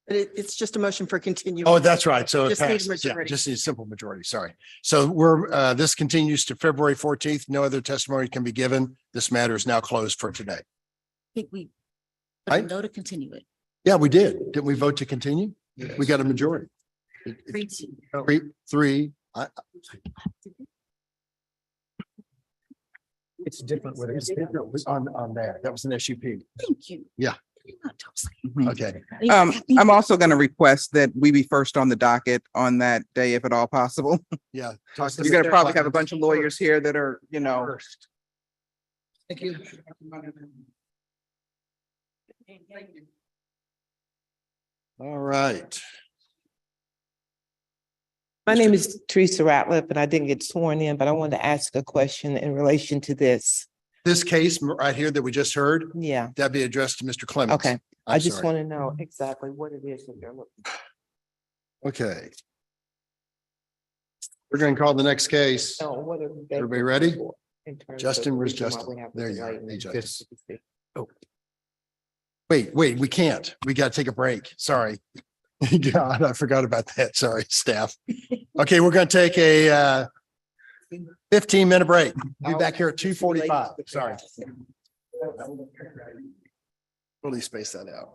But it's just a motion for continuance. Oh, that's right. So it Just need a passes. Yeah, majority. just need a simple majority. Sorry. So we're, this continues to February 14th. No other testimony can be given. This matter is now closed for today. I think we I- no to continue it. Yeah, we did. Didn't we vote to continue? We got a majority. Three. It's different with It's different with- on there. That was an SUP. Thank you. Yeah. Mhm. Okay. I'm also going to request that we be first on the docket on that day, if at all possible. Yeah. You're going to probably have a bunch of lawyers here that are, Thank you. All right. My name is Teresa Ratliff, and I didn't get sworn in, but I wanted to ask a question in relation to this. This case right here that we just heard, Yeah, that'd be addressed to Mr. Clemens. okay. I I'm just sorry. want to know exactly what it is that they're looking. Okay. We're going to call the next case. No, what are they Everybody ready? looking for in terms of Justin, the where's reason why Justin? we have There to you are. delay in Hey, the Justin. CPC? Oh. Wait, we can't. We got to take a break. Sorry. God, I forgot about that. Sorry, staff. Okay, we're going to take a 15-minute break. Be back here at 2:45. Sorry. Really space that out.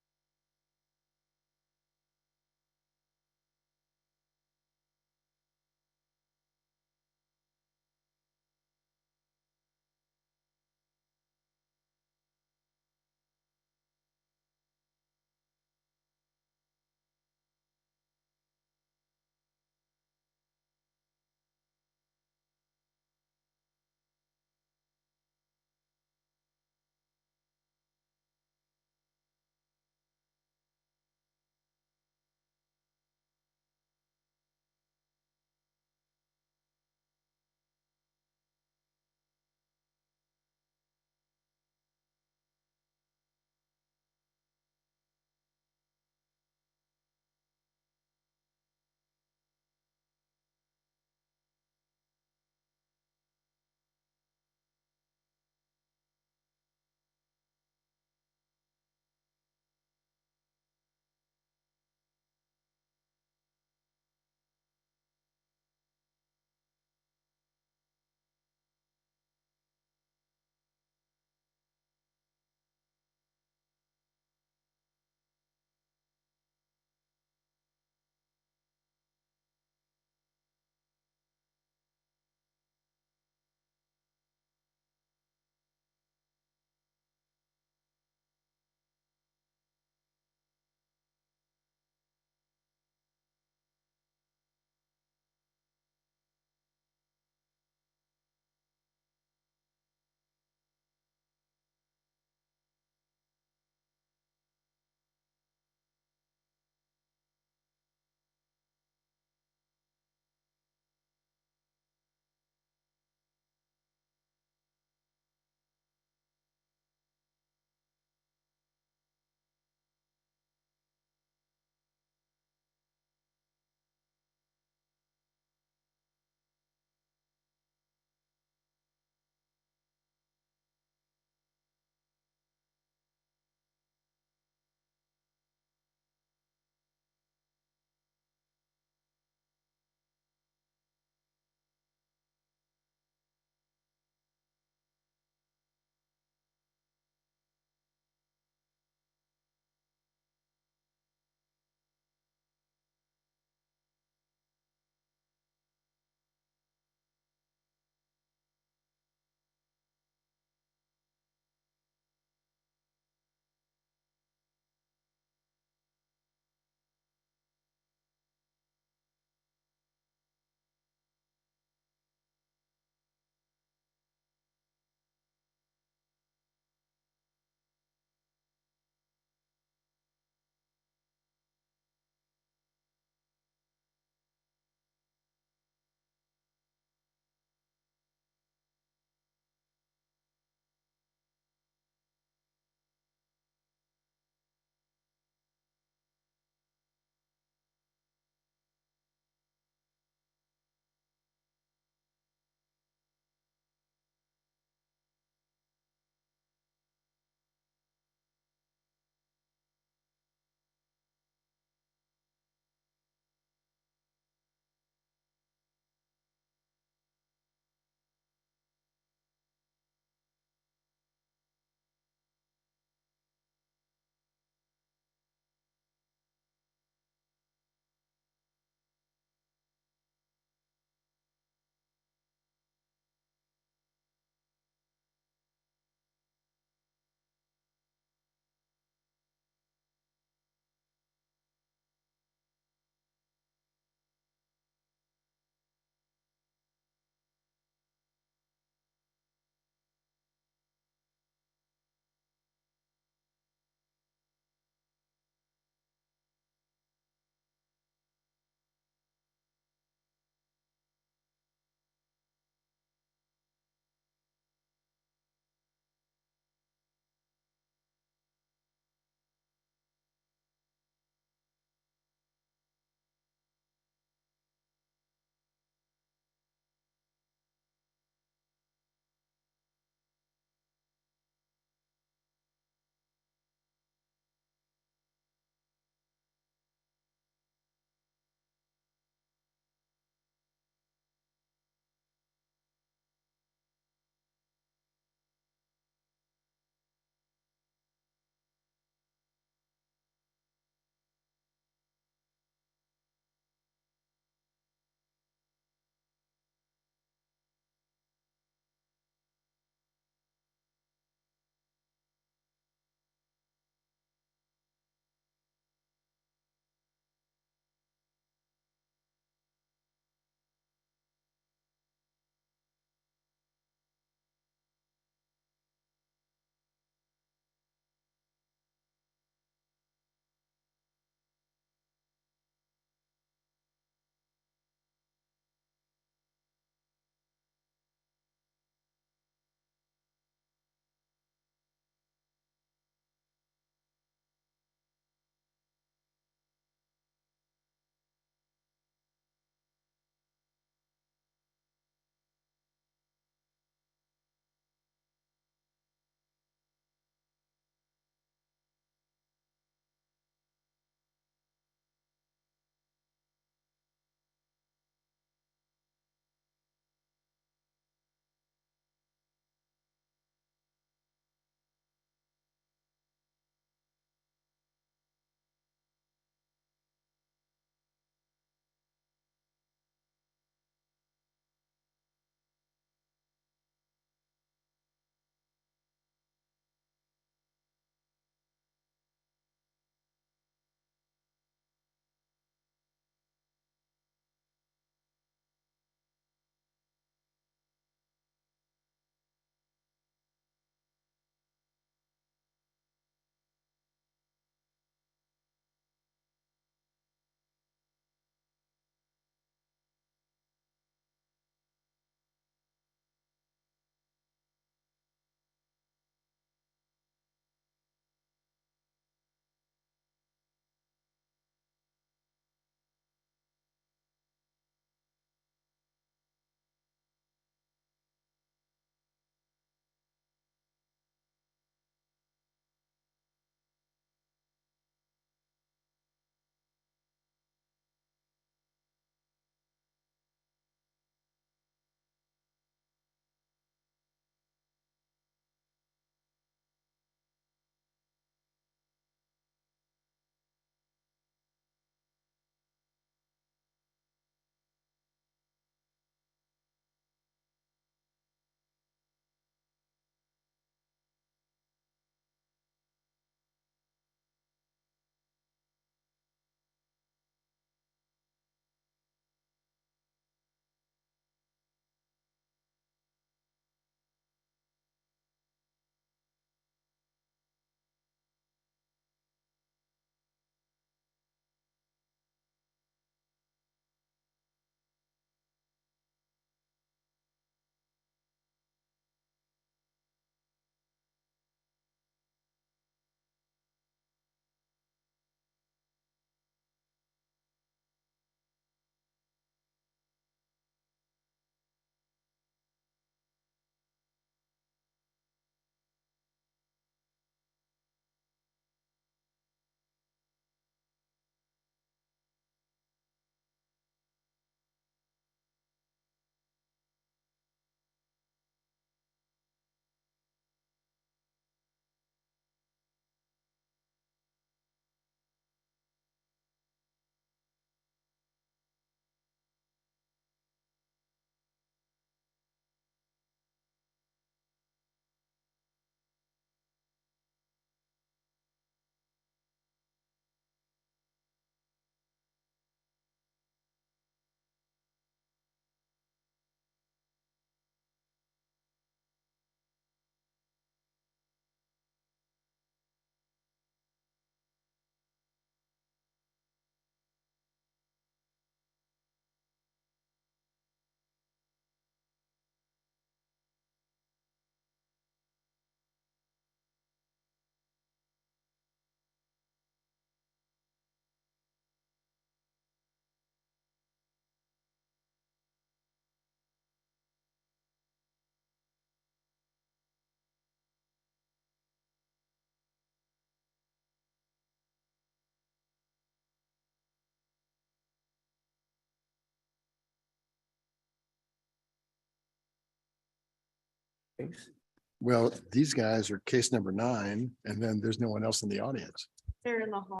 Well, these guys are case number 9, and then there's no one else in the audience. They're in the hall.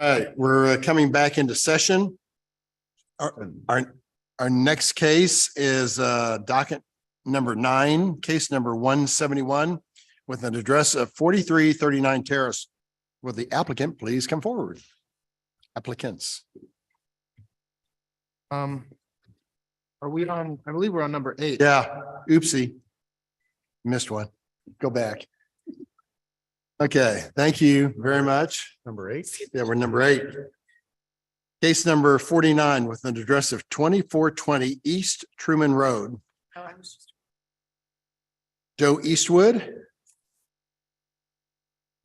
All right, we're coming back into session. Our next case is docket number 9, case number 171 with an address of 4339 Terrace. Will the applicant please come forward? Applicants. Are we on, I believe we're on number 8. Yeah, oopsie. Missed one. Go back. Okay, thank you very much. Number 8? Yeah, we're number 8. Case number 49 with an address of 2420 East Truman Road. Joe Eastwood.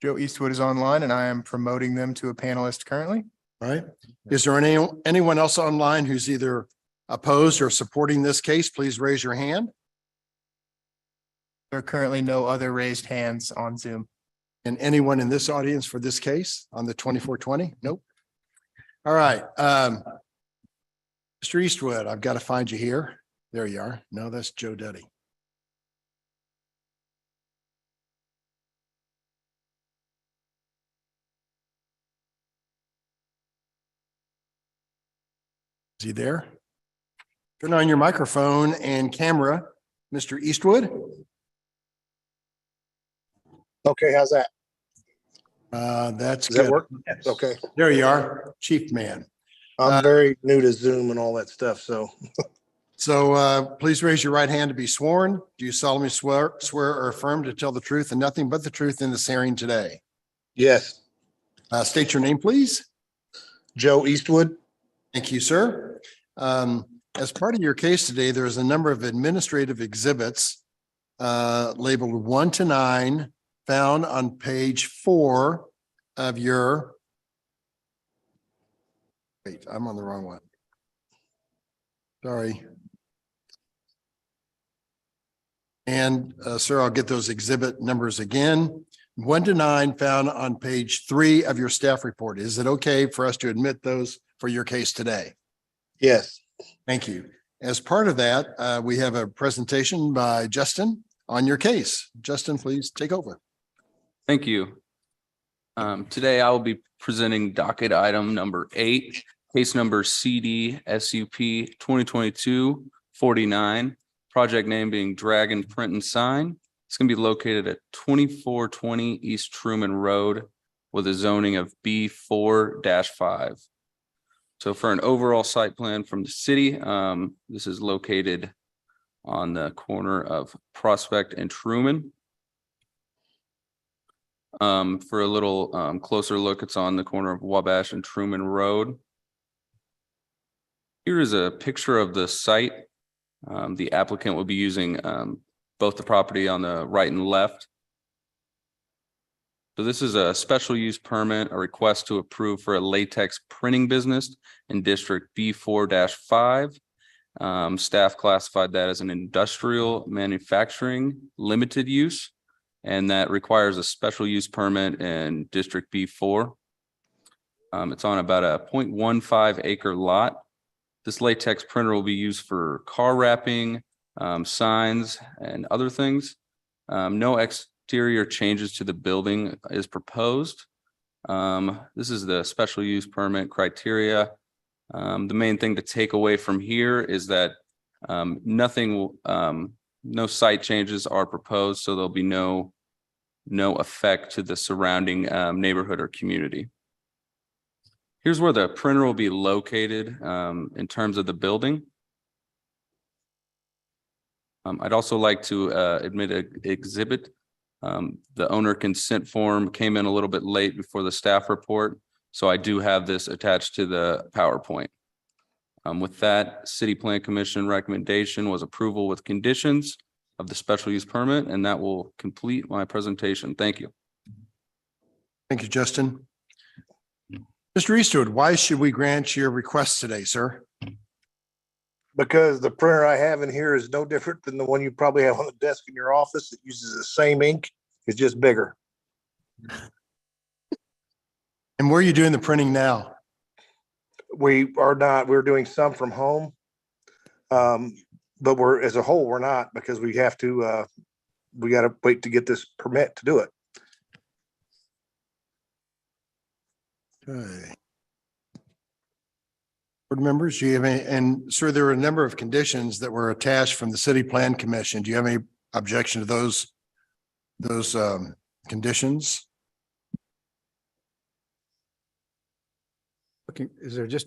Joe Eastwood is online and I am promoting them to a panelist currently. All right. Is there anyone else online who's either opposed or supporting this case? Please raise your hand. There are currently no other raised hands on Zoom. And anyone in this audience for this case on the 2420? Nope. All right. Mr. Eastwood, I've got to find you here. There you are. No, that's Joe Duddy. Is he there? Turn on your microphone and camera, Mr. Eastwood. Okay, how's that? That's Does that good. work? Yes. Okay. There you are, chief man. I'm very new to Zoom and all that stuff, so. So please raise your right hand to be sworn. Do you solemnly swear or affirm to tell the truth and nothing but the truth in this hearing today? Yes. State your name, please. Joe Eastwood. Thank you, sir. As part of your case today, there is a number of administrative exhibits labeled 1 to 9 found on page 4 of your. Wait, I'm on the wrong one. Sorry. And sir, I'll get those exhibit numbers again. 1 to 9 found on page 3 of your staff report. Is it okay for us to admit those for your case today? Yes. Thank you. As part of that, we have a presentation by Justin on your case. Justin, please take over. Thank you. Today I will be presenting docket item number 8, case number CD SUP 2022-49, project name being Dragon Print and Sign. It's going to be located at 2420 East Truman Road with a zoning of B4-5. So for an overall site plan from the city, this is located on the corner of Prospect and Truman. For a little closer look, it's on the corner of Wabash and Truman Road. Here is a picture of the site. The applicant will be using both the property on the right and left. So this is a special use permit, a request to approve for a latex printing business in District B4-5. Staff classified that as an industrial manufacturing limited use, and that requires a special use permit in District B4. It's on about a 0.15 acre lot. This latex printer will be used for car wrapping, signs, and other things. No exterior changes to the building is proposed. This is the special use permit criteria. The main thing to take away from here is that no site changes are proposed, so there'll be no effect to the surrounding neighborhood or community. Here's where the printer will be located in terms of the building. I'd also like to admit an exhibit. The owner consent form came in a little bit late before the staff report, so I do have this attached to the PowerPoint. With that, City Plan Commission recommendation was approval with conditions of the special use permit, and that will complete my presentation. Thank you. Thank you, Justin. Mr. Eastwood, why should we grant your request today, sir? Because the printer I have in here is no different than the one you probably have on the desk in your office. It uses the same ink. It's just bigger. And where are you doing the printing now? We are not, we're doing some from home. But we're, as a whole, we're not, because we have to, we got to wait to get this permit to do it. Okay. Board members, do you have any, and sir, there were a number of conditions that were attached from the City Plan Commission. Do you have any objection to those conditions? Okay, is there just?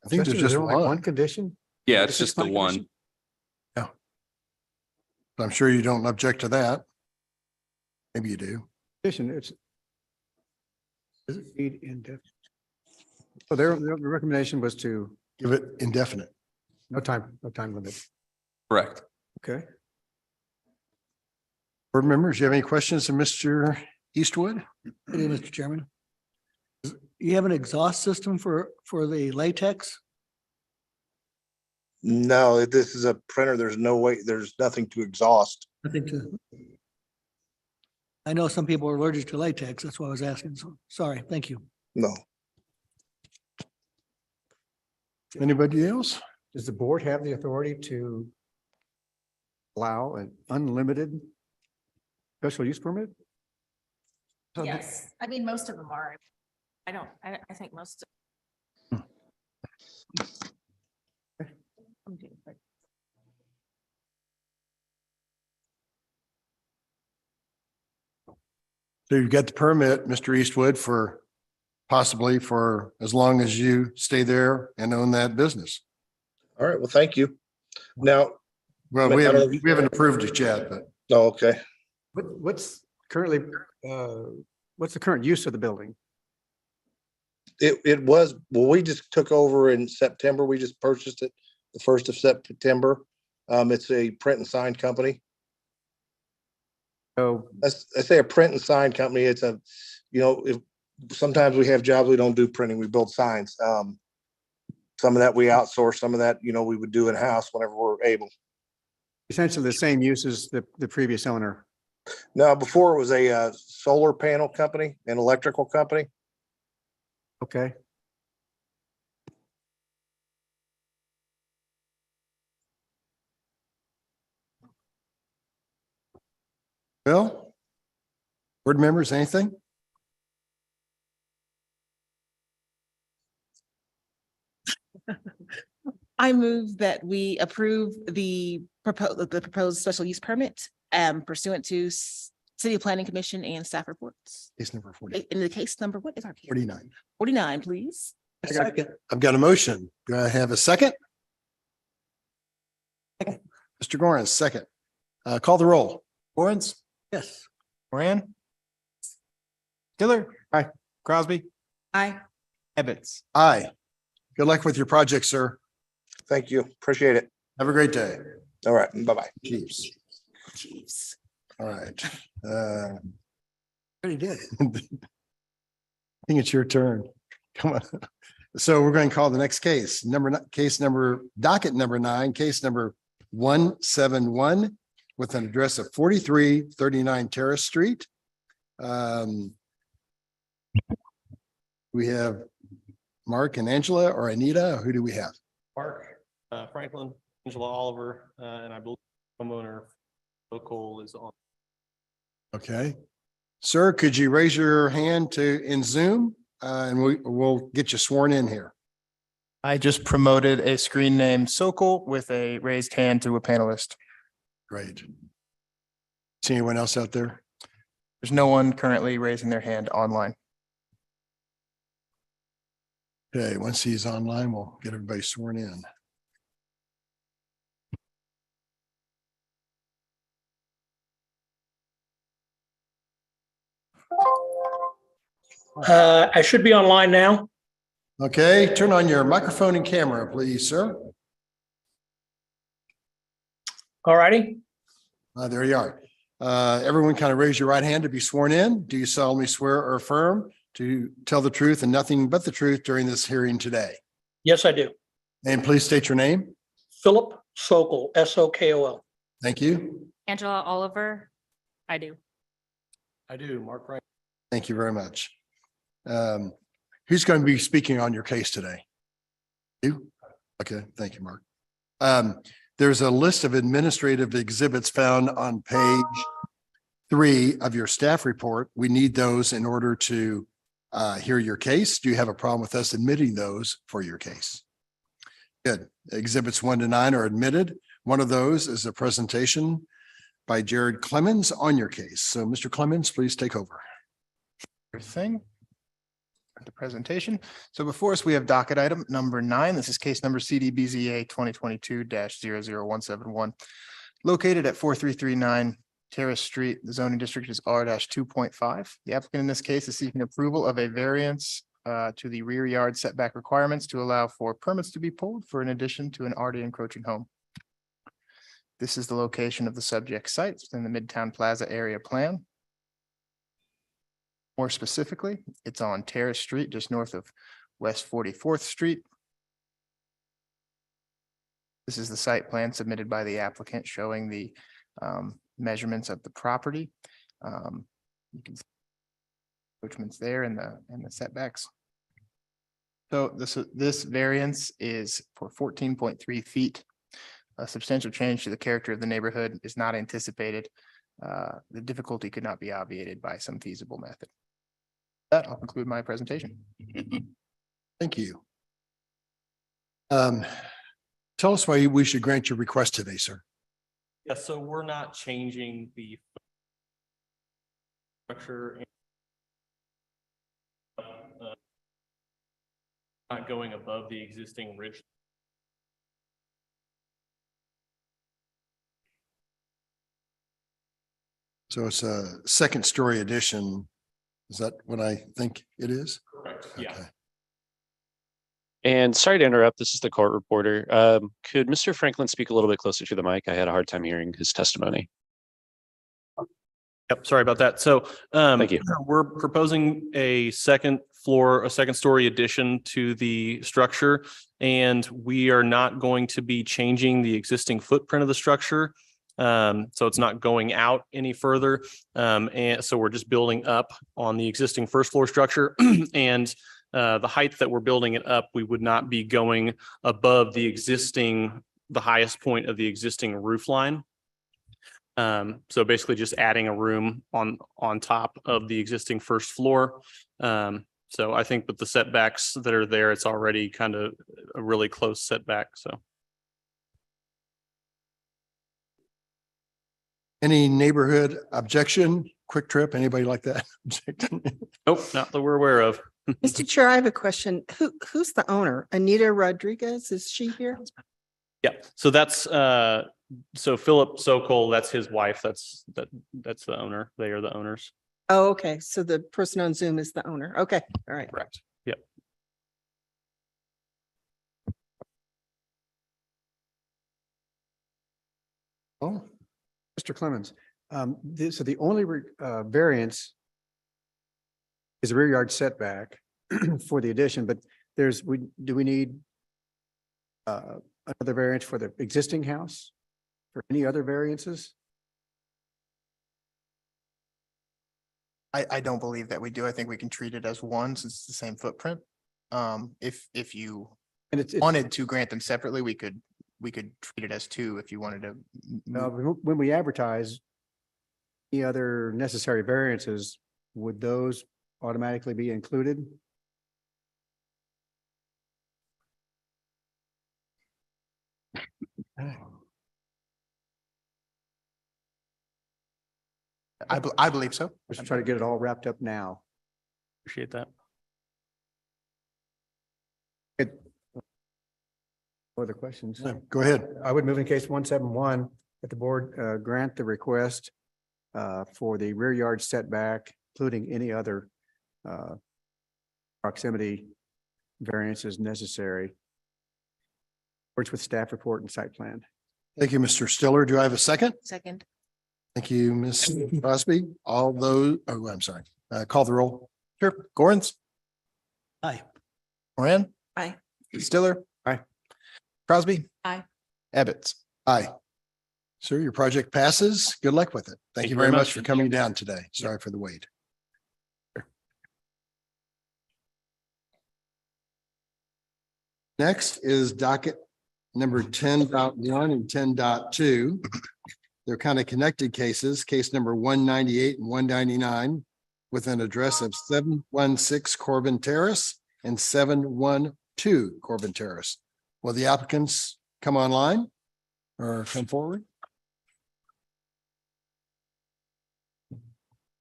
I think there's is just there only one. One condition? Yeah, it's This is just the planning one. commission? I'm sure you don't object to that. Maybe you do. Condition, it's. Is it feed indefinite? So their recommendation was to, Give it indefinite. no time limit. Correct. Okay. Board members, do you have any questions of Mr. Eastwood? Hey, Mr. Chairman. You have an exhaust system for the latex? No, this is a printer. There's no way, there's nothing to exhaust. I think I know some people are allergic to latex. That's why I was asking. So sorry. Thank you. No. Anybody else? Does the board have the authority to allow an unlimited special use permit? Yes, I mean, most of them are. I think most. So you've got the permit, Mr. Eastwood, for possibly for as long as you stay there and own that business. All right, well, thank you. Now, Well, we haven't approved it yet, but oh, okay. What's currently, what's the current use of the building? It was, well, we just took over in September. We just purchased it the 1st of September. It's a print and sign company. So I say a print and sign company. It's a, if sometimes we have jobs, we don't do printing, we build signs. Some of that we outsource, some of that, we would do in-house whenever we're able. essentially the same use as the previous owner. No, before it was a solar panel company, an electrical company. Okay. Bill? Board members, anything? I move that we approve the proposed special use permit pursuant to City Planning Commission and staff reports. Case number 40, In the case number, what is our? 49. 49, please. I've got a motion. Do I have a second? Mr. Gorens, second. Call the roll. Lawrence, Yes. Moran, Stiller. Aye. Crosby, Aye. Ebbets. Aye. Good luck with your project, sir. Thank you. Appreciate it. Have a great day. All right. Bye-bye. Chiefs. Chiefs. All right. Already did. I think it's your turn. Come on. So we're going to call the next case, docket number 9, case number 171 with an address of 4339 Terrace Street. We have Mark and Angela or Anita. Who do we have? Mark, Franklin, Angela Oliver, and I believe homeowner local is on. Okay. Sir, could you raise your hand in Zoom? And we'll get you sworn in here. I just promoted a screen name Sokol with a raised hand to a panelist. Great. See anyone else out there? There's no one currently raising their hand online. Okay, once he's online, we'll get everybody sworn in. I should be online now. Okay, turn on your microphone and camera, please, sir. All righty. There you are. Everyone kind of raise your right hand to be sworn in. Do you solemnly swear or affirm to tell the truth and nothing but the truth during this hearing today? Yes, I do. And please state your name. Philip Sokol, Sokol. Thank you. Angela Oliver. I do. I do, Mark Frank. Thank you very much. Who's going to be speaking on your case today? You? Okay, thank you, Mark. There's a list of administrative exhibits found on page 3 of your staff report. We need those in order to hear your case. Do you have a problem with us admitting those for your case? Good. Exhibits 1 to 9 are admitted. One of those is a presentation by Jared Clemens on your case. So Mr. Clemens, please take over. Thing. The presentation. So before us, we have docket item number 9. This is case number CDBZA 2022-00171. Located at 4339 Terrace Street. The zoning district is R-2.5. The applicant in this case is seeking approval of a variance to the rear yard setback requirements to allow for permits to be pulled for an addition to an already encroaching home. This is the location of the subject site within the Midtown Plaza area plan. More specifically, it's on Terrace Street, just north of West 44th Street. This is the site plan submitted by the applicant showing the measurements of the property. You can see encroachments there and the setbacks. So this variance is for 14.3 feet. A substantial change to the character of the neighborhood is not anticipated. The difficulty could not be obviated by some feasible method. That I'll conclude my presentation. Thank you. Tell us why we should grant your request today, sir. Yeah, so we're not changing the structure. Not going above the existing ridge. So it's a second story addition. Is that what I think it is? Correct. Yeah. Okay. And sorry to interrupt, this is the court reporter. Could Mr. Franklin speak a little bit closer to the mic? I had a hard time hearing his testimony. Yep, sorry about that. So Thank you. We're proposing a second story addition to the structure, and we are not going to be changing the existing footprint of the structure. So it's not going out any further. And so we're just building up on the existing first floor structure and the height that we're building it up, we would not be going above the highest point of the existing roof line. So basically just adding a room on top of the existing first floor. So I think with the setbacks that are there, it's already kind of a really close setback. So. Any neighborhood objection, quick trip, anybody like that? Nope, not that we're aware of. Mr. Chair, I have a question. Who's the owner? Anita Rodriguez, is she here? Yeah, so that's so Philip Sokol, that's his wife. That's the owner. They are the owners. Oh, okay. So the person on Zoom is the owner. Okay, all right. Correct. Yep. Oh, Mr. Clemens, so the only variance is a rear yard setback for the addition, but do we need another variance for the existing house? For any other variances? I don't believe that we do. I think we can treat it as one since it's the same footprint. If you wanted to grant them separately, we could treat it as two if you wanted to. When we advertise any other necessary variances, would those automatically be included? I believe so. Let's try to get it all wrapped up now. Appreciate that. Other questions? Go ahead. I would move in case 171 that the board grant the request for the rear yard setback, including any other proximity variances necessary. Works with staff report and site plan. Thank you, Mr. Stiller. Do I have a second? Second. Thank you, Ms. Crosby. All those, oh, I'm sorry. Call the roll. Sure. Gorens. Aye. Moran. Aye. Stiller. Aye. Crosby. Aye. Ebbets. Aye. Sir, your project passes. Good luck with it. Thank you very much for coming down today. Sorry for the wait. Next is docket number 10.1 and 10.2. They're kind of connected cases, case number 198 and 199 with an address of 716 Corbin Terrace and 712 Corbin Terrace. Will the applicants come online or come forward?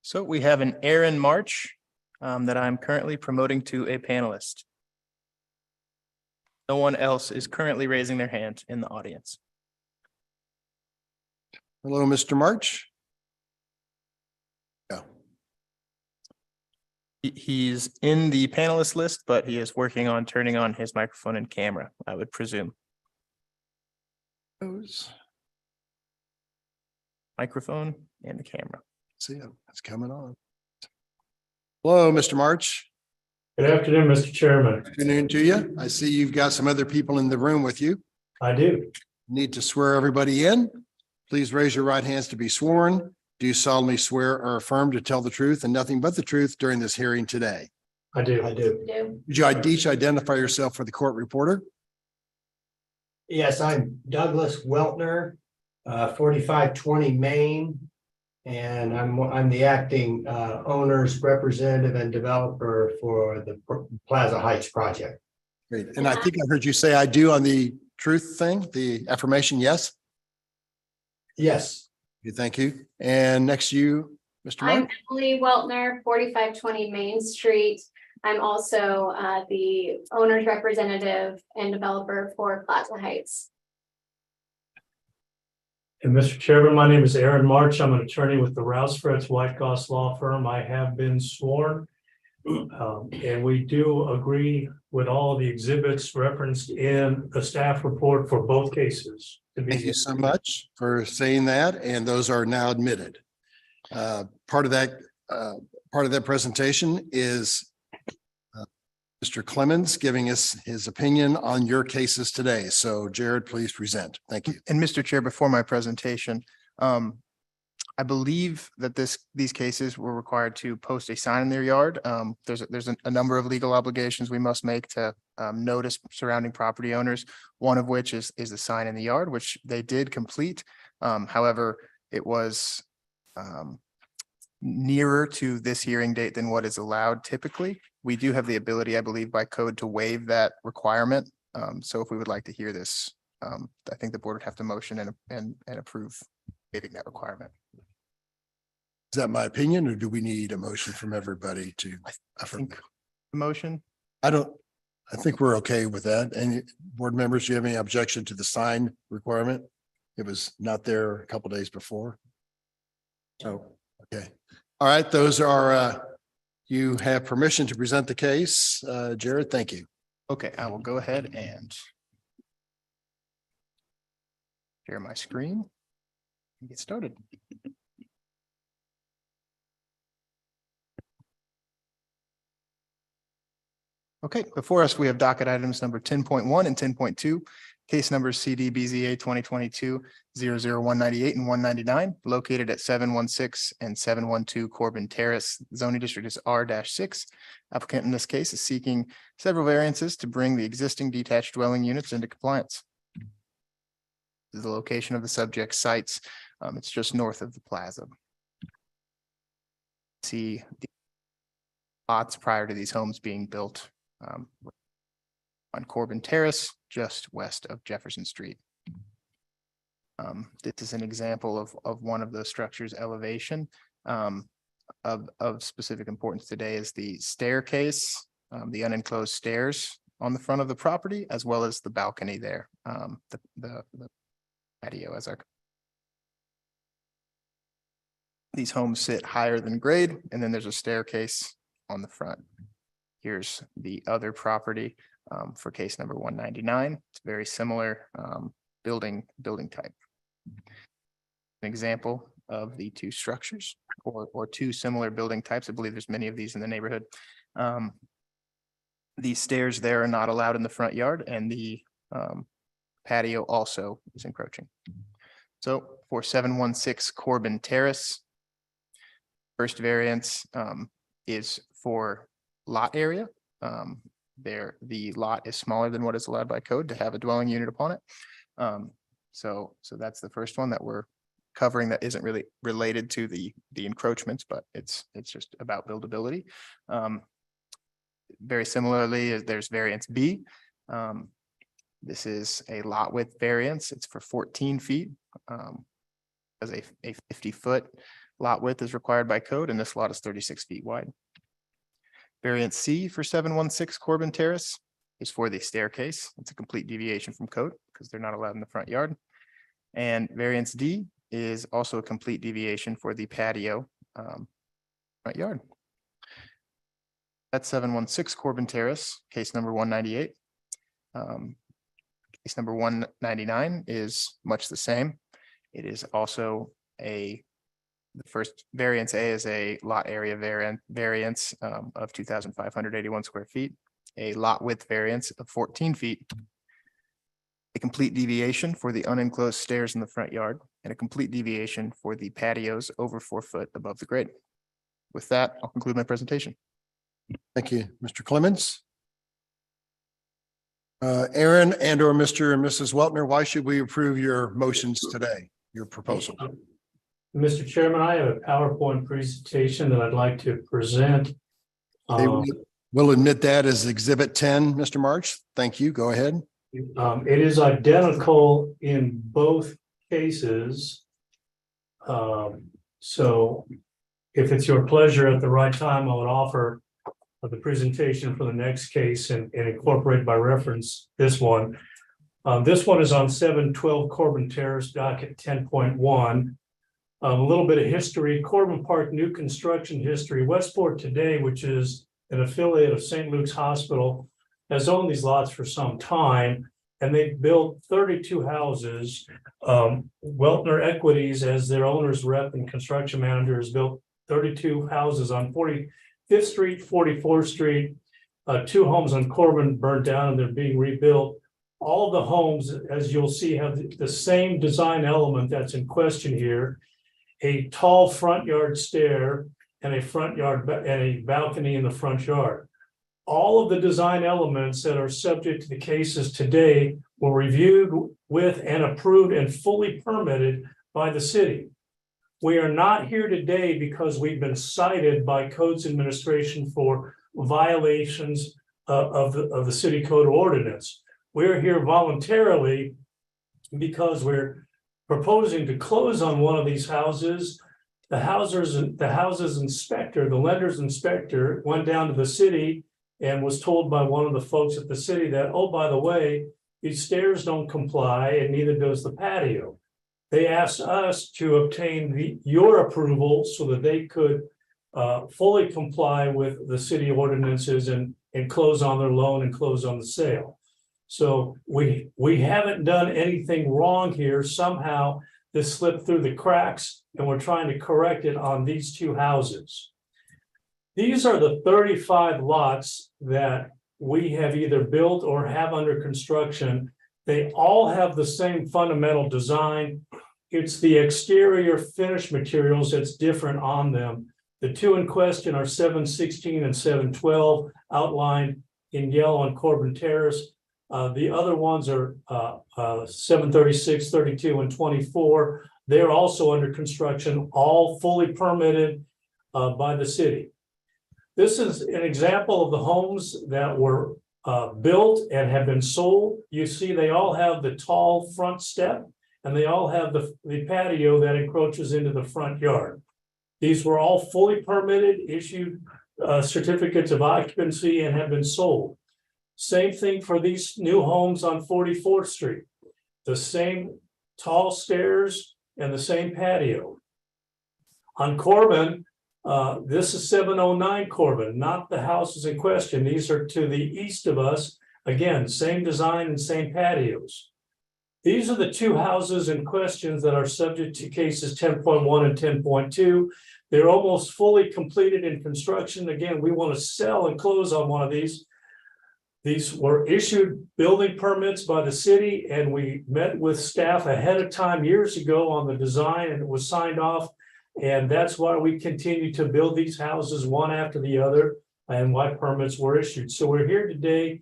So we have an Aaron March that I'm currently promoting to a panelist. No one else is currently raising their hand in the audience. Hello, Mr. March. Yeah. He's in the panelist list, but he is working on turning on his microphone and camera, I would presume. Microphone and the camera. See, it's coming on. Hello, Mr. March. Good afternoon, Mr. Chairman. Good afternoon to you. I see you've got some other people in the room with you. I do. Need to swear everybody in. Please raise your right hands to be sworn. Do you solemnly swear or affirm to tell the truth and nothing but the truth during this hearing today? I do. I do. Would you each identify yourself for the court reporter? Yes, I'm Douglas Weltner, 4520 Main. And I'm the acting owner's representative and developer for the Plaza Heights project. Great. And I think I heard you say I do on the truth thing, the affirmation, yes? Yes. Thank you. And next to you, Mr. Mark. I'm Emily Weltner, 4520 Main Street. I'm also the owner's representative and developer for Plaza Heights. And Mr. Chairman, my name is Aaron March. I'm an attorney with the Rouse Fretz White Goss Law Firm. I have been sworn. And we do agree with all the exhibits referenced in the staff report for both cases. Thank you so much for saying that, and those are now admitted. Part of that presentation is Mr. Clemens giving us his opinion on your cases today. So Jared, please present. Thank you. And Mr. Chair, before my presentation, I believe that these cases were required to post a sign in their yard. There's a number of legal obligations we must make to notice surrounding property owners, one of which is the sign in the yard, which they did complete. However, it was nearer to this hearing date than what is allowed typically. We do have the ability, I believe, by code to waive that requirement. So if we would like to hear this, I think the board would have to motion and approve waiving that requirement. Is that my opinion, or do we need a motion from everybody to affirm? Motion? I think we're okay with that. Any board members, do you have any objection to the sign requirement? It was not there a couple days before. Oh, okay. All right, those are, you have permission to present the case. Jared, thank you. Okay, I will go ahead and share my screen and get started. Okay, before us, we have docket items number 10.1 and 10.2, case numbers CD/BZA 2022-00198 and 199, located at 716 and 712 Corbin Terrace. Zoning district is R-6. Applicant in this case is seeking several variances to bring the existing detached dwelling units into compliance. This is the location of the subject sites. It's just north of the plaza. See the lots prior to these homes being built on Corbin Terrace, just west of Jefferson Street. This is an example of one of the structures elevation. Of specific importance today is the staircase, the unenclosed stairs on the front of the property, as well as the balcony there, the patio as our. These homes sit higher than grade, and then there's a staircase on the front. Here's the other property for case number 199. It's very similar building type. An example of the two structures or two similar building types. I believe there's many of these in the neighborhood. These stairs there are not allowed in the front yard, and the patio also is encroaching. So for 716 Corbin Terrace, first variance is for lot area. the lot is smaller than what is allowed by code to have a dwelling unit upon it. So that's the first one that we're covering that isn't really related to the encroachments, but it's just about buildability. Very similarly, there's variance B. This is a lot width variance. It's for 14 feet. As a 50-foot lot width is required by code, and this lot is 36 feet wide. Variance C for 716 Corbin Terrace is for the staircase. It's a complete deviation from code because they're not allowed in the front yard. And variance D is also a complete deviation for the patio front yard. That's 716 Corbin Terrace, case number 198. Case number 199 is much the same. It is also the first variance A is a lot area variance of 2,581 square feet, a lot width variance of 14 feet, a complete deviation for the unenclosed stairs in the front yard, and a complete deviation for the patios over 4 foot above the grade. With that, I'll conclude my presentation. Thank you, Mr. Clemens. Aaron and or Mr. and Mrs. Weltner, why should we approve your motions today, your proposal? Mr. Chairman, I have a PowerPoint presentation that I'd like to present. We'll admit that as Exhibit 10, Mr. March. Thank you. Go ahead. It is identical in both cases. So if it's your pleasure at the right time, I would offer the presentation for the next case and incorporate by reference this one. This one is on 712 Corbin Terrace, docket 10.1. A little bit of history, Corbin Park new construction history. Westport Today, which is an affiliate of St. Luke's Hospital, has owned these lots for some time, and they've built 32 houses. Weltner Equities, as their owner's rep and construction manager, has built 32 houses on 45th Street, 44th Street. 2 homes on Corbin burned down and they're being rebuilt. All of the homes, as you'll see, have the same design element that's in question here. A tall front yard stair and a front yard and a balcony in the front yard. All of the design elements that are subject to the cases today were reviewed with and approved and fully permitted by the city. We are not here today because we've been cited by Codes Administration for violations of the city code ordinance. We're here voluntarily because we're proposing to close on one of these houses. The houses inspector, the lender's inspector, went down to the city and was told by one of the folks at the city that, oh, by the way, these stairs don't comply and neither does the patio. They asked us to obtain your approval so that they could fully comply with the city ordinances and close on their loan and close on the sale. So we haven't done anything wrong here. Somehow this slipped through the cracks and we're trying to correct it on these 2 houses. These are the 35 lots that we have either built or have under construction. They all have the same fundamental design. It's the exterior finish materials that's different on them. The 2 in question are 716 and 712 outlined in yellow on Corbin Terrace. The other ones are 736, 32, and 24. They're also under construction, all fully permitted by the city. This is an example of the homes that were built and have been sold. You see, they all have the tall front step and they all have the patio that encroaches into the front yard. These were all fully permitted, issued certificates of occupancy, and have been sold. Same thing for these new homes on 44th Street. The same tall stairs and the same patio. On Corbin, this is 709 Corbin, not the houses in question. These are to the east of us. Again, same design and same patios. These are the 2 houses in questions that are subject to cases 10.1 and 10.2. They're almost fully completed in construction. Again, we want to sell and close on one of these. These were issued building permits by the city, and we met with staff ahead of time years ago on the design, and it was signed off. And that's why we continue to build these houses one after the other. and why permits were issued. So we're here today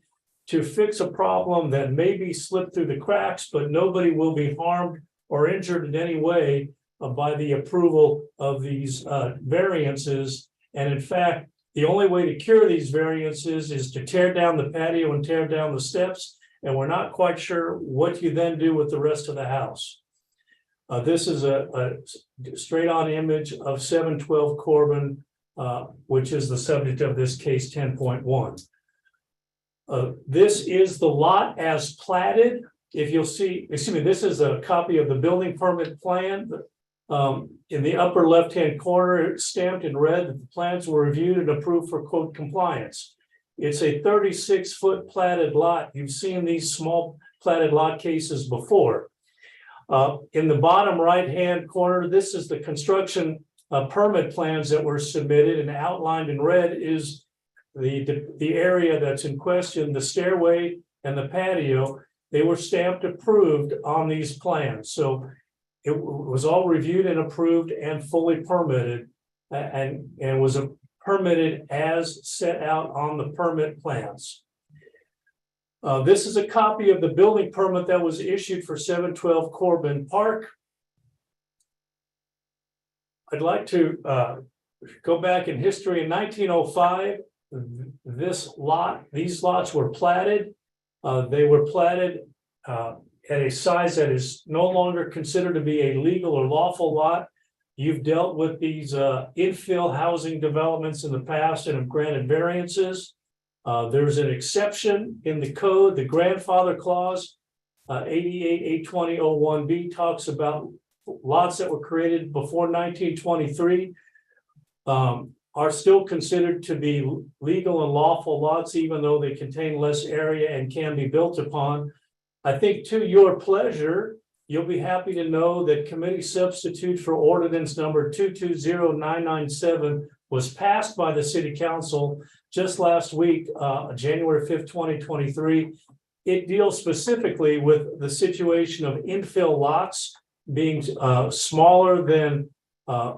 to fix a problem that maybe slipped through the cracks, but nobody will be harmed or injured in any way by the approval of these variances. And in fact, the only way to cure these variances is to tear down the patio and tear down the steps. And we're not quite sure what you then do with the rest of the house. This is a straight on image of 712 Corbin, which is the subject of this case 10.1. This is the lot as platted. If you'll see, excuse me, this is a copy of the building permit plan. In the upper left-hand corner, it's stamped in red that the plans were reviewed and approved for code compliance. It's a 36-foot platted lot. You've seen these small platted lot cases before. In the bottom right-hand corner, this is the construction permit plans that were submitted, and outlined in red is the area that's in question, the stairway and the patio. They were stamped approved on these plans. So it was all reviewed and approved and fully permitted, and was permitted as set out on the permit plans. This is a copy of the building permit that was issued for 712 Corbin Park. I'd like to go back in history. In 1905, these lots were platted. They were platted at a size that is no longer considered to be a legal or lawful lot. You've dealt with these infill housing developments in the past and have granted variances. There's an exception in the code, the grandfather clause, 88-820-01B talks about lots that were created before 1923 are still considered to be legal and lawful lots, even though they contain less area and can be built upon. I think to your pleasure, you'll be happy to know that committee substitute for ordinance number 220997 was passed by the city council just last week, January 5th, 2023. It deals specifically with the situation of infill lots being smaller than the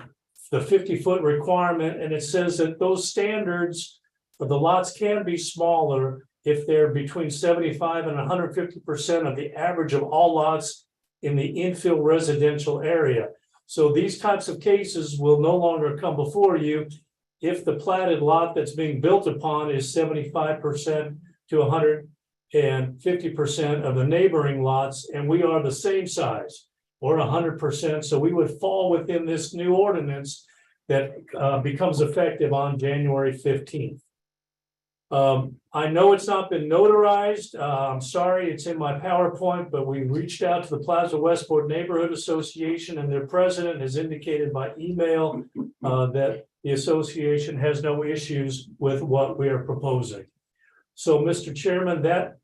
50-foot requirement. And it says that those standards of the lots can be smaller if they're between 75 and 150% of the average of all lots in the infill residential area. So these types of cases will no longer come before you if the platted lot that's being built upon is 75% to 150% of the neighboring lots, and we are the same size, or 100%. So we would fall within this new ordinance that becomes effective on January 15th. I know it's not been notarized. I'm sorry, it's in my PowerPoint, but we reached out to the Plaza Westport Neighborhood Association, and their president has indicated by email that the association has no issues with what we are proposing. So, Mr. Chairman, that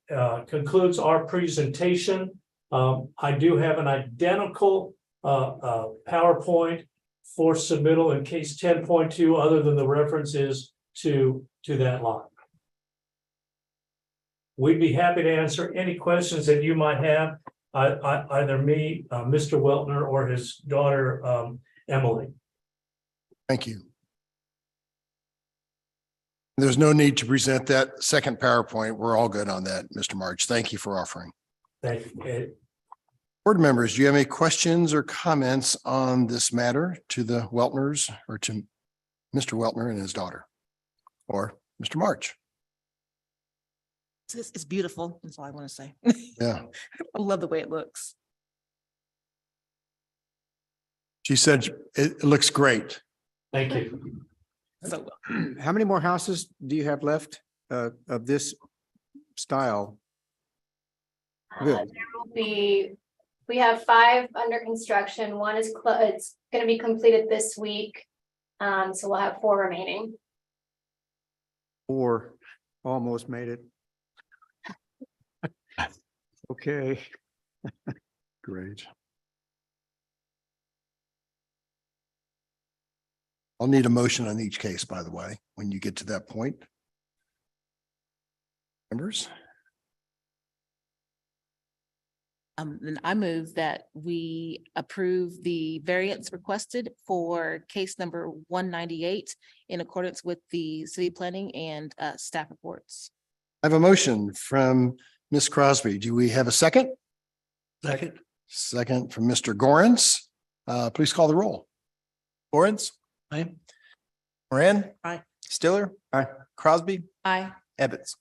concludes our presentation. I do have an identical PowerPoint for submittal in case 10.2, other than the references to that lot. We'd be happy to answer any questions that you might have, either me, Mr. Weltner, or his daughter, Emily. Thank you. There's no need to present that second PowerPoint. We're all good on that, Mr. March. Thank you for offering. Thank you. Board members, do you have any questions or comments on this matter to the Weltners or to Mr. Weltner and his daughter or Mr. March? It's beautiful. That's all I want to say. Yeah. I love the way it looks. She said it looks great. Thank you. So How many more houses do you have left of this style? There will be, we have 5 under construction. One is it's going to be completed this week. So we'll have 4 remaining. 4 almost made it. Okay. Great. I'll need a motion on each case, by the way, when you get to that point. Members? Then I move that we approve the variance requested for case number 198 in accordance with the city planning and staff reports. I have a motion from Ms. Crosby. Do we have a second? Second. Second from Mr. Gorens. Please call the roll. Lawrence, Aye. Moran. Aye. Stiller. Aye. Crosby, Aye. Ebbets.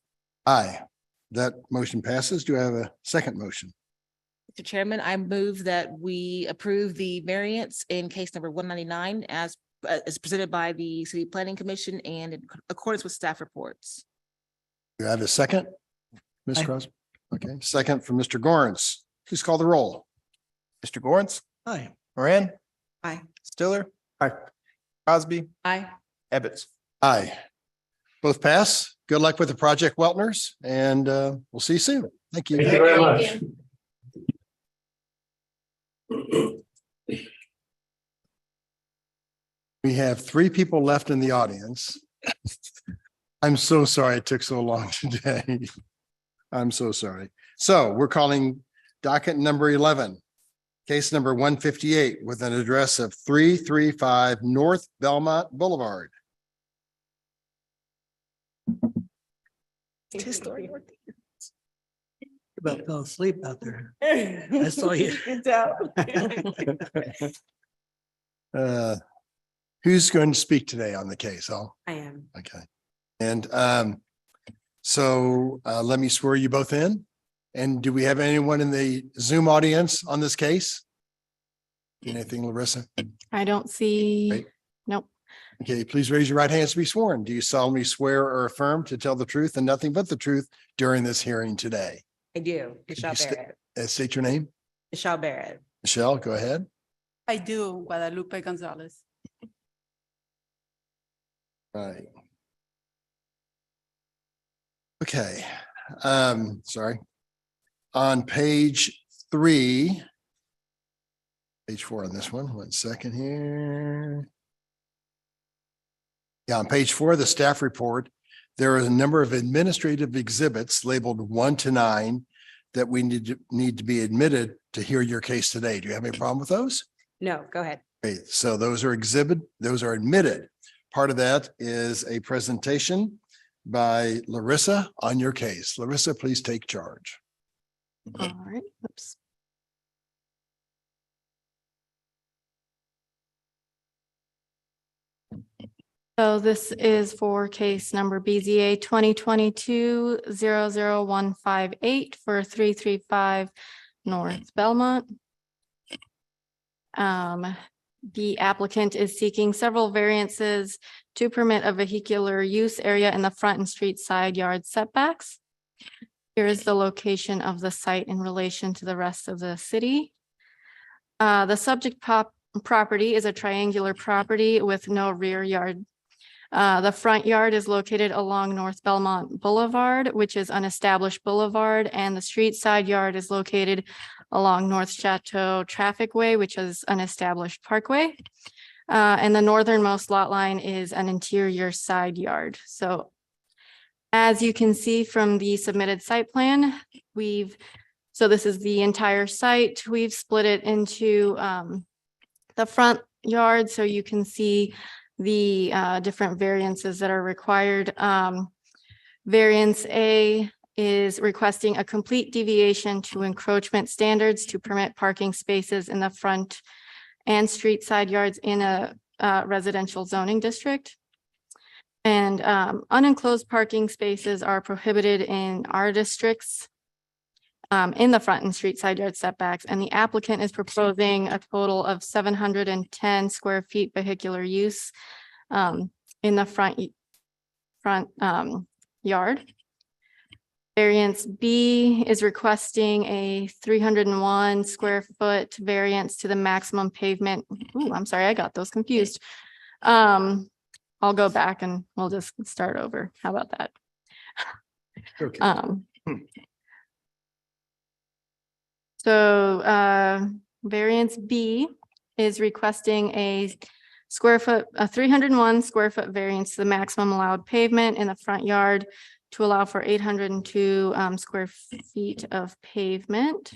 Aye. That motion passes. Do I have a second motion? Mr. Chairman, I move that we approve the variance in case number 199 as presented by the City Planning Commission and in accordance with staff reports. Do I have a second? Ms. Aye. Crosby? Okay, second from Mr. Gorens. Please call the roll. Mr. Gorens, Aye. Moran. Aye. Stiller. Aye. Crosby, Aye. Ebbets. Aye. Both pass. Good luck with the project, Weltners, and we'll see you soon. Thank you. Thank you very much. Thank you. We have 3 people left in the audience. I'm so sorry it took so long today. I'm so sorry. So we're calling docket number 11, case number 158 with an address of 335 North Belmont Boulevard. About fell asleep out there. I saw you. Who's going to speak today on the case? I am. Okay. And so let me swear you both in. And do we have anyone in the Zoom audience on this case? Anything, Larissa? I don't see, Great. nope. Okay, please raise your right hands to be sworn. Do you solemnly swear or affirm to tell the truth and nothing but the truth during this hearing today? I do. Michelle you sta- Barrett. State your name. Michelle Barrett. Michelle, go ahead. I do, Guadalupe Gonzalez. Right. Okay, sorry. On page 3, page 4 on this one second here. Yeah, on page 4 of the staff report, there are a number of administrative exhibits labeled 1 to 9 that we need to be admitted to hear your case today. Do you have any problem with those? No, go ahead. Great. So those are admitted. Part of that is a presentation by Larissa on your case. Larissa, please take charge. All right, oops. So this is for case number BZA 2022-00158 for 335 North Belmont. The applicant is seeking several variances to permit a vehicular use area in the front and street side yard setbacks. Here is the location of the site in relation to the rest of the city. The subject property is a triangular property with no rear yard. The front yard is located along North Belmont Boulevard, which is an established boulevard, and the street side yard is located along North Chateau Traffic Way, which is an established parkway. And the northernmost lot line is an interior side yard. So as you can see from the submitted site plan, so this is the entire site. We've split it into the front yard so you can see the different variances that are required. Variance A is requesting a complete deviation to encroachment standards to permit parking spaces in the front and street side yards in a residential zoning district. And unenclosed parking spaces are prohibited in our districts in the front and street side yard setbacks. And the applicant is proposing a total of 710 square feet vehicular use in the front yard. Variance B is requesting a 301 square foot variance to the maximum pavement. Ooh, I'm sorry, I got those confused. I'll go back and we'll just start over. How about that? Okay. So variance B is requesting a 301 square foot variance to the maximum allowed pavement in the front yard to allow for 802 square feet of pavement.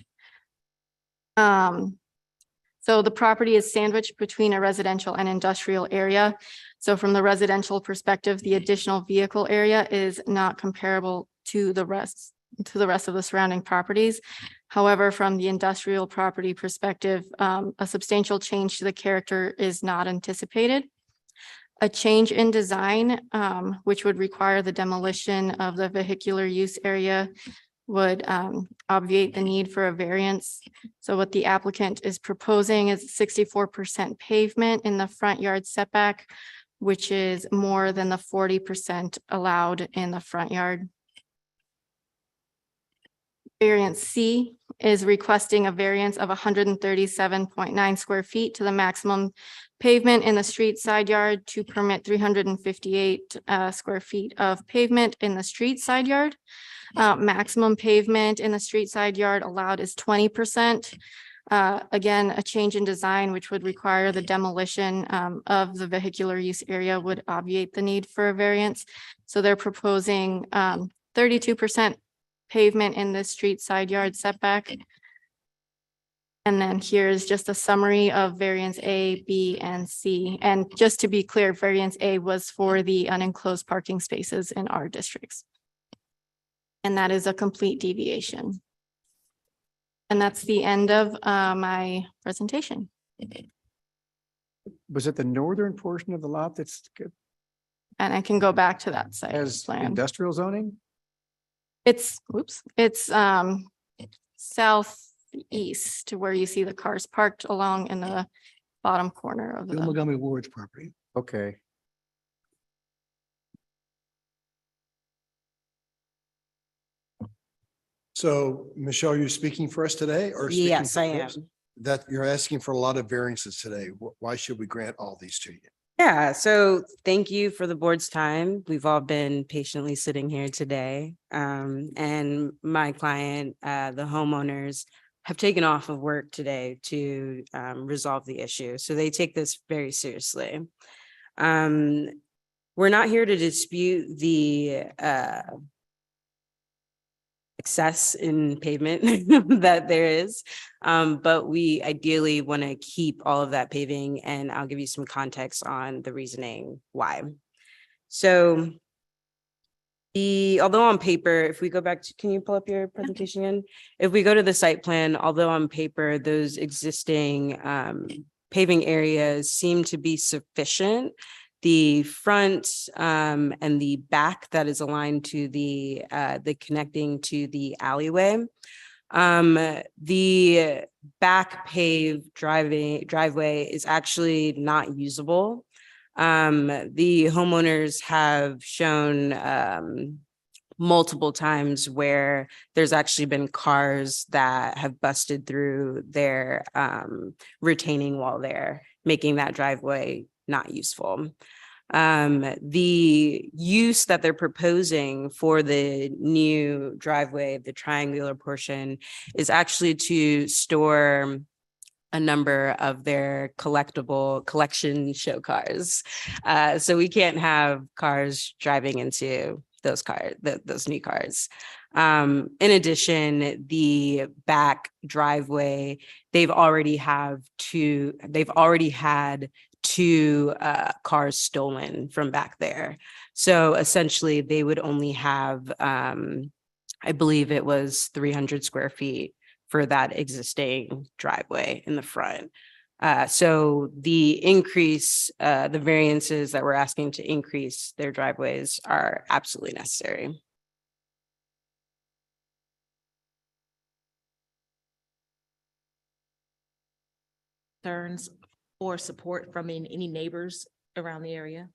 So the property is sandwiched between a residential and industrial area. So from the residential perspective, the additional vehicle area is not comparable to the rest of the surrounding properties. However, from the industrial property perspective, a substantial change to the character is not anticipated. A change in design, which would require the demolition of the vehicular use area, would obviate the need for a variance. So what the applicant is proposing is 64% pavement in the front yard setback, which is more than the 40% allowed in the front yard. Variance C is requesting a variance of 137.9 square feet to the maximum pavement in the street side yard to permit 358 square feet of pavement in the street side yard. Maximum pavement in the street side yard allowed is 20%. Again, a change in design, which would require the demolition of the vehicular use area, would obviate the need for a variance. So they're proposing 32% pavement in the street side yard setback. And then here's just a summary of variance A, B, and C. And just to be clear, variance A was for the unenclosed parking spaces in our districts. And that is a complete deviation. And that's the end of my presentation. Was it the northern portion of the lot that's And I can go back to that site has plan. industrial zoning? It's southeast to where you see the cars parked along in the bottom corner of The the. Montgomery Ward's property. Okay. So Michelle, you're speaking for us today or? speaking Yes, for I am. us? That you're asking for a lot of variances today. Why should we grant all these to you? Yeah, so thank you for the board's time. We've all been patiently sitting here today. And my client, the homeowners, have taken off of work today to resolve the issue. So they take this very seriously. We're not here to dispute the excess in pavement that there is. But we ideally want to keep all of that paving, and I'll give you some context on the reasoning why. So although on paper, if we go back to, can you pull up your presentation again? If we go to the site plan, although on paper, those existing paving areas seem to be sufficient, the front and the back that is aligned to the connecting to the alleyway. The back paved driveway is actually not usable. The homeowners have shown multiple times where there's actually been cars that have busted through their retaining wall there, making that driveway not useful. The use that they're proposing for the new driveway, the triangular portion, is actually to store a number of their collection show cars. So we can't have cars driving into those new cars. In addition, the back driveway, they've already had two cars stolen from back there. So essentially they would only have, I believe it was 300 square feet for that existing driveway in the front. So the increase, the variances that we're asking to increase their driveways are absolutely necessary. Concerns or support from any neighbors around the area?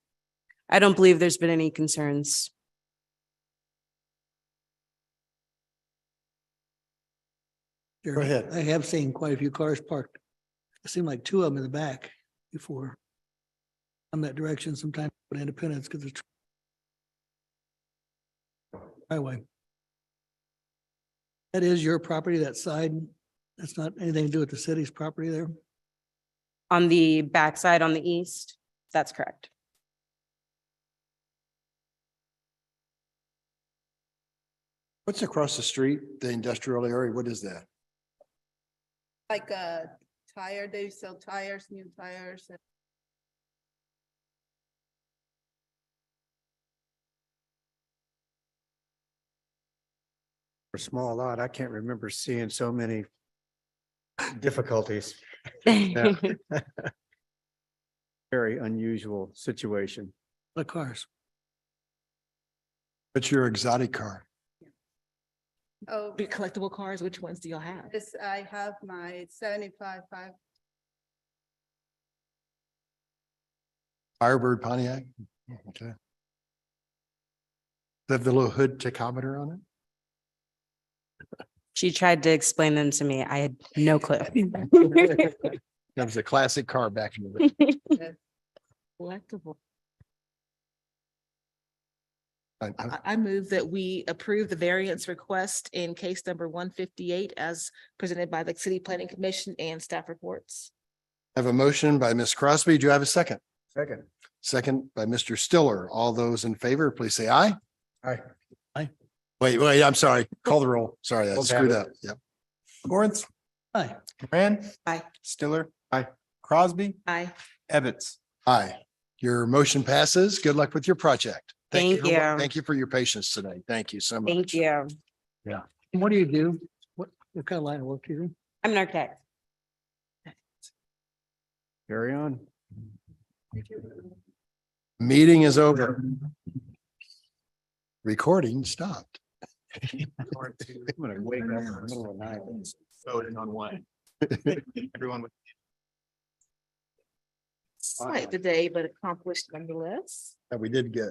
I don't believe there's been any concerns. Go ahead. I have seen quite a few cars parked. It seemed like two of them in the back before. I'm that direction sometimes at Independence because it's highway. That is your property, that side. That's not anything to do with the city's property there. On the backside on the east, that's correct. What's across the street, the industrial area? What is that? like a tire, they sell tires, new tires. For a small lot, I can't remember seeing so many difficulties. Very unusual situation. The cars. What's your exotic car? Oh, Your collectible cars, which ones do y'all have? yes, I have my 75 Firebird Pontiac? Okay. They have the little hood tachometer on it? She tried to explain them to me. I had no clue. That was a classic car back in the day. Collectible. I- I move that we approve the variance request in case number 158 as presented by the City Planning Commission and staff reports. I have a motion by Ms. Crosby. Do you have a second? Second. Second by Mr. Stiller. All those in favor, please say aye. Aye. Wait, I'm sorry. Call the roll. Sorry, I We'll screwed have up. Yep. Lawrence. Aye. Moran. Aye. Stiller. Aye. Crosby. Aye. Evans. Aye. Your motion passes. Good luck with your project. Thank you. Thank you for your patience today. Thank you so much. Thank you. Yeah. What do you do? What kind of line of work do you do? I'm an architect. Carry on. Meeting is over. Recording stopped. I'm gonna wake up in the middle of the night. Voting on what? Everyone with. Slight today, but accomplished nonetheless. That we did get.